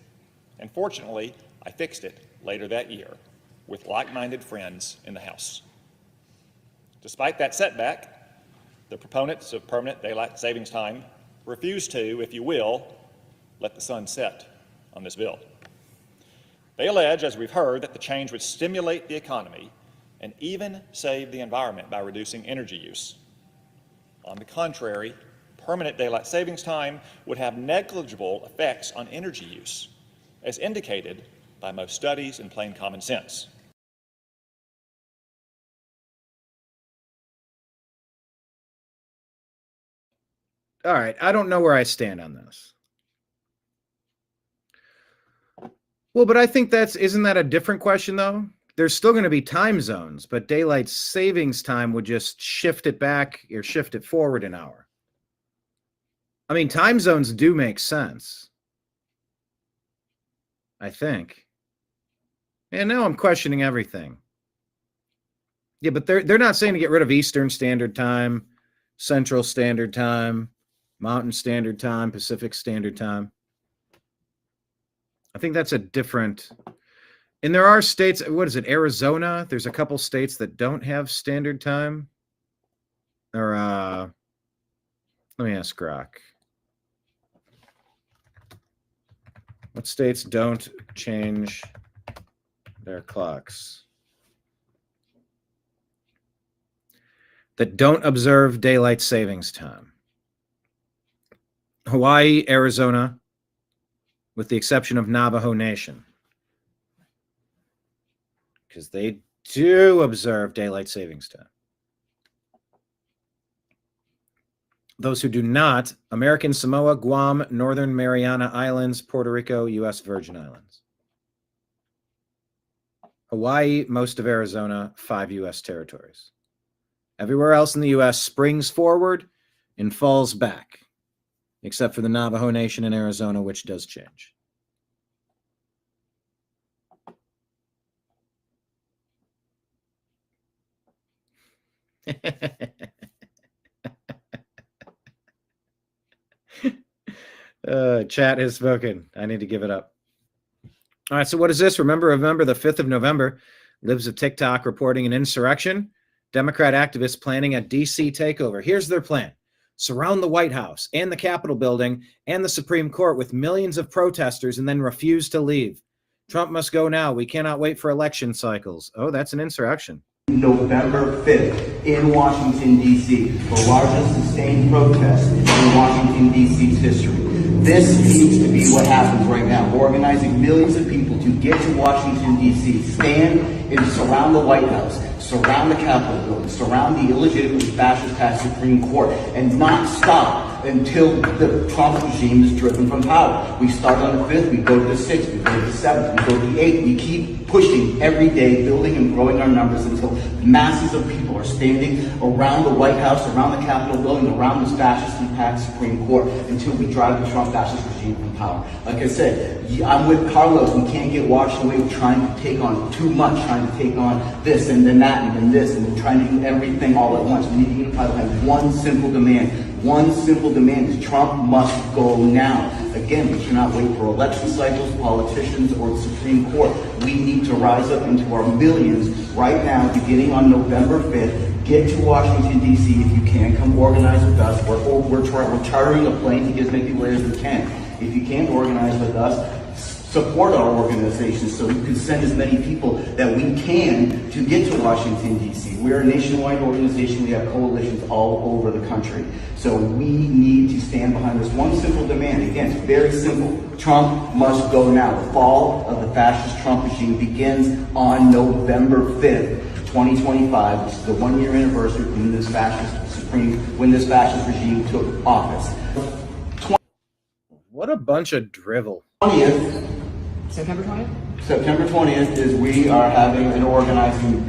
And fortunately, I fixed it later that year with like-minded friends in the House. Despite that setback, the proponents of permanent daylight savings time refuse to, if you will, let the sun set on this bill. They allege, as we've heard, that the change would stimulate the economy and even save the environment by reducing energy use. On the contrary, permanent daylight savings time would have negligible effects on energy use, as indicated by most studies and plain common sense. All right, I don't know where I stand on this. Well, but I think isn't that a different question, though? There's still going to be time zones, but daylight savings time would just shift it back or shift it forward an hour. I mean, time zones do make sense, I think. And now I'm questioning everything. Yeah, but they're not saying to get rid of Eastern Standard Time, Central Standard Time, Mountain Standard Time, Pacific Standard Time. I think that's a different, and there are states, what is it, Arizona? There's a couple states that don't have standard time. Or, let me ask Grok. What states don't change their clocks? That don't observe daylight savings time. Hawaii, Arizona, with the exception of Navajo Nation, because they do observe daylight savings time. Those who do not, American Samoa, Guam, Northern Mariana Islands, Puerto Rico, U.S. Virgin Islands. Hawaii, most of Arizona, 5 U.S. territories. Everywhere else in the U.S. springs forward and falls back, except for the Navajo Nation in Arizona, which does change. Chat has spoken. I need to give it up. All right, so what is this? Remember the 5th of November, Libs of TikTok reporting an insurrection. Democrat activists planning a D.C. takeover. Here's their plan. Surround the White House and the Capitol building and the Supreme Court with millions of protesters and then refuse to leave. Trump must go now. We cannot wait for election cycles. Oh, that's an insurrection. November 5th in Washington, D.C., the largest sustained protest in Washington, D.C.'s history. This needs to be what happens right now. We're organizing millions of people to get to Washington, D.C., stand and surround the White House, surround the Capitol building, surround the illegitimately fascist-passed Supreme Court, and not stop until the Trump regime is driven from power. We start on the 5th, we go to the 6th, we go to the 7th, we go to the 8th. We keep pushing every day, building and growing our numbers until masses of people are standing around the White House, around the Capitol building, around this fascist and packed Supreme Court until we drive the Trump fascist regime from power. Like I said, I'm with Carlos. We can't get washed away with trying to take on too much, trying to take on this and then that and then this, and trying to do everything all at once. We need to unify behind one simple demand. One simple demand is Trump must go now. Again, we cannot wait for election cycles, politicians, or the Supreme Court. We need to rise up into our millions right now, beginning on November 5th. Get to Washington, D.C. if you can. Come organize with us. We're chartering a plane to get as many people there as we can. If you can't organize with us, support our organization so we can send as many people that we can to get to Washington, D.C. We're a nationwide organization. We have coalitions all over the country. So we need to stand behind this one simple demand. Again, it's very simple. Trump must go now. The fall of the fascist Trump regime begins on November 5th, 2025, which is the one-year anniversary when this fascist regime took office. What a bunch of drivel. 20th. September 20th? September 20th is we are having an organizing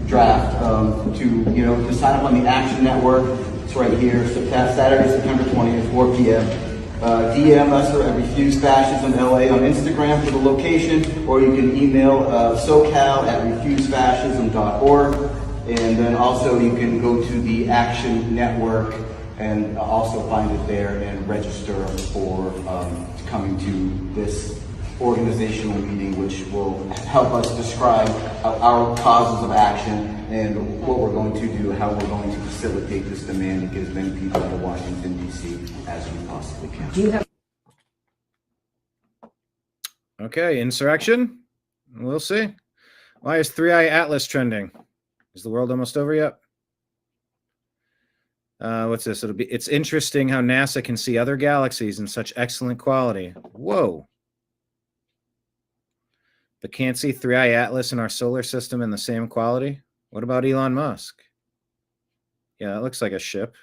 draft to sign up on the Action Network. It's right here, Saturday, September 20th, 4 p.m. DM us at Refuse Fascism LA on Instagram for the location, or you can email socal@refusefascism.org. And then also you can go to the Action Network and also find it there and register for coming to this organizational meeting, which will help us describe our causes of action and what we're going to do, how we're going to facilitate this demand to get as many people to Washington, D.C. as we possibly can. Do you have? Okay, insurrection? We'll see. Why is Three-Eye Atlas trending? Is the world almost over yet? What's this? It's interesting how NASA can see other galaxies in such excellent quality. Whoa. But can't see Three-Eye Atlas in our solar system in the same quality? What about Elon Musk? Yeah, it looks like a ship.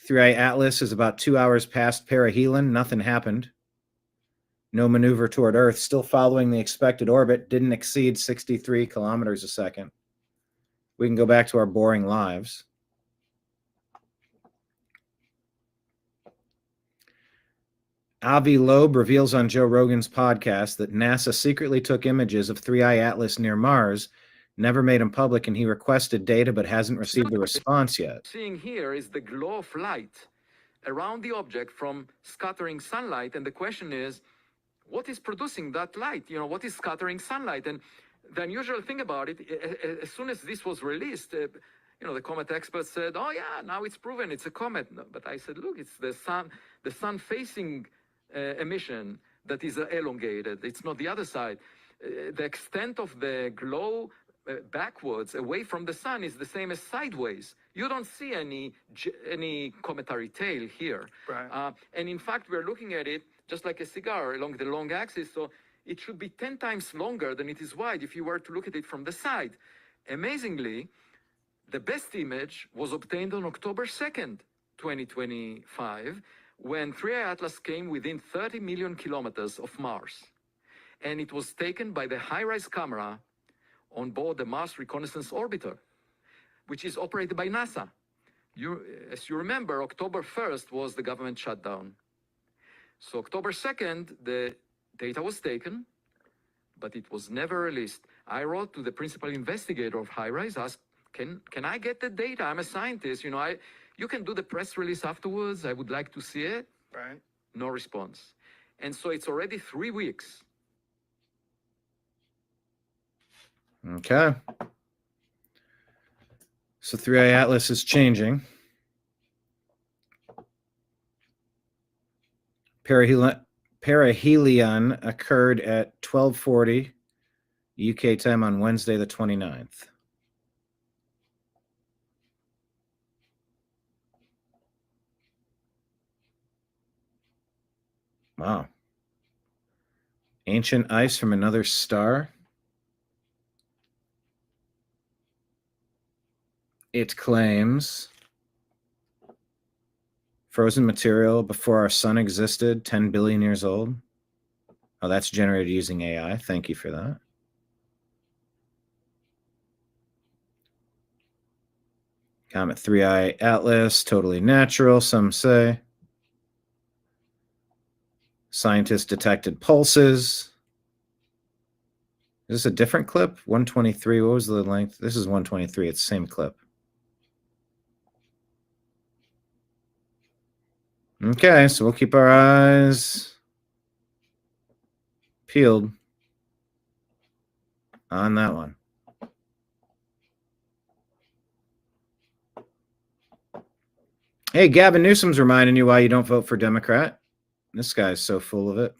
Three-Eye Atlas is about 2 hours past perihelion. Nothing happened. No maneuver toward Earth. Still following the expected orbit. Didn't exceed 63 kilometers a second. We can go back to our boring lives. Avi Loeb reveals on Joe Rogan's podcast that NASA secretly took images of Three-Eye Atlas near Mars, never made them public, and he requested data but hasn't received a response yet. Seeing here is the glow of light around the object from scattering sunlight, and the question is, what is producing that light? What is scattering sunlight? And the unusual thing about it, as soon as this was released, the comet experts said, oh yeah, now it's proven it's a comet. No, but I said, look, it's the sun facing emission that is elongated. It's not the other side. The extent of the glow backwards away from the sun is the same as sideways. You don't see any cometary tail here. Right. And in fact, we're looking at it just like a cigar along the long axis. So it should be 10 times longer than it is wide if you were to look at it from the side. Amazingly, the best image was obtained on October 2nd, 2025, when Three-Eye Atlas came within 30 million kilometers of Mars. And it was taken by the high-rise camera on board the Mars Reconnaissance Orbiter, which is operated by NASA. As you remember, October 1st was the government shutdown. So October 2nd, the data was taken, but it was never released. I wrote to the principal investigator of HiRISE, asked, can I get the data? I'm a scientist, you can do the press release afterwards. I would like to see it. Right. No response. And so it's already 3 weeks. Okay. So Three-Eye Atlas is changing. Perihelion occurred at 12:40 UK time on Wednesday the 29th. Wow. Ancient ice from another star. It claims Frozen material before our sun existed, 10 billion years old. Oh, that's generated using AI. Thank you for that. Comet 3i Atlas, totally natural, some say. Scientists detected pulses. Is this a different clip? 123. What was the length? This is 123. It's the same clip. Okay, so we'll keep our eyes peeled on that one. Hey, Gavin Newsom's reminding you why you don't vote for Democrat. This guy's so full of it.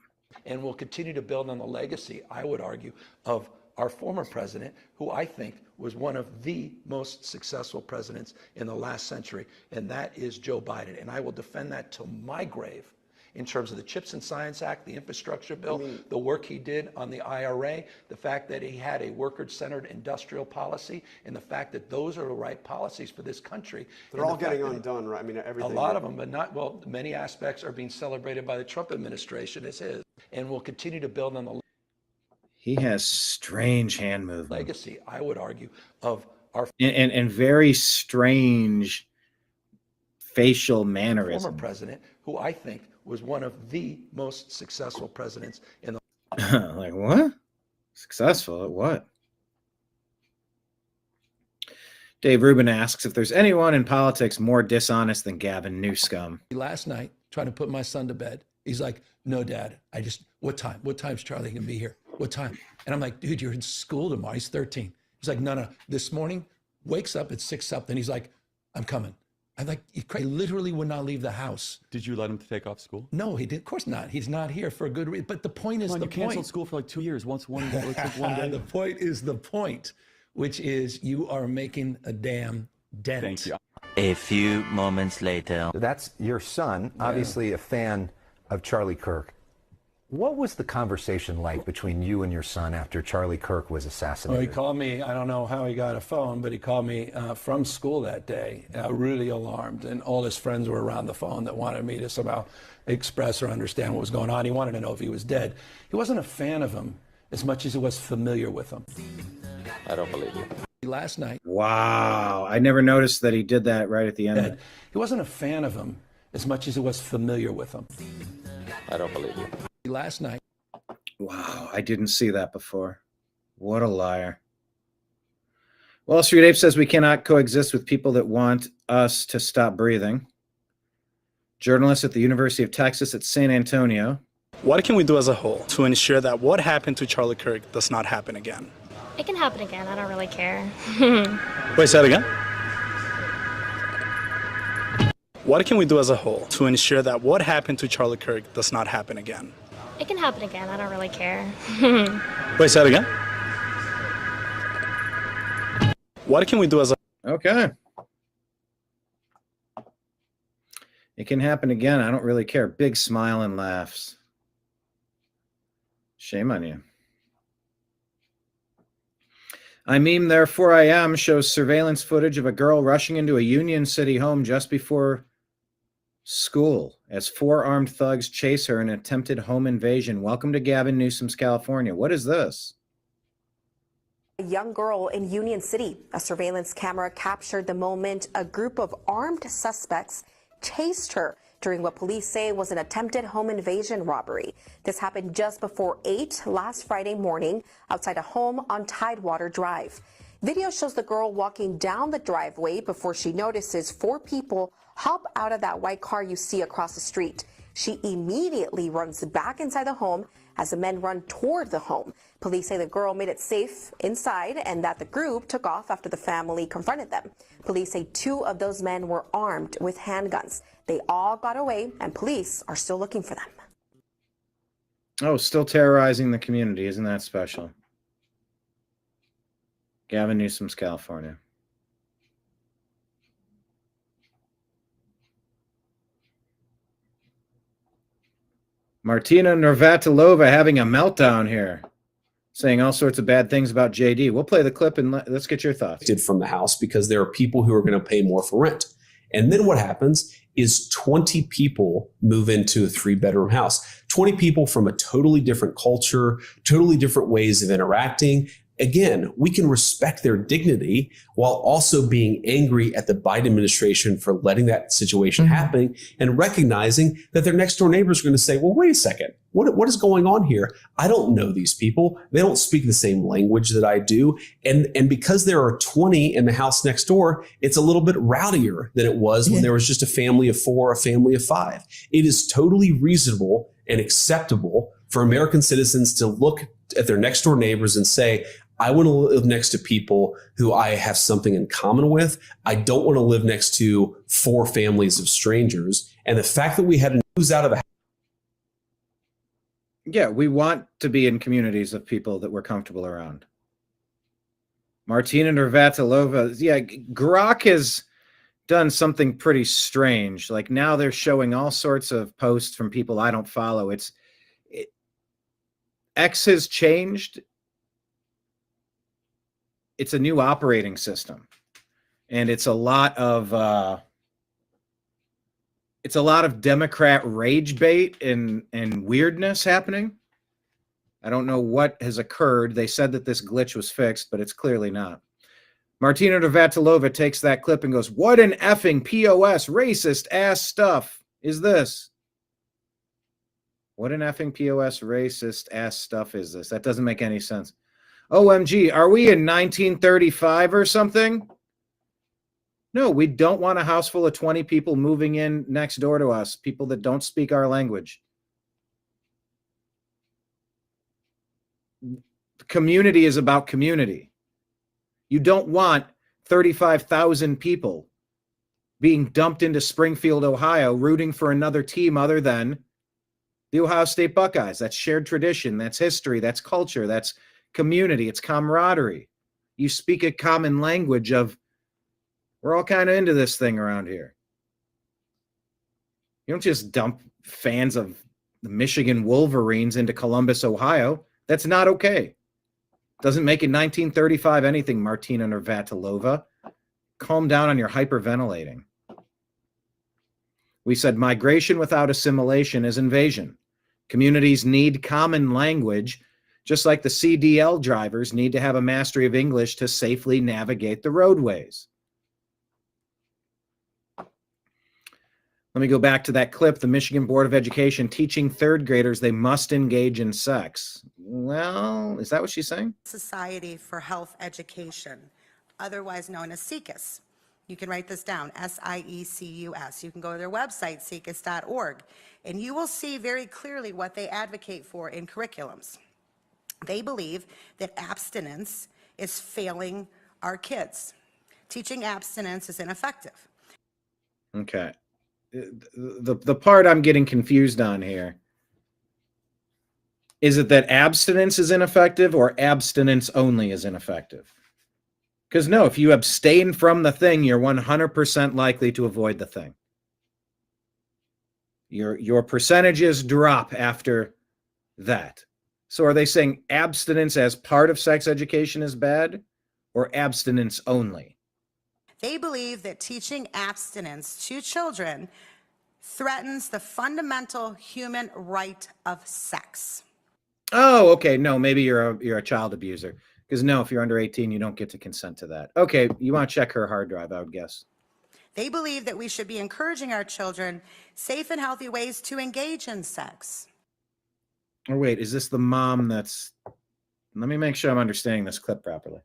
And we'll continue to build on the legacy, I would argue, of our former president, who I think was one of the most successful presidents in the last century, and that is Joe Biden. And I will defend that till my grave in terms of the CHIPS and Science Act, the infrastructure bill, the work he did on the IRA, the fact that he had a worker-centered industrial policy, and the fact that those are the right policies for this country. They're all getting undone, right? I mean, everything. A lot of them, but not, well, many aspects are being celebrated by the Trump administration as his. And we'll continue to build on the He has strange hand movement. Legacy, I would argue, of our and very strange facial mannerism. former president, who I think was one of the most successful presidents in the Like what? Successful at what? Dave Rubin asks if there's anyone in politics more dishonest than Gavin Newsom. Last night, trying to put my son to bed, he's like, "No, Dad, what time? What time's Charlie gonna be here? What time?" And I'm like, "Dude, you're in school tomorrow." He's 13. He's like, no. This morning, wakes up at 6 something. He's like, "I'm coming." I'm like, he literally would not leave the house. Did you let him take off school? No, he did. Of course not. He's not here for a good reason. But the point is, you canceled school for like 2 years. One day. The point is the point, which is you are making a damn dent. Thank you. A few moments later. That's your son, obviously a fan of Charlie Kirk. What was the conversation like between you and your son after Charlie Kirk was assassinated? Well, he called me, I don't know how he got a phone, but he called me from school that day, really alarmed. And all his friends were around the phone that wanted me to somehow express or understand what was going on. He wanted to know if he was dead. He wasn't a fan of him as much as he was familiar with him. I don't believe you. Last night. Wow. I never noticed that he did that right at the end. He wasn't a fan of him as much as he was familiar with him. I don't believe you. Last night. Wow, I didn't see that before. What a liar. Wall Street Ape says we cannot coexist with people that want us to stop breathing. Journalist at the University of Texas at San Antonio. What can we do as a whole to ensure that what happened to Charlie Kirk does not happen again? It can happen again. I don't really care. Wait, say that again? What can we do as a whole to ensure that what happened to Charlie Kirk does not happen again? It can happen again. I don't really care. Wait, say that again? What can we do as a... Okay. It can happen again. I don't really care. Big smile and laughs. Shame on you. I meme, therefore I am, shows surveillance footage of a girl rushing into a Union City home just before school as 4 armed thugs chase her in an attempted home invasion. Welcome to Gavin Newsom's California. What is this? A young girl in Union City. A surveillance camera captured the moment a group of armed suspects chased her during what police say was an attempted home invasion robbery. This happened just before 8 last Friday morning outside a home on Tidewater Drive. Video shows the girl walking down the driveway before she notices 4 people hop out of that white car you see across the street. She immediately runs back inside the home as the men run toward the home. Police say the girl made it safe inside and that the group took off after the family confronted them. Police say 2 of those men were armed with handguns. They all got away and police are still looking for them. Oh, still terrorizing the community. Isn't that special? Gavin Newsom's California. Martina Navratilova having a meltdown here, saying all sorts of bad things about JD. We'll play the clip and let's get your thoughts. From the house because there are people who are going to pay more for rent. And then what happens is 20 people move into a 3-bedroom house, 20 people from a totally different culture, totally different ways of interacting. Again, we can respect their dignity while also being angry at the Biden administration for letting that situation happen and recognizing that their next door neighbors are going to say, well, wait a second, what is going on here? I don't know these people. They don't speak the same language that I do. And because there are 20 in the house next door, it's a little bit rowdier than it was when there was just a family of 4, a family of 5. It is totally reasonable and acceptable for American citizens to look at their next door neighbors and say, I want to live next to people who I have something in common with. I don't want to live next to 4 families of strangers. And the fact that we had to lose out of a Yeah, we want to be in communities of people that we're comfortable around. Martina Navratilova, yeah, Grok has done something pretty strange. Like now they're showing all sorts of posts from people I don't follow. X has changed. It's a new operating system, and it's a lot of Democrat rage bait and weirdness happening. I don't know what has occurred. They said that this glitch was fixed, but it's clearly not. Martina Navratilova takes that clip and goes, "What an effing POS racist ass stuff is this? What an effing POS racist ass stuff is this? That doesn't make any sense. OMG, are we in 1935 or something? No, we don't want a house full of 20 people moving in next door to us, people that don't speak our language. Community is about community. You don't want 35,000 people being dumped into Springfield, Ohio, rooting for another team other than the Ohio State Buckeyes. That's shared tradition. That's history. That's culture. That's community. It's camaraderie. You speak a common language of, we're all kind of into this thing around here. You don't just dump fans of the Michigan Wolverines into Columbus, Ohio. That's not okay. Doesn't make it 1935 anything, Martina Navratilova. Calm down on your hyperventilating. We said migration without assimilation is invasion. Communities need common language, just like the CDL drivers need to have a mastery of English to safely navigate the roadways. Let me go back to that clip. The Michigan Board of Education teaching third graders they must engage in sex. Well, is that what she's saying? Society for Health Education, otherwise known as SIECUS. You can write this down, SIECUS. You can go to their website, siecus.org, and you will see very clearly what they advocate for in curriculums. They believe that abstinence is failing our kids. Teaching abstinence is ineffective. Okay. The part I'm getting confused on here, is it that abstinence is ineffective or abstinence only is ineffective? Because no, if you abstain from the thing, you're 100% likely to avoid the thing. Your percentages drop after that. So are they saying abstinence as part of sex education is bad or abstinence only? They believe that teaching abstinence to children threatens the fundamental human right of sex. Oh, okay. No, maybe you're a child abuser. Because no, if you're under 18, you don't get to consent to that. Okay, you want to check her hard drive, I would guess. They believe that we should be encouraging our children safe and healthy ways to engage in sex. Or wait, is this the mom that's... Let me make sure I'm understanding this clip properly.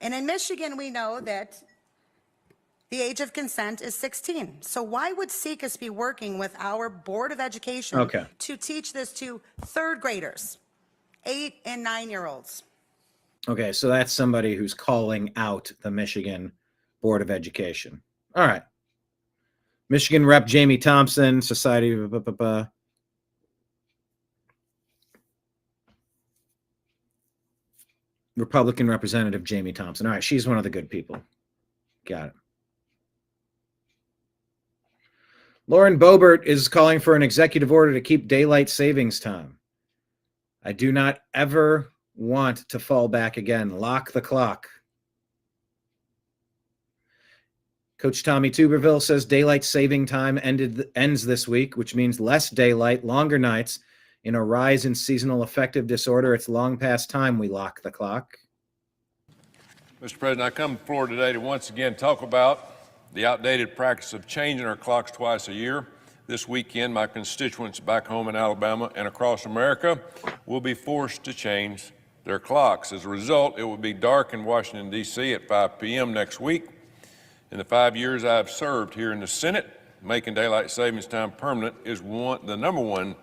And in Michigan, we know that the age of consent is 16. So why would SIECUS be working with our Board of Education to teach this to third graders, 8 and 9-year-olds? Okay, so that's somebody who's calling out the Michigan Board of Education. All right. Michigan Rep. Jamie Thompson, Society... Republican Representative Jamie Thompson. All right, she's one of the good people. Got it. Lauren Boebert is calling for an executive order to keep daylight savings time. I do not ever want to fall back again. Lock the clock. Coach Tommy Tuberville says daylight saving time ends this week, which means less daylight, longer nights. In a rise in seasonal affective disorder, it's long past time we lock the clock. Mr. President, I come to the floor today to once again talk about the outdated practice of changing our clocks twice a year. This weekend, my constituents back home in Alabama and across America will be forced to change their clocks. As a result, it will be dark in Washington, D.C. at 5 p.m. next week. In the 5 years I have served here in the Senate, making daylight savings time permanent is the number one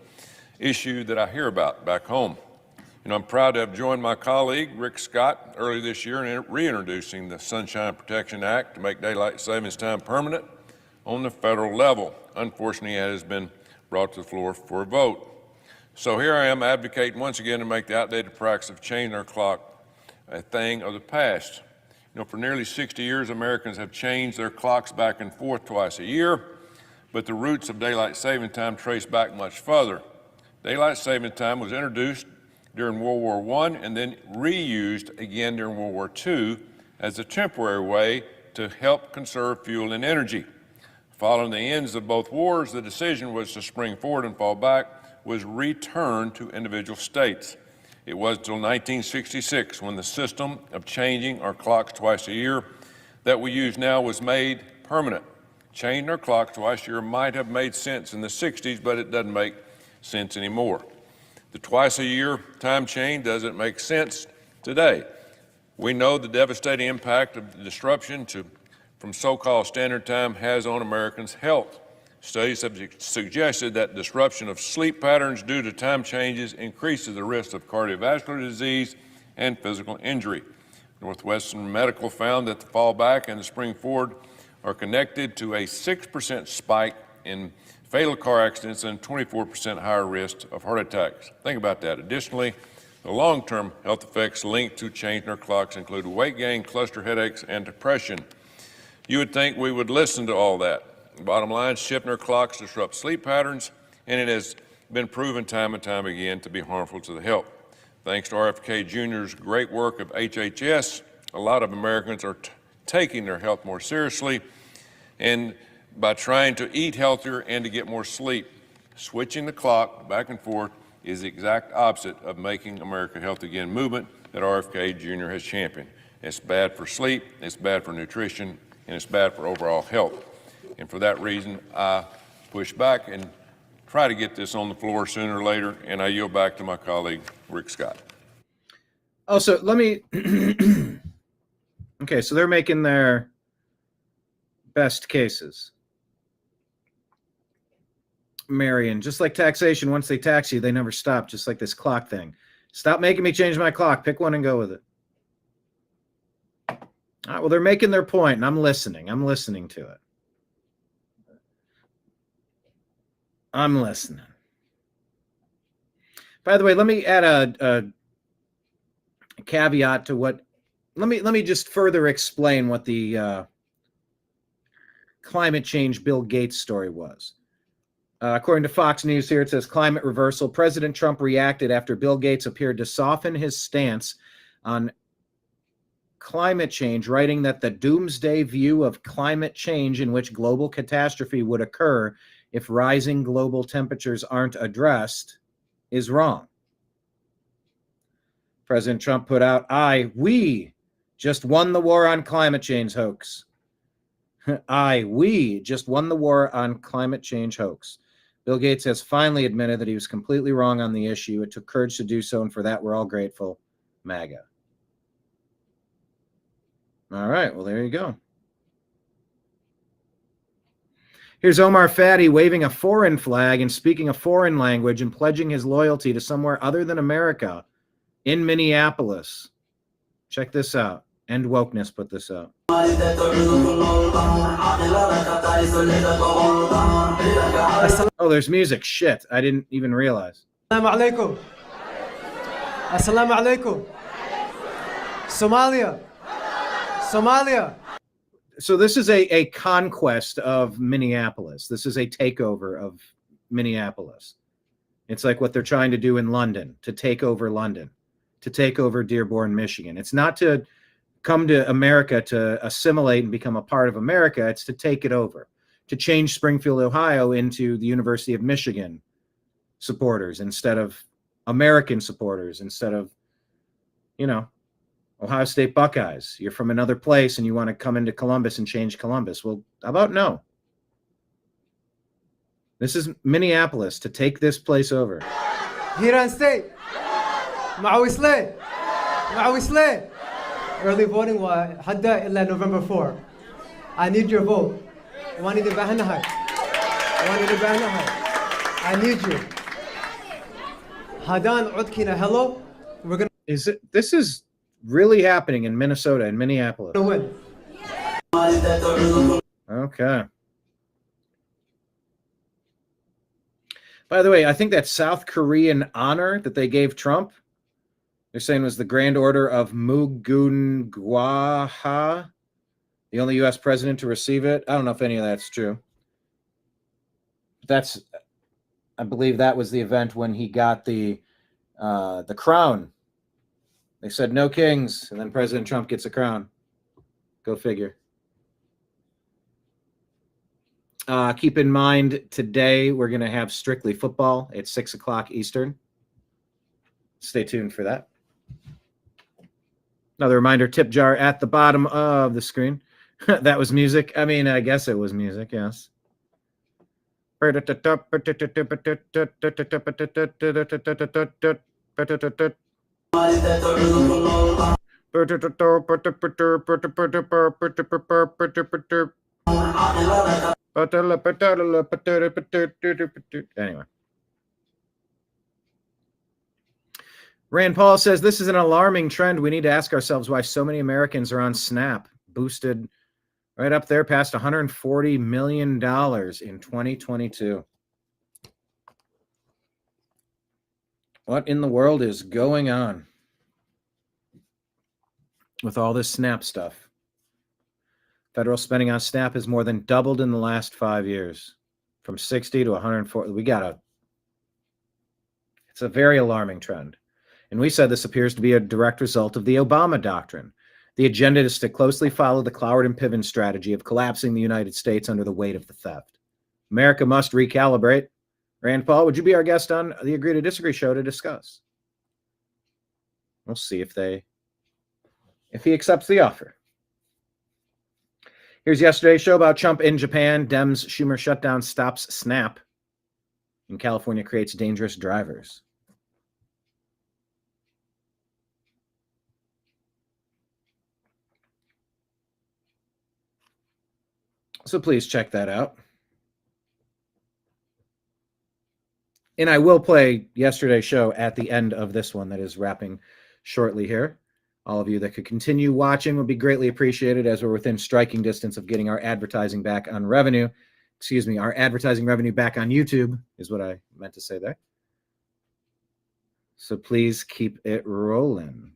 issue that I hear about back home. I'm proud to have joined my colleague, Rick Scott, early this year in reintroducing the Sunshine Protection Act to make daylight savings time permanent on the federal level. Unfortunately, it has been brought to the floor for a vote. So here I am advocating once again to make the outdated practice of changing our clock a thing of the past. For nearly 60 years, Americans have changed their clocks back and forth twice a year, but the roots of daylight saving time trace back much further. Daylight saving time was introduced during World War I and then reused again during World War II as a temporary way to help conserve fuel and energy. Following the ends of both wars, the decision was to spring forward and fall back, was returned to individual states. It was until 1966 when the system of changing our clocks twice a year that we use now was made permanent. Changing our clocks twice a year might have made sense in the 60s, but it doesn't make sense anymore. The twice a year time change doesn't make sense today. We know the devastating impact of the disruption from so-called standard time has on Americans' health. Studies have suggested that disruption of sleep patterns due to time changes increases the risk of cardiovascular disease and physical injury. Northwestern Medical found that the fall back and the spring forward are connected to a 6% spike in fatal car accidents and 24% higher risk of heart attacks. Think about that. Additionally, the long-term health effects linked to changing our clocks include weight gain, cluster headaches, and depression. You would think we would listen to all that. Bottom line, shifting our clocks disrupts sleep patterns, and it has been proven time and time again to be harmful to the health. Thanks to RFK Jr.'s great work of HHS, a lot of Americans are taking their health more seriously and by trying to eat healthier and to get more sleep. Switching the clock back and forth is the exact opposite of making America healthy again movement that RFK Jr. has championed. It's bad for sleep, it's bad for nutrition, and it's bad for overall health. And for that reason, I push back and try to get this on the floor sooner or later, and I yield back to my colleague, Rick Scott. Also, let me, okay, so they're making their best cases. Marion, just like taxation, once they tax you, they never stop, just like this clock thing. Stop making me change my clock. Pick one and go with it. All right, well, they're making their point, and I'm listening. I'm listening to it. I'm listening. By the way, let me add a caveat to what. Let me just further explain what the climate change Bill Gates story was. According to Fox News here, it says climate reversal. President Trump reacted after Bill Gates appeared to soften his stance on climate change, writing that the doomsday view of climate change in which global catastrophe would occur if rising global temperatures aren't addressed is wrong. President Trump put out, we just won the war on climate change hoax. We just won the war on climate change hoax. Bill Gates has finally admitted that he was completely wrong on the issue. It took courage to do so, and for that, we're all grateful. MAGA. All right, well, there you go. Here's Omar Fadi waving a foreign flag and speaking a foreign language and pledging his loyalty to somewhere other than America in Minneapolis. Check this out. End Wokeness put this out. Oh, there's music. Shit, I didn't even realize. Assalamu alaikum. Assalamu alaikum. Somalia. Somalia. So this is a conquest of Minneapolis. This is a takeover of Minneapolis. It's like what they're trying to do in London, to take over London, to take over Dearborn, Michigan. It's not to come to America to assimilate and become a part of America. It's to take it over, to change Springfield, Ohio into the University of Michigan supporters instead of American supporters, instead of, Ohio State Buckeyes. You're from another place and you want to come into Columbus and change Columbus. Well, how about no? This is Minneapolis to take this place over. Hiran State. Maui Slay. Maui Slay. Early voting was hadda illa November 4. I need your vote. I need you. Hadan Udkina, hello. We're gonna. This is really happening in Minnesota and Minneapolis. Win. Okay. By the way, I think that South Korean honor that they gave Trump, they're saying was the Grand Order of Mugun Gwaha, the only U.S. president to receive it. I don't know if any of that's true. I believe that was the event when he got the crown. They said no kings, and then President Trump gets a crown. Go figure. Keep in mind, today we're going to have Strictly Football at 6 o'clock Eastern. Stay tuned for that. Another reminder, tip jar at the bottom of the screen. That was music. I mean, I guess it was music, yes. Anyway. Rand Paul says this is an alarming trend. We need to ask ourselves why so many Americans are on SNAP, boosted right up there past $140 million in 2022. What in the world is going on with all this SNAP stuff? Federal spending on SNAP has more than doubled in the last 5 years, from 60 to 140. It's a very alarming trend. And we said this appears to be a direct result of the Obama doctrine. The agenda is to closely follow the Cloward and Piven strategy of collapsing the United States under the weight of the theft. America must recalibrate. Rand Paul, would you be our guest on the Agree to Disagree show to discuss? We'll see if he accepts the offer. Here's yesterday's show about Trump in Japan. Dems Schumer shutdown stops SNAP. And California creates dangerous drivers. So please check that out. And I will play yesterday's show at the end of this one that is wrapping shortly here. All of you that could continue watching would be greatly appreciated, as we're within striking distance of getting our advertising back on revenue. Our advertising revenue back on YouTube is what I meant to say there. So please keep it rolling.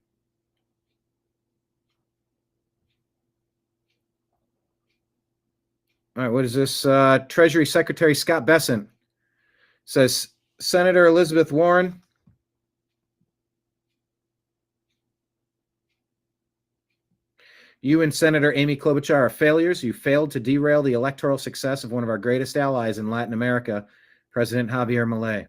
All right, what is this? Treasury Secretary Scott Bessent says, Senator Elizabeth Warren, you and Senator Amy Klobuchar are failures. You failed to derail the electoral success of one of our greatest allies in Latin America, President Javier Milei.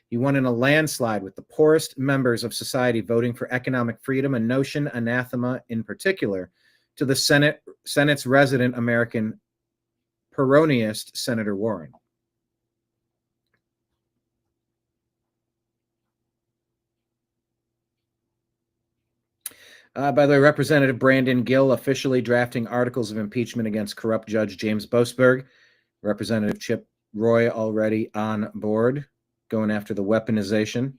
You won in a landslide with the poorest members of society voting for economic freedom, a notion anathema in particular to the Senate's resident American Peronist Senator Warren. By the way, Representative Brandon Gill officially drafting articles of impeachment against corrupt Judge James Boasberg. Representative Chip Roy already on board, going after the weaponization.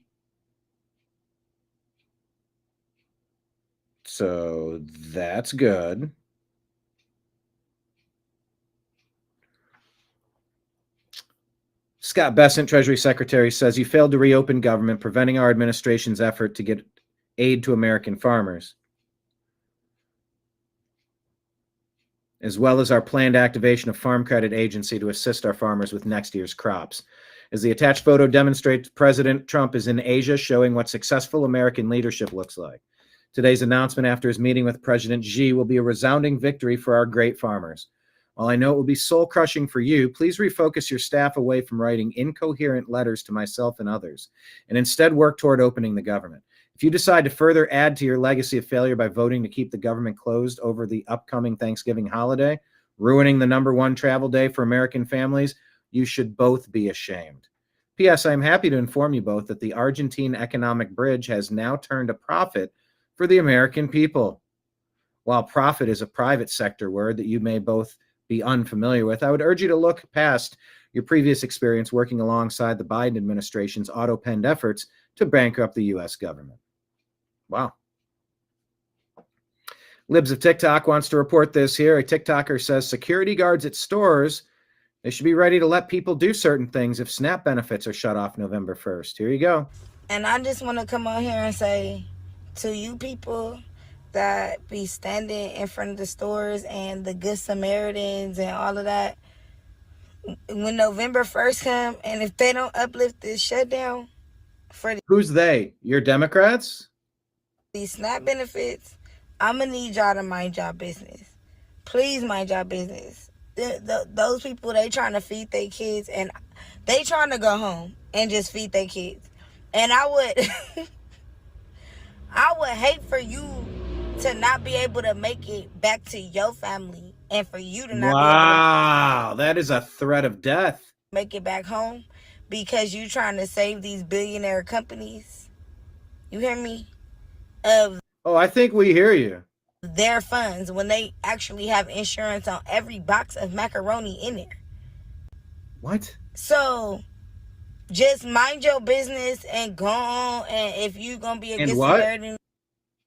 So that's good. Scott Bessent, Treasury Secretary, says you failed to reopen government, preventing our administration's effort to get aid to American farmers, as well as our planned activation of Farm Credit Agency to assist our farmers with next year's crops. As the attached photo demonstrates, President Trump is in Asia, showing what successful American leadership looks like. Today's announcement after his meeting with President Xi will be a resounding victory for our great farmers. While I know it will be soul-crushing for you, please refocus your staff away from writing incoherent letters to myself and others, and instead work toward opening the government. If you decide to further add to your legacy of failure by voting to keep the government closed over the upcoming Thanksgiving holiday, ruining the #1 travel day for American families, you should both be ashamed. P.S. I am happy to inform you both that the Argentine economic bridge has now turned a profit for the American people. While profit is a private sector word that you may both be unfamiliar with, I would urge you to look past your previous experience working alongside the Biden administration's auto-penned efforts to bankrupt the U.S. government. Wow. Libs of TikTok wants to report this here. A TikToker says security guards at stores, they should be ready to let people do certain things if SNAP benefits are shut off November 1st. Here you go. And I just want to come on here and say to you people that be standing in front of the stores and the Good Samaritans and all of that, when November 1st come, and if they don't uplift this shutdown for Who's they? Your Democrats? these SNAP benefits, I'm going to need y'all to mind y'all business. Please mind y'all business. Those people, they trying to feed their kids, and they trying to go home and just feed their kids. And I would I would hate for you to not be able to make it back to your family, and for you to not Wow, that is a threat of death. make it back home because you trying to save these billionaire companies. You hear me? Of Oh, I think we hear you. their funds when they actually have insurance on every box of macaroni in there. What? So just mind your business and go on. And if you gonna be a And good what? Samaritan,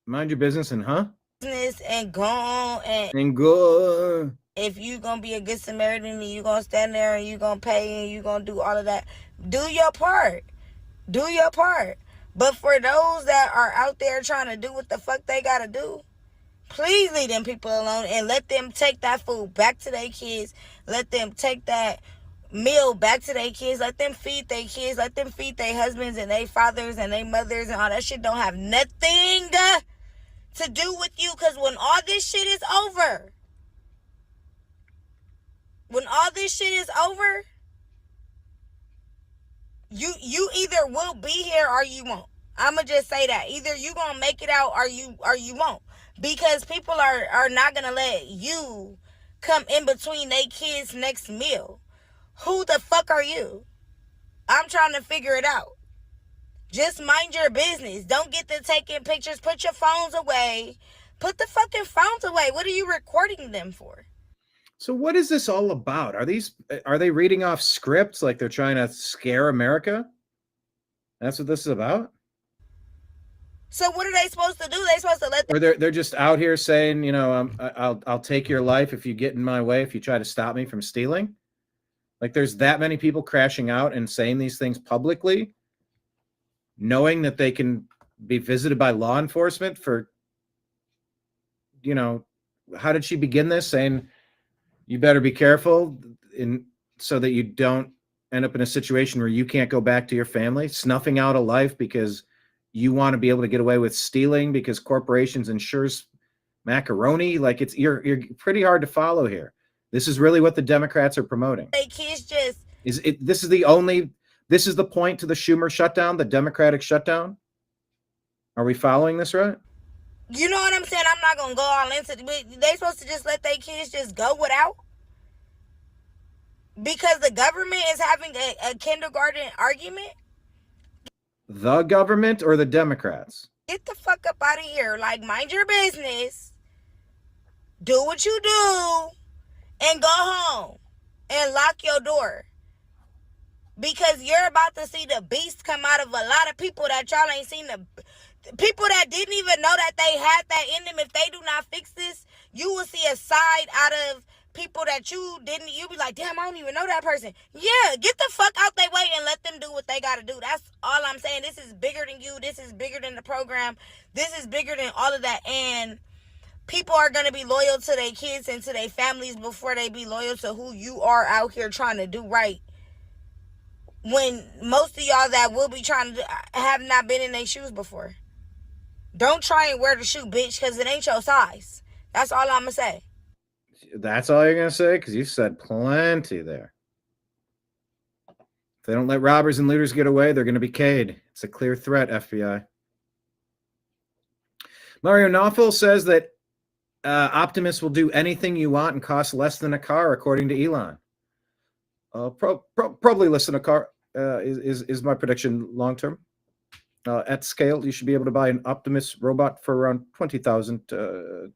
Mind your business and business and go on. And go. If you gonna be a good Samaritan and you gonna stand there and you gonna pay and you gonna do all of that, do your part. Do your part. But for those that are out there trying to do what the fuck they gotta do, please leave them people alone and let them take that food back to their kids. Let them take that meal back to their kids. Let them feed their kids. Let them feed their husbands and their fathers and their mothers, and all that shit don't have nothing to do with you. Because when all this shit is over, you either will be here or you won't. I'ma just say that. Either you gonna make it out or you won't. Because people are not gonna let you come in between their kids' next meal. Who the fuck are you? I'm trying to figure it out. Just mind your business. Don't get to taking pictures. Put your phones away. Put the fucking phones away. What are you recording them for? So what is this all about? Are they reading off scripts like they're trying to scare America? That's what this is about? So what are they supposed to do? They supposed to let Or they're just out here saying, you know, I'll take your life if you get in my way, if you try to stop me from stealing? Like there's that many people crashing out and saying these things publicly, knowing that they can be visited by law enforcement for, you know, how did she begin this? Saying, you better be careful so that you don't end up in a situation where you can't go back to your family, snuffing out a life because you want to be able to get away with stealing because corporations insures macaroni. Like you're pretty hard to follow here. This is really what the Democrats are promoting. they kids just This is the point to the Schumer shutdown, the Democratic shutdown? Are we following this right? You know what I'm saying? I'm not gonna go all into it, but they supposed to just let their kids just go without? Because the government is having a kindergarten argument? The government or the Democrats? Get the fuck up out of here. Like, mind your business. Do what you do. And go home. And lock your door. Because you're about to see the beast come out of a lot of people that y'all ain't seen. The people that didn't even know that they had that in them. If they do not fix this, you will see a side out of people that you be like, damn, I don't even know that person. Yeah, get the fuck out their way and let them do what they gotta do. That's all I'm saying. This is bigger than you. This is bigger than the program. This is bigger than all of that. And people are gonna be loyal to their kids and to their families before they be loyal to who you are out here trying to do right. When most of y'all that will be trying to have not been in their shoes before. Don't try and wear the shoe, bitch, because it ain't your size. That's all I'm going to say. That's all you're going to say? Because you said plenty there. If they don't let robbers and looters get away, they're going to be K'd. It's a clear threat, FBI. Mario Naufel says that Optimus will do anything you want and cost less than a car, according to Elon. Probably less than a car is my prediction long term. At scale, you should be able to buy an Optimus robot for around 20,000 to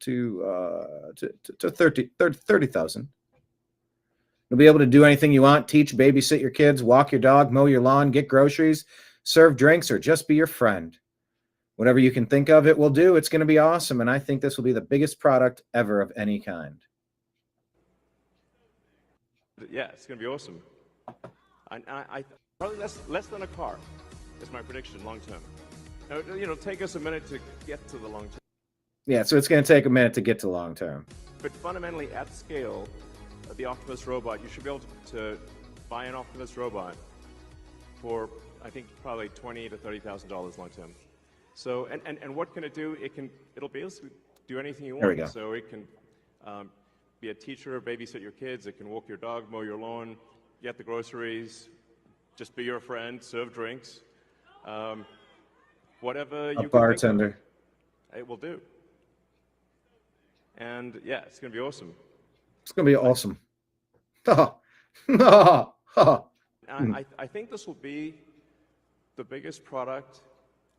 30,000. You'll be able to do anything you want: teach, babysit your kids, walk your dog, mow your lawn, get groceries, serve drinks, or just be your friend. Whatever you can think of, it will do. It's going to be awesome, and I think this will be the biggest product ever of any kind. Yeah, it's going to be awesome. I probably less than a car is my prediction long term. Now, it'll take us a minute to get to the long term. Yeah, so it's going to take a minute to get to long term. But fundamentally, at scale, the Optimus robot, you should be able to buy an Optimus robot for, I think, probably $20,000 to $30,000 long term. So, and what can it do? It'll be able to do anything you want. There we go. So it can be a teacher, babysit your kids. It can walk your dog, mow your lawn, get the groceries, just be your friend, serve drinks, whatever you A bartender. can think of, it will do. And yeah, it's going to be awesome. It's going to be awesome. I think this will be the biggest product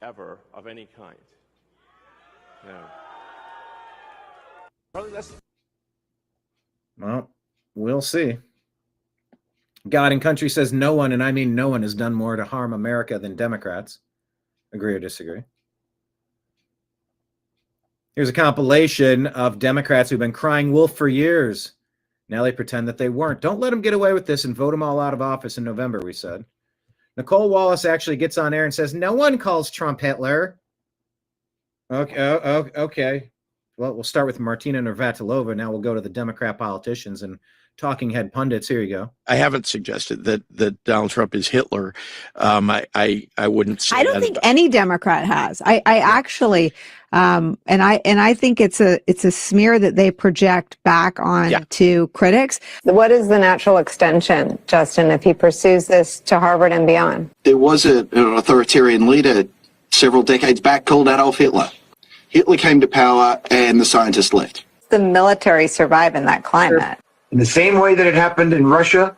ever of any kind. Yeah. Probably less. Well, we'll see. God and Country says no one, and I mean no one, has done more to harm America than Democrats. Agree or disagree? Here's a compilation of Democrats who've been crying wolf for years. Now they pretend that they weren't. Don't let them get away with this and vote them all out of office in November, we said. Nicole Wallace actually gets on air and says, no one calls Trump Hitler. Okay. Well, we'll start with Martina Navratilova. Now we'll go to the Democrat politicians and talking head pundits. Here you go. I haven't suggested that Donald Trump is Hitler. I wouldn't say I don't think any Democrat has. I actually, and I think it's a smear that they project back on to critics. What is the natural extension, Justin, if he pursues this to Harvard and beyond? There was an authoritarian leader several decades back called Adolf Hitler. Hitler came to power and the scientists left. The military survive in that climate. In the same way that it happened in Russia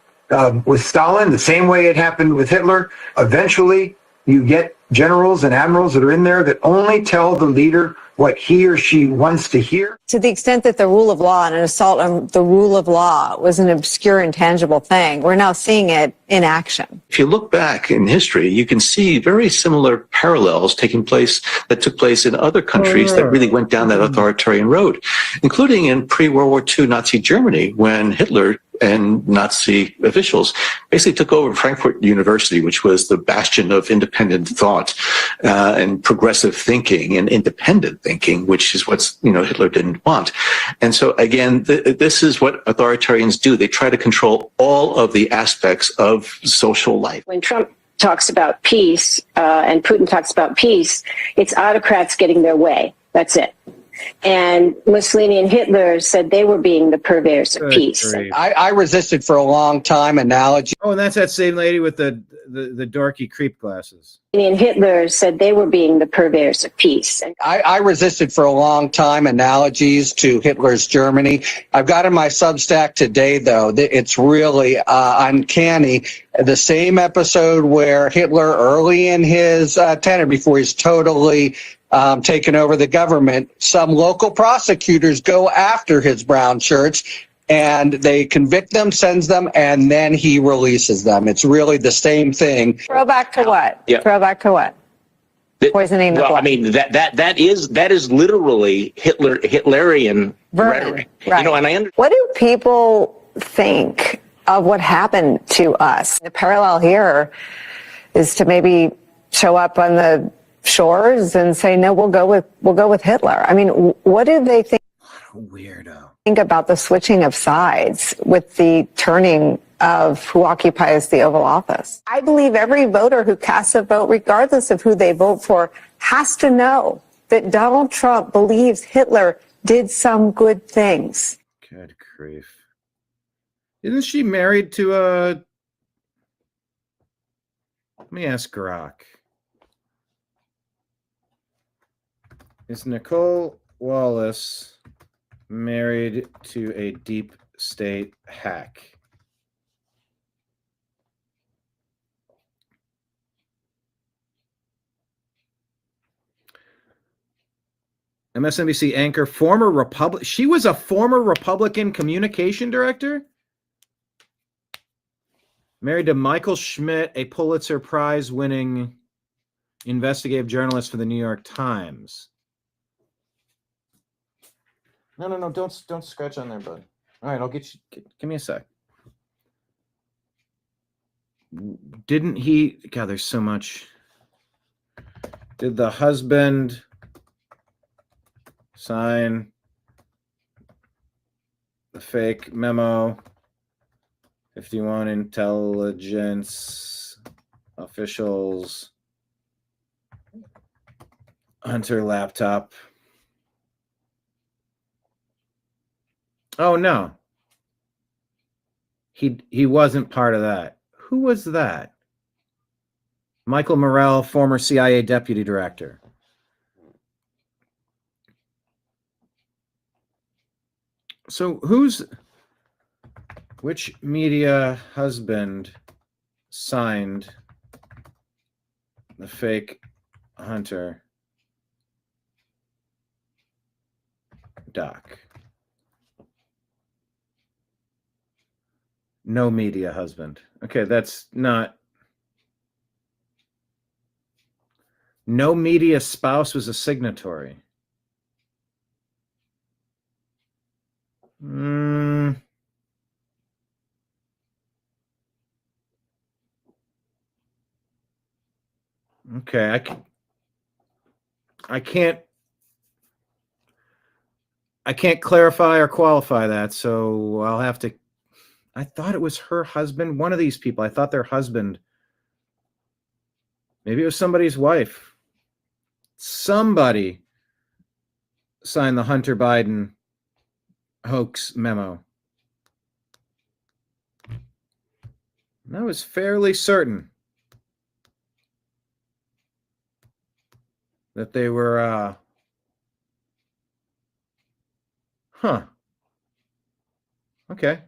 with Stalin, the same way it happened with Hitler, eventually you get generals and admirals that are in there that only tell the leader what he or she wants to hear. To the extent that the rule of law and an assault on the rule of law was an obscure, intangible thing, we're now seeing it in action. If you look back in history, you can see very similar parallels that took place in other countries that really went down that authoritarian road, including in pre-World War II Nazi Germany, when Hitler and Nazi officials basically took over Frankfurt University, which was the bastion of independent thought and progressive thinking and independent thinking, which is what Hitler didn't want. And so again, this is what authoritarians do. They try to control all of the aspects of social life. When Trump talks about peace and Putin talks about peace, it's autocrats getting their way. That's it. And Mussolini and Hitler said they were being the purveyors of peace. I resisted for a long time analogy. Oh, and that's that same lady with the dorky creep glasses. And Hitler said they were being the purveyors of peace. I resisted for a long time analogies to Hitler's Germany. I've got in my Substack today, though, it's really uncanny. The same episode where Hitler, early in his tenure, before he's totally taken over the government, some local prosecutors go after his brown shirts and they convict them, sends them, and then he releases them. It's really the same thing. Throwback to what? Yeah. Throwback to what? Poisoning the blood. I mean, that is literally Hitlerian rhetoric. Right. And What do people think of what happened to us? The parallel here is to maybe show up on the shores and say, no, we'll go with Hitler. I mean, what do they think? What a weirdo. Think about the switching of sides with the turning of who occupies the Oval Office. I believe every voter who casts a vote, regardless of who they vote for, has to know that Donald Trump believes Hitler did some good things. Good grief. Isn't she married to a... Let me ask Grok. Is Nicole Wallace married to a deep state hack? MSNBC anchor, former Republican. She was a former Republican communication director? Married to Michael Schmidt, a Pulitzer Prize winning investigative journalist for the New York Times. No, don't scratch on there, bud. All right, I'll get you. Give me a sec. Didn't he? God, there's so much. Did the husband sign the fake memo? 51 intelligence officials, Hunter laptop. Oh no. He wasn't part of that. Who was that? Michael Morrell, former CIA deputy director. So which media husband signed the fake Hunter doc? No media husband. Okay, that's not. No media spouse was a signatory. Okay, I can't clarify or qualify that, so I'll have to. I thought it was her husband, one of these people. I thought their husband. Maybe it was somebody's wife. Somebody signed the Hunter Biden hoax memo. And I was fairly certain that they were, okay.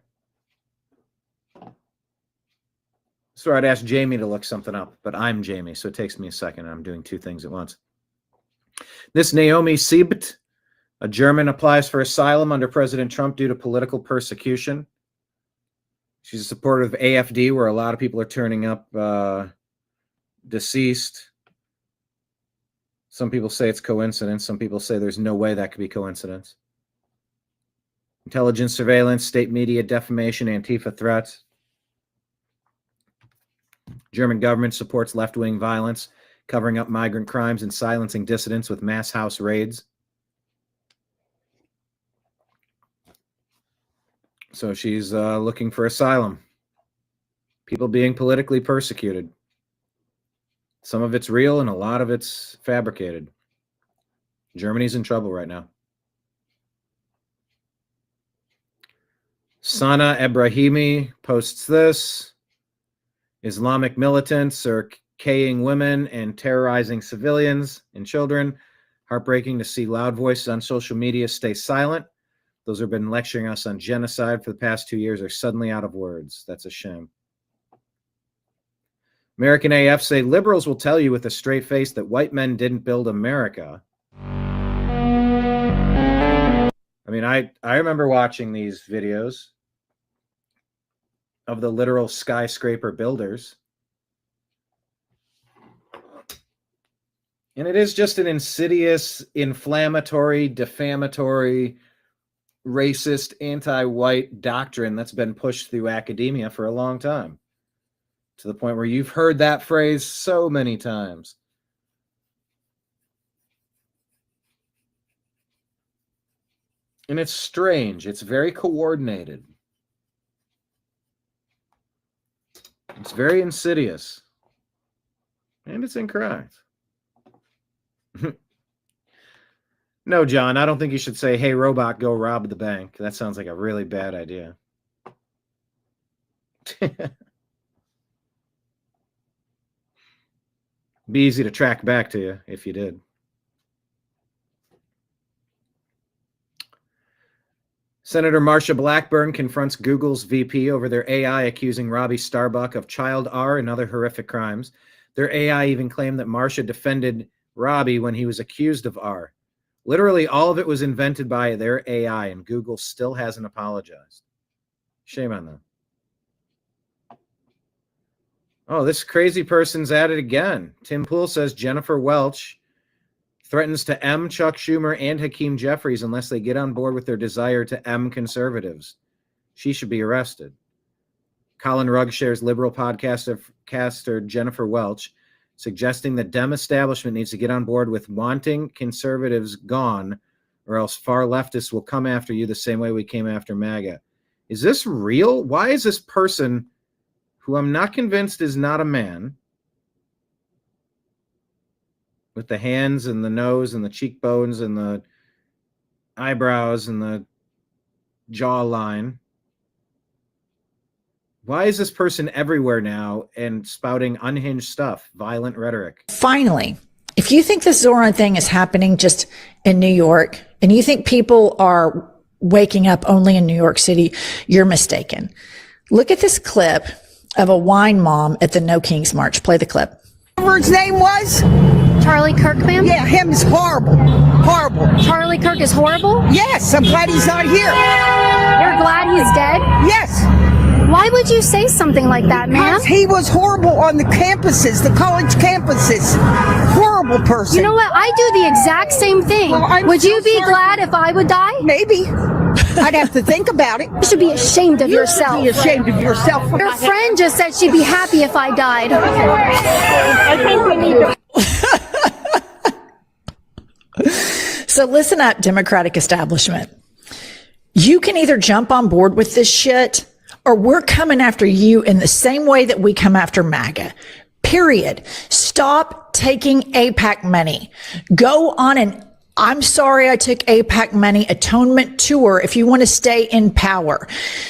So I'd ask Jamie to look something up, but I'm Jamie, so it takes me a second, and I'm doing two things at once. This Naomi Siebt, a German, applies for asylum under President Trump due to political persecution. She's a supporter of AFD, where a lot of people are turning up deceased. Some people say it's coincidence. Some people say there's no way that could be coincidence. Intelligence, surveillance, state media, defamation, Antifa threats. German government supports left-wing violence, covering up migrant crimes and silencing dissidents with mass house raids. So she's looking for asylum. People being politically persecuted. Some of it's real and a lot of it's fabricated. Germany's in trouble right now. Sana Ebrahimi posts this. Islamic militants are caning women and terrorizing civilians and children. Heartbreaking to see loud voices on social media stay silent. Those who have been lecturing us on genocide for the past 2 years are suddenly out of words. That's a shame. American AF say liberals will tell you with a straight face that white men didn't build America. I mean, I remember watching these videos of the literal skyscraper builders. And it is just an insidious, inflammatory, defamatory, racist, anti-white doctrine that's been pushed through academia for a long time, to the point where you've heard that phrase so many times. And it's strange. It's very coordinated. It's very insidious. And it's incorrect. No, John, I don't think you should say, hey, robot, go rob the bank. That sounds like a really bad idea. Be easy to track back to you if you did. Senator Marsha Blackburn confronts Google's VP over their AI accusing Robbie Starbuck of child R and other horrific crimes. Their AI even claimed that Marsha defended Robbie when he was accused of R. Literally, all of it was invented by their AI, and Google still hasn't apologized. Shame on them. Oh, this crazy person's at it again. Tim Pool says Jennifer Welch threatens to M Chuck Schumer and Hakeem Jeffries unless they get on board with their desire to M conservatives. She should be arrested. Colin Rugg shares liberal podcaster Jennifer Welch, suggesting the Dem establishment needs to get on board with wanting conservatives gone, or else far leftists will come after you the same way we came after MAGA. Is this real? Why is this person, who I'm not convinced is not a man, with the hands and the nose and the cheekbones and the eyebrows and the jawline, why is this person everywhere now and spouting unhinged stuff, violent rhetoric? Finally, if you think the Zoran thing is happening just in New York and you think people are waking up only in New York City, you're mistaken. Look at this clip of a wine mom at the No Kings March. Play the clip. Whatever his name was? Charlie Kirk, ma'am? Yeah, him is horrible. Horrible. Charlie Kirk is horrible? Yes, I'm glad he's not here. You're glad he's dead? Yes. Why would you say something like that, ma'am? Because he was horrible on the campuses, the college campuses. Horrible person. You know what? I do the exact same thing. Well, would you be glad if I would die? Maybe. I'd have to think about it. You should be ashamed of yourself. You should be ashamed of yourself. Your friend just said she'd be happy if I died. I can't believe it. So listen up, Democratic establishment. You can either jump on board with this shit, or we're coming after you in the same way that we come after MAGA. Period. Stop taking AIPAC money. Go on an I'm sorry I took AIPAC money atonement tour if you want to stay in power.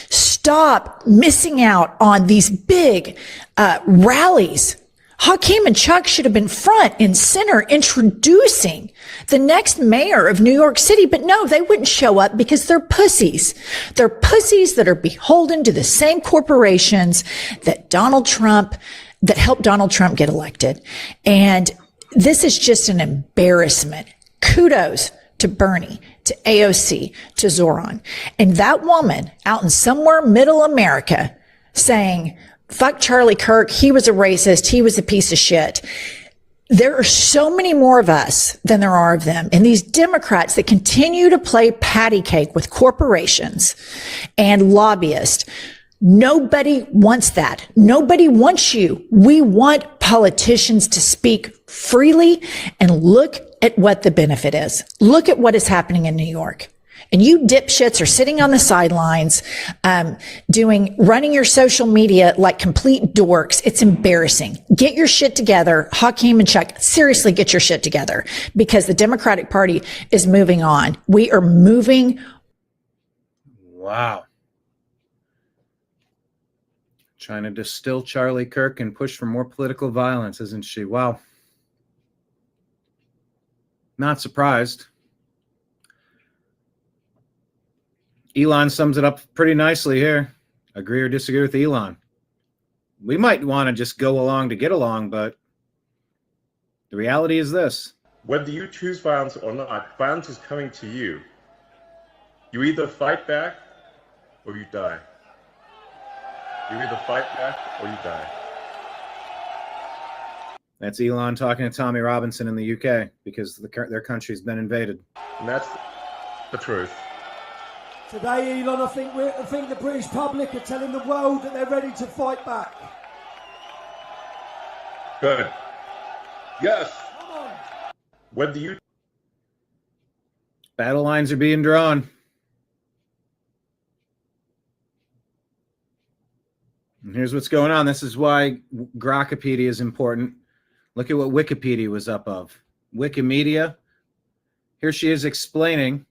Stop missing out on these big rallies. Hakeem and Chuck should have been front and center introducing the next mayor of New York City, but no, they wouldn't show up because they're pussies. They're pussies that are beholden to the same corporations that that helped Donald Trump get elected. And this is just an embarrassment. Kudos to Bernie, to AOC, to Zoran. And that woman out in somewhere middle America saying, fuck Charlie Kirk, he was a racist, he was a piece of shit. There are so many more of us than there are of them. And these Democrats that continue to play patty cake with corporations and lobbyists, nobody wants that. Nobody wants you. We want politicians to speak freely and look at what the benefit is. Look at what is happening in New York. And you dipshits are sitting on the sidelines, running your social media like complete dorks. It's embarrassing. Get your shit together. Hakeem and Chuck, seriously get your shit together, because the Democratic Party is moving on. We are moving. Wow. Trying to distill Charlie Kirk and push for more political violence, isn't she? Wow. Not surprised. Elon sums it up pretty nicely here. Agree or disagree with Elon. We might want to just go along to get along, but the reality is this. Whether you choose violence or not, violence is coming to you. You either fight back or you die. You either fight back or you die. That's Elon talking to Tommy Robinson in the UK, because their country's been invaded. And that's the truth. Today, Elon, I think the British public are telling the world that they're ready to fight back. Good. Yes. Whether you... Battle lines are being drawn. And here's what's going on. This is why Grokkopedia is important. Look at what Wikipedia was up of. Wikimedia Here she is explaining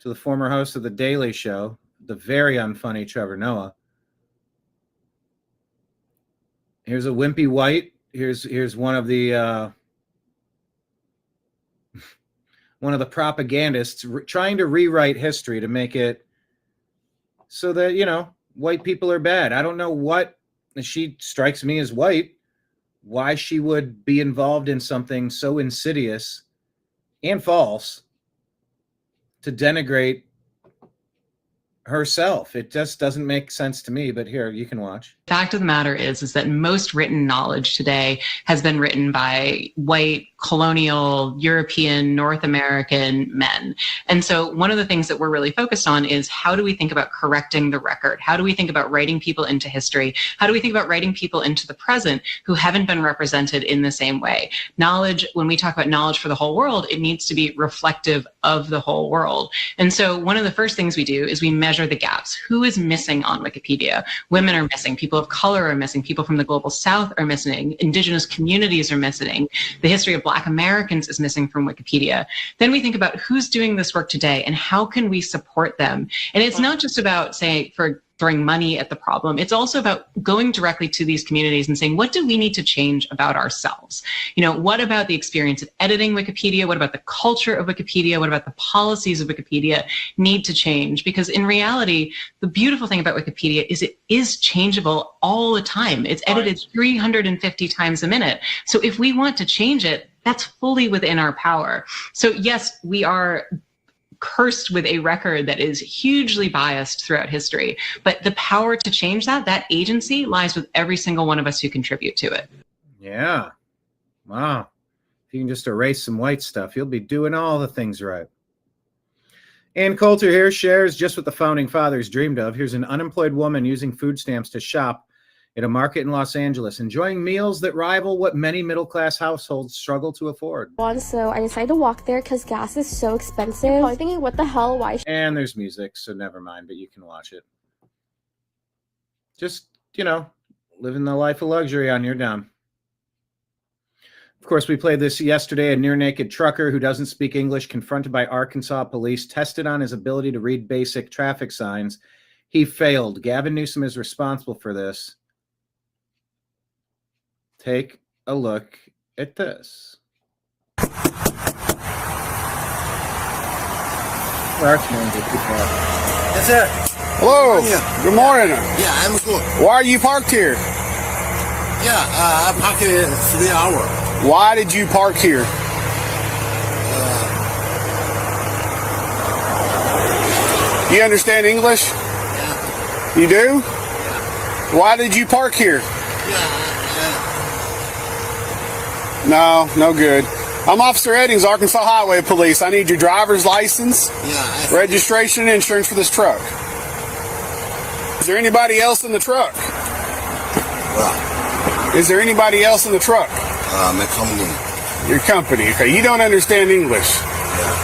to the former host of The Daily Show, the very unfunny Trevor Noah. Here's a wimpy white. Here's one of the propagandists trying to rewrite history to make it so that, you know, white people are bad. I don't know what, she strikes me as white, why she would be involved in something so insidious and false to denigrate herself. It just doesn't make sense to me, but here, you can watch. Fact of the matter is that most written knowledge today has been written by white, colonial, European, North American men. And so one of the things that we're really focused on is how do we think about correcting the record? How do we think about writing people into history? How do we think about writing people into the present who haven't been represented in the same way? Knowledge, when we talk about knowledge for the whole world, it needs to be reflective of the whole world. And so one of the first things we do is we measure the gaps. Who is missing on Wikipedia? Women are missing. People of color are missing. People from the global south are missing. Indigenous communities are missing. The history of Black Americans is missing from Wikipedia. Then we think about who's doing this work today and how can we support them? And it's not just about, say, for throwing money at the problem. It's also about going directly to these communities and saying, what do we need to change about ourselves? You know, what about the experience of editing Wikipedia? What about the culture of Wikipedia? What about the policies of Wikipedia need to change? Because in reality, the beautiful thing about Wikipedia is it is changeable all the time. It's edited 350 times a minute. So if we want to change it, that's fully within our power. So yes, we are cursed with a record that is hugely biased throughout history, but the power to change that agency lies with every single one of us who contribute to it. Yeah. Wow. If you can just erase some white stuff, you'll be doing all the things right. Ann Coulter here shares just what the founding fathers dreamed of. Here's an unemployed woman using food stamps to shop at a market in Los Angeles, enjoying meals that rival what many middle-class households struggle to afford. So I decided to walk there because gas is so expensive. I'm probably thinking, what the hell, why? And there's music, so never mind, but you can watch it. Just, you know, living the life of luxury on your dime. Of course, we played this yesterday. A near-naked trucker who doesn't speak English, confronted by Arkansas police, tested on his ability to read basic traffic signs. He failed. Gavin Newsom is responsible for this. Take a look at this. That's it. Hello. Good morning. Yeah, I'm good. Why are you parked here? Yeah, I parked here 3 hours. Why did you park here? You understand English? Yeah. You do? Yeah. Why did you park here? No good. I'm Officer Eddings, Arkansas Highway Police. I need your driver's license, registration, and insurance for this truck. Is there anybody else in the truck? Is there anybody else in the truck? My company. Your company. Okay, you don't understand English. Yeah.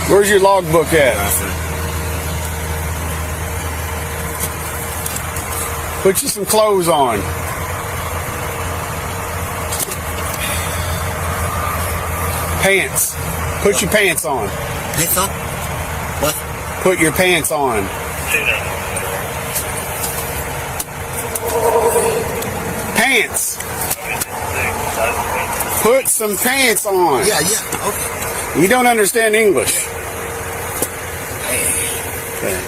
Where's your logbook at? Put you some clothes on. Pants. Put your pants on. Pants on? What? Put your pants on. Pants. Put some pants on. Yeah, okay. You don't understand English. Okay.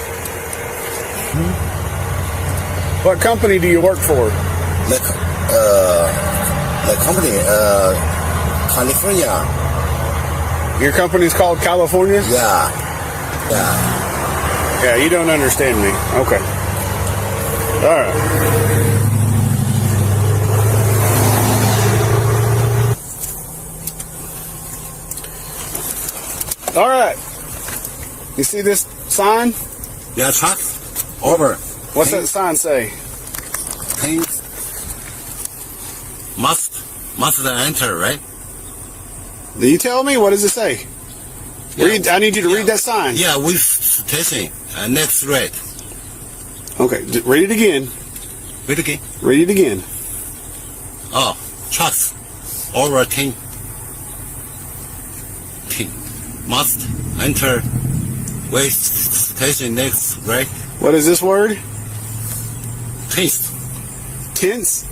What company do you work for? The company, California. Your company's called California? Yeah. Yeah, you don't understand me. Okay. All right. All right. You see this sign? Yeah, truck. Over. What's that sign say? Things must enter, right? Do you tell me? What does it say? Yeah. I need you to read that sign. Yeah, with station. Next red. Okay, read it again. Read again. Read it again. Oh, trucks. over 10 must enter waste station next, right? What is this word? Tense. Tense?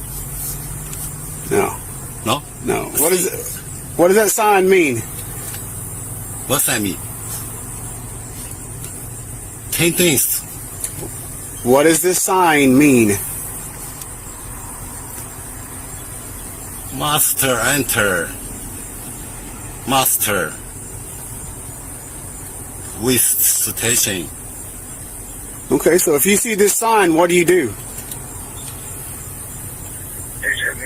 No. No? No. What is it? What does that sign mean? What's that mean? 10 things. What does this sign mean? Master enter. Master. Waste station. Okay, so if you see this sign, what do you do?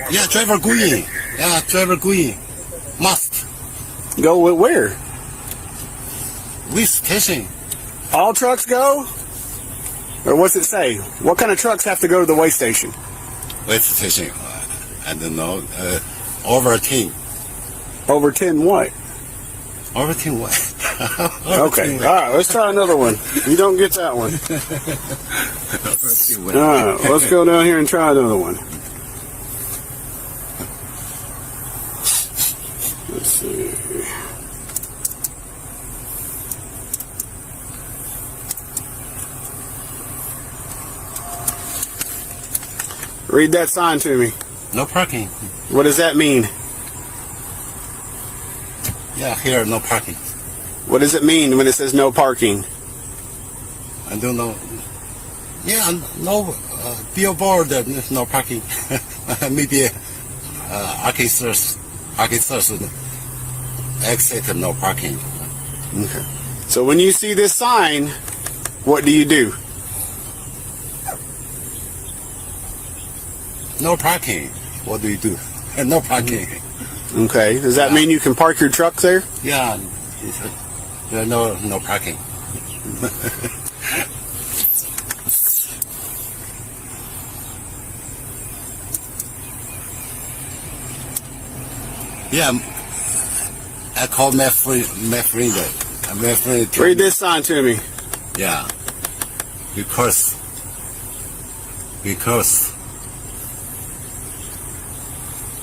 Yeah, driver going. Yeah, driver going. Must. Go where? Waste station. All trucks go? Or what's it say? What kind of trucks have to go to the waste station? Waste station. I don't know. Over 10. Over 10 what? Over 10 what? Okay. All right, let's try another one. You don't get that one. All right, let's go down here and try another one. Let's see. Read that sign to me. No parking. What does that mean? Yeah, here, no parking. What does it mean when it says no parking? I don't know. Yeah, no billboard, no parking. Maybe Arkansas exit, no parking. Okay. So when you see this sign, what do you do? No parking. What do you do? No parking. Okay. Does that mean you can park your truck there? Yeah. No parking. Yeah. I called my friend. My friend Read this sign to me. Yeah. Because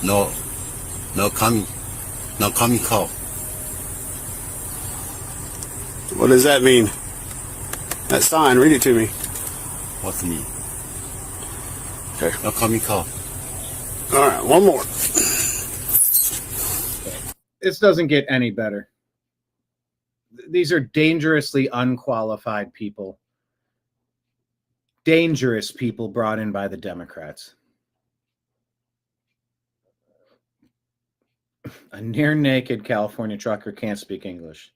no coming call. What does that mean? That sign, read it to me. What's it mean? Okay. No coming call. All right, one more. This doesn't get any better. These are dangerously unqualified people. Dangerous people brought in by the Democrats. A near-naked California trucker can't speak English.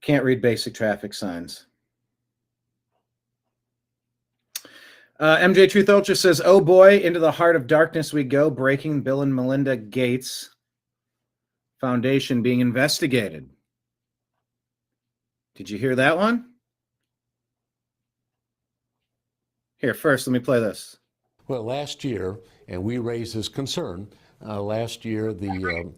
Can't read basic traffic signs. MJ Truth Ultra says, oh boy, into the heart of darkness we go, breaking Bill and Melinda Gates Foundation being investigated. Did you hear that one? Here, first, let me play this. Well, last year, and we raised this concern, last year the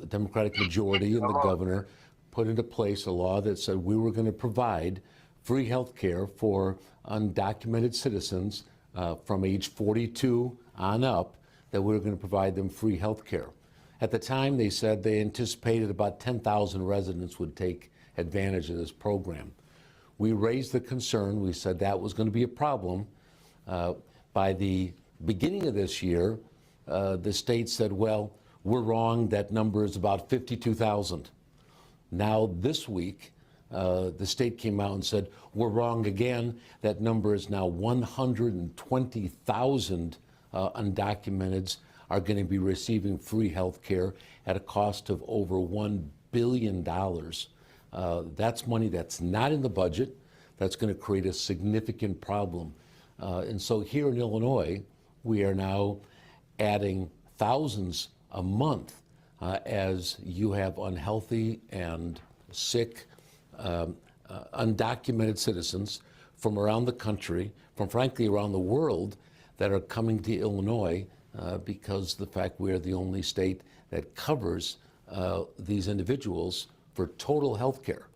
Democratic majority and the governor put into place a law that said we were going to provide free health care for undocumented citizens from age 42 on up, that we were going to provide them free health care. At the time, they said they anticipated about 10,000 residents would take advantage of this program. We raised the concern. We said that was going to be a problem. By the beginning of this year, the state said, well, we're wrong. That number is about 52,000. Now, this week, the state came out and said, we're wrong again. That number is now 120,000 undocumenteds are going to be receiving free health care at a cost of over $1 billion. That's money that's not in the budget. That's going to create a significant problem. And so here in Illinois, we are now adding thousands a month as you have unhealthy and sick undocumented citizens from around the country, from frankly around the world, that are coming to Illinois because of the fact we are the only state that covers these individuals for total health care.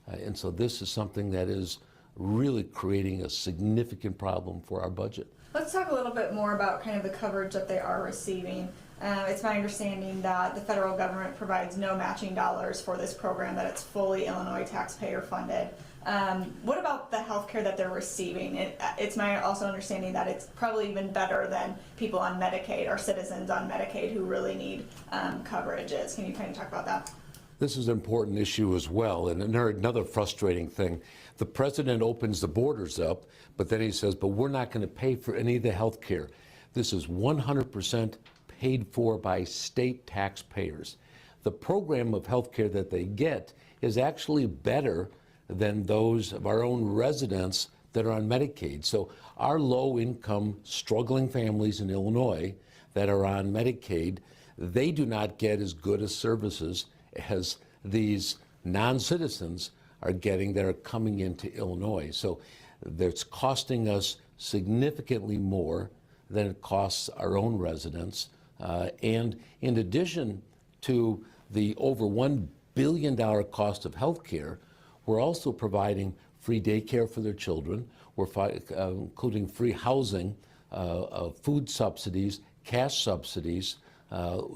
And so this is something that is really creating a significant problem for our budget. Let's talk a little bit more about kind of the coverage that they are receiving. It's my understanding that the federal government provides no matching dollars for this program, that it's fully Illinois taxpayer funded. What about the health care that they're receiving? It's my also understanding that it's probably even better than people on Medicaid or citizens on Medicaid who really need coverages. Can you kind of talk about that? This is an important issue as well. And another frustrating thing, the president opens the borders up, but then he says, but we're not going to pay for any of the health care. This is 100% paid for by state taxpayers. The program of health care that they get is actually better than those of our own residents that are on Medicaid. So our low-income, struggling families in Illinois that are on Medicaid, they do not get as good as services as these non-citizens are getting that are coming into Illinois. So that's costing us significantly more than it costs our own residents. And in addition to the over $1 billion cost of health care, we're also providing free daycare for their children. We're including free housing, food subsidies, cash subsidies.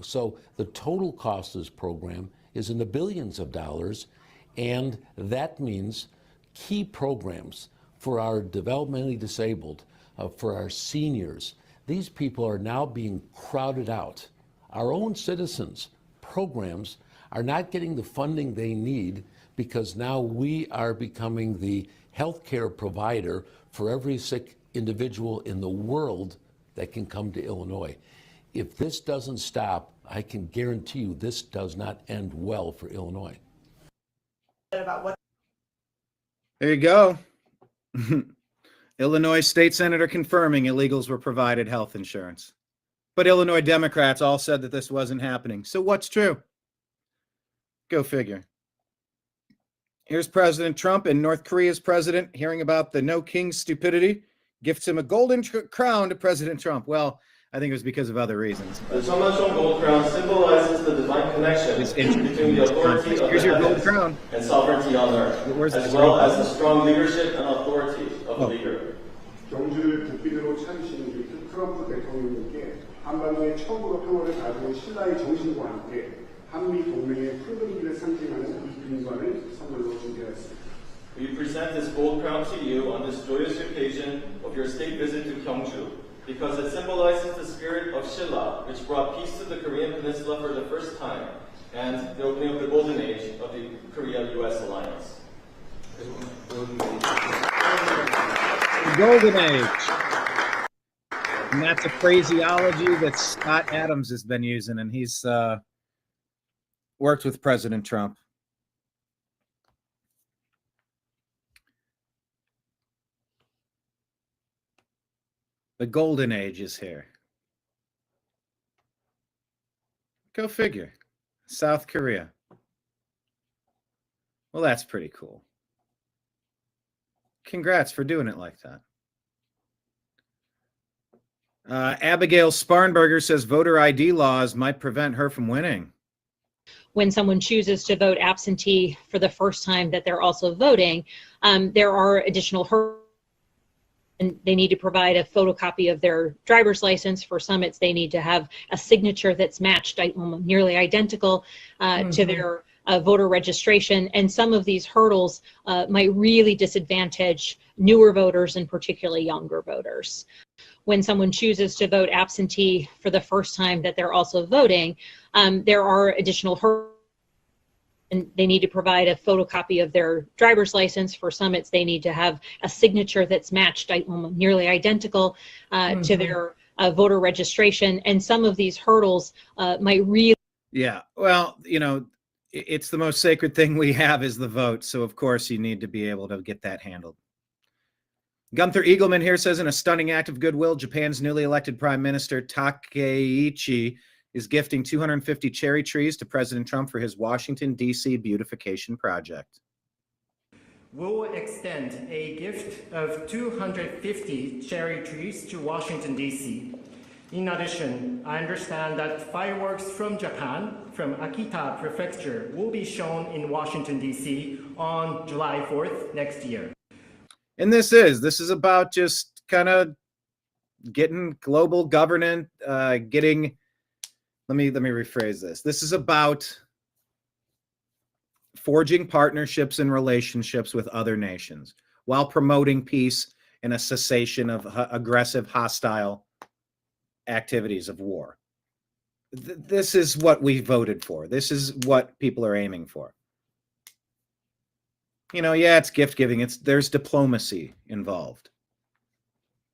So the total cost of this program is in the billions of dollars, and that means key programs for our developmentally disabled, for our seniors. These people are now being crowded out. Our own citizens' programs are not getting the funding they need because now we are becoming the healthcare provider for every sick individual in the world that can come to Illinois. If this doesn't stop, I can guarantee you this does not end well for Illinois. About There you go. Illinois state senator confirming illegals were provided health insurance. But Illinois Democrats all said that this wasn't happening. So what's true? Go figure. Here's President Trump and North Korea's president hearing about the no king stupidity, gifts him a golden crown to President Trump. Well, I think it was because of other reasons. The Cheonggyecheon gold crown symbolizes the divine connection between the authority of the heavens and sovereignty on earth, as well as the strong leadership and authority of the leader. 경주를 국빈으로 차리시는 트럼프 대통령님께 한반도에 처음으로 평화를 가져온 신라의 정신과 함께 한미 동맹의 푸른 길을 상징하는 이 금관을 선물로 준비하였습니다. We present this gold crown to you on this joyous occasion of your state visit to Gyeongju, because it symbolizes the spirit of Shilla, which brought peace to the Korean peninsula for the first time, and the opening of the golden age of the Korea-U.S. alliance. The golden age. And that's a phraseology that Scott Adams has been using, and he's worked with President Trump. The golden age is here. Go figure. South Korea. Well, that's pretty cool. Congrats for doing it like that. Abigail Sparnberger says voter ID laws might prevent her from winning. When someone chooses to vote absentee for the first time that they're also voting, there are additional hurdles. And they need to provide a photocopy of their driver's license. For some, it's they need to have a signature that's matched nearly identical to their voter registration. And some of these hurdles might really disadvantage newer voters and particularly younger voters. When someone chooses to vote absentee for the first time that they're also voting, there are additional hurdles. And they need to provide a photocopy of their driver's license. For some, it's they need to have a signature that's matched nearly identical to their voter registration. And some of these hurdles might really... Yeah, well, you know, it's the most sacred thing we have is the vote. So, of course, you need to be able to get that handled. Gunther Eagleman here says, in a stunning act of goodwill, Japan's newly elected Prime Minister Takeichi is gifting 250 cherry trees to President Trump for his Washington, D.C. beautification project. We'll extend a gift of 250 cherry trees to Washington, D.C. In addition, I understand that fireworks from Japan, from Akita Prefecture, will be shown in Washington, D.C. on July 4th next year. And this is about just kind of getting global governance, getting let me rephrase this. This is about forging partnerships and relationships with other nations while promoting peace and a cessation of aggressive, hostile activities of war. This is what we voted for. This is what people are aiming for. You know, yeah, it's gift giving. There's diplomacy involved.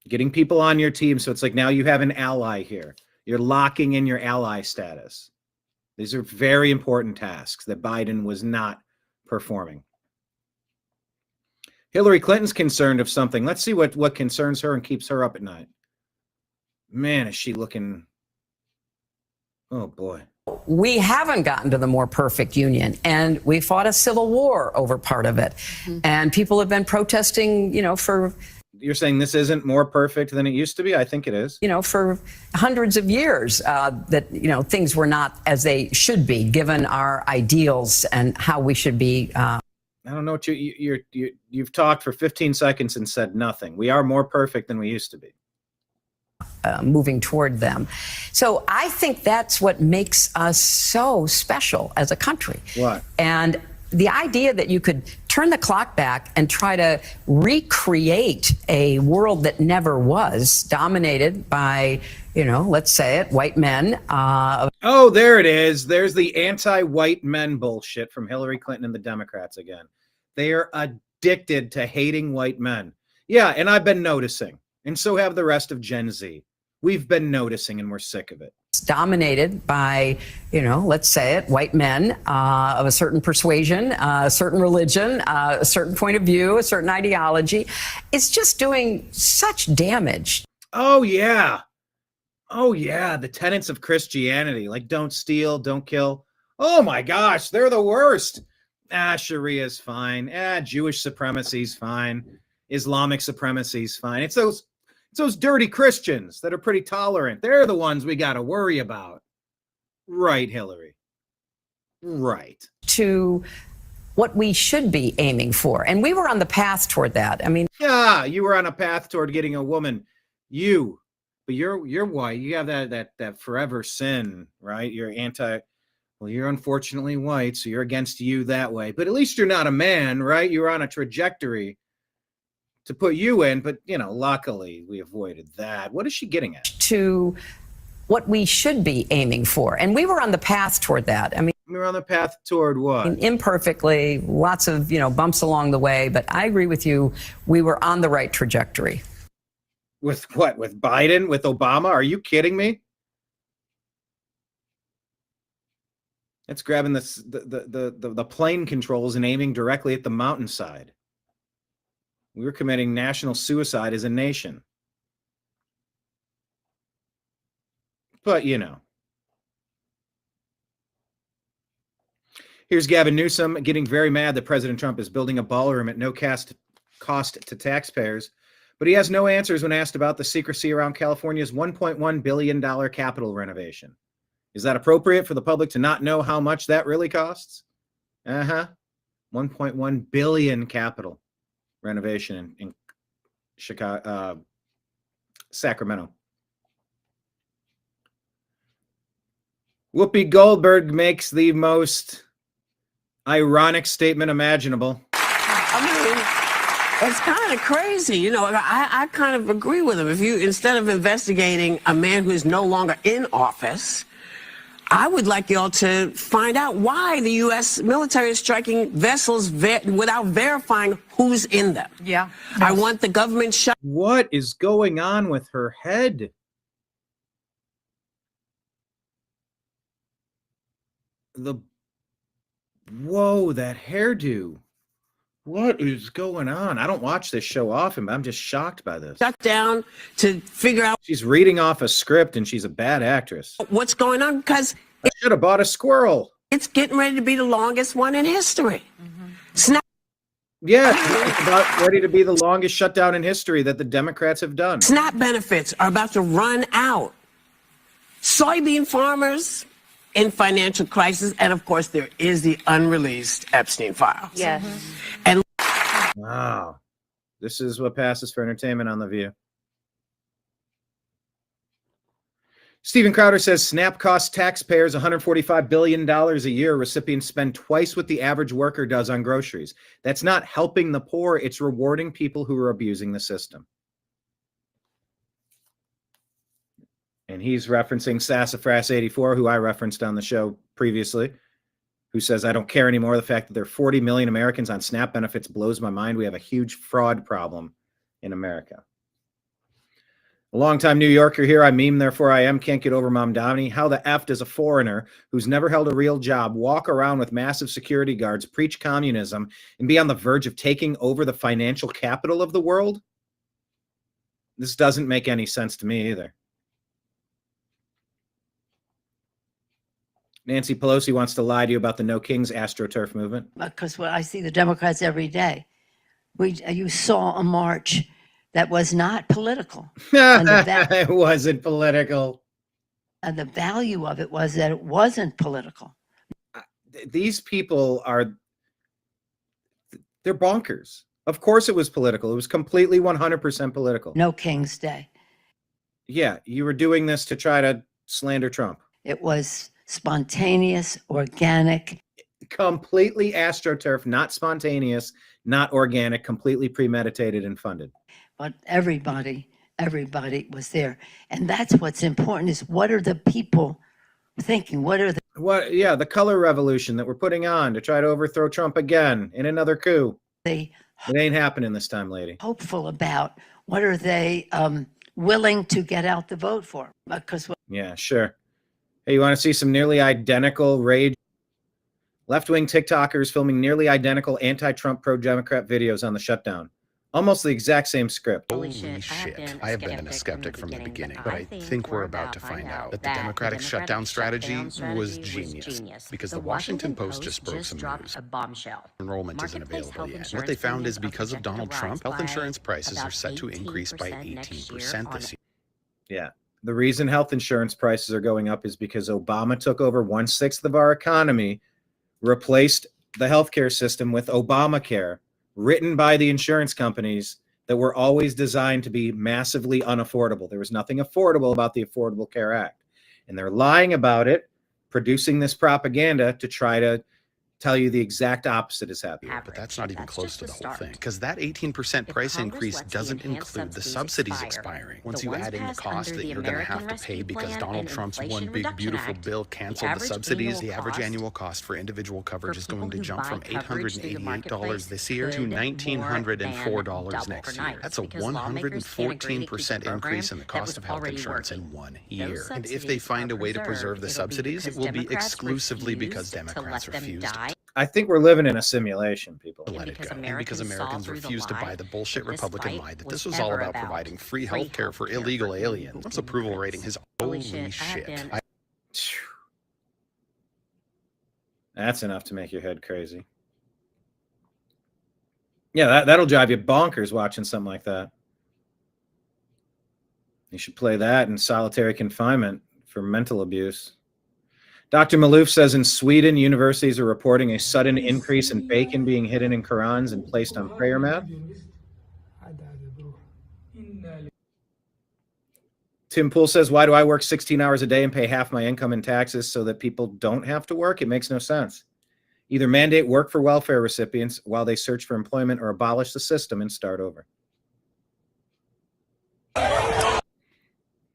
Getting people on your team. So it's like now you have an ally here. You're locking in your ally status. These are very important tasks that Biden was not performing. Hillary Clinton's concerned of something. Let's see what concerns her and keeps her up at night. Man, is she looking... Oh, boy. We haven't gotten to the more perfect union, and we fought a civil war over part of it. Mm-hmm. And people have been protesting, for... You're saying this isn't more perfect than it used to be? I think it is. For hundreds of years that, things were not as they should be, given our ideals and how we should be. I don't know what you've talked for 15 seconds and said nothing. We are more perfect than we used to be. Moving toward them. So I think that's what makes us so special as a country. What? And the idea that you could turn the clock back and try to recreate a world that never was, dominated by, let's say it, white men. Oh, there it is. There's the anti-white men bullshit from Hillary Clinton and the Democrats again. They are addicted to hating white men. Yeah, and I've been noticing. And so have the rest of Gen Z. We've been noticing and we're sick of it. Dominated by, let's say it, white men of a certain persuasion, a certain religion, a certain point of view, a certain ideology. It's just doing such damage. Oh, yeah. Oh, yeah. The tenets of Christianity, like don't steal, don't kill. Oh, my gosh, they're the worst. Sharia is fine. Jewish supremacy is fine. Islamic supremacy is fine. It's those dirty Christians that are pretty tolerant. They're the ones we got to worry about. Right, Hillary. Right. To what we should be aiming for. And we were on the path toward that. I mean, yeah, you were on a path toward getting a woman. But you're white. You have that forever sin, right? You're you're unfortunately white, so you're against you that way. But at least you're not a man, right? You're on a trajectory to put you in, but luckily we avoided that. What is she getting at? To what we should be aiming for. And we were on the path toward that. I mean, we were on the path toward what? Imperfectly, lots of, bumps along the way, but I agree with you. We were on the right trajectory. With what? With Biden? With Obama? Are you kidding me? It's grabbing the plane controls and aiming directly at the mountainside. We were committing national suicide as a nation. But, Here's Gavin Newsom getting very mad that President Trump is building a ballroom at no cost to taxpayers. But he has no answers when asked about the secrecy around California's $1.1 billion Capitol renovation. Is that appropriate for the public to not know how much that really costs? 1.1 billion Capitol renovation in Chicago, Sacramento. Whoopi Goldberg makes the most ironic statement imaginable. I mean, it's kind of crazy. I kind of agree with him. If you, instead of investigating a man who is no longer in office, I would like y'all to find out why the U.S. military is striking vessels without verifying who's in them. Yeah. I want the government shut. What is going on with her head? Whoa, that hairdo. What is going on? I don't watch this show often, but I'm just shocked by this. Shut down to figure out. She's reading off a script and she's a bad actress. What's going on? Because I should have bought a squirrel. It's getting ready to be the longest one in history. Snap. Yeah, it's about ready to be the longest shutdown in history that the Democrats have done. SNAP benefits are about to run out. Soybean farmers in financial crisis, and of course there is the unreleased Epstein files. Yes. And wow, this is what passes for entertainment on The View. Stephen Crowder says SNAP costs taxpayers $145 billion a year. Recipients spend twice what the average worker does on groceries. That's not helping the poor. It's rewarding people who are abusing the system. And he's referencing Sassafras 84, who I referenced on the show previously, who says, I don't care anymore. The fact that there are 40 million Americans on SNAP benefits blows my mind. We have a huge fraud problem in America. A longtime New Yorker here. I meme, therefore I am. Can't get over Mom Downey. How the F does a foreigner who's never held a real job walk around with massive security guards, preach communism, and be on the verge of taking over the financial capital of the world? This doesn't make any sense to me either. Nancy Pelosi wants to lie to you about the No Kings AstroTurf movement. Because I see the Democrats every day. You saw a march that was not political. It wasn't political. And the value of it was that it wasn't political. These people they're bonkers. Of course it was political. It was completely 100% political. No King's Day. Yeah, you were doing this to try to slander Trump. It was spontaneous, organic. Completely AstroTurf, not spontaneous, not organic, completely premeditated and funded. But everybody was there. And that's what's important is what are the people thinking? The color revolution that we're putting on to try to overthrow Trump again in another coup. It ain't happening this time, lady. Hopeful about what are they willing to get out the vote for? Yeah, sure. Hey, you want to see some nearly identical rage? Left-wing TikTokers filming nearly identical anti-Trump, pro-Democrat videos on the shutdown. Almost the exact same script. Holy shit. I have been a skeptic from the beginning, but I think we're about to find out that the Democratic shutdown strategy was genius because the Washington Post just broke some news. A bombshell. Enrollment isn't available yet. What they found is because of Donald Trump, health insurance prices are set to increase by 18% this year. Yeah. The reason health insurance prices are going up is because Obama took over 1/6 of our economy, replaced the healthcare system with Obamacare, written by the insurance companies that were always designed to be massively unaffordable. There was nothing affordable about the Affordable Care Act. And they're lying about it, producing this propaganda to try to tell you the exact opposite is happening. But that's not even close to the whole thing, because that 18% price increase doesn't include the subsidies expiring. Once you add in the cost that you're going to have to pay because Donald Trump's one big beautiful bill canceled the subsidies, the average annual cost for individual coverage is going to jump from $888 this year to $1,904 next year. That's a 114% increase in the cost of health insurance in 1 year. And if they find a way to preserve the subsidies, it will be exclusively because Democrats refused. I think we're living in a simulation, people. Let it go. And because Americans refused to buy the bullshit Republican lie that this was all about providing free health care for illegal aliens. Trump's approval rating is holy shit. That's enough to make your head crazy. Yeah, that'll drive you bonkers watching something like that. You should play that in solitary confinement for mental abuse. Dr. Malouf says in Sweden, universities are reporting a sudden increase in bacon being hidden in Qurans and placed on prayer mat. Tim Poole says, why do I work 16 hours a day and pay half my income in taxes so that people don't have to work? It makes no sense. Either mandate work for welfare recipients while they search for employment or abolish the system and start over.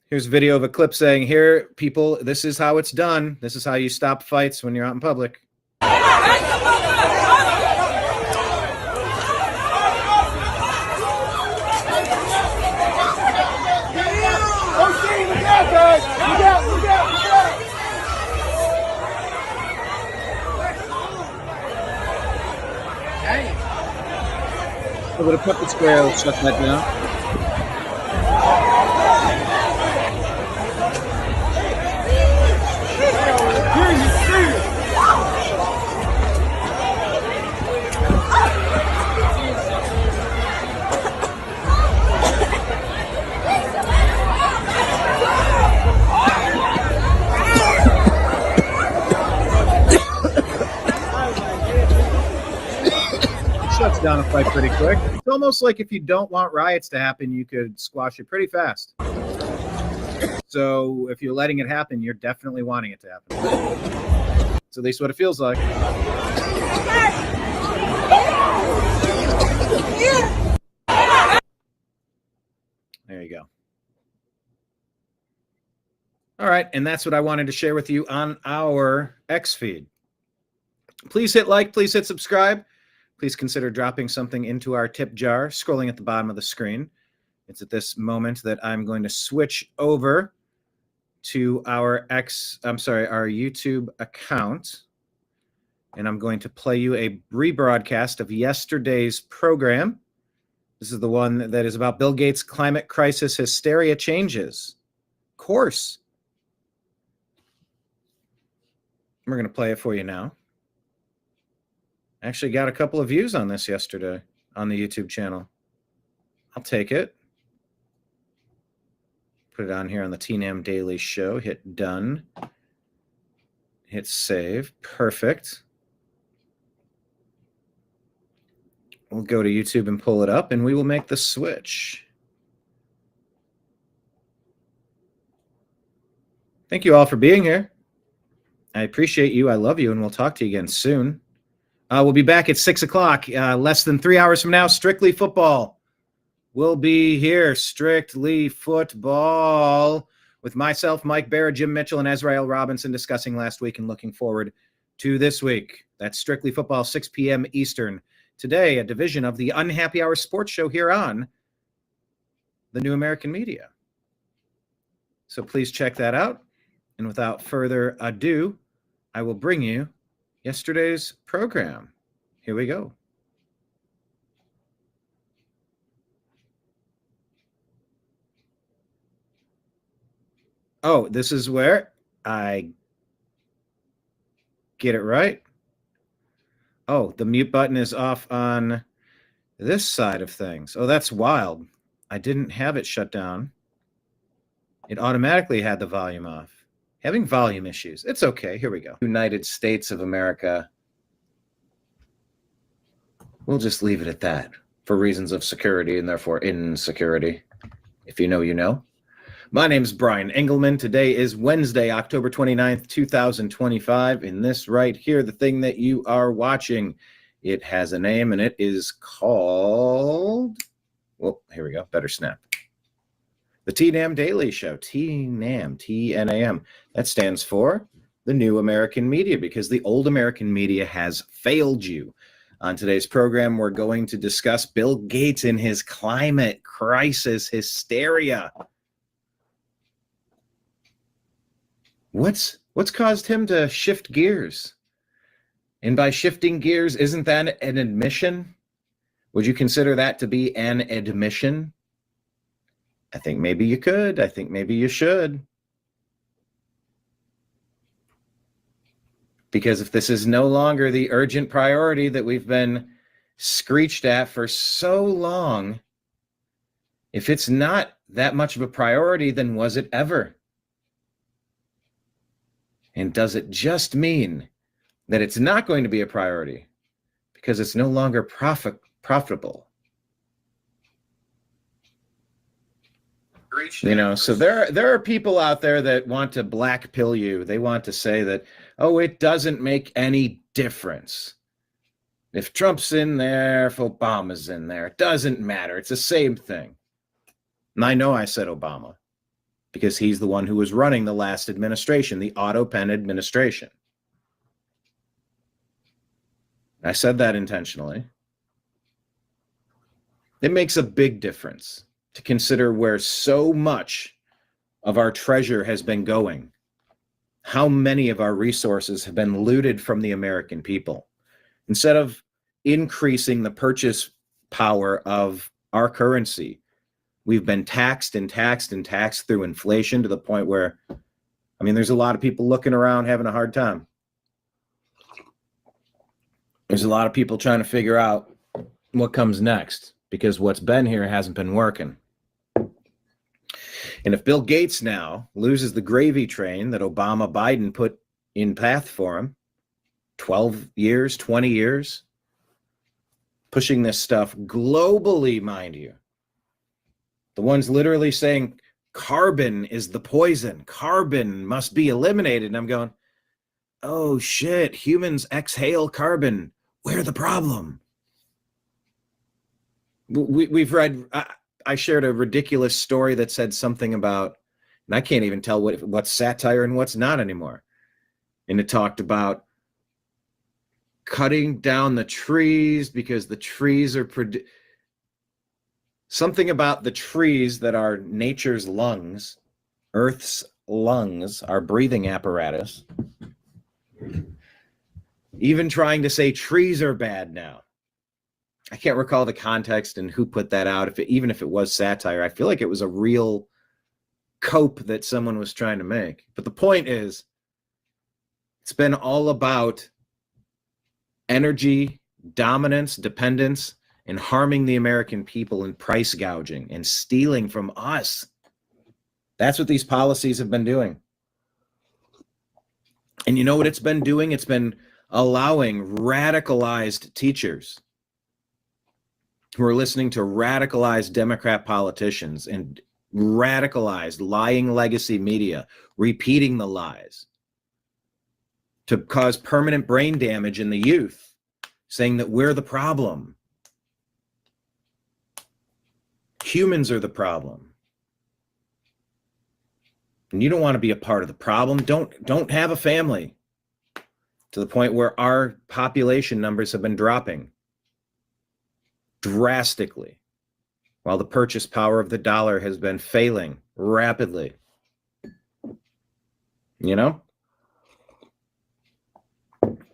Here's a video of a clip saying, here, people, this is how it's done. This is how you stop fights when you're out in public. A little pepper spray will shut that down. Shuts down a fight pretty quick. It's almost like if you don't want riots to happen, you could squash it pretty fast. So if you're letting it happen, you're definitely wanting it to happen. It's at least what it feels like. There you go. All right, and that's what I wanted to share with you on our X feed. Please hit like, please hit subscribe. Please consider dropping something into our tip jar, scrolling at the bottom of the screen. It's at this moment that I'm going to switch over to our YouTube account, and I'm going to play you a rebroadcast of yesterday's program. This is the one that is about Bill Gates' climate crisis hysteria changes. Course. We're going to play it for you now. I actually got a couple of views on this yesterday on the YouTube channel. I'll take it. Put it on here on the TNAM Daily Show. Hit done. Hit save. Perfect. We'll go to YouTube and pull it up, and we will make the switch. Thank you all for being here. I appreciate you. I love you, and we'll talk to you again soon. We'll be back at 6 o'clock, less than 3 hours from now. Strictly Football will be here. Strictly Football with myself, Mike Barrett, Jim Mitchell, and Ezrael Robinson discussing last week and looking forward to this week. That's Strictly Football, 6 p.m. Eastern. Today, a division of the Unhappy Hour Sports Show here on the New American Media. So please check that out. And without further ado, I will bring you yesterday's program. Here we go. Oh, this is where I get it right. Oh, the mute button is off on this side of things. Oh, that's wild. I didn't have it shut down. It automatically had the volume off. Having volume issues. It's okay. Here we go. United States of America. We'll just leave it at that for reasons of security and therefore insecurity. If you know, you know. My name's Brian Engelman. Today is Wednesday, October 29th, 2025. And this right here, the thing that you are watching, it has a name and it is called, well, here we go. Better snap. The TNAM Daily Show, TNAM, T-N-A-M. That stands for the New American Media, because the old American media has failed you. On today's program, we're going to discuss Bill Gates and his climate crisis hysteria. What's caused him to shift gears? And by shifting gears, isn't that an admission? Would you consider that to be an admission? I think maybe you could. I think maybe you should. Because if this is no longer the urgent priority that we've been screeched at for so long, if it's not that much of a priority, then was it ever? And does it just mean that it's not going to be a priority because it's no longer profitable? You know, so there are people out there that want to black pill you. They want to say that, oh, it doesn't make any difference. If Trump's in there, if Obama's in there, it doesn't matter. It's the same thing. And I know I said Obama because he's the one who was running the last administration, the auto pen administration. I said that intentionally. It makes a big difference to consider where so much of our treasure has been going, how many of our resources have been looted from the American people. Instead of increasing the purchase power of our currency, we've been taxed and taxed and taxed through inflation to the point where, I mean, there's a lot of people looking around having a hard time. There's a lot of people trying to figure out what comes next because what's been here hasn't been working. And if Bill Gates now loses the gravy train that Obama Biden put in path for him, 12 years, 20 years, pushing this stuff globally, mind you, the ones literally saying carbon is the poison. Carbon must be eliminated. And I'm going, oh shit, humans exhale carbon. We're the problem. We've read, I shared a ridiculous story that said something about, and I can't even tell what's satire and what's not anymore. And it talked about cutting down the trees because the trees are something about the trees that are nature's lungs, Earth's lungs, our breathing apparatus. Even trying to say trees are bad now. I can't recall the context and who put that out. Even if it was satire, I feel like it was a real cope that someone was trying to make. But the point is, it's been all about energy, dominance, dependence, and harming the American people and price gouging and stealing from us. That's what these policies have been doing. And you know what it's been doing? It's been allowing radicalized teachers who are listening to radicalized Democrat politicians and radicalized lying legacy media repeating the lies to cause permanent brain damage in the youth, saying that we're the problem. Humans are the problem. And you don't want to be a part of the problem. Don't have a family, to the point where our population numbers have been dropping drastically, while the purchase power of the dollar has been failing rapidly. You know?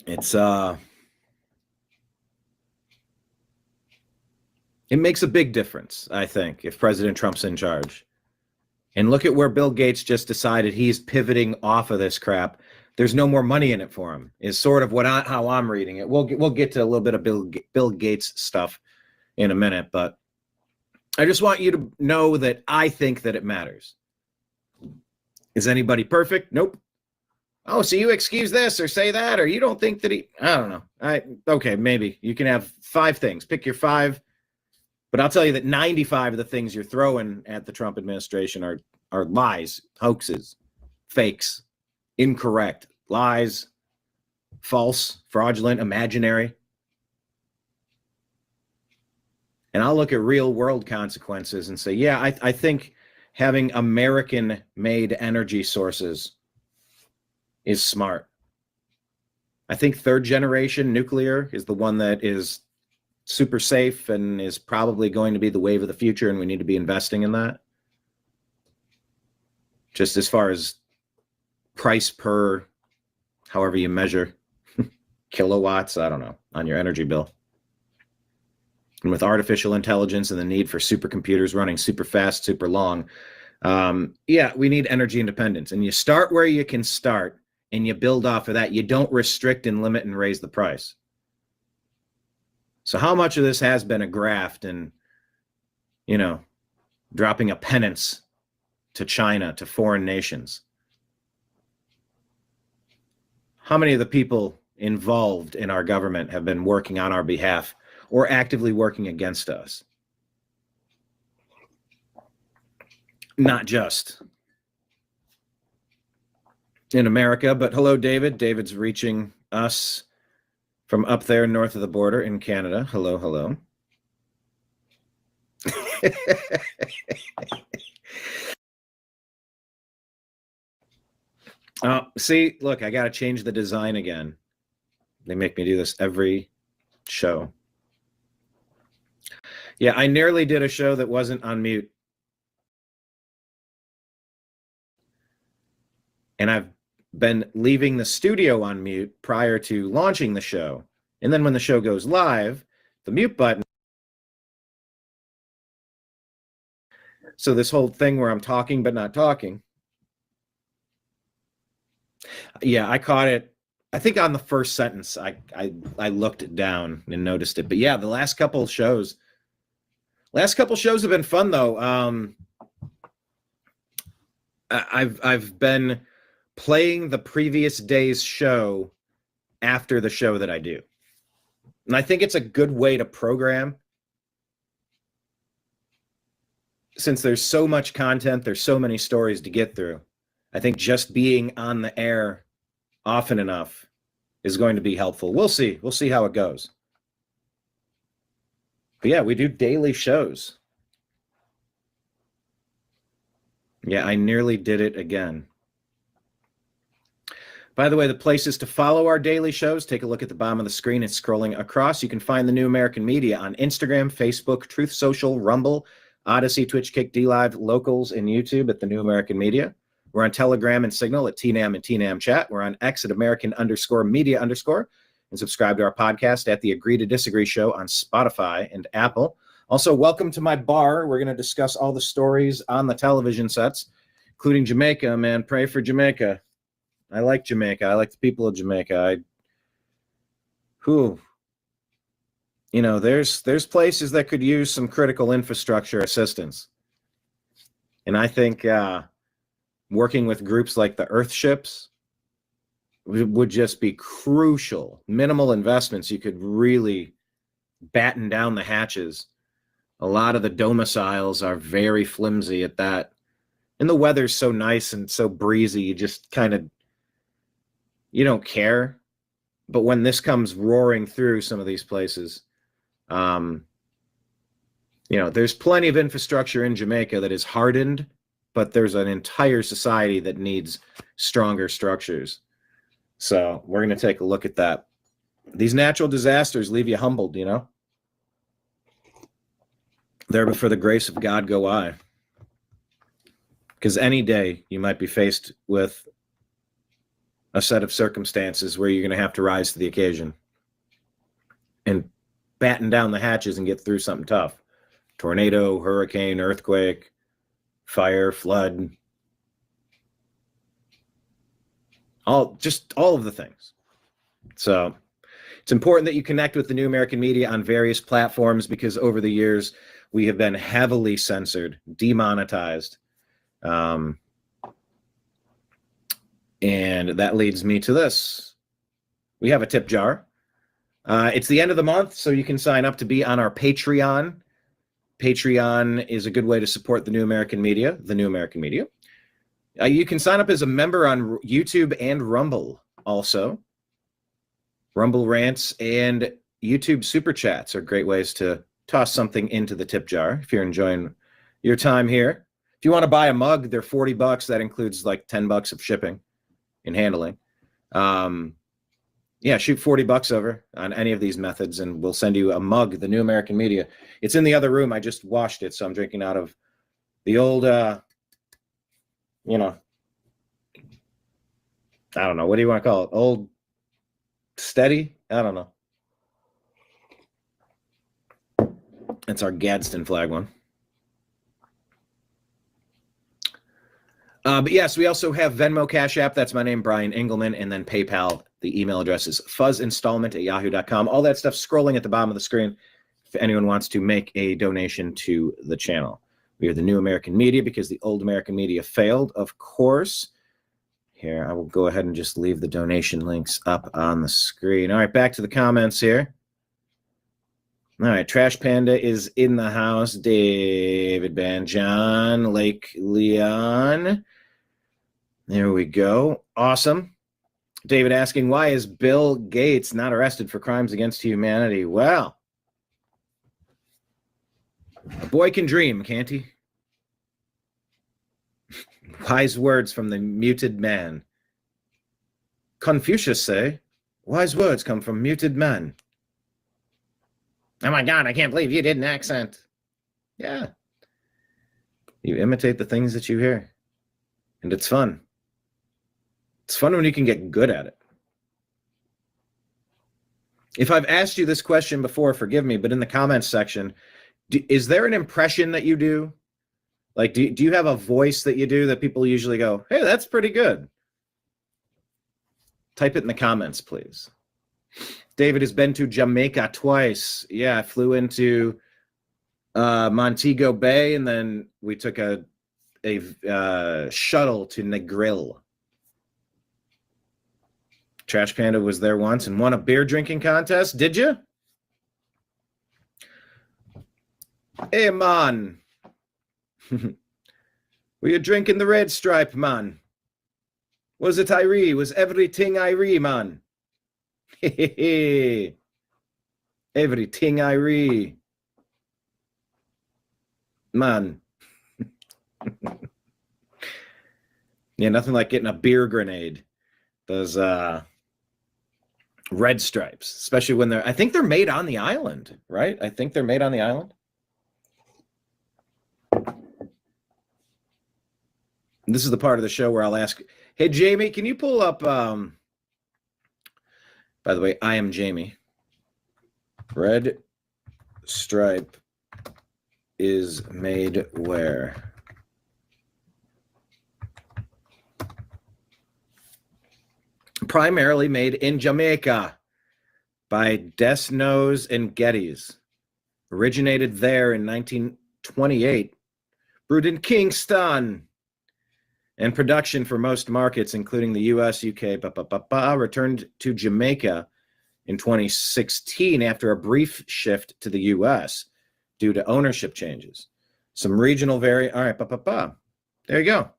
It's it makes a big difference, I think, if President Trump's in charge. And look at where Bill Gates just decided he's pivoting off of this crap. There's no more money in it for him, is sort of how I'm reading it. We'll get to a little bit of Bill Gates stuff in a minute, but I just want you to know that I think that it matters. Is anybody perfect? Nope. Oh, so you excuse this or say that, or you don't think that I don't know. Okay, maybe you can have 5 things. Pick your 5. But I'll tell you that 95 of the things you're throwing at the Trump administration are lies, hoaxes, fakes, incorrect, lies, false, fraudulent, imaginary. And I'll look at real world consequences and say, yeah, I think having American-made energy sources is smart. I think 3rd generation nuclear is the one that is super safe and is probably going to be the wave of the future, and we need to be investing in that. Just as far as price per, however you measure, kilowatts, I don't know, on your energy bill. And with artificial intelligence and the need for supercomputers running super fast, super long, yeah, we need energy independence. And you start where you can start, and you build off of that. You don't restrict and limit and raise the price. So how much of this has been a graft and, you know, dropping a penance to China, to foreign nations? How many of the people involved in our government have been working on our behalf or actively working against us? Not just in America, but hello, David. David's reaching us from up there north of the border in Canada. Hello, hello. See, look, I got to change the design again. They make me do this every show. Yeah, I nearly did a show that wasn't on mute. And I've been leaving the studio on mute prior to launching the show. And then when the show goes live, the mute button. So this whole thing where I'm talking but not talking. Yeah, I caught it. I think on the first sentence, I looked down and noticed it. But yeah, the last couple shows have been fun though. I've been playing the previous day's show after the show that I do. And I think it's a good way to program. since there's so much content, there's so many stories to get through, I think just being on the air often enough is going to be helpful. We'll see. We'll see how it goes. But yeah, we do daily shows. Yeah, I nearly did it again. By the way, the places to follow our daily shows, take a look at the bottom of the screen. It's scrolling across. You can find the New American Media on Instagram, Facebook, Truth Social, Rumble, Odyssey, Twitch, Kick, DLive, Locals, and YouTube at the New American Media. We're on Telegram and Signal at TNAM and TNAM Chat. We're on X at American_media_. And subscribe to our podcast at the Agree to Disagree Show on Spotify and Apple. Also, welcome to my bar. We're going to discuss all the stories on the television sets, including Jamaica, man. Pray for Jamaica. I like Jamaica. I like the people of Jamaica. There's places that could use some critical infrastructure assistance. And I think working with groups like the Earthships would just be crucial. Minimal investments, you could really batten down the hatches. A lot of the domiciles are very flimsy at that. And the weather's so nice and so breezy, you just kind of, you don't care. But when this comes roaring through some of these places, there's plenty of infrastructure in Jamaica that is hardened, but there's an entire society that needs stronger structures. So we're going to take a look at that. These natural disasters leave you humbled, There but for the grace of God go I. Because any day you might be faced with a set of circumstances where you're going to have to rise to the occasion and batten down the hatches and get through something tough. Tornado, hurricane, earthquake, fire, flood. All of the things. So it's important that you connect with the New American Media on various platforms, because over the years we have been heavily censored, demonetized. And that leads me to this. We have a tip jar. It's the end of the month, so you can sign up to be on our Patreon. Patreon is a good way to support the New American Media, you can sign up as a member on YouTube and Rumble also. Rumble rants and YouTube super chats are great ways to toss something into the tip jar if you're enjoying your time here. If you want to buy a mug, they're $40. That includes like $10 of shipping and handling. Shoot $40 over on any of these methods and we'll send you a mug, the New American Media. It's in the other room. I just washed it, so I'm drinking out of the old, I don't know. What do you want to call it? Old steady? I don't know. It's our Gadsden flag one. But yes, we also have Venmo, Cash App. That's my name, Brian Engelman. And then PayPal. The email address is fuzzinstallment@yahoo.com. All that stuff scrolling at the bottom of the screen if anyone wants to make a donation to the channel. We are the New American Media because the old American Media failed, of course. Here, I will go ahead and just leave the donation links up on the screen. All right, back to the comments here. All right, Trash Panda is in the house. David Banjon, Lake Leon. There we go. Awesome. David asking, why is Bill Gates not arrested for crimes against humanity? Well, a boy can dream, can't he? Wise words from the muted man. Confucius say, wise words come from muted man. Oh my God, I can't believe you did an accent. Yeah. You imitate the things that you hear. And it's fun. It's fun when you can get good at it. If I've asked you this question before, forgive me, but in the comments section, is there an impression that you do? Like, do you have a voice that you do that people usually go, hey, that's pretty good? Type it in the comments, please. David has been to Jamaica twice. Yeah, I flew into Montego Bay, and then we took a shuttle to Negril. Trash Panda was there once and won a beer drinking contest. Did you? Hey, man. Were you drinking the red stripe, man? Was it Irie? Was everything Irie, man? Everything Irie. Man. Yeah, nothing like getting a beer grenade. Those red stripes, especially when I think they're made on the island, right? I think they're made on the island. This is the part of the show where I'll ask, hey, Jamie, can you pull up, by the way, I am Jamie. Red stripe is made where? Primarily made in Jamaica by Desnos and Geddes. Originated there in 1928. Brewed in Kingston. And production for most markets, including the US, UK, returned to Jamaica in 2016 after a brief shift to the US due to ownership changes. Some regional all right, there you go.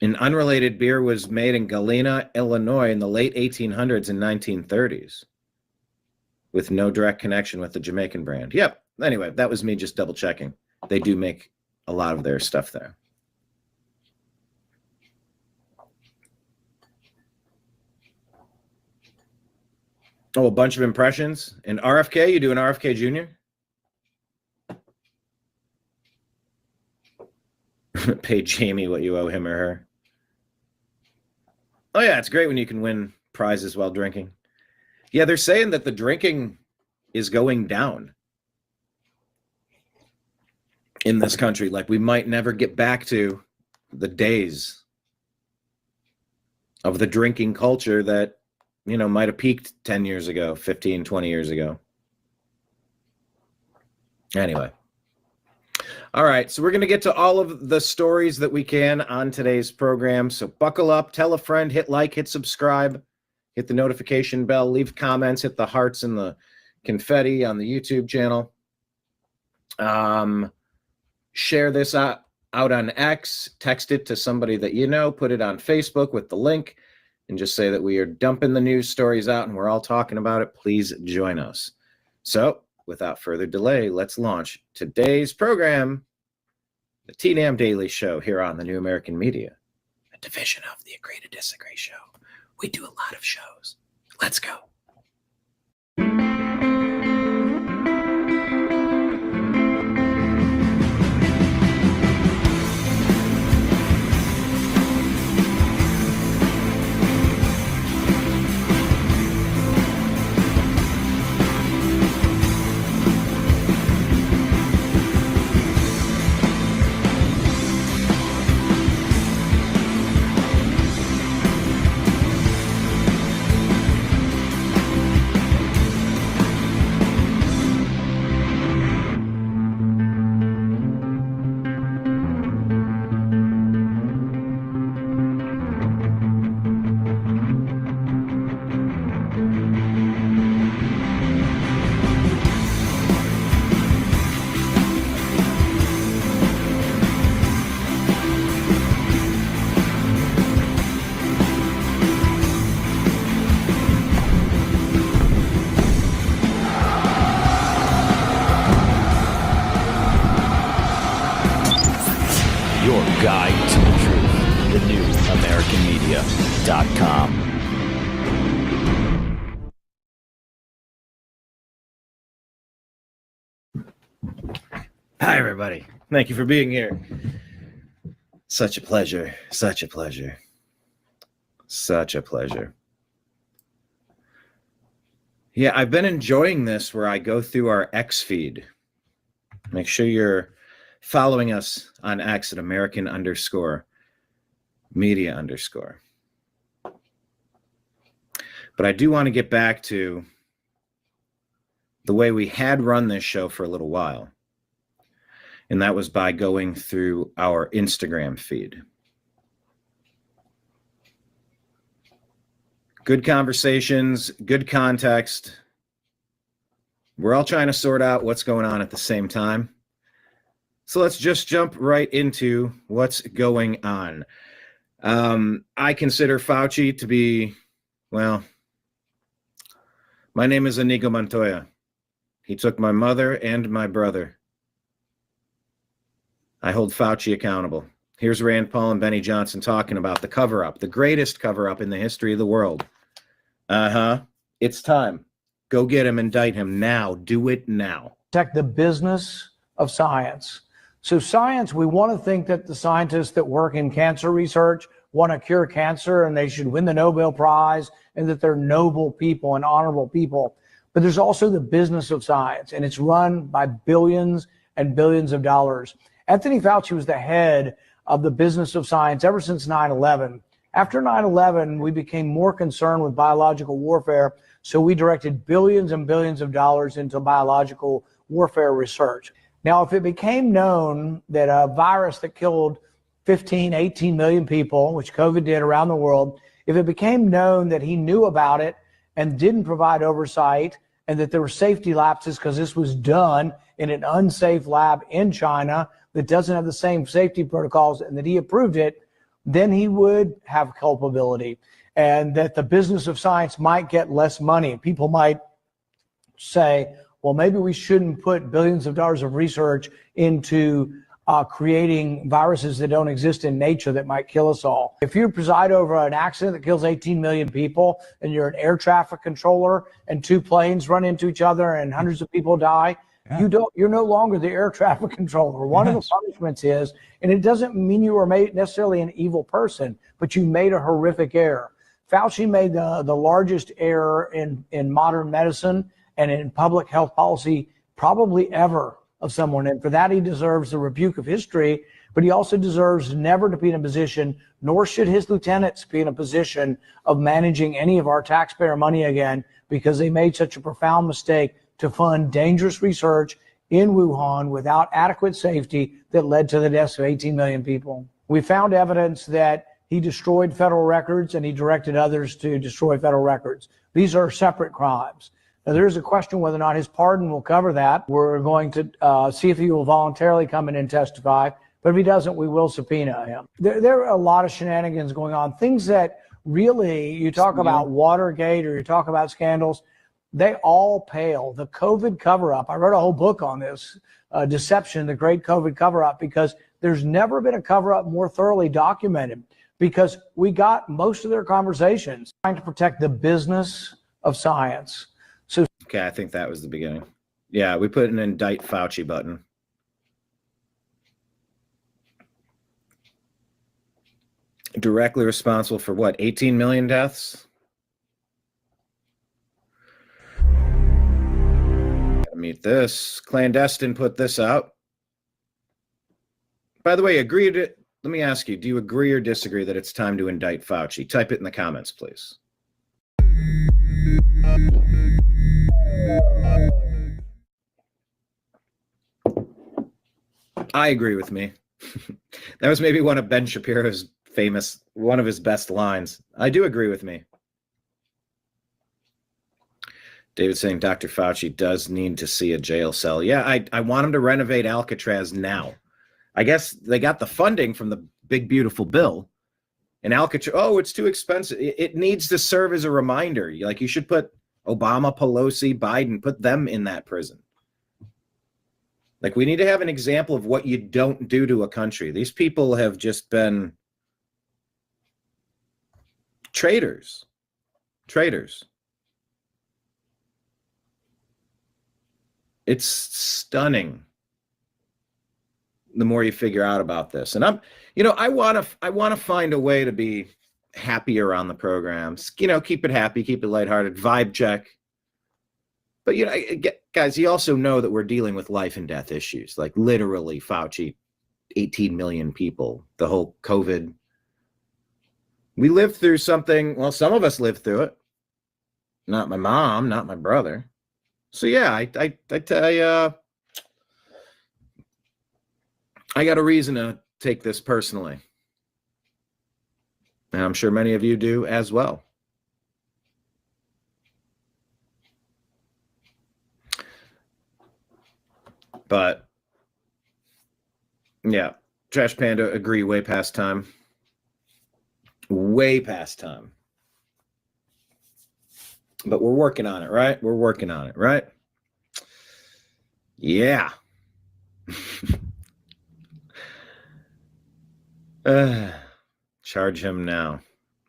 An unrelated beer was made in Galena, Illinois in the late 1800s and 1930s with no direct connection with the Jamaican brand. Yep. Anyway, that was me just double checking. They do make a lot of their stuff there. Oh, a bunch of impressions. And RFK, you do an RFK Jr.? Pay Jamie what you owe him or her. Oh, yeah, it's great when you can win prizes while drinking. Yeah, they're saying that the drinking is going down in this country. Like, we might never get back to the days of the drinking culture that, you know, might have peaked 10 years ago, 15, 20 years ago. Anyway. All right, so we're going to get to all of the stories that we can on today's program. So buckle up, tell a friend, hit like, hit subscribe, hit the notification bell, leave comments, hit the hearts and the confetti on the YouTube channel. Share this out on X, text it to somebody that you know, put it on Facebook with the link, and just say that we are dumping the news stories out and we're all talking about it. Please join us. So, without further delay, let's launch today's program, the TNAM Daily Show here on the New American Media, a division of the Agree to Disagree show. We do a lot of shows. Let's go. Guide to the truth. TheNewAmericanMedia.com. Hi, everybody. Thank you for being here. Such a pleasure. Such a pleasure. Such a pleasure. Yeah, I've been enjoying this where I go through our X feed. Make sure you're following us on X at American_media_. But I do want to get back to the way we had run this show for a little while. And that was by going through our Instagram feed. Good conversations, good context, We're all trying to sort out what's going on at the same time. So let's just jump right into what's going on. I consider Fauci to be, well, my name is Inigo Montoya. He took my mother and my brother. I hold Fauci accountable. Here's Rand Paul and Benny Johnson talking about the cover-up, the greatest cover-up in the history of the world. It's time. Go get him, indict him now. Do it now. Protect the business of science. So science, we want to think that the scientists that work in cancer research want to cure cancer and they should win the Nobel Prize and that they're noble people and honorable people. But there's also the business of science, and it's run by billions and billions of dollars. Anthony Fauci was the head of the business of science ever since 9/11. After 9/11, we became more concerned with biological warfare, so we directed billions and billions of dollars into biological warfare research. Now, if it became known that a virus that killed 15, 18 million people, which COVID did around the world, if it became known that he knew about it and didn't provide oversight and that there were safety lapses because this was done in an unsafe lab in China that doesn't have the same safety protocols and that he approved it, then he would have culpability and that the business of science might get less money. People might say, well, maybe we shouldn't put billions of dollars of research into creating viruses that don't exist in nature that might kill us all. If you preside over an accident that kills 18 million people and you're an air traffic controller and two planes run into each other and hundreds of people die, you're no longer the air traffic controller. One of the punishments is, and it doesn't mean you were made necessarily an evil person, but you made a horrific error. Fauci made the largest error in modern medicine and in public health policy probably ever of someone. And for that, he deserves the rebuke of history, but he also deserves never to be in a position, nor should his lieutenants be in a position of managing any of our taxpayer money again, because they made such a profound mistake to fund dangerous research in Wuhan without adequate safety that led to the deaths of 18 million people. We found evidence that he destroyed federal records and he directed others to destroy federal records. These are separate crimes. Now, there is a question whether or not his pardon will cover that. We're going to see if he will voluntarily come in and testify. But if he doesn't, we will subpoena him. There are a lot of shenanigans going on. Things that really, you talk about Watergate or you talk about scandals, they all pale. The COVID cover-up, I wrote a whole book on this, Deception, the Great COVID Cover-Up, because there's never been a cover-up more thoroughly documented, because we got most of their conversations trying to protect the business of science. So, okay, I think that was the beginning. Yeah, we put an indict Fauci button. Directly responsible for what, 18 million deaths? Gotta meet this. Clandestine put this out. By the way, let me ask you, do you agree or disagree that it's time to indict Fauci? Type it in the comments, please. I agree with me. That was maybe one of Ben Shapiro's one of his best lines. I do agree with me. David saying Dr. Fauci does need to see a jail cell. Yeah, I want him to renovate Alcatraz now. I guess they got the funding from the big, beautiful bill. And Alcatraz, it's too expensive. It needs to serve as a reminder. Like, you should put Obama, Pelosi, Biden, put them in that prison. Like, we need to have an example of what you don't do to a country. These people have just been traitors. It's stunning the more you figure out about this. And I want to find a way to be happier on the programs. Keep it happy, keep it lighthearted, vibe check. But guys, you also know that we're dealing with life and death issues. Like, literally, Fauci, 18 million people, the whole COVID. We lived through something. Well, some of us lived through it. Not my mom, not my brother. So yeah, I got a reason to take this personally. And I'm sure many of you do as well. But yeah, Trash Panda, agree, way past time. Way past time. But we're working on it, right? We're working on it, right? Yeah. Charge him now.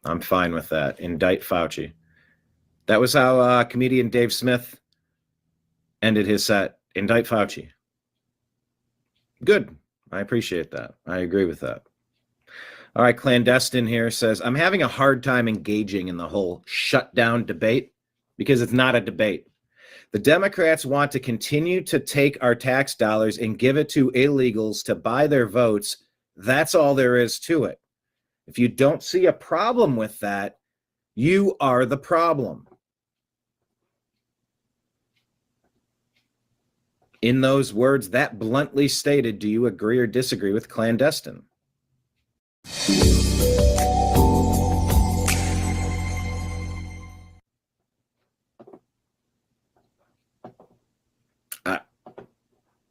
I'm fine with that. Indict Fauci. That was how comedian Dave Smith ended his set. Indict Fauci. Good. I appreciate that. I agree with that. All right, Clandestine here says, I'm having a hard time engaging in the whole shutdown debate because it's not a debate. The Democrats want to continue to take our tax dollars and give it to illegals to buy their votes. That's all there is to it. If you don't see a problem with that, you are the problem. In those words, that bluntly stated, do you agree or disagree with Clandestine?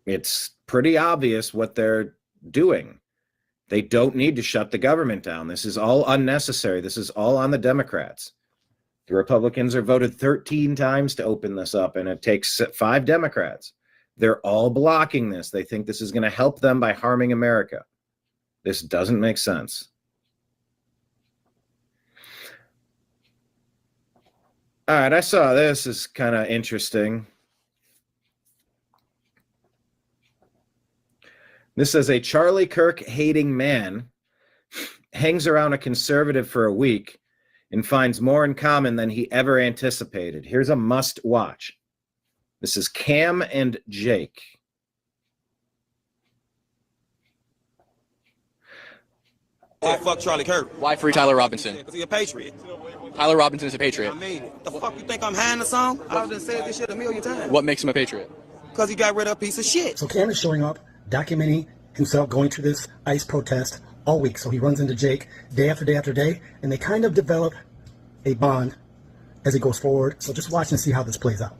It's pretty obvious what they're doing. They don't need to shut the government down. This is all unnecessary. This is all on the Democrats. The Republicans are voted 13 times to open this up, and it takes 5 Democrats. They're all blocking this. They think this is going to help them by harming America. This doesn't make sense. All right, I saw this. Is kind of interesting. This says a Charlie Kirk hating man hangs around a conservative for a week and finds more in common than he ever anticipated. Here's a must watch. This is Cam and Jake. Yeah, fuck Charlie Kirk. Why free Tyler Robinson? Because he's a patriot. Tyler Robinson is a patriot. I mean, the fuck you think I'm hiding or something? I've done said this shit a million times. What makes him a patriot? Because he got rid of a piece of shit. So Cam is showing up, documenting himself going to this ICE protest all week. So he runs into Jake day after day after day, and they kind of develop a bond as it goes forward. So just watch and see how this plays out.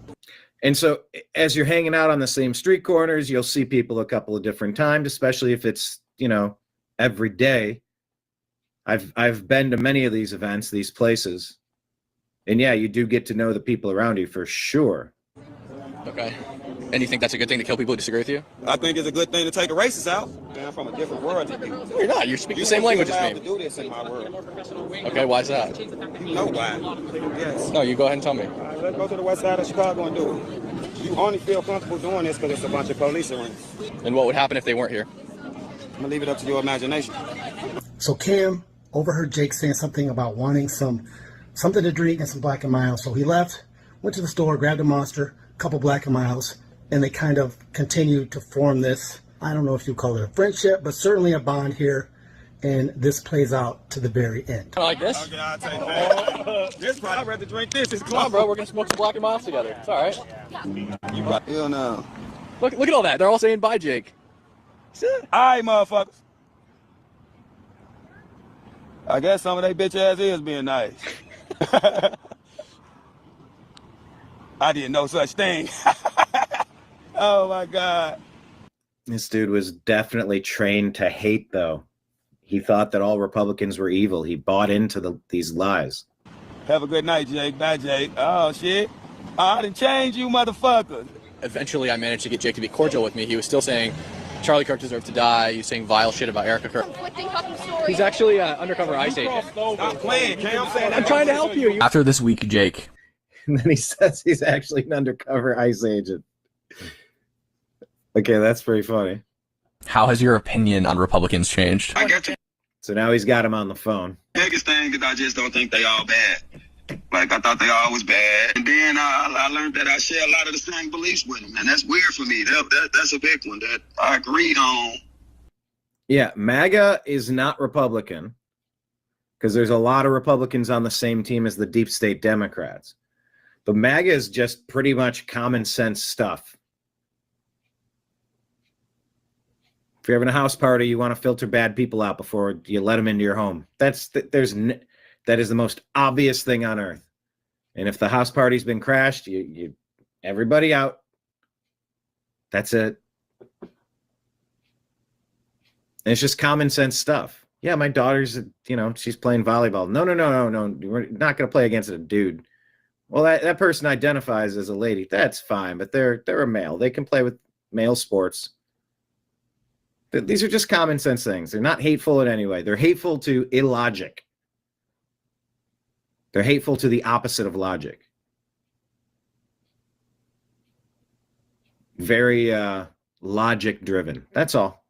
And so as you're hanging out on the same street corners, you'll see people a couple of different times, especially if it's, every day. I've been to many of these events, these places. And yeah, you do get to know the people around you for sure. Okay. And you think that's a good thing to kill people who disagree with you? I think it's a good thing to take the racists out. Man, I'm from a different world than you. No, you're not. You're speaking the same language as me. To do this in my world. Okay, why is that? You know why. Yes. No, you go ahead and tell me. All right, let's go to the west side of Chicago and do it. You only feel comfortable doing this because it's a bunch of police around. And what would happen if they weren't here? I'm going to leave it up to your imagination. So Cam overheard Jake saying something about wanting something to drink and some Black & Miles. So he left, went to the store, grabbed a Monster, a couple Black & Miles, and they kind of continued to form this, I don't know if you call it a friendship, but certainly a bond here. And this plays out to the very end. I like this? Okay, I'll take that. This part, I'd rather drink this. It's Come on, bro. We're going to smoke some Black & Miles together. It's all right. Hell no. Look at all that. They're all saying bye, Jake. All right, motherfuckers. I guess some of they bitch ass is being nice. I didn't know such thing. Oh my God. This dude was definitely trained to hate, though. He thought that all Republicans were evil. He bought into these lies. Have a good night, Jake. Bye, Jake. Oh, shit. I done changed you, motherfuckers. Eventually, I managed to get Jake to be cordial with me. He was still saying Charlie Kirk deserved to die. He was saying vile shit about Erica Kirk. He's actually an undercover ICE agent. Stop playing, Cam. I'm trying to help you. After this week, Jake. And then he says he's actually an undercover ICE agent. Okay, that's pretty funny. How has your opinion on Republicans changed? I got you. So now he's got him on the phone. Biggest thing is I just don't think they all bad. Like, I thought they all was bad. And then I learned that I share a lot of the same beliefs with them. And that's weird for me. That's a big one that I agreed on. Yeah, MAGA is not Republican because there's a lot of Republicans on the same team as the deep state Democrats. But MAGA is just pretty much common sense stuff. If you're having a house party, you want to filter bad people out before you let them into your home. That is the most obvious thing on earth. And if the house party's been crashed, you everybody out. That's it. And it's just common sense stuff. Yeah, my daughter's, she's playing volleyball. No. We're not going to play against a dude. Well, that person identifies as a lady. That's fine, but they're a male. They can play with male sports. These are just common sense things. They're not hateful in any way. They're hateful to illogic. They're hateful to the opposite of logic. Very logic driven. That's all.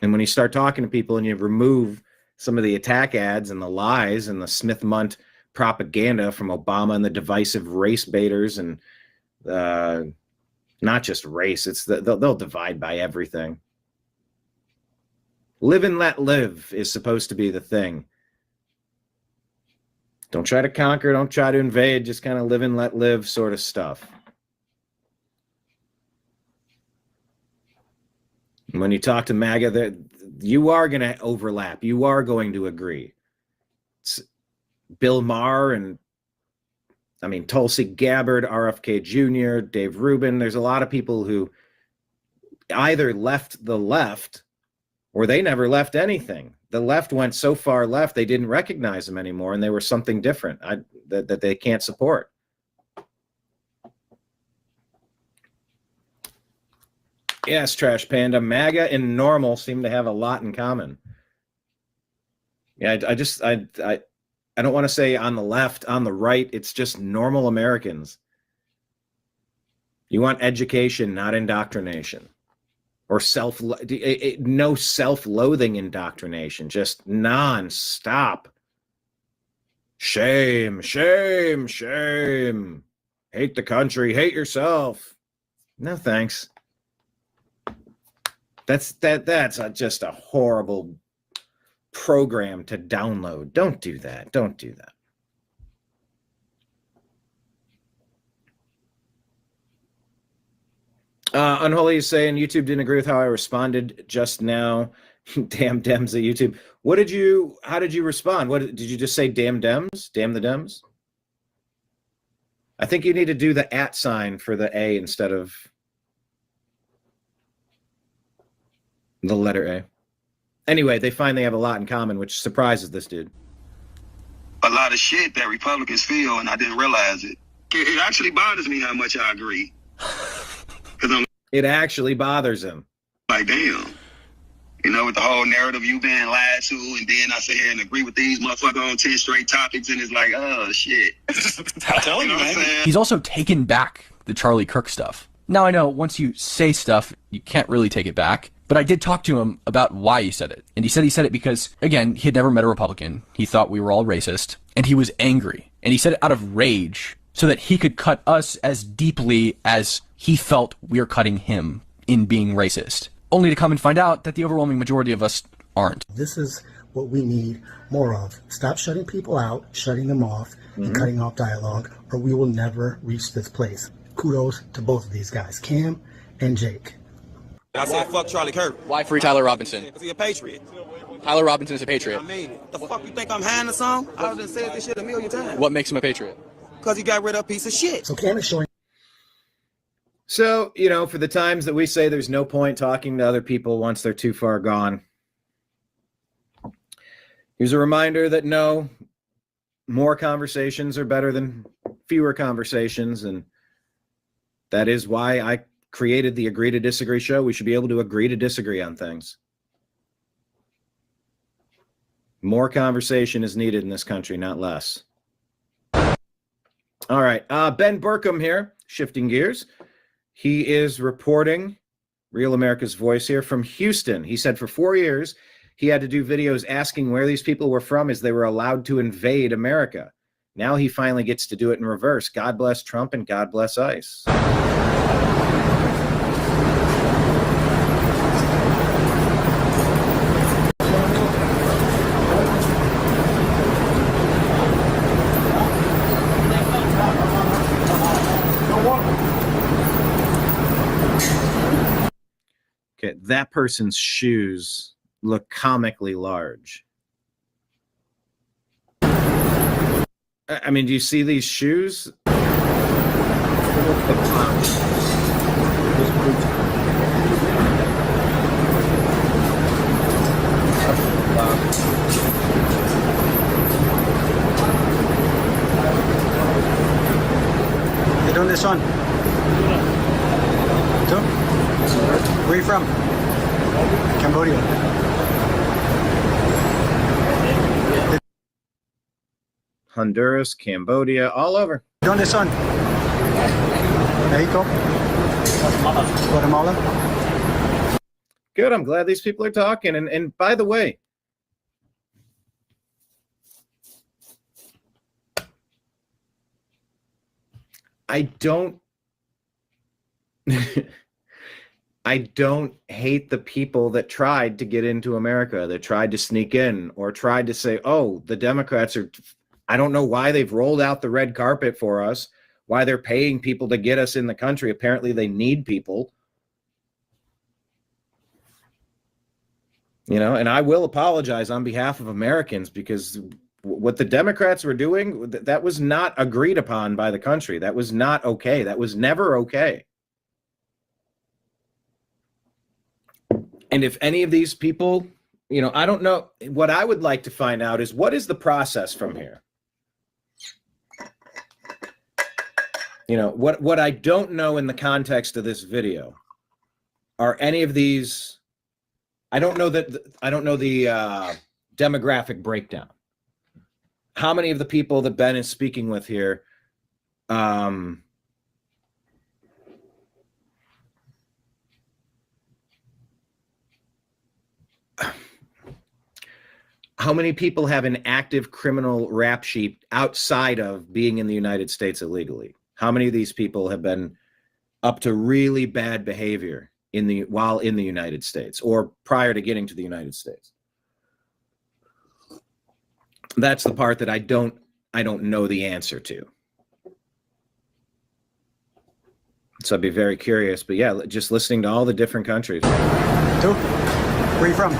And when you start talking to people and you remove some of the attack ads and the lies and the Smith-Munt propaganda from Obama and the divisive race baiters and not just race, they'll divide by everything. Live and let live is supposed to be the thing. Don't try to conquer, don't try to invade, just kind of live and let live sort of stuff. When you talk to MAGA, you are going to overlap. You are going to agree. It's Bill Maher and, Tulsi Gabbard, RFK Jr., Dave Rubin. There's a lot of people who either left the left or they never left anything. The left went so far left, they didn't recognize them anymore, and they were something different that they can't support. Yes, Trash Panda. MAGA and normal seem to have a lot in common. Yeah, I don't want to say on the left, on the right. It's just normal Americans. You want education, not indoctrination. Or no self-loathing indoctrination, just non-stop. Shame, shame, shame. Hate the country, hate yourself. No, thanks. That's just a horrible program to download. Don't do that. Don't do that. Unholy is saying YouTube didn't agree with how I responded just now. Damn Dems at YouTube. How did you respond? Did you just say damn Dems? Damn the Dems? I think you need to do the @ sign for the A instead of the letter A. Anyway, they find they have a lot in common, which surprises this dude. A lot of shit that Republicans feel, and I didn't realize it. It actually bothers me how much I agree. It actually bothers him. Like, damn. With the whole narrative you being lied to, and then I sit here and agree with these motherfuckers on 10 straight topics, and it's like, oh, shit. I'm telling you, man. He's also taken back the Charlie Kirk stuff. Now, I know once you say stuff, you can't really take it back. But I did talk to him about why he said it. And he said it because, again, he had never met a Republican. He thought we were all racist. And he was angry. And he said it out of rage so that he could cut us as deeply as he felt we were cutting him in being racist. Only to come and find out that the overwhelming majority of us aren't. This is what we need more of. Stop shutting people out, shutting them off, and cutting off dialogue, or we will never reach this place. Kudos to both of these guys, Cam and Jake. I said, fuck Charlie Kirk. Why free Tyler Robinson? Because he's a patriot. Tyler Robinson is a patriot. I mean it. The fuck you think I'm hiding or something? I done said this shit a million times. What makes him a patriot? Because he got rid of a piece of shit. So Cam is showing. So, for the times that we say there's no point talking to other people once they're too far gone, here's a reminder that no, more conversations are better than fewer conversations. And that is why I created the Agree to Disagree show. We should be able to agree to disagree on things. More conversation is needed in this country, not less. All right. Ben Burkham here, shifting gears. He is reporting Real America's Voice here from Houston. He said for 4 years, he had to do videos asking where these people were from as they were allowed to invade America. Now he finally gets to do it in reverse. God bless Trump and God bless ICE. Okay, that person's shoes look comically large. I mean, do you see these shoes? Where are you from? Cambodia. Honduras, Cambodia, all over. ¿Dónde son? Mexico? Guatemala? Good. I'm glad these people are talking. And by the way, I don't I don't hate the people that tried to get into America, that tried to sneak in or tried to say, oh, the Democrats are, I don't know why they've rolled out the red carpet for us, why they're paying people to get us in the country. Apparently they need people. You know, and I will apologize on behalf of Americans, because what the Democrats were doing, that was not agreed upon by the country. That was not okay. That was never okay. And if any of these people, you know, I don't know, what I would like to find out is, what is the process from here? You know, what I don't know in the context of this video are any of these. I don't know the demographic breakdown. How many of the people that Ben is speaking with here, how many people have an active criminal rap sheet outside of being in the United States illegally? How many of these people have been up to really bad behavior while in the United States or prior to getting to the United States? That's the part that I don't know the answer to. So I'd be very curious. But yeah, just listening to all the different countries. Two? Where are you from?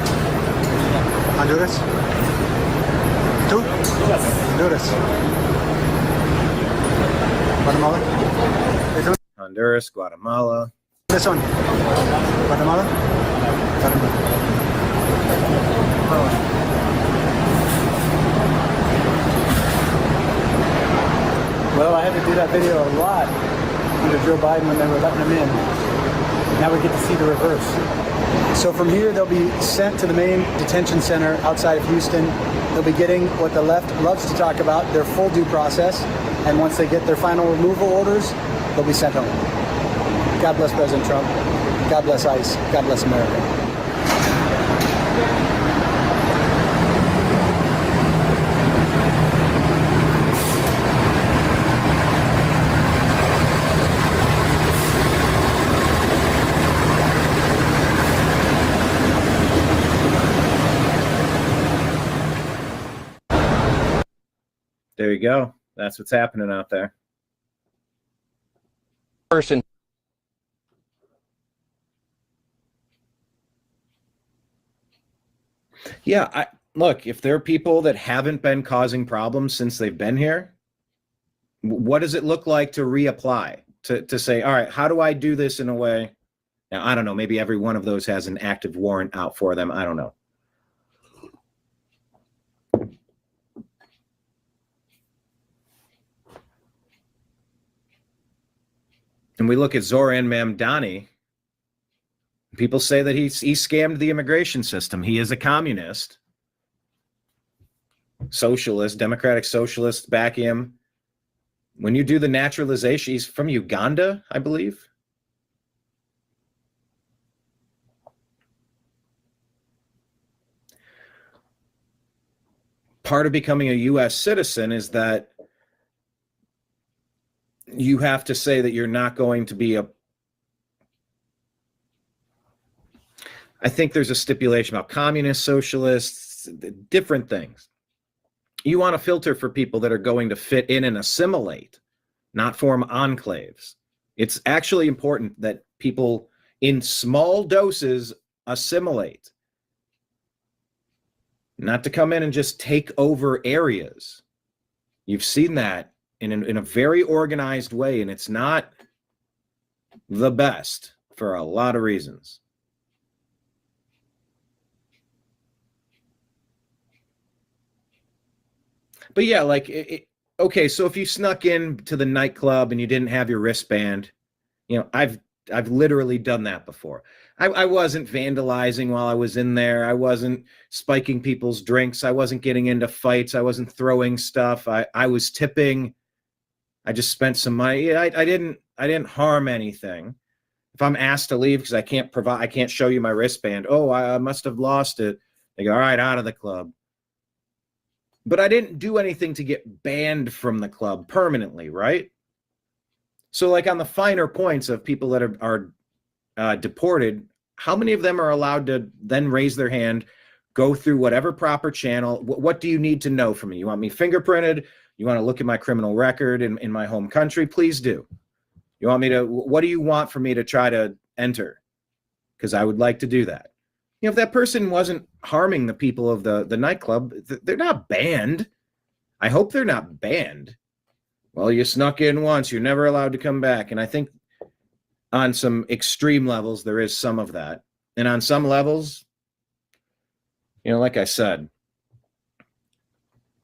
Honduras? Two? Honduras. Guatemala? Honduras, Guatemala. This one? Guatemala? Well, I had to do that video a lot under Joe Biden when they were letting him in. Now we get to see the reverse. So from here, they'll be sent to the main detention center outside of Houston. They'll be getting what the left loves to talk about, their full due process. And once they get their final removal orders, they'll be sent home. God bless President Trump. God bless ICE. God bless America. There you go. That's what's happening out there. Person. Yeah, look, if there are people that haven't been causing problems since they've been here, what does it look like to reapply? To say, all right, how do I do this in a way? Now, I don't know, maybe every one of those has an active warrant out for them. I don't know. And we look at Zoran Mamdani. People say that he scammed the immigration system. He is a communist, socialist, democratic socialist. Back him. When you do the naturalization, he's from Uganda, I believe. Part of becoming a U.S. citizen is that you have to say that you're not going to be I think there's a stipulation about communist, socialists, different things. You want to filter for people that are going to fit in and assimilate, not form enclaves. It's actually important that people in small doses assimilate, not to come in and just take over areas. You've seen that in a very organized way, and it's not the best for a lot of reasons. But yeah, like, okay, so if you snuck in to the nightclub and you didn't have your wristband, you know, I've I've literally done that before. I wasn't vandalizing while I was in there. I wasn't spiking people's drinks. I wasn't getting into fights. I wasn't throwing stuff. I was tipping. I just spent some money. I didn't harm anything. If I'm asked to leave because I can't show you my wristband. Oh, I must have lost it. They go, all right, out of the club. But I didn't do anything to get banned from the club permanently, right? So like on the finer points of people that are deported, how many of them are allowed to then raise their hand, go through whatever proper channel? What do you need to know from me? You want me fingerprinted? You want to look at my criminal record in my home country? Please do. You want me to, what do you want for me to try to enter? Because I would like to do that. You know, if that person wasn't harming the people of the nightclub, they're not banned. I hope they're not banned. Well, you snuck in once, you're never allowed to come back. And I think on some extreme levels, there is some of that. And on some levels, you know, like I said,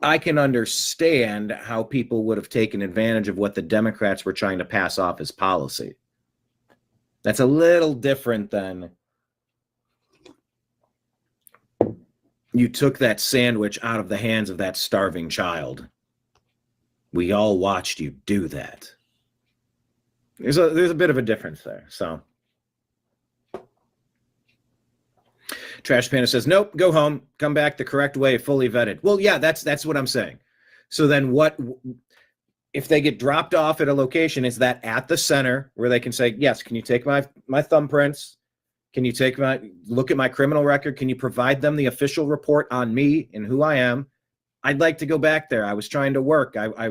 I can understand how people would have taken advantage of what the Democrats were trying to pass off as policy. That's a little different than you took that sandwich out of the hands of that starving child. We all watched you do that. There's a bit of a difference there. So Trash Panda says, nope, go home, come back the correct way, fully vetted. Well, yeah, that's what I'm saying. So then what if they get dropped off at a location? Is that at the center where they can say, yes, can you take my thumbprints? Can you look at my criminal record? Can you provide them the official report on me and who I am? I'd like to go back there. I was trying to work. I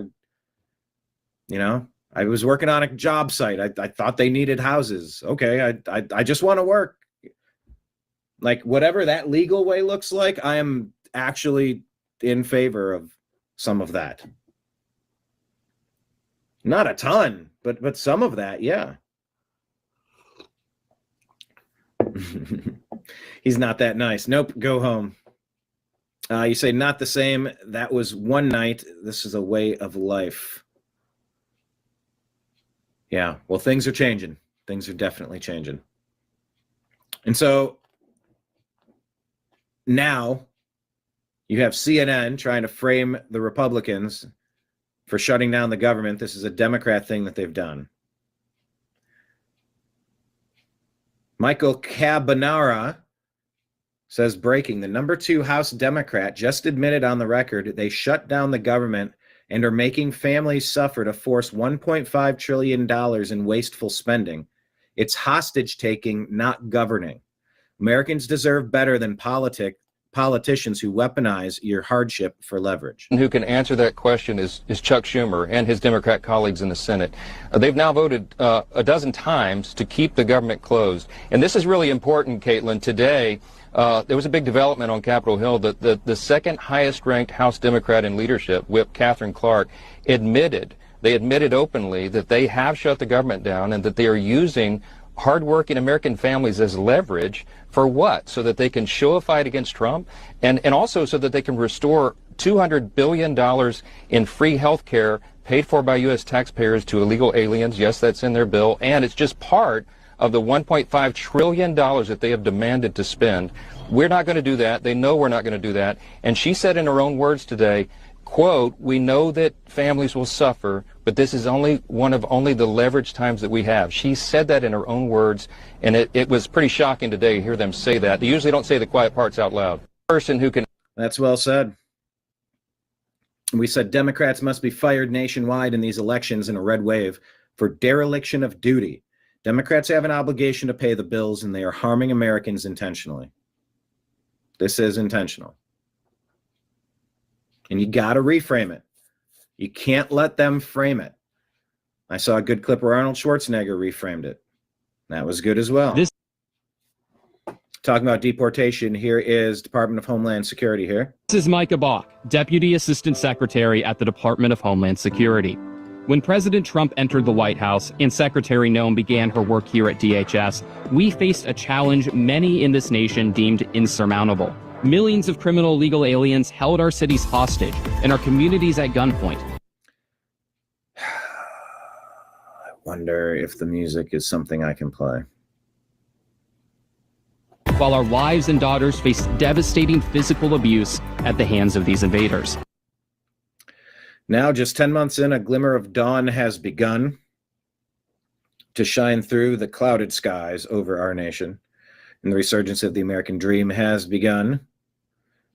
was working on a job site. I thought they needed houses. Okay, I just want to work. Like whatever that legal way looks like, I am actually in favor of some of that. Not a ton, but some of that, yeah. He's not that nice. Nope, go home. You say not the same. That was one night. This is a way of life. Yeah, well, things are changing. Things are definitely changing. And so now you have CNN trying to frame the Republicans for shutting down the government. This is a Democrat thing that they've done. Michael Cabanara says, breaking, the number 2 House Democrat just admitted on the record they shut down the government and are making families suffer to force $1.5 trillion in wasteful spending. It's hostage taking, not governing. Americans deserve better than politicians who weaponize your hardship for leverage. Who can answer that question is Chuck Schumer and his Democrat colleagues in the Senate. They've now voted a dozen times to keep the government closed. And this is really important, Caitlin. Today, there was a big development on Capitol Hill that the second highest ranked House Democrat in leadership, Whip Catherine Clark, admitted openly that they have shut the government down and that they are using hardworking American families as leverage for what? So that they can show a fight against Trump and also so that they can restore $200 billion in free health care paid for by U.S. taxpayers to illegal aliens. Yes, that's in their bill. And it's just part of the $1.5 trillion that they have demanded to spend. We're not going to do that. They know we're not going to do that. And she said in her own words today, quote, we know that families will suffer, but this is only one of the leverage times that we have. She said that in her own words, and it was pretty shocking today to hear them say that. They usually don't say the quiet parts out loud. Person who can... That's well said. We said Democrats must be fired nationwide in these elections in a red wave for dereliction of duty. Democrats have an obligation to pay the bills, and they are harming Americans intentionally. This is intentional. And you got to reframe it. You can't let them frame it. I saw a good clip where Arnold Schwarzenegger reframed it. That was good as well. Talking about deportation, here is Department of Homeland Security here. This is Micah Bach, Deputy Assistant Secretary at the Department of Homeland Security. When President Trump entered the White House and Secretary Noem began her work here at DHS, we faced a challenge many in this nation deemed insurmountable. Millions of criminal illegal aliens held our cities hostage and our communities at gunpoint. wonder if the music is something I can play. While our wives and daughters face devastating physical abuse at the hands of these invaders. Now, just 10 months in, a glimmer of dawn has begun to shine through the clouded skies over our nation, and the resurgence of the American dream has begun.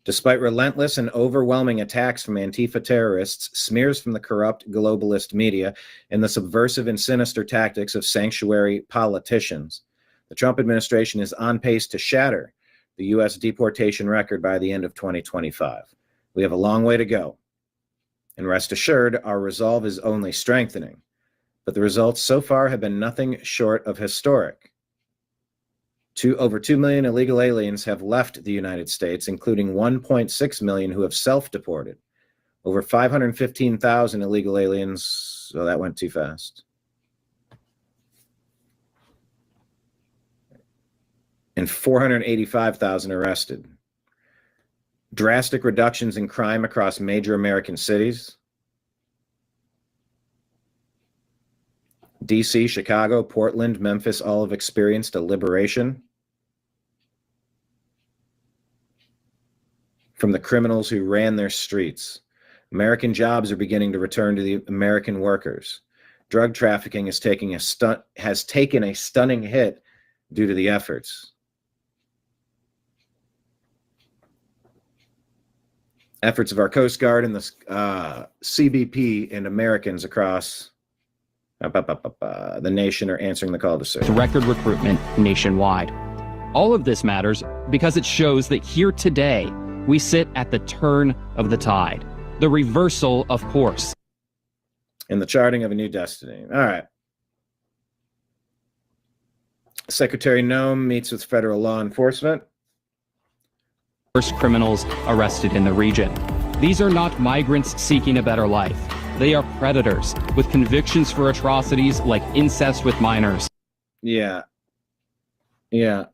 Despite relentless and overwhelming attacks from Antifa terrorists, smears from the corrupt globalist media, and the subversive and sinister tactics of sanctuary politicians, the Trump administration is on pace to shatter the U.S. deportation record by the end of 2025. We have a long way to go. And rest assured, our resolve is only strengthening. But the results so far have been nothing short of historic. Over 2 million illegal aliens have left the United States, including 1.6 million who have self-deported. Over 515,000 illegal aliens, oh, that went too fast. And 485,000 arrested. Drastic reductions in crime across major American cities. DC, Chicago, Portland, Memphis all have experienced a liberation from the criminals who ran their streets. American jobs are beginning to return to the American workers. Drug trafficking has taken a stunning hit due to the efforts. Efforts of our Coast Guard and the CBP and Americans across the nation are answering the call to serve. Record recruitment nationwide. All of this matters because it shows that here today, we sit at the turn of the tide, the reversal of course. In the charting of a new destiny. All right. Secretary Noem meets with federal law enforcement. First criminals arrested in the region. These are not migrants seeking a better life. They are predators with convictions for atrocities like incest with minors. Yeah. Yeah.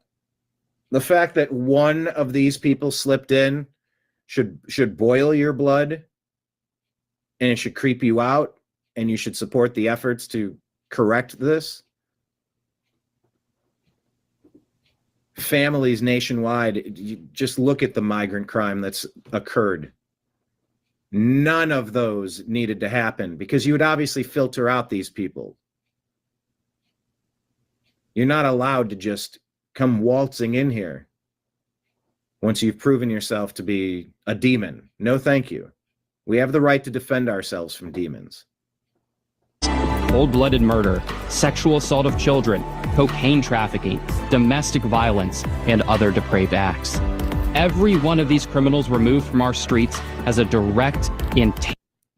The fact that one of these people slipped in should boil your blood, and it should creep you out, and you should support the efforts to correct this. Families nationwide, you just look at the migrant crime that's occurred. None of those needed to happen because you would obviously filter out these people. You're not allowed to just come waltzing in here once you've proven yourself to be a demon. No, thank you. We have the right to defend ourselves from demons. Cold-blooded murder, sexual assault of children, cocaine trafficking, domestic violence, and other depraved acts. Every one of these criminals removed from our streets has a direct,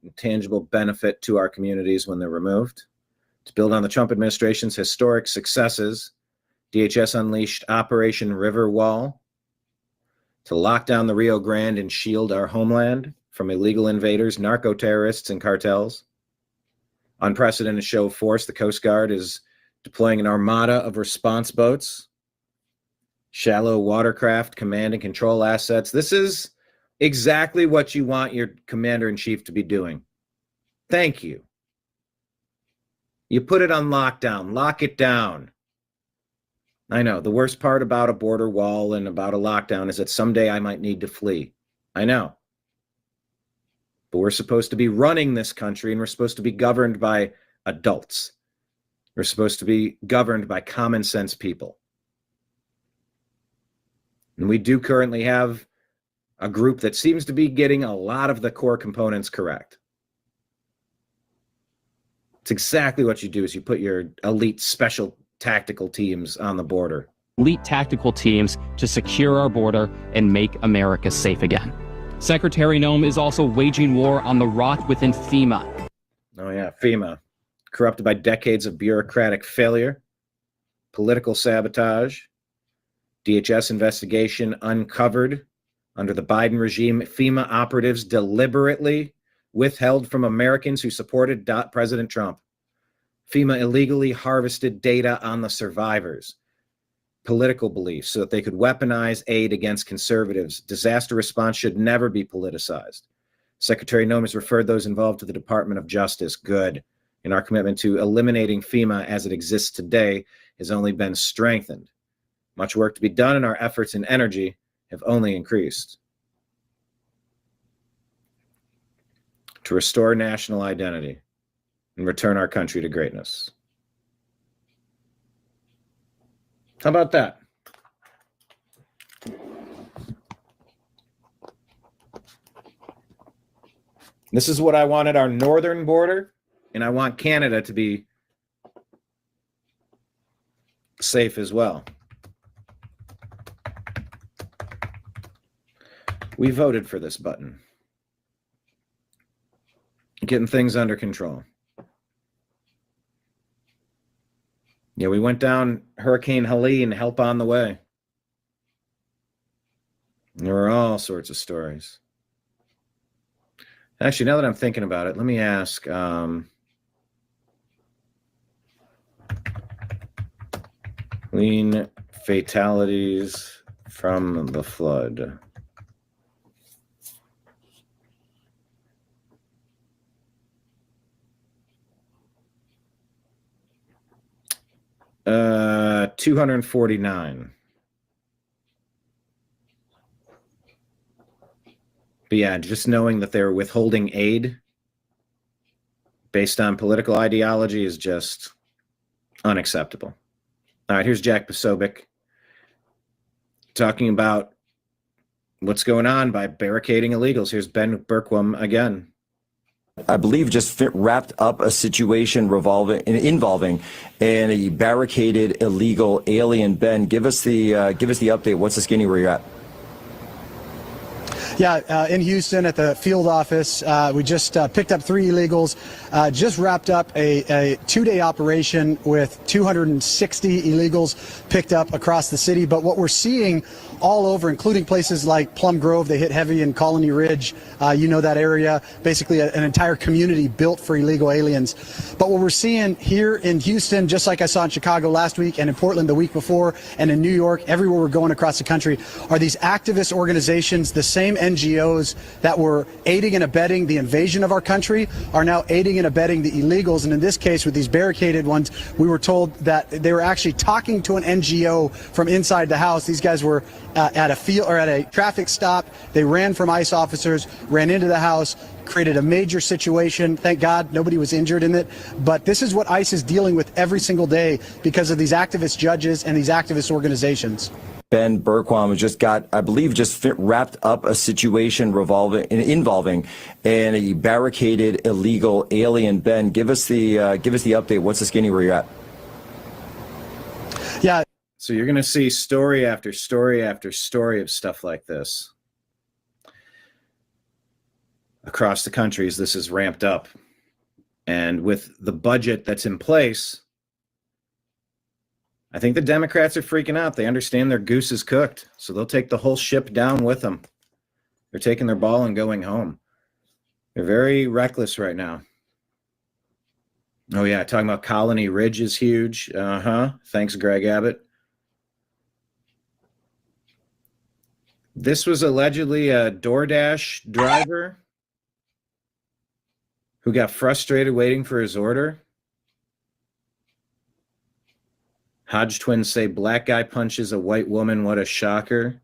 intangible benefit to our communities when they're removed. To build on the Trump administration's historic successes, DHS unleashed Operation River Wall to lock down the Rio Grande and shield our homeland from illegal invaders, narco-terrorists, and cartels. Unprecedented show of force, the Coast Guard is deploying an armada of response boats, shallow watercraft, command and control assets. This is exactly what you want your commander-in-chief to be doing. Thank you. You put it on lockdown. Lock it down. I know. The worst part about a border wall and about a lockdown is that someday I might need to flee. I know. But we're supposed to be running this country, and we're supposed to be governed by adults. We're supposed to be governed by common sense people. And we do currently have a group that seems to be getting a lot of the core components correct. It's exactly what you do is you put your elite special tactical teams on the border. Elite tactical teams to secure our border and make America safe again. Secretary Noem is also waging war on the rot within FEMA. Oh yeah, FEMA. Corrupted by decades of bureaucratic failure, political sabotage, DHS investigation uncovered under the Biden regime. FEMA operatives deliberately withheld from Americans who supported President Trump. FEMA illegally harvested data on the survivors, political beliefs, so that they could weaponize aid against conservatives. Disaster response should never be politicized. Secretary Noem has referred those involved to the Department of Justice. Good. and our commitment to eliminating FEMA as it exists today has only been strengthened. Much work to be done, and our efforts and energy have only increased. To restore national identity and return our country to greatness. How about that? This is what I wanted our northern border, and I want Canada to be safe as well. We voted for this button. Getting things under control. Yeah, we went down Hurricane Helene, help on the way. There were all sorts of stories. Actually, now that I'm thinking about it, let me ask, Helene fatalities from the flood. Uh, 249. But yeah, just knowing that they're withholding aid based on political ideology is just unacceptable. All right, here's Jack Posobiec talking about what's going on by barricading illegals. Here's Ben Bergquam again. I believe just wrapped up a situation involving a barricaded illegal alien. Ben, give us the update. What's the skinny where you're at? Yeah, in Houston at the field office, we just picked up 3 illegals, just wrapped up a 2-day operation with 260 illegals picked up across the city. But what we're seeing all over, including places like Plum Grove, they hit heavy in Colony Ridge, you know that area, basically an entire community built for illegal aliens. But what we're seeing here in Houston, just like I saw in Chicago last week and in Portland the week before and in New York, everywhere we're going across the country, are these activist organizations, the same NGOs that were aiding and abetting the invasion of our country are now aiding and abetting the illegals. And in this case, with these barricaded ones, we were told that they were actually talking to an NGO from inside the house. These guys were at a field or at a traffic stop. They ran from ICE officers, ran into the house, created a major situation. Thank God nobody was injured in it. But this is what ICE is dealing with every single day because of these activist judges and these activist organizations. Ben Bergquam just got, I believe, just wrapped up a situation involving a barricaded illegal alien. Ben, give us the update. What's the skinny where you're at? Yeah. So you're going to see story after story after story of stuff like this across the country as this is ramped up. And with the budget that's in place, I think the Democrats are freaking out. They understand their goose is cooked, so they'll take the whole ship down with them. They're taking their ball and going home. They're very reckless right now. Oh, yeah, talking about Colony Ridge is huge. Thanks, Greg Abbott. This was allegedly a DoorDash driver who got frustrated waiting for his order. Hodge twins say black guy punches a white woman. What a shocker.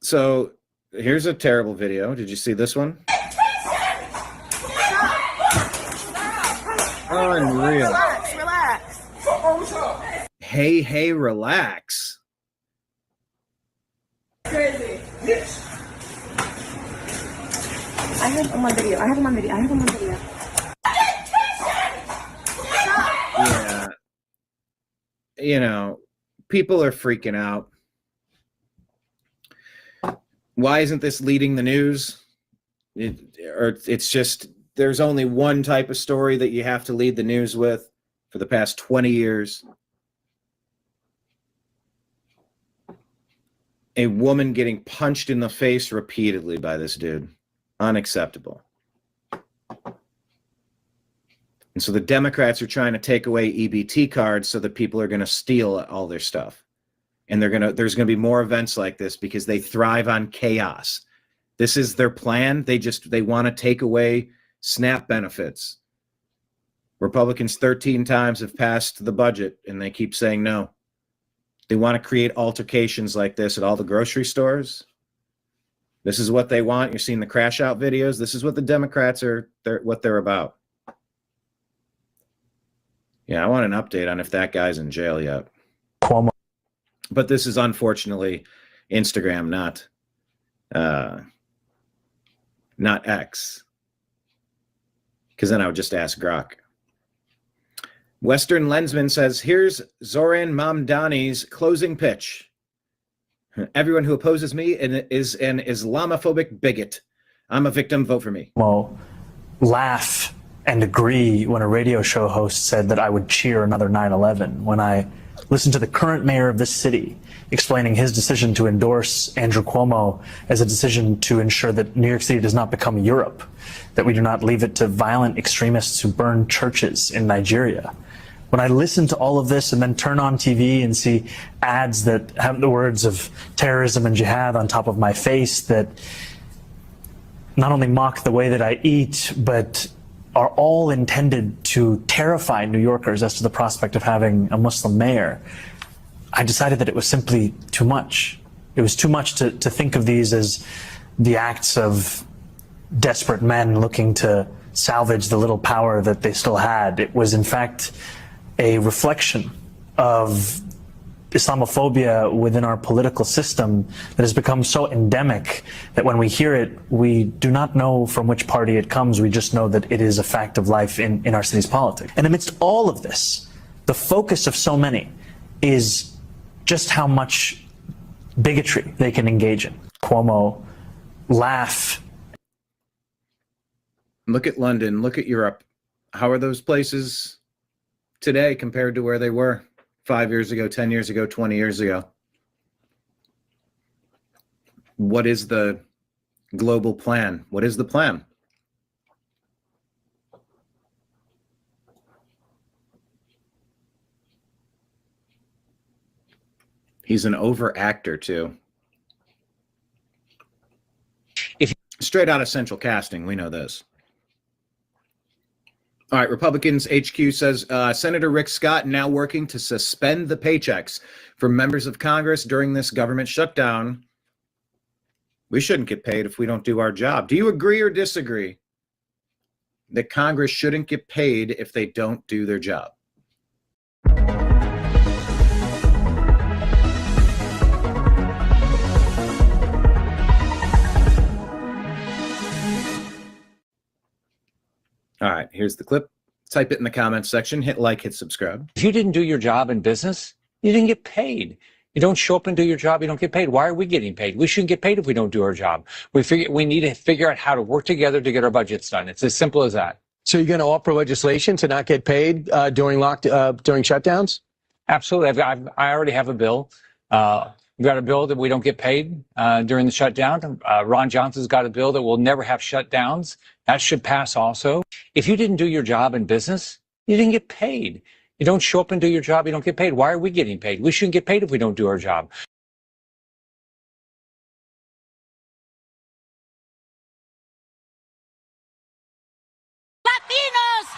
So here's a terrible video. Did you see this one? Unreal. Relax. Hey, relax. Crazy. Yes. I have him on video. Yeah. You know, people are freaking out. Why isn't this leading the news? It's just, there's only one type of story that you have to lead the news with for the past 20 years. A woman getting punched in the face repeatedly by this dude. Unacceptable. And so the Democrats are trying to take away EBT cards so that people are going to steal all their stuff. And there's going to be more events like this because they thrive on chaos. This is their plan. They want to take away SNAP benefits. Republicans 13 times have passed the budget, and they keep saying no. They want to create altercations like this at all the grocery stores. This is what they want. You're seeing the crash out videos. This is what the Democrats are, what they're about. Yeah, I want an update on if that guy's in jail yet. Cuomo. But this is unfortunately Instagram, not X. Because then I would just ask Grok. Western Lensman says, here's Zoran Mamdani's closing pitch. Everyone who opposes me is an Islamophobic bigot. I'm a victim. Vote for me. Well, laugh and agree when a radio show host said that I would cheer another 9/11. When I listened to the current mayor of this city explaining his decision to endorse Andrew Cuomo as a decision to ensure that New York City does not become Europe, that we do not leave it to violent extremists who burn churches in Nigeria. When I listen to all of this and then turn on TV and see ads that have the words of terrorism and jihad on top of my face that not only mock the way that I eat, but are all intended to terrify New Yorkers as to the prospect of having a Muslim mayor, I decided that it was simply too much. It was too much to think of these as the acts of desperate men looking to salvage the little power that they still had. It was, in fact, a reflection of Islamophobia within our political system that has become so endemic that when we hear it, we do not know from which party it comes. We just know that it is a fact of life in our city's politics. And amidst all of this, the focus of so many is just how much bigotry they can engage in. Cuomo, laugh. Look at London, look at Europe. How are those places today compared to where they were 5 years ago, 10 years ago, 20 years ago? What is the global plan? What is the plan? He's an overactor too. Straight out of Central Casting, we know this. All right, Republicans HQ says Senator Rick Scott now working to suspend the paychecks for members of Congress during this government shutdown. We shouldn't get paid if we don't do our job. Do you agree or disagree that Congress shouldn't get paid if they don't do their job? All right, here's the clip. Type it in the comments section. Hit like, hit subscribe. If you didn't do your job in business, you didn't get paid. You don't show up and do your job, you don't get paid. Why are we getting paid? We shouldn't get paid if we don't do our job. We need to figure out how to work together to get our budgets done. It's as simple as that. So you're going to offer legislation to not get paid during shutdowns? Absolutely. I already have a bill. We've got a bill that we don't get paid during the shutdown. Ron Johnson's got a bill that will never have shutdowns. That should pass also. If you didn't do your job in business, you didn't get paid. You don't show up and do your job, you don't get paid. Why are we getting paid? We shouldn't get paid if we don't do our job. Latinos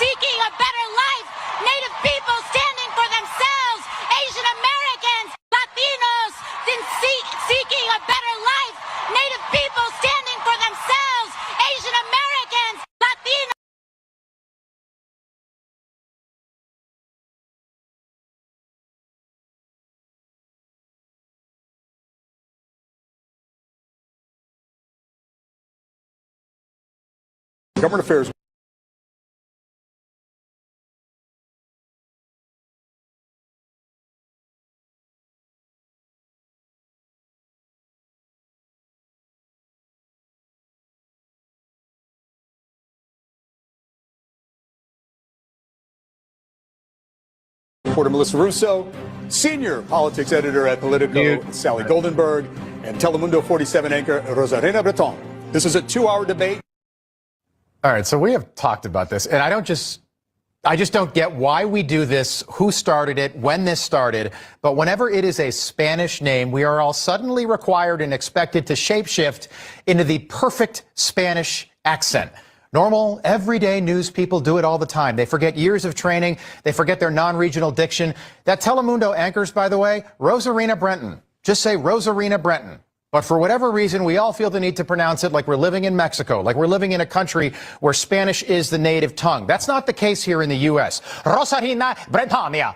seeking a better life. Native people standing for themselves. Asian Americans. Latinos seeking a better life. Native people standing for themselves. Asian Americans. Latinos. Government Affairs. Reporter Melissa Russo, senior politics editor at Politico, Sally Goldenberg, and Telemundo 47 anchor Rosarena Breton. This is a 2-hour debate. All right, so we have talked about this, and I just don't get why we do this, who started it, when this started. But whenever it is a Spanish name, we are all suddenly required and expected to shapeshift into the perfect Spanish accent. Normal, everyday news people do it all the time. They forget years of training. They forget their non-regional diction. That Telemundo anchors, by the way, Rosarina Brenton. Just say Rosarina Brenton. But for whatever reason, we all feel the need to pronounce it like we're living in Mexico, like we're living in a country where Spanish is the native tongue. That's not the case here in the U.S. Rosarina Brentania.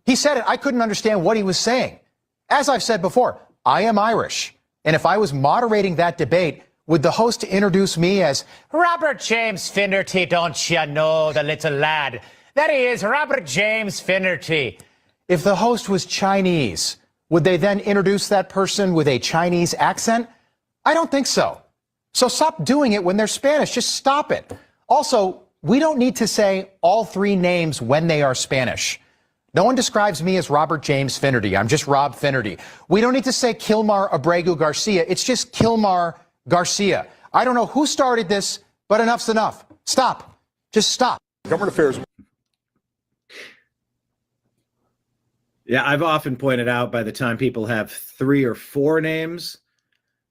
He said it. I couldn't understand what he was saying. As I've said before, I am Irish. And if I was moderating that debate, would the host introduce me as Robert James Finnerty, don't you know, the little lad? That he is, Robert James Finnerty. If the host was Chinese, would they then introduce that person with a Chinese accent? I don't think so. So stop doing it when they're Spanish. Just stop it. Also, we don't need to say all three names when they are Spanish. No one describes me as Robert James Finnerty. I'm just Rob Finnerty. We don't need to say Kilmar Abregu Garcia. It's just Kilmar Garcia. I don't know who started this, but enough's enough. Stop. Just stop. Government affairs. Yeah, I've often pointed out by the time people have 3 or 4 names,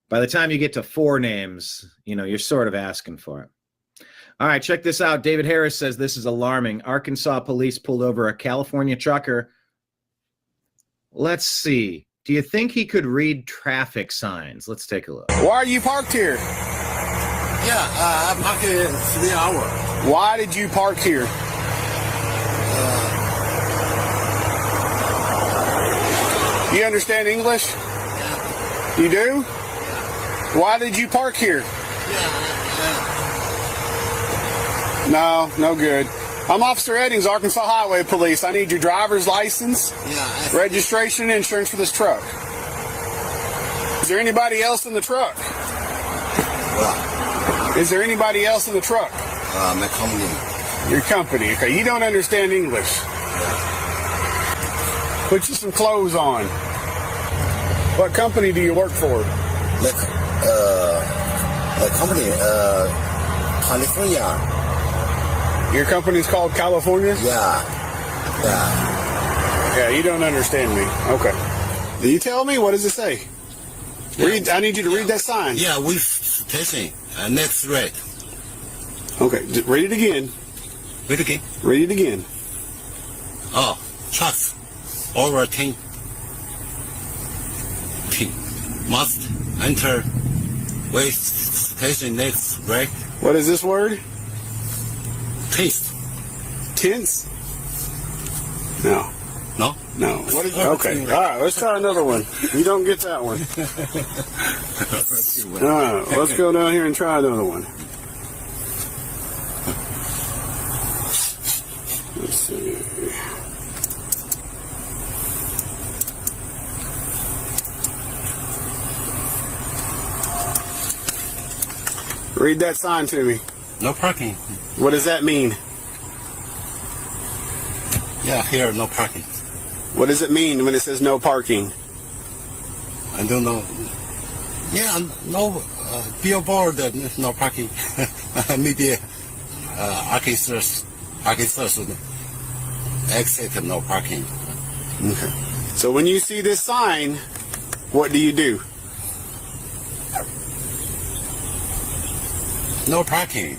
by the time you get to 4 names, you know, you're sort of asking for it. All right, check this out. David Harris says this is alarming. Arkansas police pulled over a California trucker. Let's see. Do you think he could read traffic signs? Let's take a look. Why are you parked here? Yeah, I parked here 3 hours. Why did you park here? You understand English? Yeah. You do? Yeah. Why did you park here? No, no good. I'm Officer Eddings, Arkansas Highway Police. I need your driver's license, registration, and insurance for this truck. Is there anybody else in the truck? Is there anybody else in the truck? My company. Your company. Okay, you don't understand English. Put you some clothes on. What company do you work for? The company, California. Your company's called California? Yeah. Yeah, you don't understand me. Okay. Do you tell me? What does it say? Yeah. Read. I need you to read that sign. Yeah, we station. Next red. Okay, read it again. Read again. Read it again. Oh, trucks. Over 10 must enter wait station next red. What is this word? Tense. Tense? No. No? No. What is, okay. All right, let's try another one. You don't get that one. All right, let's go down here and try another one. Let's see. Read that sign to me. No parking. What does that mean? Yeah, here, no parking. What does it mean when it says no parking? I don't know. Yeah, no billboard, no parking. Maybe Arkansas exit, no parking. Okay. So when you see this sign, what do you do? No parking.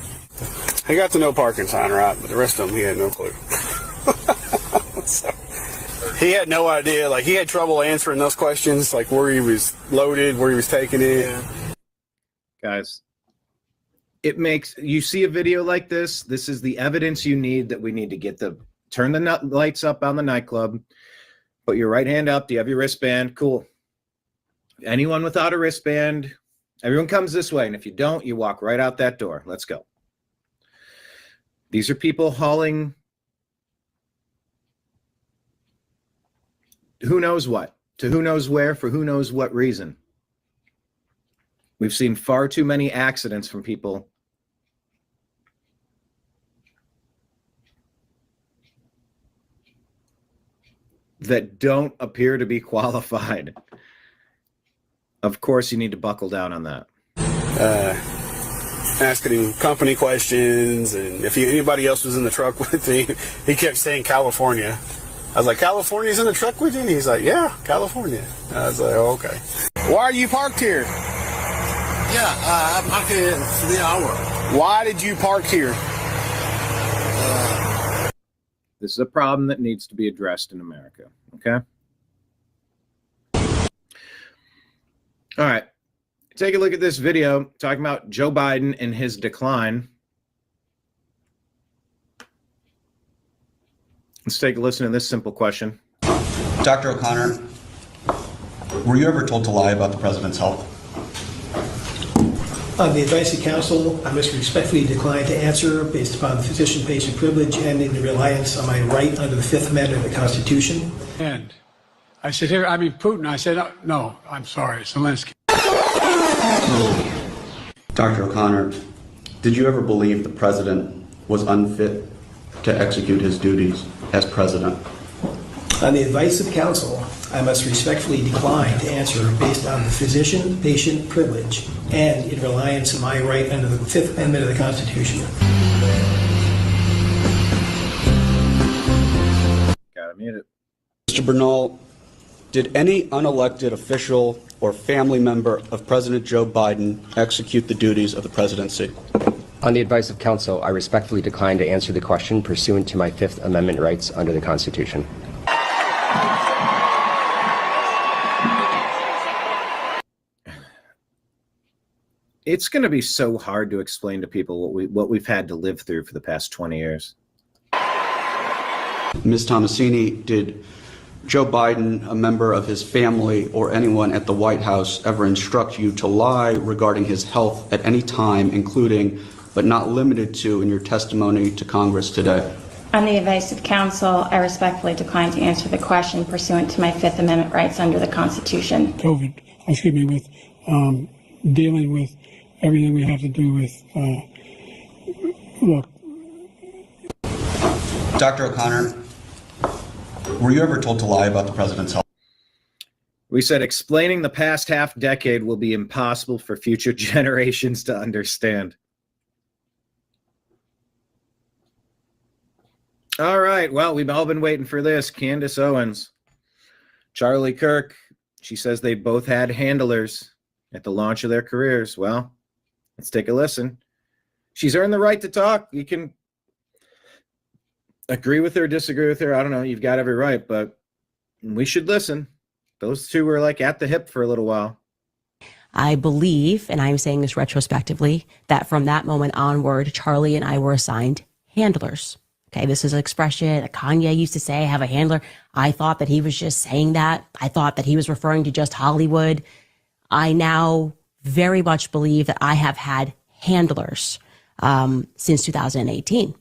He got the no parking sign right, but the rest of them he had no clue. So, he had no idea. Like, he had trouble answering those questions, like where he was loaded, where he was taking it. Yeah. Guys, it makes you see a video like this. This is the evidence you need that we need to get turn the lights up on the nightclub. Put your right hand up. Do you have your wristband? Cool. Anyone without a wristband, everyone comes this way. And if you don't, you walk right out that door. Let's go. These are people hauling who knows what, to who knows where, for who knows what reason. We've seen far too many accidents from people that don't appear to be qualified. Of course, you need to buckle down on that. Asking him company questions, and if anybody else was in the truck with me, he kept saying California. I was like, California's in the truck with you? And he's like, yeah, California. I was like, oh, okay. Why are you parked here? Yeah, I parked here 3 hours. Why did you park here? This is a problem that needs to be addressed in America, okay? All right. Take a look at this video talking about Joe Biden and his decline. Let's take a listen to this simple question. Dr. O'Connor, were you ever told to lie about the president's health? On the advice of counsel, I must respectfully decline to answer based upon the physician-patient privilege and in the reliance on my right under the Fifth Amendment of the Constitution. And I said, here, I mean, Putin. I said, no, I'm sorry, Zelensky. Dr. O'Connor, did you ever believe the president was unfit to execute his duties as president? On the advice of counsel, I must respectfully decline to answer based on the physician-patient privilege and in reliance on my right under the Fifth Amendment of the Constitution. Gotta mute it. Mr. Bernal, did any unelected official or family member of President Joe Biden execute the duties of the presidency? On the advice of counsel, I respectfully decline to answer the question pursuant to my Fifth Amendment rights under the Constitution. It's going to be so hard to explain to people what we've had to live through for the past 20 years. Ms. Tomasini, did Joe Biden, a member of his family, or anyone at the White House ever instruct you to lie regarding his health at any time, including but not limited to in your testimony to Congress today? On the advice of counsel, I respectfully decline to answer the question pursuant to my Fifth Amendment rights under the Constitution. With dealing with everything we have to do with, look. Dr. O'Connor, were you ever told to lie about the president's health? We said explaining the past half decade will be impossible for future generations to understand. All right. Well, we've all been waiting for this. Candace Owens, Charlie Kirk. She says they both had handlers at the launch of their careers. Well, let's take a listen. She's earned the right to talk. You can agree with her, disagree with her. I don't know. You've got every right, but we should listen. Those two were like at the hip for a little while. I believe, and I'm saying this retrospectively, that from that moment onward, Charlie and I were assigned handlers. Okay, this is an expression that Kanye used to say, I have a handler. I thought that he was just saying that. I thought that he was referring to just Hollywood. I now very much believe that I have had handlers since 2018,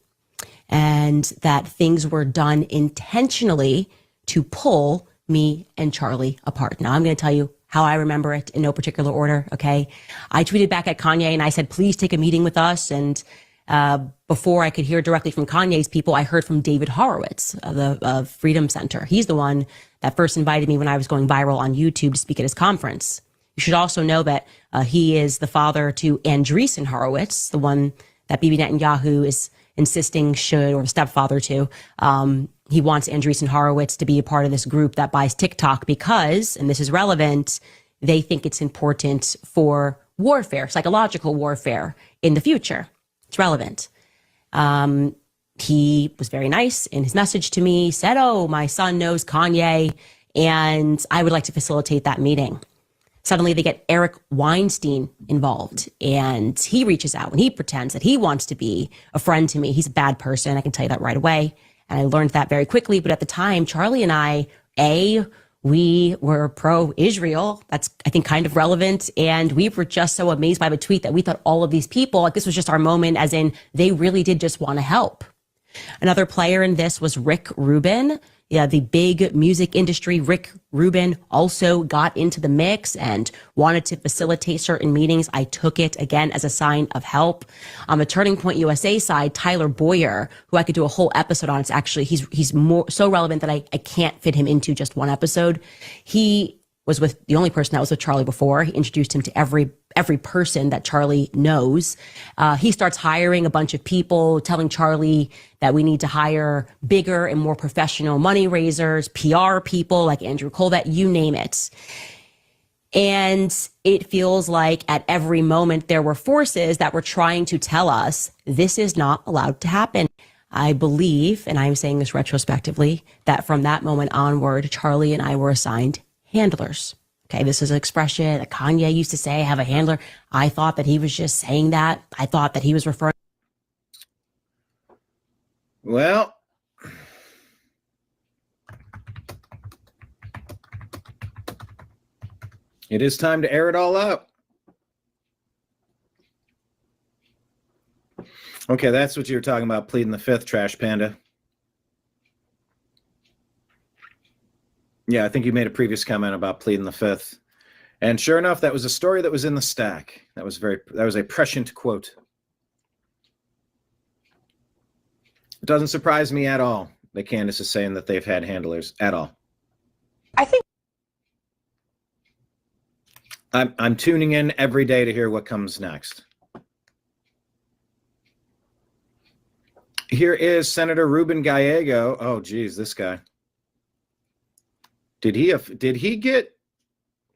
and that things were done intentionally to pull me and Charlie apart. Now, I'm going to tell you how I remember it in no particular order, okay? I tweeted back at Kanye and I said, please take a meeting with us. And before I could hear directly from Kanye's people, I heard from David Horowitz of the Freedom Center. He's the one that first invited me when I was going viral on YouTube to speak at his conference. You should also know that he is the father to Andreessen Horowitz, the one that Bibi Netanyahu is insisting should, or stepfather to. He wants Andreessen Horowitz to be a part of this group that buys TikTok because, and this is relevant, they think it's important for warfare, psychological warfare in the future. It's relevant. He was very nice in his message to me, said, oh, my son knows Kanye, and I would like to facilitate that meeting. Suddenly they get Eric Weinstein involved, and he reaches out and he pretends that he wants to be a friend to me. He's a bad person. I can tell you that right away. And I learned that very quickly. But at the time, Charlie and I, we were pro-Israel. That's, I think, kind of relevant. And we were just so amazed by the tweet that we thought all of these people, like this was just our moment, as in they really did just want to help. Another player in this was Rick Rubin. Yeah, the big music industry, Rick Rubin, also got into the mix and wanted to facilitate certain meetings. I took it, again, as a sign of help. On the Turning Point USA side, Tyler Boyer, who I could do a whole episode on, it's actually, he's more so relevant that I can't fit him into just one episode. He was with the only person that was with Charlie before. He introduced him to every person that Charlie knows. He starts hiring a bunch of people, telling Charlie that we need to hire bigger and more professional money raisers, PR people like Andrew Colvett, you name it. And it feels like at every moment there were forces that were trying to tell us this is not allowed to happen. I believe, and I'm saying this retrospectively, that from that moment onward, Charlie and I were assigned handlers. Okay, this is an expression that Kanye used to say, have a handler. I thought that he was just saying that. I thought that he was referring. Well, it is time to air it all out. Okay, that's what you were talking about, pleading the fifth, Trash Panda. Yeah, I think you made a previous comment about pleading the fifth. And sure enough, that was a story that was in the stack. That was a prescient quote. It doesn't surprise me at all that Candace is saying that they've had handlers at all. I think I'm tuning in every day to hear what comes next. Here is Senator Ruben Gallego. Oh, geez, this guy.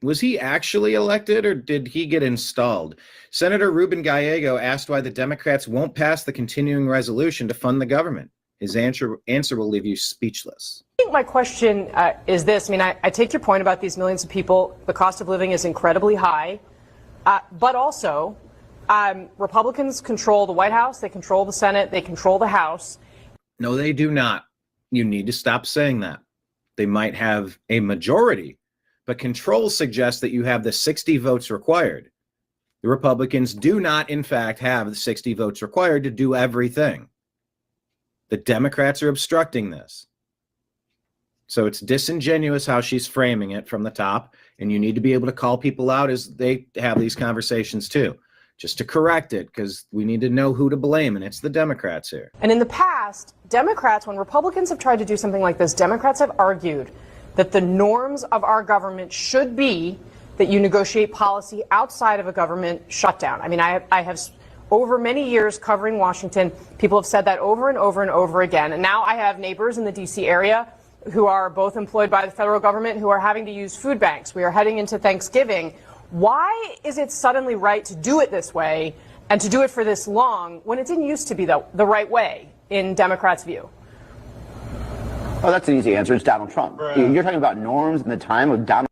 Was he actually elected or did he get installed? Senator Ruben Gallego asked why the Democrats won't pass the continuing resolution to fund the government. His answer will leave you speechless. I think my question is this. I mean, I take your point about these millions of people. The cost of living is incredibly high, but also Republicans control the White House, they control the Senate, they control the House. No, they do not. You need to stop saying that. They might have a majority, but control suggests that you have the 60 votes required. The Republicans do not, in fact, have the 60 votes required to do everything. The Democrats are obstructing this. So it's disingenuous how she's framing it from the top, and you need to be able to call people out as they have these conversations too, just to correct it, because we need to know who to blame, and it's the Democrats here. And in the past, Democrats, when Republicans have tried to do something like this, Democrats have argued that the norms of our government should be that you negotiate policy outside of a government shutdown. I mean, I have over many years covering Washington, people have said that over and over and over again. And now I have neighbors in the D.C. area who are both employed by the federal government who are having to use food banks. We are heading into Thanksgiving. Why is it suddenly right to do it this way and to do it for this long when it didn't used to be the right way in Democrats' view? Oh, that's an easy answer. It's Donald Trump. You're talking about norms in the time of Donald.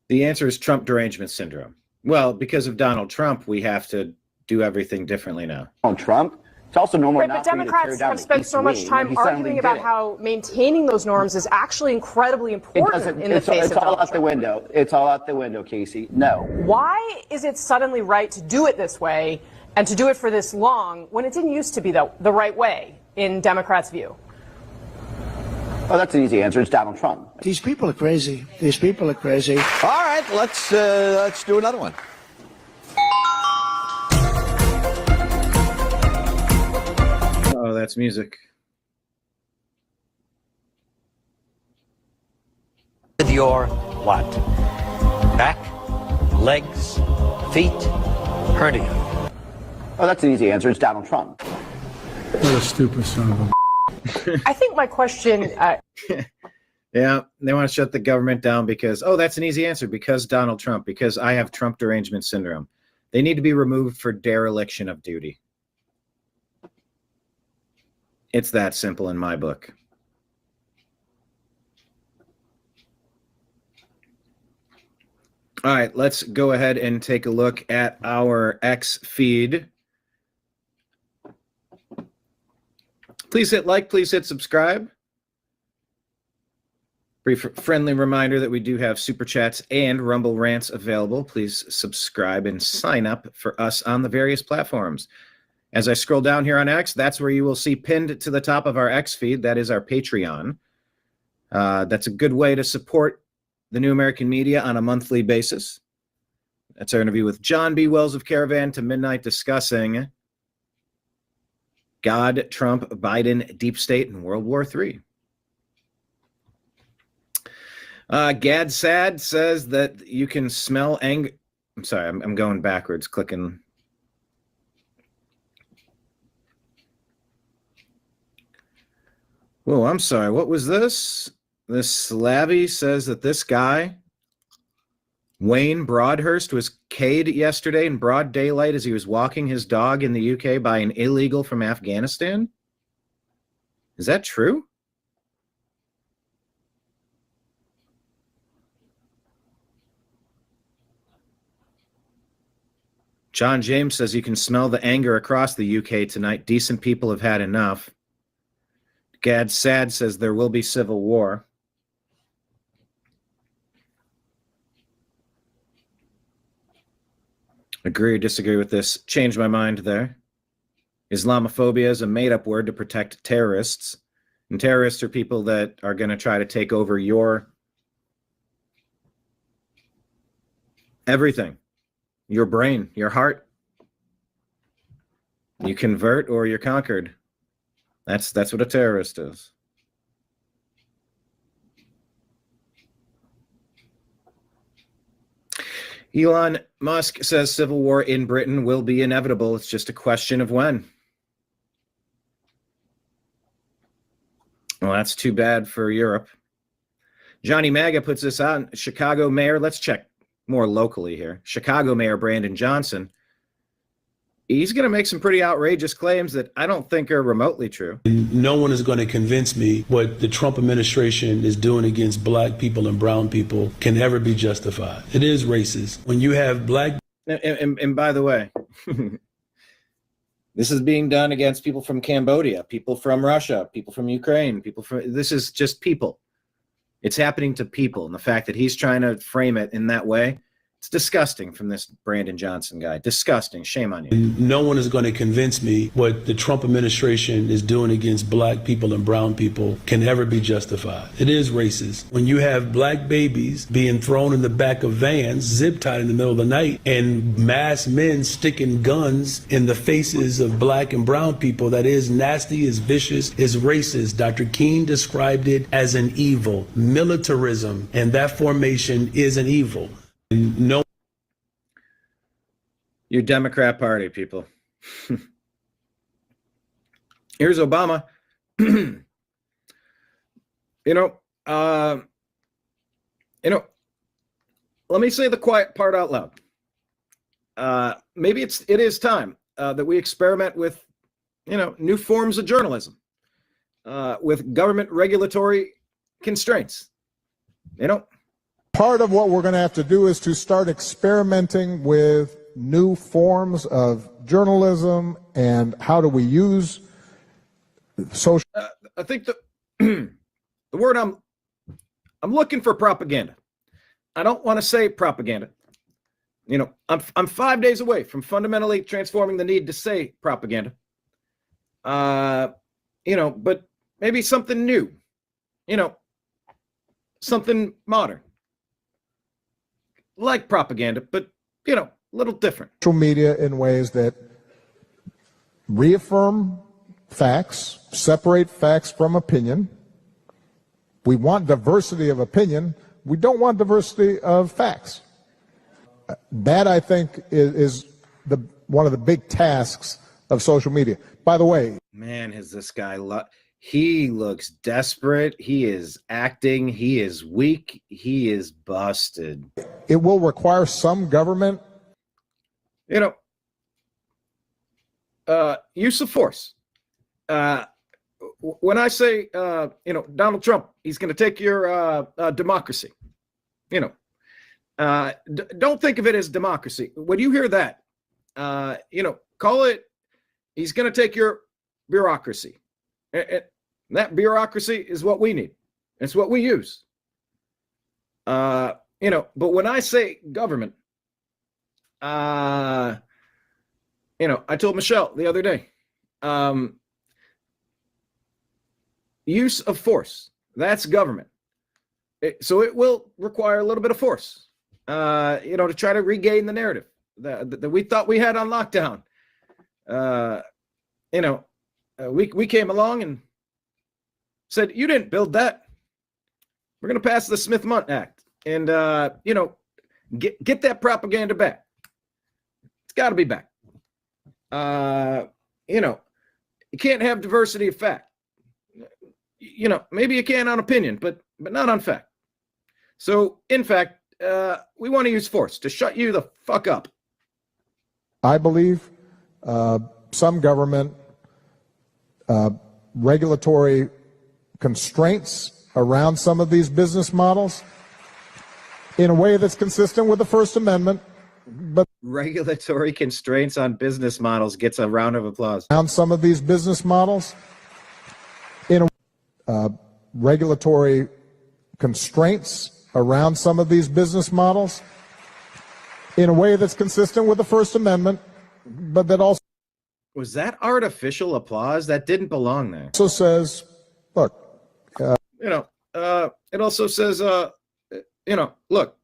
The answer is Trump derangement syndrome. Well, because of Donald Trump, we have to do everything differently now. Donald Trump? It's also normal Right, not but for you to tear Democrats down have the spent East so much Wing, time and he suddenly arguing did about it. how maintaining those norms is actually incredibly important in the face It's of all Donald out the Trump. window. It's all out the window, Casey. No. Why is it suddenly right to do it this way and to do it for this long when it didn't used to be the right way in Democrats' view? Oh, that's an easy answer. It's Donald Trump. These people are crazy. These people are crazy. All right, let's do another one. Oh, that's music. With your what? Back, legs, feet, hernia. Oh, that's an easy answer. It's Donald Trump. What a stupid son of a. I think my question. Yeah, they want to shut the government down because, oh, that's an easy answer, because Donald Trump, because I have Trump derangement syndrome. They need to be removed for dereliction of duty. It's that simple in my book. All right, let's go ahead and take a look at our X feed. Please hit like, please hit subscribe. Brief friendly reminder that we do have Super Chats and Rumble Rants available. Please subscribe and sign up for us on the various platforms. As I scroll down here on X, that's where you will see pinned to the top of our X feed. That is our Patreon. That's a good way to support the New American Media on a monthly basis. That's our interview with John B. Wells of Caravan to Midnight, discussing God, Trump, Biden, Deep State, and World War III. Gad Sad says that you can smell anger. I'm sorry, I'm going backwards, clicking. Oh, I'm sorry. What was this? This Slavy says that this guy Wayne Broadhurst was K'd yesterday in broad daylight as he was walking his dog in the UK by an illegal from Afghanistan. Is that true? John James says you can smell the anger across the UK tonight. Decent people have had enough. Gad Sad says there will be civil war. Agree or disagree with this? Change my mind there. Islamophobia is a made-up word to protect terrorists. And terrorists are people that are going to try to take over your everything. Your brain, your heart. You convert or you're conquered. That's what a terrorist is. Elon Musk says civil war in Britain will be inevitable. It's just a question of when. Well, that's too bad for Europe. Johnny Maga puts this out. Chicago mayor, let's check more locally here. Chicago Mayor Brandon Johnson, he's going to make some pretty outrageous claims that I don't think are remotely true. No one is going to convince me what the Trump administration is doing against black people and brown people can ever be justified. It is racist. When you have black... And by the way, this is being done against people from Cambodia, people from Russia, people from Ukraine, people from... This is just people. It's happening to people. And the fact that he's trying to frame it in that way, it's disgusting from this Brandon Johnson guy. Disgusting. Shame on you. No one is going to convince me what the Trump administration is doing against black people and brown people can ever be justified. It is racist. When you have black babies being thrown in the back of vans, zip tied in the middle of the night, and masked men sticking guns in the faces of black and brown people, that is nasty, is vicious, is racist. Dr. King described it as an evil. Militarism and that formation is an evil. No. Your Democrat Party, people. Here's Obama. Let me say the quiet part out loud. Maybe it is time that we experiment with, new forms of journalism, with government regulatory constraints. Part of what we're going to have to do is to start experimenting with new forms of journalism and how do we use social. I think the word I'm looking for propaganda. I don't want to say propaganda. I'm 5 days away from fundamentally transforming the need to say propaganda. But maybe something new. Something modern. Like propaganda, but, a little different. Social media in ways that reaffirm facts, separate facts from opinion. We want diversity of opinion. We don't want diversity of facts. That, I think, is one of the big tasks of social media. By the way, man, has this guy he looks desperate. He is acting. He is weak. He is busted. It will require some government. Use of force. When I say, Donald Trump, he's going to take your democracy. Don't think of it as democracy. When you hear that, call it, he's going to take your bureaucracy. That bureaucracy is what we need. It's what we use. But when I say government, I told Michelle the other day, use of force, that's government. So it will require a little bit of force, to try to regain the narrative that we thought we had on lockdown. We came along and said, you didn't build that. We're going to pass the Smith-Mundt Act and, get that propaganda back. It's got to be back. You can't have diversity of fact. Maybe you can on opinion, but not on fact. So, in fact, we want to use force to shut you the fuck up. I believe some government regulatory constraints around some of these business models in a way that's consistent with the First Amendment. But regulatory constraints on business models gets a round of applause. Around some of these business models in a regulatory constraints around some of these business models in a way that's consistent with the First Amendment, but that also was that artificial applause that didn't belong there. Also says, look, it also says, look, look,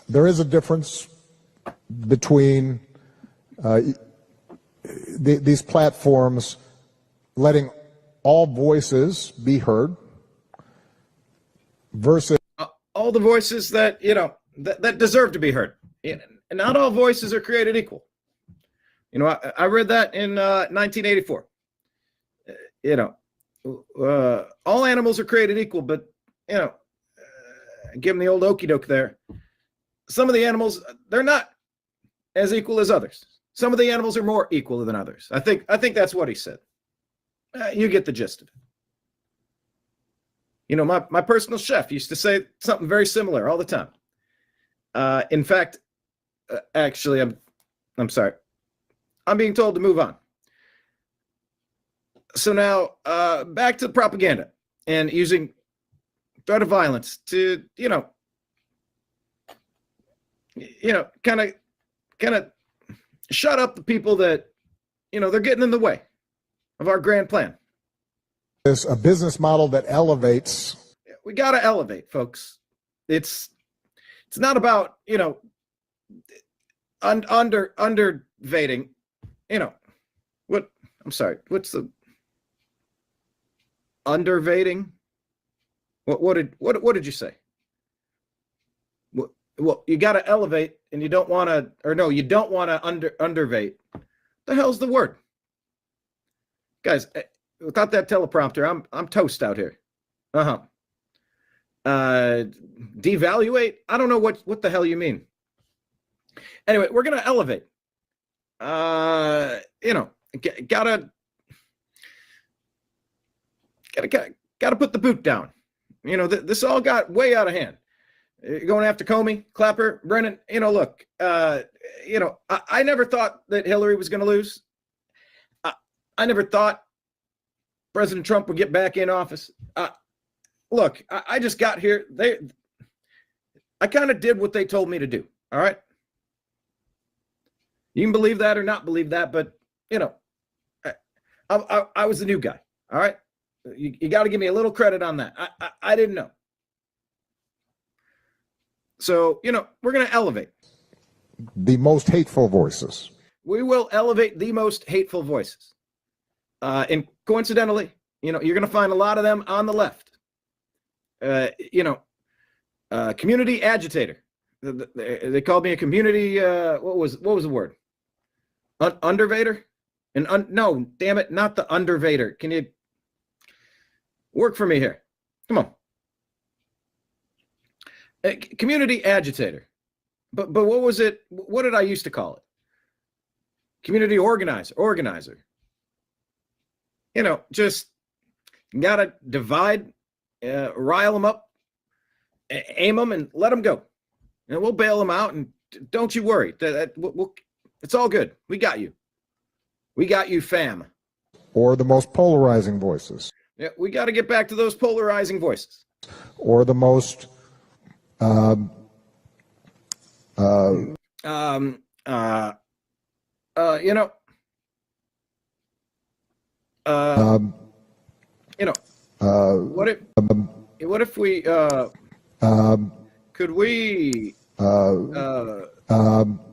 there is a difference between these platforms letting all voices be heard versus all the voices that that deserve to be heard. And not all voices are created equal. I read that in 1984. All animals are created equal, but give them the old okey doke there. Some of the animals, they're not as equal as others. Some of the animals are more equal than others. I think that's what he said. You get the gist of it. My personal chef used to say something very similar all the time. In fact, actually, I'm sorry. I'm being told to move on. So now, back to the propaganda and using threat of violence to, kind of shut up the people that, they're getting in the way of our grand plan. It's a business model that elevates. We got to elevate, folks. It's not about, undervating, what, I'm sorry, what's the undervating? What did you say? Well, you got to elevate and you don't want to, or no, you don't want to undervate. The hell's the word? Guys, without that teleprompter, I'm toast out here. Devaluate? I don't know what the hell you mean. Anyway, we're going to elevate. Gotta put the boot down. This all got way out of hand. You're going after Comey, Clapper, Brennan. Look, I never thought that Hillary was going to lose. I never thought President Trump would get back in office. Look, I just got here. I kind of did what they told me to do. All right. You can believe that or not believe that, but I was the new guy. All right. You got to give me a little credit on that. I didn't know. So, we're going to elevate the most hateful voices. We will elevate the most hateful voices. And coincidentally, you're going to find a lot of them on the left. Community agitator. They called me a community. What was the word? Undervator? No, damn it, not the undervator. Can you work for me here? Come on. Community agitator. But what was it? What did I used to call it? Community organizer. Just gotta divide, rile them up, aim them, and let them go. And we'll bail them out. And don't you worry. It's all good. We got you. We got you, fam. Or the most polarizing voices. Yeah, we got to get back to those polarizing voices. Or the most Um, uh, you know, what if we, could we,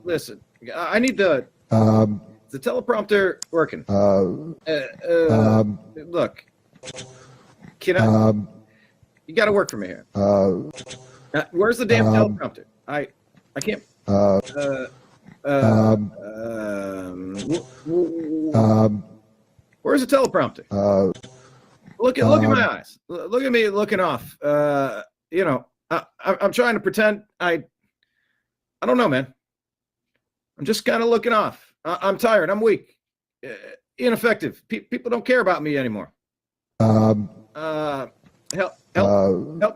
listen, I need the teleprompter working. Look, can I, you got to work for me here. Where's the damn teleprompter? I can't. Where's the teleprompter? Look at my eyes. Look at me looking off. You know, I'm trying to pretend I don't know, man. I'm just kind of looking off. I'm tired. I'm weak. Ineffective. People don't care about me anymore. Help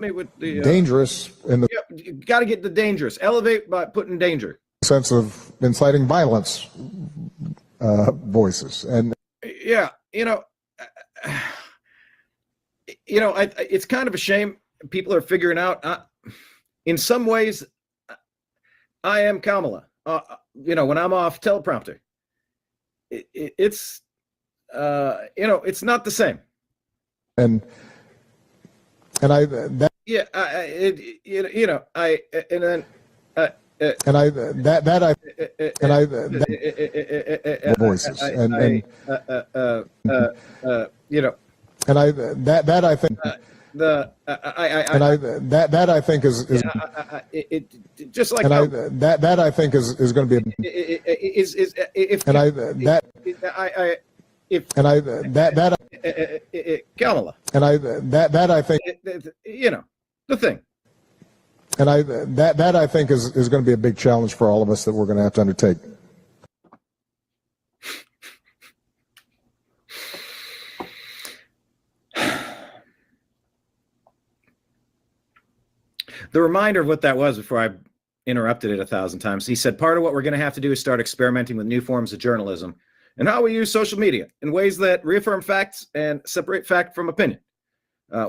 me with the dangerous in the you got to get the dangerous. Elevate by putting danger. sense of inciting violence voices. And yeah, it's kind of a shame people are figuring out. In some ways, I am Kamala. When I'm off teleprompter, it's it's not the same. And I that yeah, voices and that I think that I think is just like that I think is going to be Kamala that I think the thing. And that I think is going to be a big challenge for all of us that we're going to have to undertake. The reminder of what that was before I interrupted it 1,000 times. He said, part of what we're going to have to do is start experimenting with new forms of journalism and how we use social media in ways that reaffirm facts and separate fact from opinion.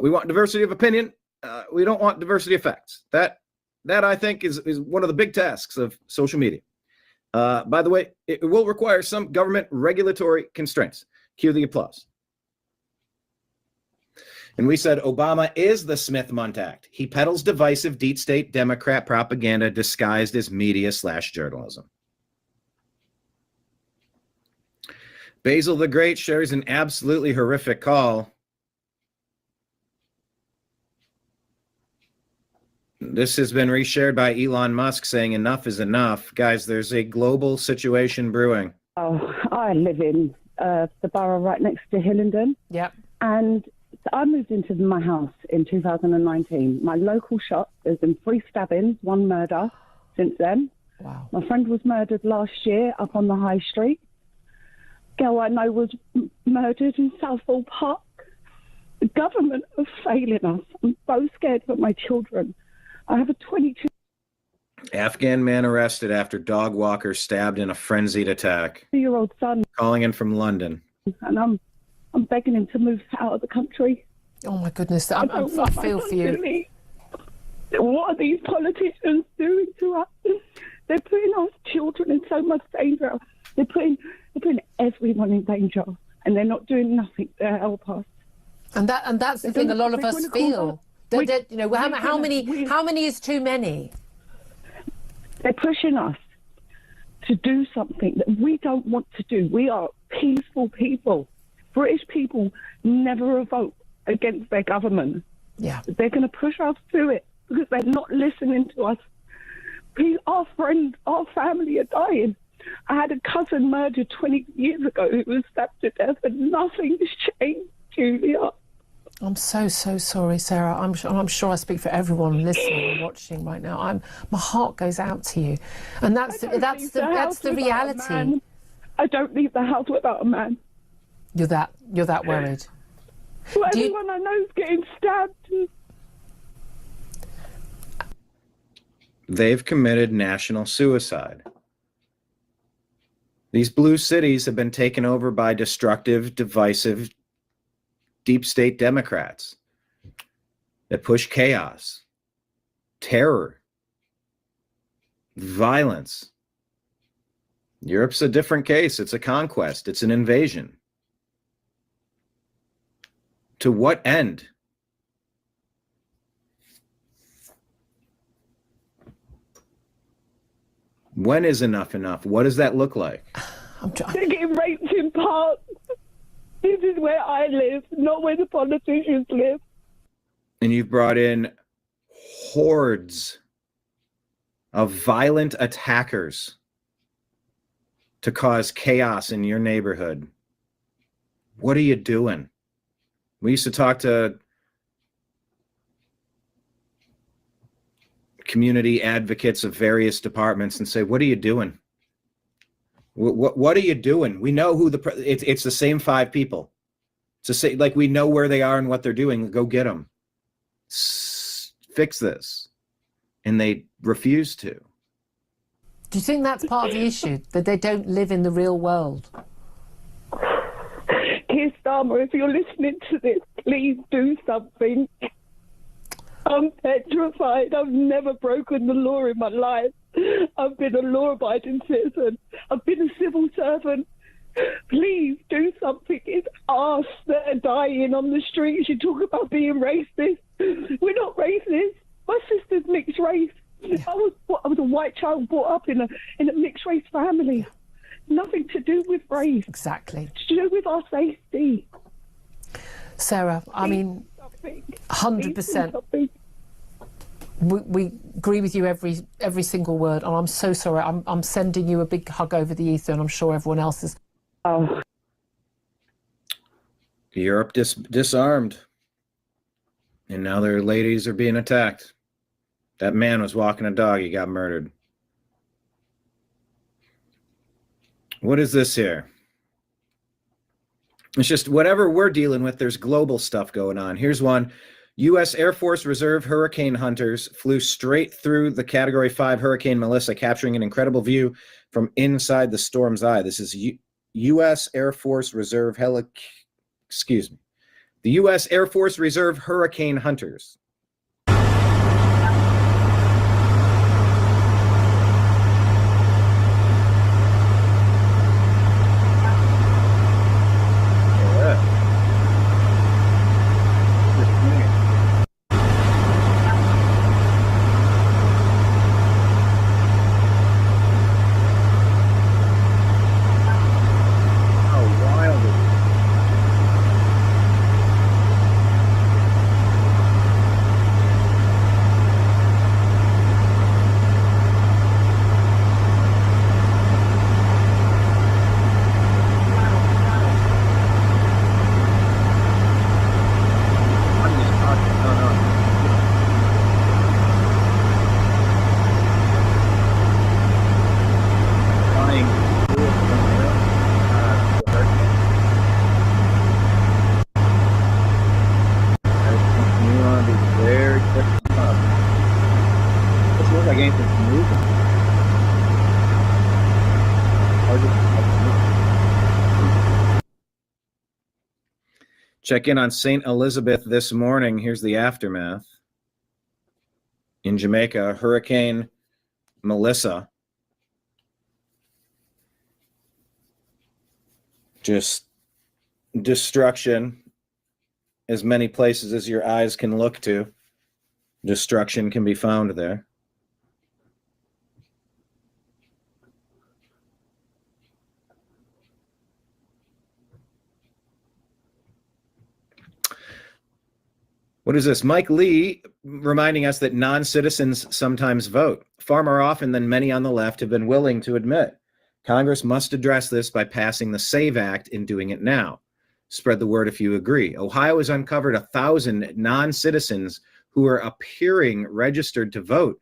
We want diversity of opinion. We don't want diversity of facts. That I think is one of the big tasks of social media. By the way, it will require some government regulatory constraints. Cue the applause. And we said Obama is the Smith-Mundt. He peddles divisive deep state Democrat propaganda disguised as media/journalism. Basil the Great shares an absolutely horrific call. This has been reshared by Elon Musk saying enough is enough. Guys, there's a global situation brewing. Oh, I live in the borough right next to Hillingdon. Yep. And I moved into my house in 2019. My local shop, there's been 3 stabbings, 1 murder since then. Wow. My friend was murdered last year up on the high street. Girl I know was murdered in Southall Park. The government are failing us. I'm so scared for my children. I have a 22. Afghan man arrested after dog walker stabbed in a frenzied attack. 2-year-old son. Calling in from London. And I'm begging him to move out of the country. Oh my goodness, I feel for you. What are these politicians doing to us? They're putting our children in so much danger. They're putting everyone in danger, and they're not doing nothing to help us. And that's the thing a lot of us feel. How many is too many? They're pushing us to do something that we don't want to do. We are peaceful people. British people never revolt against their government. Yeah. They're going to push us to it because they're not listening to us. Our friends, our family are dying. I had a cousin murdered 20 years ago who was stabbed to death, and nothing has changed, Julia. I'm so sorry, Sarah. I'm sure I speak for everyone listening and watching right now. My heart goes out to you, and that's the reality. I don't leave the house without a man. You're that worried. Well, everyone I know is getting stabbed. They've committed national suicide. These blue cities have been taken over by destructive, divisive, deep state Democrats that push chaos, terror, violence. Europe's a different case. It's a conquest. It's an invasion. To what end? When is enough enough? What does that look like? They're getting raped in parks. This is where I live, not where the politicians live. And you've brought in hordes of violent attackers to cause chaos in your neighborhood. What are you doing? We used to talk to community advocates of various departments and say, what are you doing? What are you doing? We know who it's the same 5 people. It's the same, like we know where they are and what they're doing. Go get them. Fix this. And they refuse to. Do you think that's part of the issue, that they don't live in the real world? Keir Starmer, if you're listening to this, please do something. I'm petrified. I've never broken the law in my life. I've been a law-abiding citizen. I've been a civil servant. Please do something. It's us that are dying on the streets. You talk about being racist. We're not racist. My sister's mixed race. I was a white child brought up in a mixed race family. Nothing to do with race. Exactly. To do with our safety. Sarah, I mean, 100%. We agree with you every single word, and I'm so sorry. I'm sending you a big hug over the ether, and I'm sure everyone else is. Oh. Europe disarmed, and now their ladies are being attacked. That man was walking a dog. He got murdered. What is this here? It's just whatever we're dealing with, there's global stuff going on. Here's one. U.S. Air Force Reserve hurricane hunters flew straight through the Category 5 Hurricane Melissa, capturing an incredible view from inside the storm's eye. This is U.S. Air Force Reserve the U.S. Air Force Reserve hurricane hunters. Check in on St. Elizabeth this morning. Here's the aftermath. In Jamaica, Hurricane Melissa just destruction as many places as your eyes can look to. Destruction can be found there. What is this? Mike Lee reminding us that non-citizens sometimes vote, far more often than many on the left have been willing to admit. Congress must address this by passing the SAVE Act and doing it now. Spread the word if you agree. Ohio has uncovered 1,000 non-citizens who are appearing registered to vote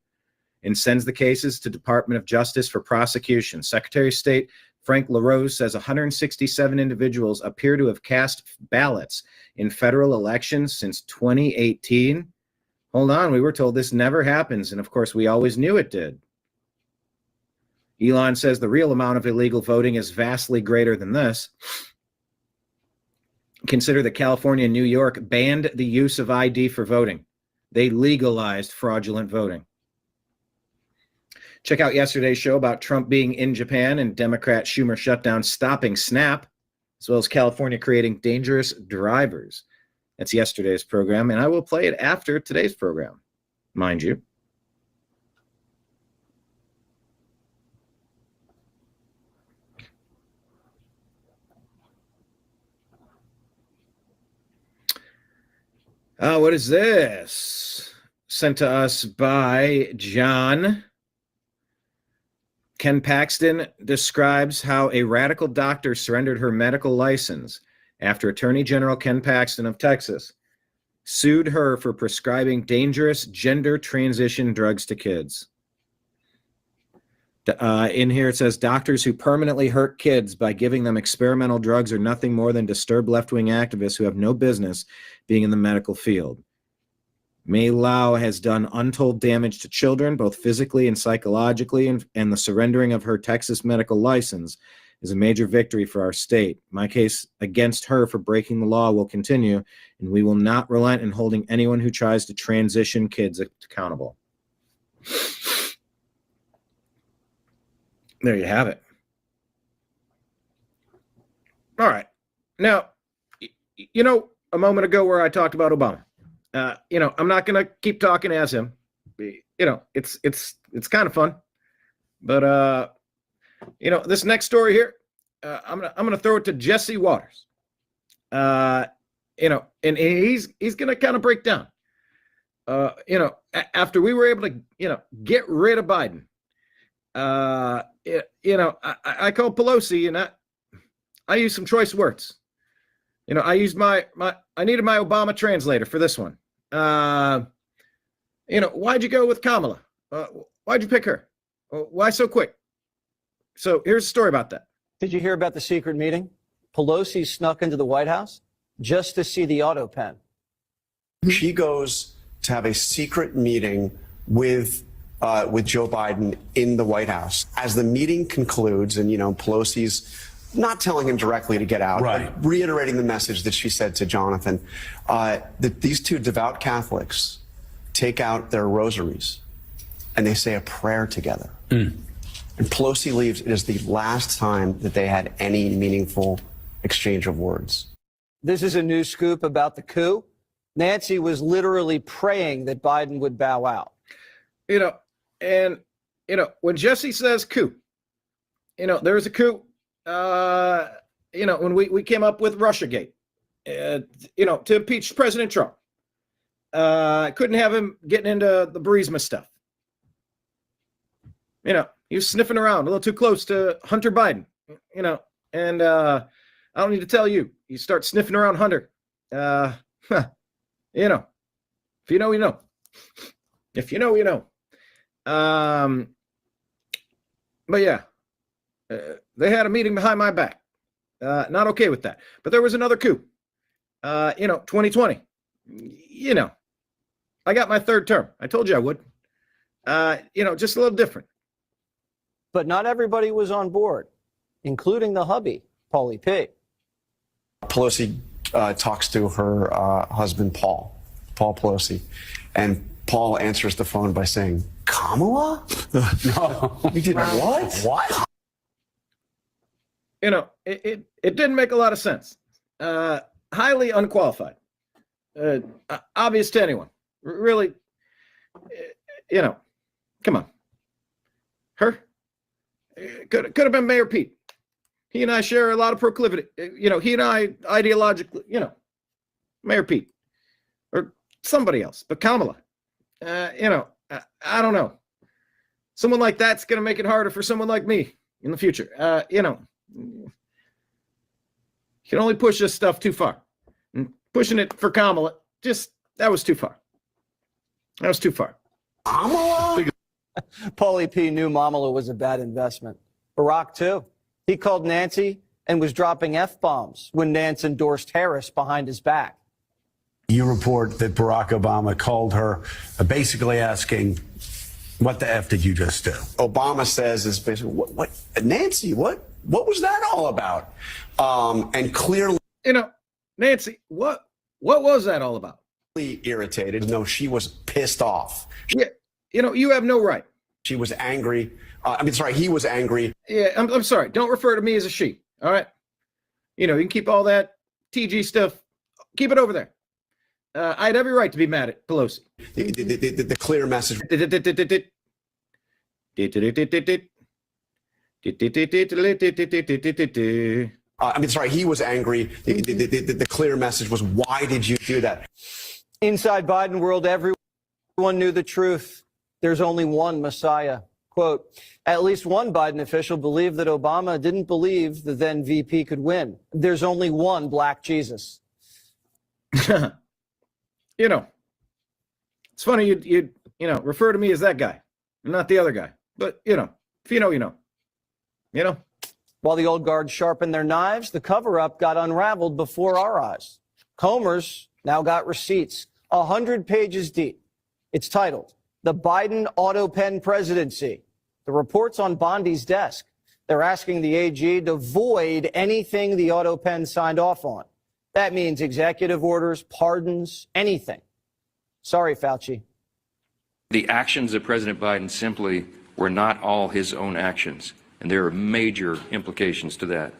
and sends the cases to Department of Justice for prosecution. Secretary of State Frank LaRose says 167 individuals appear to have cast ballots in federal elections since 2018. Hold on, we were told this never happens, and of course we always knew it did. Elon says the real amount of illegal voting is vastly greater than this. Consider that California and New York banned the use of ID for voting. They legalized fraudulent voting. Check out yesterday's show about Trump being in Japan and Democrat Schumer shutdown stopping SNAP, as well as California creating dangerous drivers. That's yesterday's program, and I will play it after today's program, mind you. What is this? Sent to us by John. Ken Paxton describes how a radical doctor surrendered her medical license after Attorney General Ken Paxton of Texas sued her for prescribing dangerous gender transition drugs to kids. In here it says, doctors who permanently hurt kids by giving them experimental drugs are nothing more than disturbed left-wing activists who have no business being in the medical field. Mei Lau has done untold damage to children, both physically and psychologically, and the surrendering of her Texas medical license is a major victory for our state. My case against her for breaking the law will continue, and we will not relent in holding anyone who tries to transition kids accountable. There you have it. All right. Now, you know, a moment ago where I talked about Obama, I'm not going to keep talking as him. It's kind of fun, but this next story here, I'm gonna throw it to Jesse Waters. And he's going to kind of break down. After we were able to, get rid of Biden. I called Pelosi, and I used some choice words. I used I needed my Obama translator for this one. Why'd you go with Kamala? Why'd you pick her? Why so quick? So here's a story about that. Did you hear about the secret meeting? Pelosi snuck into the White House just to see the auto pen. She goes to have a secret meeting with Joe Biden in the White House. As the meeting concludes, and Pelosi's not telling him directly to get out, right, but reiterating the message that she said to Jonathan, that these two devout Catholics take out their rosaries and they say a prayer together. And Pelosi leaves. It is the last time that they had any meaningful exchange of words. This is a new scoop about the coup. Nancy was literally praying that Biden would bow out. When Jesse says coup, there was a coup, when we came up with Russiagate, to impeach President Trump. Couldn't have him getting into the Burisma stuff. He was sniffing around a little too close to Hunter Biden, and I don't need to tell you, you start sniffing around Hunter. If you know, you know. If you know, you know. But yeah, they had a meeting behind my back. Not okay with that. But there was another coup. 2020. I got my third term. I told you I would. Just a little different. But not everybody was on board, including the hubby, Paulie P. Pelosi talks to her husband, Paul Pelosi, and Paul answers the phone by saying, Kamala? No. He did what? What? It didn't make a lot of sense. Highly unqualified. Obvious to anyone. Really, come on. Her? Could have been Mayor Pete. He and I share a lot of proclivity. He and I ideologically, Mayor Pete. Or somebody else. But Kamala, I don't know. Someone like that's going to make it harder for someone like me in the future. You can only push this stuff too far. And pushing it for Kamala, that was too far. That was too far. Kamala? Paulie P. knew Kamala was a bad investment. Barack, too. He called Nancy and was dropping F-bombs when Nance endorsed Harris behind his back. You report that Barack Obama called her basically asking, what the F did you just do? Obama says is basically, what Nancy, what was that all about? And clearly, Nancy, what was that all about? Irritated. No, she was pissed off. Yeah, you have no right. She was angry. He was angry. Yeah, I'm sorry. Don't refer to me as a she. All right. You know, you can keep all that TG stuff. Keep it over there. I had every right to be mad at Pelosi. The clear message. He was angry. The clear message was, why did you do that? Inside Biden world, everyone knew the truth. There's only one Messiah. Quote, at least one Biden official believed that Obama didn't believe the then VP could win. There's only one black Jesus. You know, it's funny you refer to me as that guy, not the other guy. But, you know, if you know, you know. You know? While the old guard sharpened their knives, the cover-up got unraveled before our eyes. Combers now got receipts, 100 pages deep. It's titled, The Biden Auto Pen Presidency. The report's on Bondi's desk. They're asking the AG to void anything the auto pen signed off on. That means executive orders, pardons, anything. Sorry, Fauci. The actions of President Biden simply were not all his own actions, and there are major implications to that.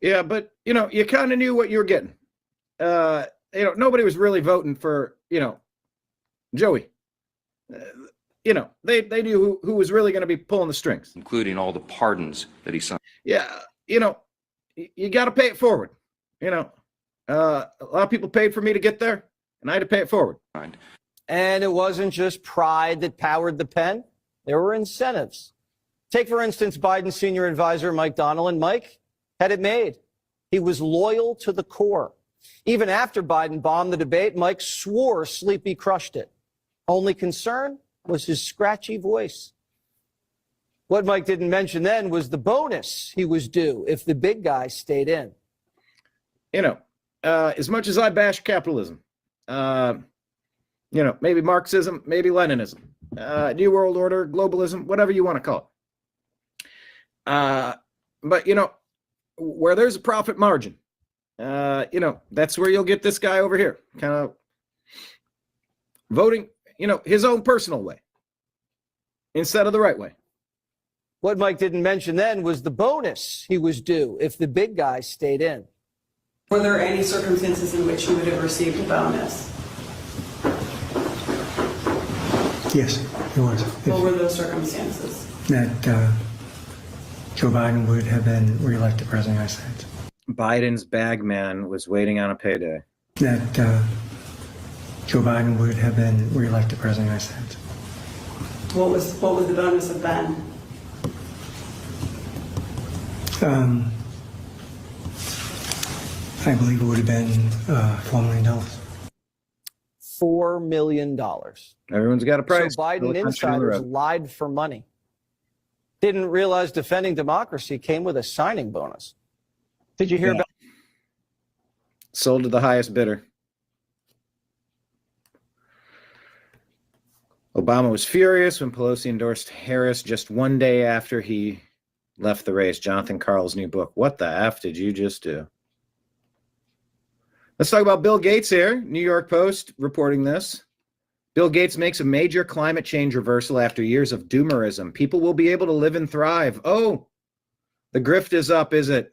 Yeah, but, you know, you kind of knew what you were getting. Nobody was really voting for, Joey. They knew who was really going to be pulling the strings. Including all the pardons that he signed. Yeah, you got to pay it forward. A lot of people paid for me to get there, and I had to pay it forward. And it wasn't just pride that powered the pen. There were incentives. Take, for instance, Biden's senior advisor, Mike Donnellan. Mike had it made. He was loyal to the core. Even after Biden bombed the debate, Mike swore Sleepy crushed it. Only concern was his scratchy voice. What Mike didn't mention then was the bonus he was due if the big guy stayed in. As much as I bash capitalism, maybe Marxism, maybe Leninism, New World Order, globalism, whatever you want to call it. But, where there's a profit margin, that's where you'll get this guy over here, kind of voting, his own personal way instead of the right way. What Mike didn't mention then was the bonus he was due if the big guy stayed in. Were there any circumstances in which you would have received a bonus? Yes, there was. What were those circumstances? That Joe Biden would have been reelected president of the United States. Biden's bagman was waiting on a payday. That Joe Biden would have been reelected president of the United States. What was the bonus of Ben? I believe it would have been $4 million. $4 million. Everyone's got a price. So Biden insiders lied for money. Didn't realize defending democracy came with a signing bonus. Did you hear about? Sold to the highest bidder. Obama was furious when Pelosi endorsed Harris just one day after he left the race. Jonathan Karl's new book, What the F Did You Just Do? Let's talk about Bill Gates here. New York Post reporting this. Bill Gates makes a major climate change reversal after years of doomerism. People will be able to live and thrive. Oh, the grift is up, is it?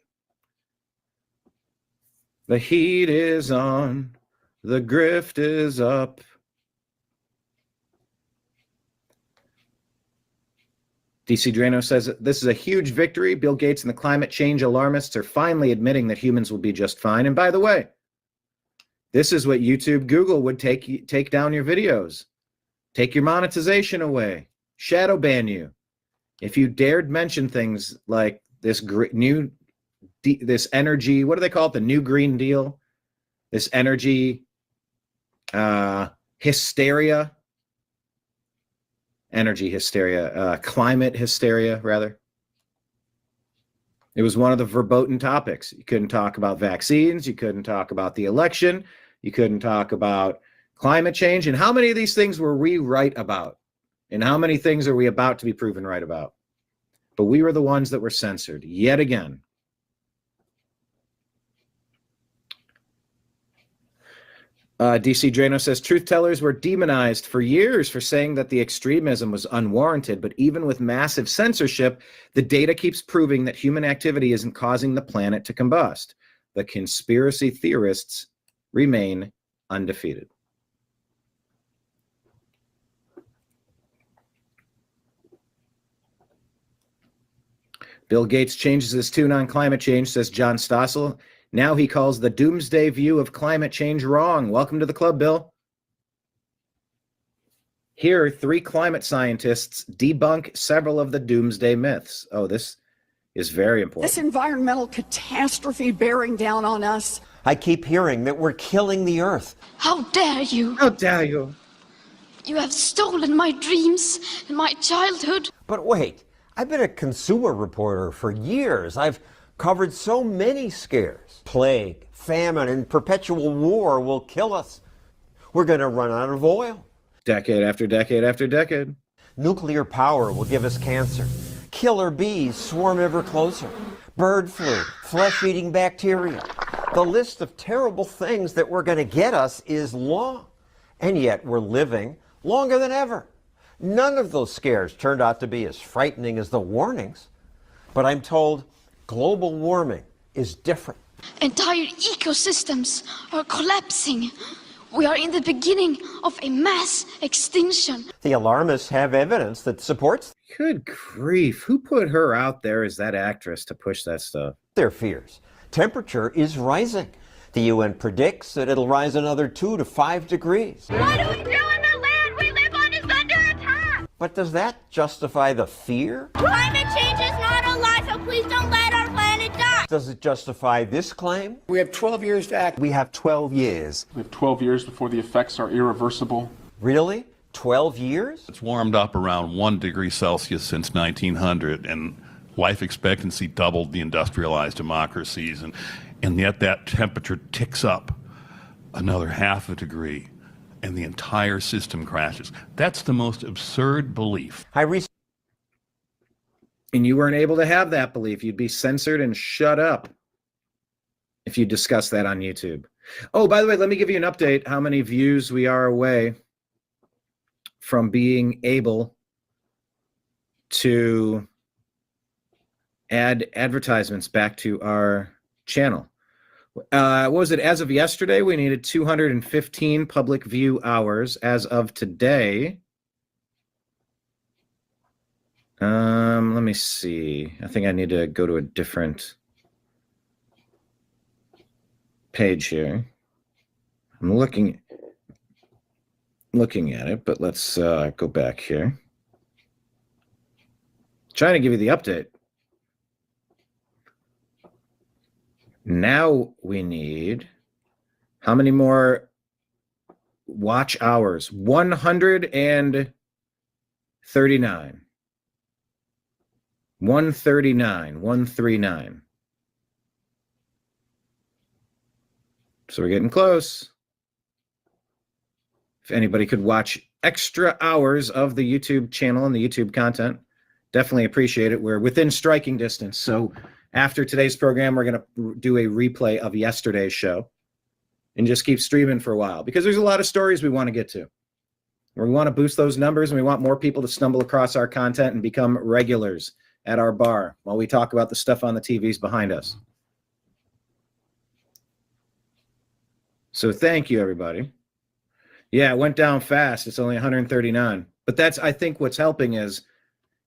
The heat is on. The grift is up. DC Drano says this is a huge victory. Bill Gates and the climate change alarmists are finally admitting that humans will be just fine. And by the way, this is what YouTube, Google would take down your videos, take your monetization away, shadow ban you. If you dared mention things like this this energy, what do they call it? The new Green Deal, this energy hysteria, climate hysteria, rather. It was one of the verboten topics. You couldn't talk about vaccines. You couldn't talk about the election. You couldn't talk about climate change. And how many of these things were we right about? And how many things are we about to be proven right about? But we were the ones that were censored yet again. DC Drano says, truth tellers were demonized for years for saying that the extremism was unwarranted, but even with massive censorship, the data keeps proving that human activity isn't causing the planet to combust. The conspiracy theorists remain undefeated. Bill Gates changes his tune on climate change, says John Stossel. Now he calls the doomsday view of climate change wrong. Welcome to the club, Bill. Here, 3 climate scientists debunk several of the doomsday myths. Oh, this is very important. This environmental catastrophe bearing down on us. I keep hearing that we're killing the earth. How dare you? How dare you? You have stolen my dreams and my childhood. But wait, I've been a consumer reporter for years. I've covered so many scares. Plague, famine, and perpetual war will kill us. We're going to run out of oil. Decade after decade after decade. Nuclear power will give us cancer. Killer bees swarm ever closer. Bird flu, flesh-eating bacteria. The list of terrible things that were going to get us is long. And yet we're living longer than ever. None of those scares turned out to be as frightening as the warnings. But I'm told global warming is different. Entire ecosystems are collapsing. We are in the beginning of a mass extinction. The alarmists have evidence that supports Good grief. Who put her out there as that actress to push that stuff? their fears. Temperature is rising. The UN predicts that it'll rise another 2 to 5 degrees. What do we do in the land we live on is under attack? But does that justify the fear? Climate change is not a lie, so please don't let our planet die. Does it justify this claim? We have 12 years to act. We have 12 years. We have 12 years before the effects are irreversible. Really? 12 years? It's warmed up around 1 degree Celsius since 1900, and life expectancy doubled the industrialized democracies, and yet that temperature ticks up another half a degree, and the entire system crashes. That's the most absurd belief. And you weren't able to have that belief. You'd be censored and shut up if you discuss that on YouTube. Oh, by the way, let me give you an update how many views we are away from being able to add advertisements back to our channel. What was it? As of yesterday, we needed 215 public view hours. As of today, let me see. I think I need to go to a different page here. I'm looking at it, but let's go back here. Trying to give you the update. Now we need how many more watch hours? 139. 139. So we're getting close. If anybody could watch extra hours of the YouTube channel and the YouTube content, definitely appreciate it. We're within striking distance. So after today's program, we're going to do a replay of yesterday's show and just keep streaming for a while because there's a lot of stories we want to get to. We want to boost those numbers, and we want more people to stumble across our content and become regulars at our bar while we talk about the stuff on the TVs behind us. So thank you, everybody. Yeah, it went down fast. It's only 139. But that's, I think, what's helping is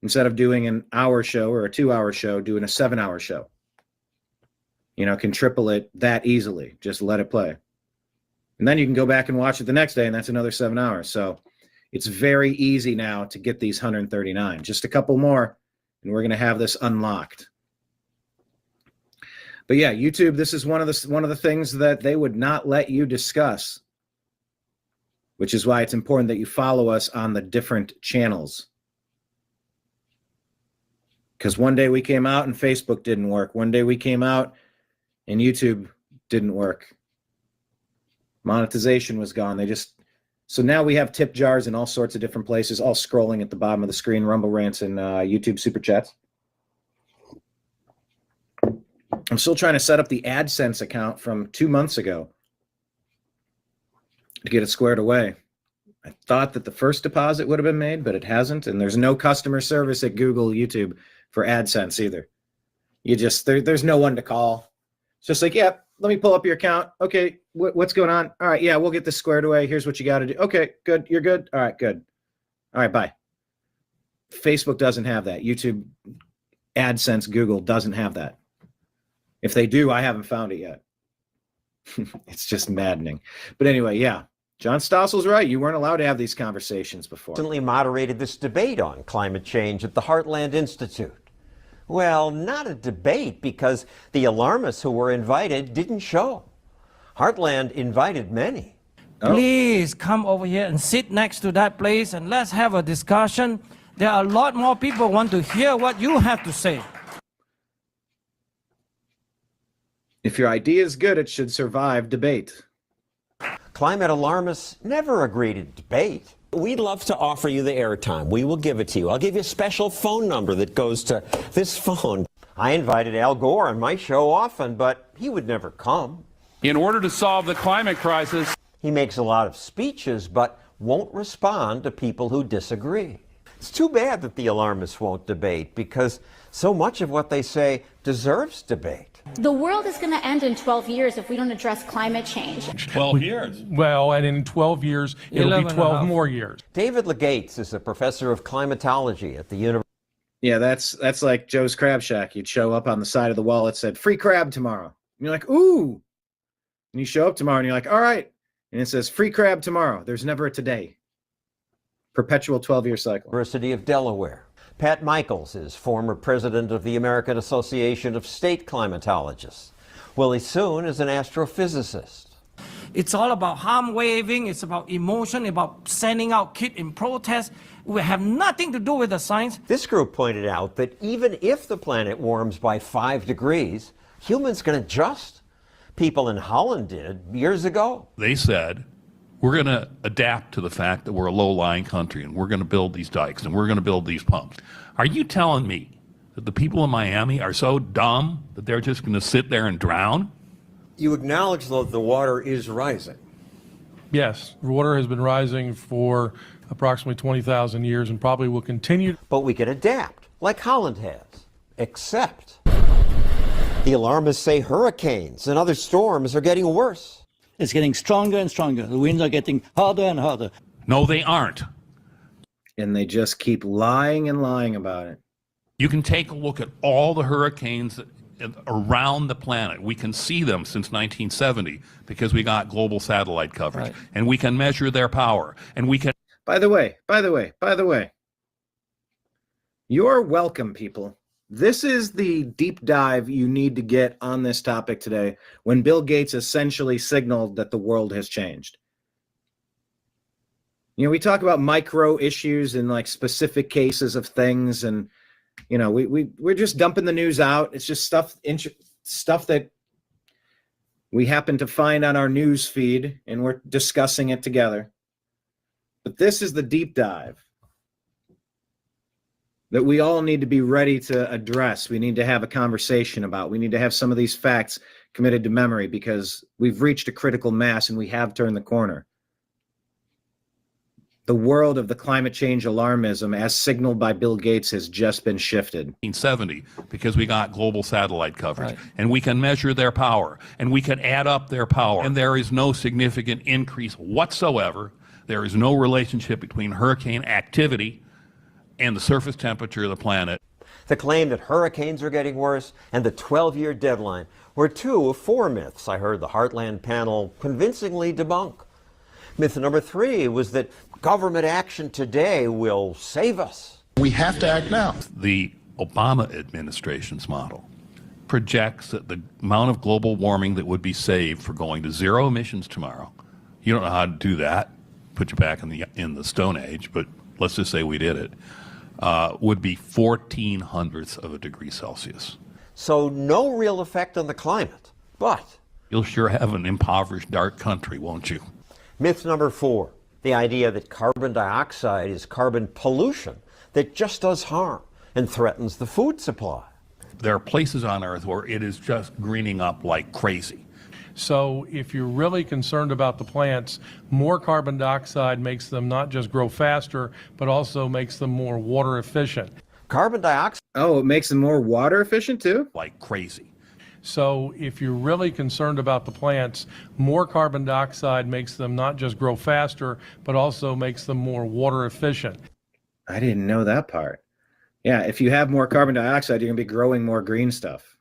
instead of doing an hour show or a 2-hour show, doing a 7-hour show. You know, can triple it that easily. Just let it play. And then you can go back and watch it the next day, and that's another 7 hours. So it's very easy now to get these 139. Just a couple more, and we're going to have this unlocked. But yeah, YouTube, this is one of the things that they would not let you discuss, which is why it's important that you follow us on the different channels. Because one day we came out and Facebook didn't work. One day we came out and YouTube didn't work. Monetization was gone. So now we have tip jars in all sorts of different places, all scrolling at the bottom of the screen, Rumble Rants and YouTube Super Chats. I'm still trying to set up the AdSense account from 2 months ago. to get it squared away. I thought that the first deposit would have been made, but it hasn't. And there's no customer service at Google, YouTube for AdSense either. There's no one to call. It's just like, yeah, let me pull up your account. Okay, what's going on? All right, yeah, we'll get this squared away. Here's what you got to do. Okay, good. You're good. All right, good. All right, bye. Facebook doesn't have that. YouTube, AdSense, Google doesn't have that. If they do, I haven't found it yet. It's just maddening. But anyway, yeah, John Stossel's right. You weren't allowed to have these conversations before. Recently moderated this debate on climate change at the Heartland Institute. Well, not a debate, because the alarmists who were invited didn't show. Heartland invited many. Please come over here and sit next to that place and let's have a discussion. There are a lot more people who want to hear what you have to say. If your idea is good, it should survive debate. Climate alarmists never agree to debate. We'd love to offer you the airtime. We will give it to you. I'll give you a special phone number that goes to this phone. I invited Al Gore on my show often, but he would never come. In order to solve the climate crisis, he makes a lot of speeches, but won't respond to people who disagree. It's too bad that the alarmists won't debate, because so much of what they say deserves debate. The world is going to end in 12 years if we don't address climate change. 12 years. Well, and in 12 years, it'll be 12 more years. David Legates is a professor of climatology at the University. Yeah, that's like Joe's Crab Shack. You'd show up on the side of the wall. It said, free crab tomorrow. And you're like, ooh. And you show up tomorrow and you're like, all right. And it says, free crab tomorrow. There's never a today. Perpetual 12-year cycle. University of Delaware. Pat Michaels is former president of the American Association of State Climatologists. Willie Soon is an astrophysicist. It's all about arm waving, it's about emotion, about sending out kids in protest. We have nothing to do with the science. This group pointed out that even if the planet warms by 5 degrees, humans can adjust. People in Holland did years ago. They said, we're going to adapt to the fact that we're a low-lying country, and we're going to build these dikes, and we're going to build these pumps. Are you telling me that the people in Miami are so dumb that they're just going to sit there and drown? You acknowledge, though, the water is rising. Yes, water has been rising for approximately 20,000 years and probably will continue. But we can adapt, like Holland has, except the alarmists say hurricanes and other storms are getting worse. It's getting stronger and stronger. The winds are getting harder and harder. No, they aren't. And they just keep lying and lying about it. You can take a look at all the hurricanes around the planet. We can see them since 1970 because we got global satellite coverage. Right. And we can measure their power. And we can... By the way, you're welcome, people. This is the deep dive you need to get on this topic today, when Bill Gates essentially signaled that the world has changed. You know, we talk about micro issues and like specific cases of things, and you know, we're just dumping the news out. It's just stuff that we happen to find on our news feed, and we're discussing it together. But this is the deep dive that we all need to be ready to address. We need to have a conversation about. We need to have some of these facts committed to memory, because we've reached a critical mass and we have turned the corner. The world of the climate change alarmism, as signaled by Bill Gates, has just been shifted. 1970, because we got global satellite coverage, right. And we can measure their power, and we can add up their power, and there is no significant increase whatsoever. There is no relationship between hurricane activity and the surface temperature of the planet. The claim that hurricanes are getting worse and the 12-year deadline were 2 of 4 myths I heard the Heartland panel convincingly debunk. Myth number 3 was that government action today will save us. We have to act now. The Obama administration's model projects that the amount of global warming that would be saved for going to zero emissions tomorrow, you don't know how to do that, put you back in the Stone Age, but let's just say we did it, would be 0.14 of a degree Celsius. So no real effect on the climate, but you'll sure have an impoverished, dark country, won't you? Myth number 4, the idea that carbon dioxide is carbon pollution that just does harm and threatens the food supply. There are places on Earth where it is just greening up like crazy. So if you're really concerned about the plants, more carbon dioxide makes them not just grow faster, but also makes them more water efficient. Carbon dioxide. Oh, it makes them more water efficient too? Like crazy. So if you're really concerned about the plants, more carbon dioxide makes them not just grow faster, but also makes them more water efficient. I didn't know that part. Yeah, if you have more carbon dioxide, you're going to be growing more green stuff,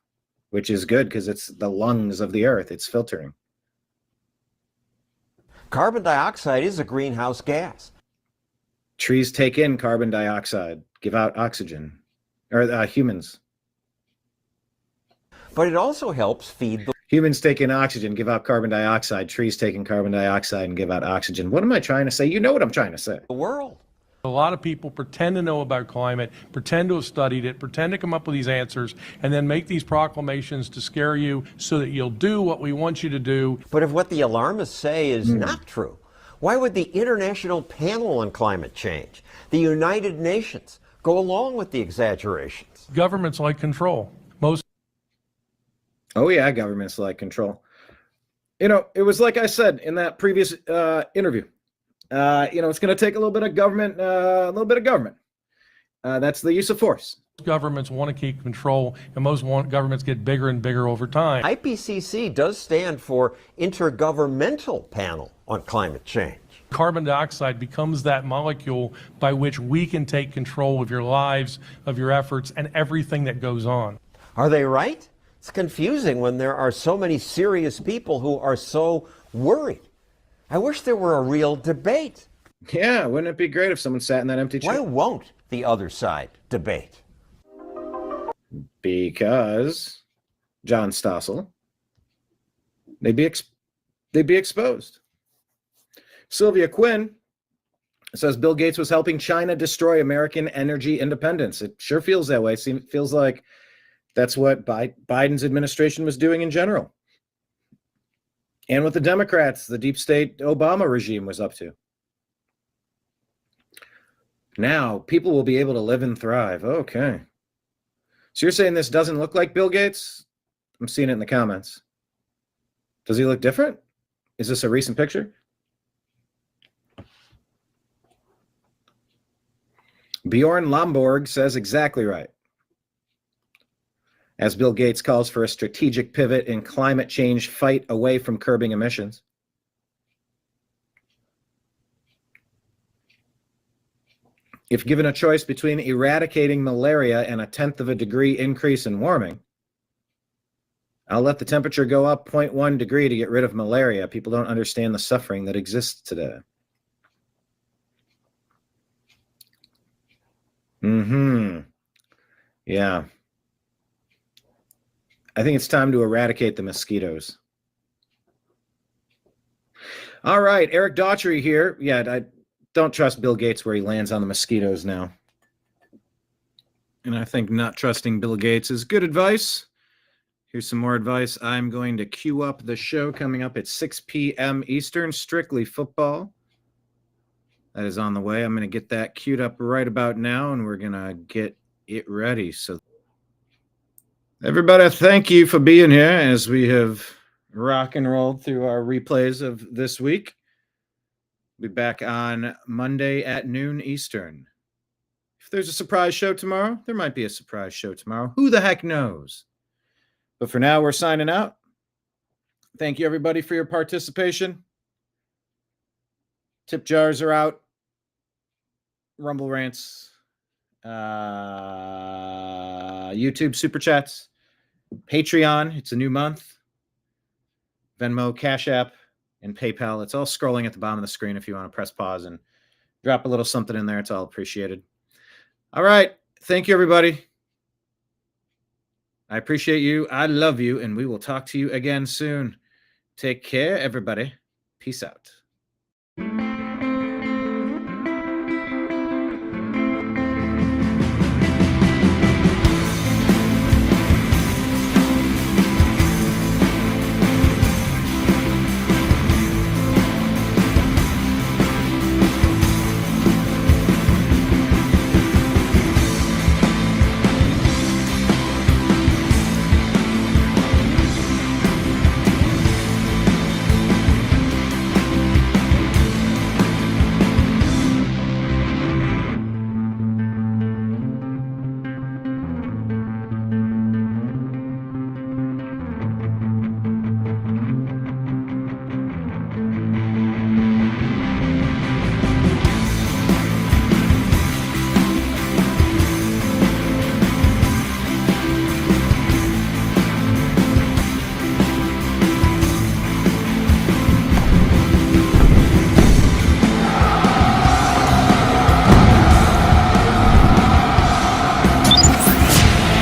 which is good because it's the lungs of the earth. It's filtering. Carbon dioxide is a greenhouse gas. Trees take in carbon dioxide, give out oxygen, or humans. But it also helps feed the... Humans take in oxygen, give out carbon dioxide. Trees take in carbon dioxide and give out oxygen. What am I trying to say? You know what I'm trying to say. The world. A lot of people pretend to know about climate, pretend to have studied it, pretend to come up with these answers, and then make these proclamations to scare you so that you'll do what we want you to do. But if what the alarmists say is not true, why would the International Panel on Climate Change, the United Nations, go along with the exaggerations? Governments like control. Oh yeah, governments like control. You know, it was like I said in that previous interview. It's going to take a little bit of government, that's the use of force. Governments want to keep control, and most governments get bigger and bigger over time. IPCC does stand for Intergovernmental Panel on Climate Change. Carbon dioxide becomes that molecule by which we can take control of your lives, of your efforts, and everything that goes on. Are they right? It's confusing when there are so many serious people who are so worried. I wish there were a real debate. Yeah, wouldn't it be great if someone sat in that empty chair? Why won't the other side debate? Because John Stossel, they'd be exposed. Sylvia Quinn says Bill Gates was helping China destroy American energy independence. It sure feels that way. It feels like that's what Biden's administration was doing in general. And what the Democrats, the deep state Obama regime was up to. Now, people will be able to live and thrive. Okay. So you're saying this doesn't look like Bill Gates? I'm seeing it in the comments. Does he look different? Is this a recent picture? Bjorn Lomborg says exactly right. As Bill Gates calls for a strategic pivot in climate change fight away from curbing emissions. If given a choice between eradicating malaria and a 1/10 of a degree increase in warming, I'll let the temperature go up 0.1 degree to get rid of malaria. People don't understand the suffering that exists today. Yeah. I think it's time to eradicate the mosquitoes. All right, Eric Daughtry here. Yeah, I don't trust Bill Gates where he lands on the mosquitoes now. And I think not trusting Bill Gates is good advice. Here's some more advice. I'm going to queue up the show coming up at 6 p.m. Eastern, Strictly Football. That is on the way. I'm going to get that queued up right about now, and we're going to get it ready. So everybody, thank you for being here as we have rock and rolled through our replays of this week. We'll be back on Monday at noon Eastern. If there's a surprise show tomorrow, there might be a surprise show tomorrow. Who the heck knows? But for now, we're signing out. Thank you, everybody, for your participation. Tip jars are out. Rumble rants. YouTube super chats. Patreon. It's a new month. Venmo, Cash App, and PayPal. It's all scrolling at the bottom of the screen if you want to press pause and drop a little something in there. It's all appreciated. All right. Thank you, everybody. I appreciate you. I love you. And we will talk to you again soon. Take care, everybody. Peace out.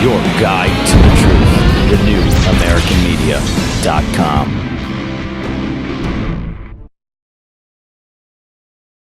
your guide to the truth. TheNewAmericanMedia.com.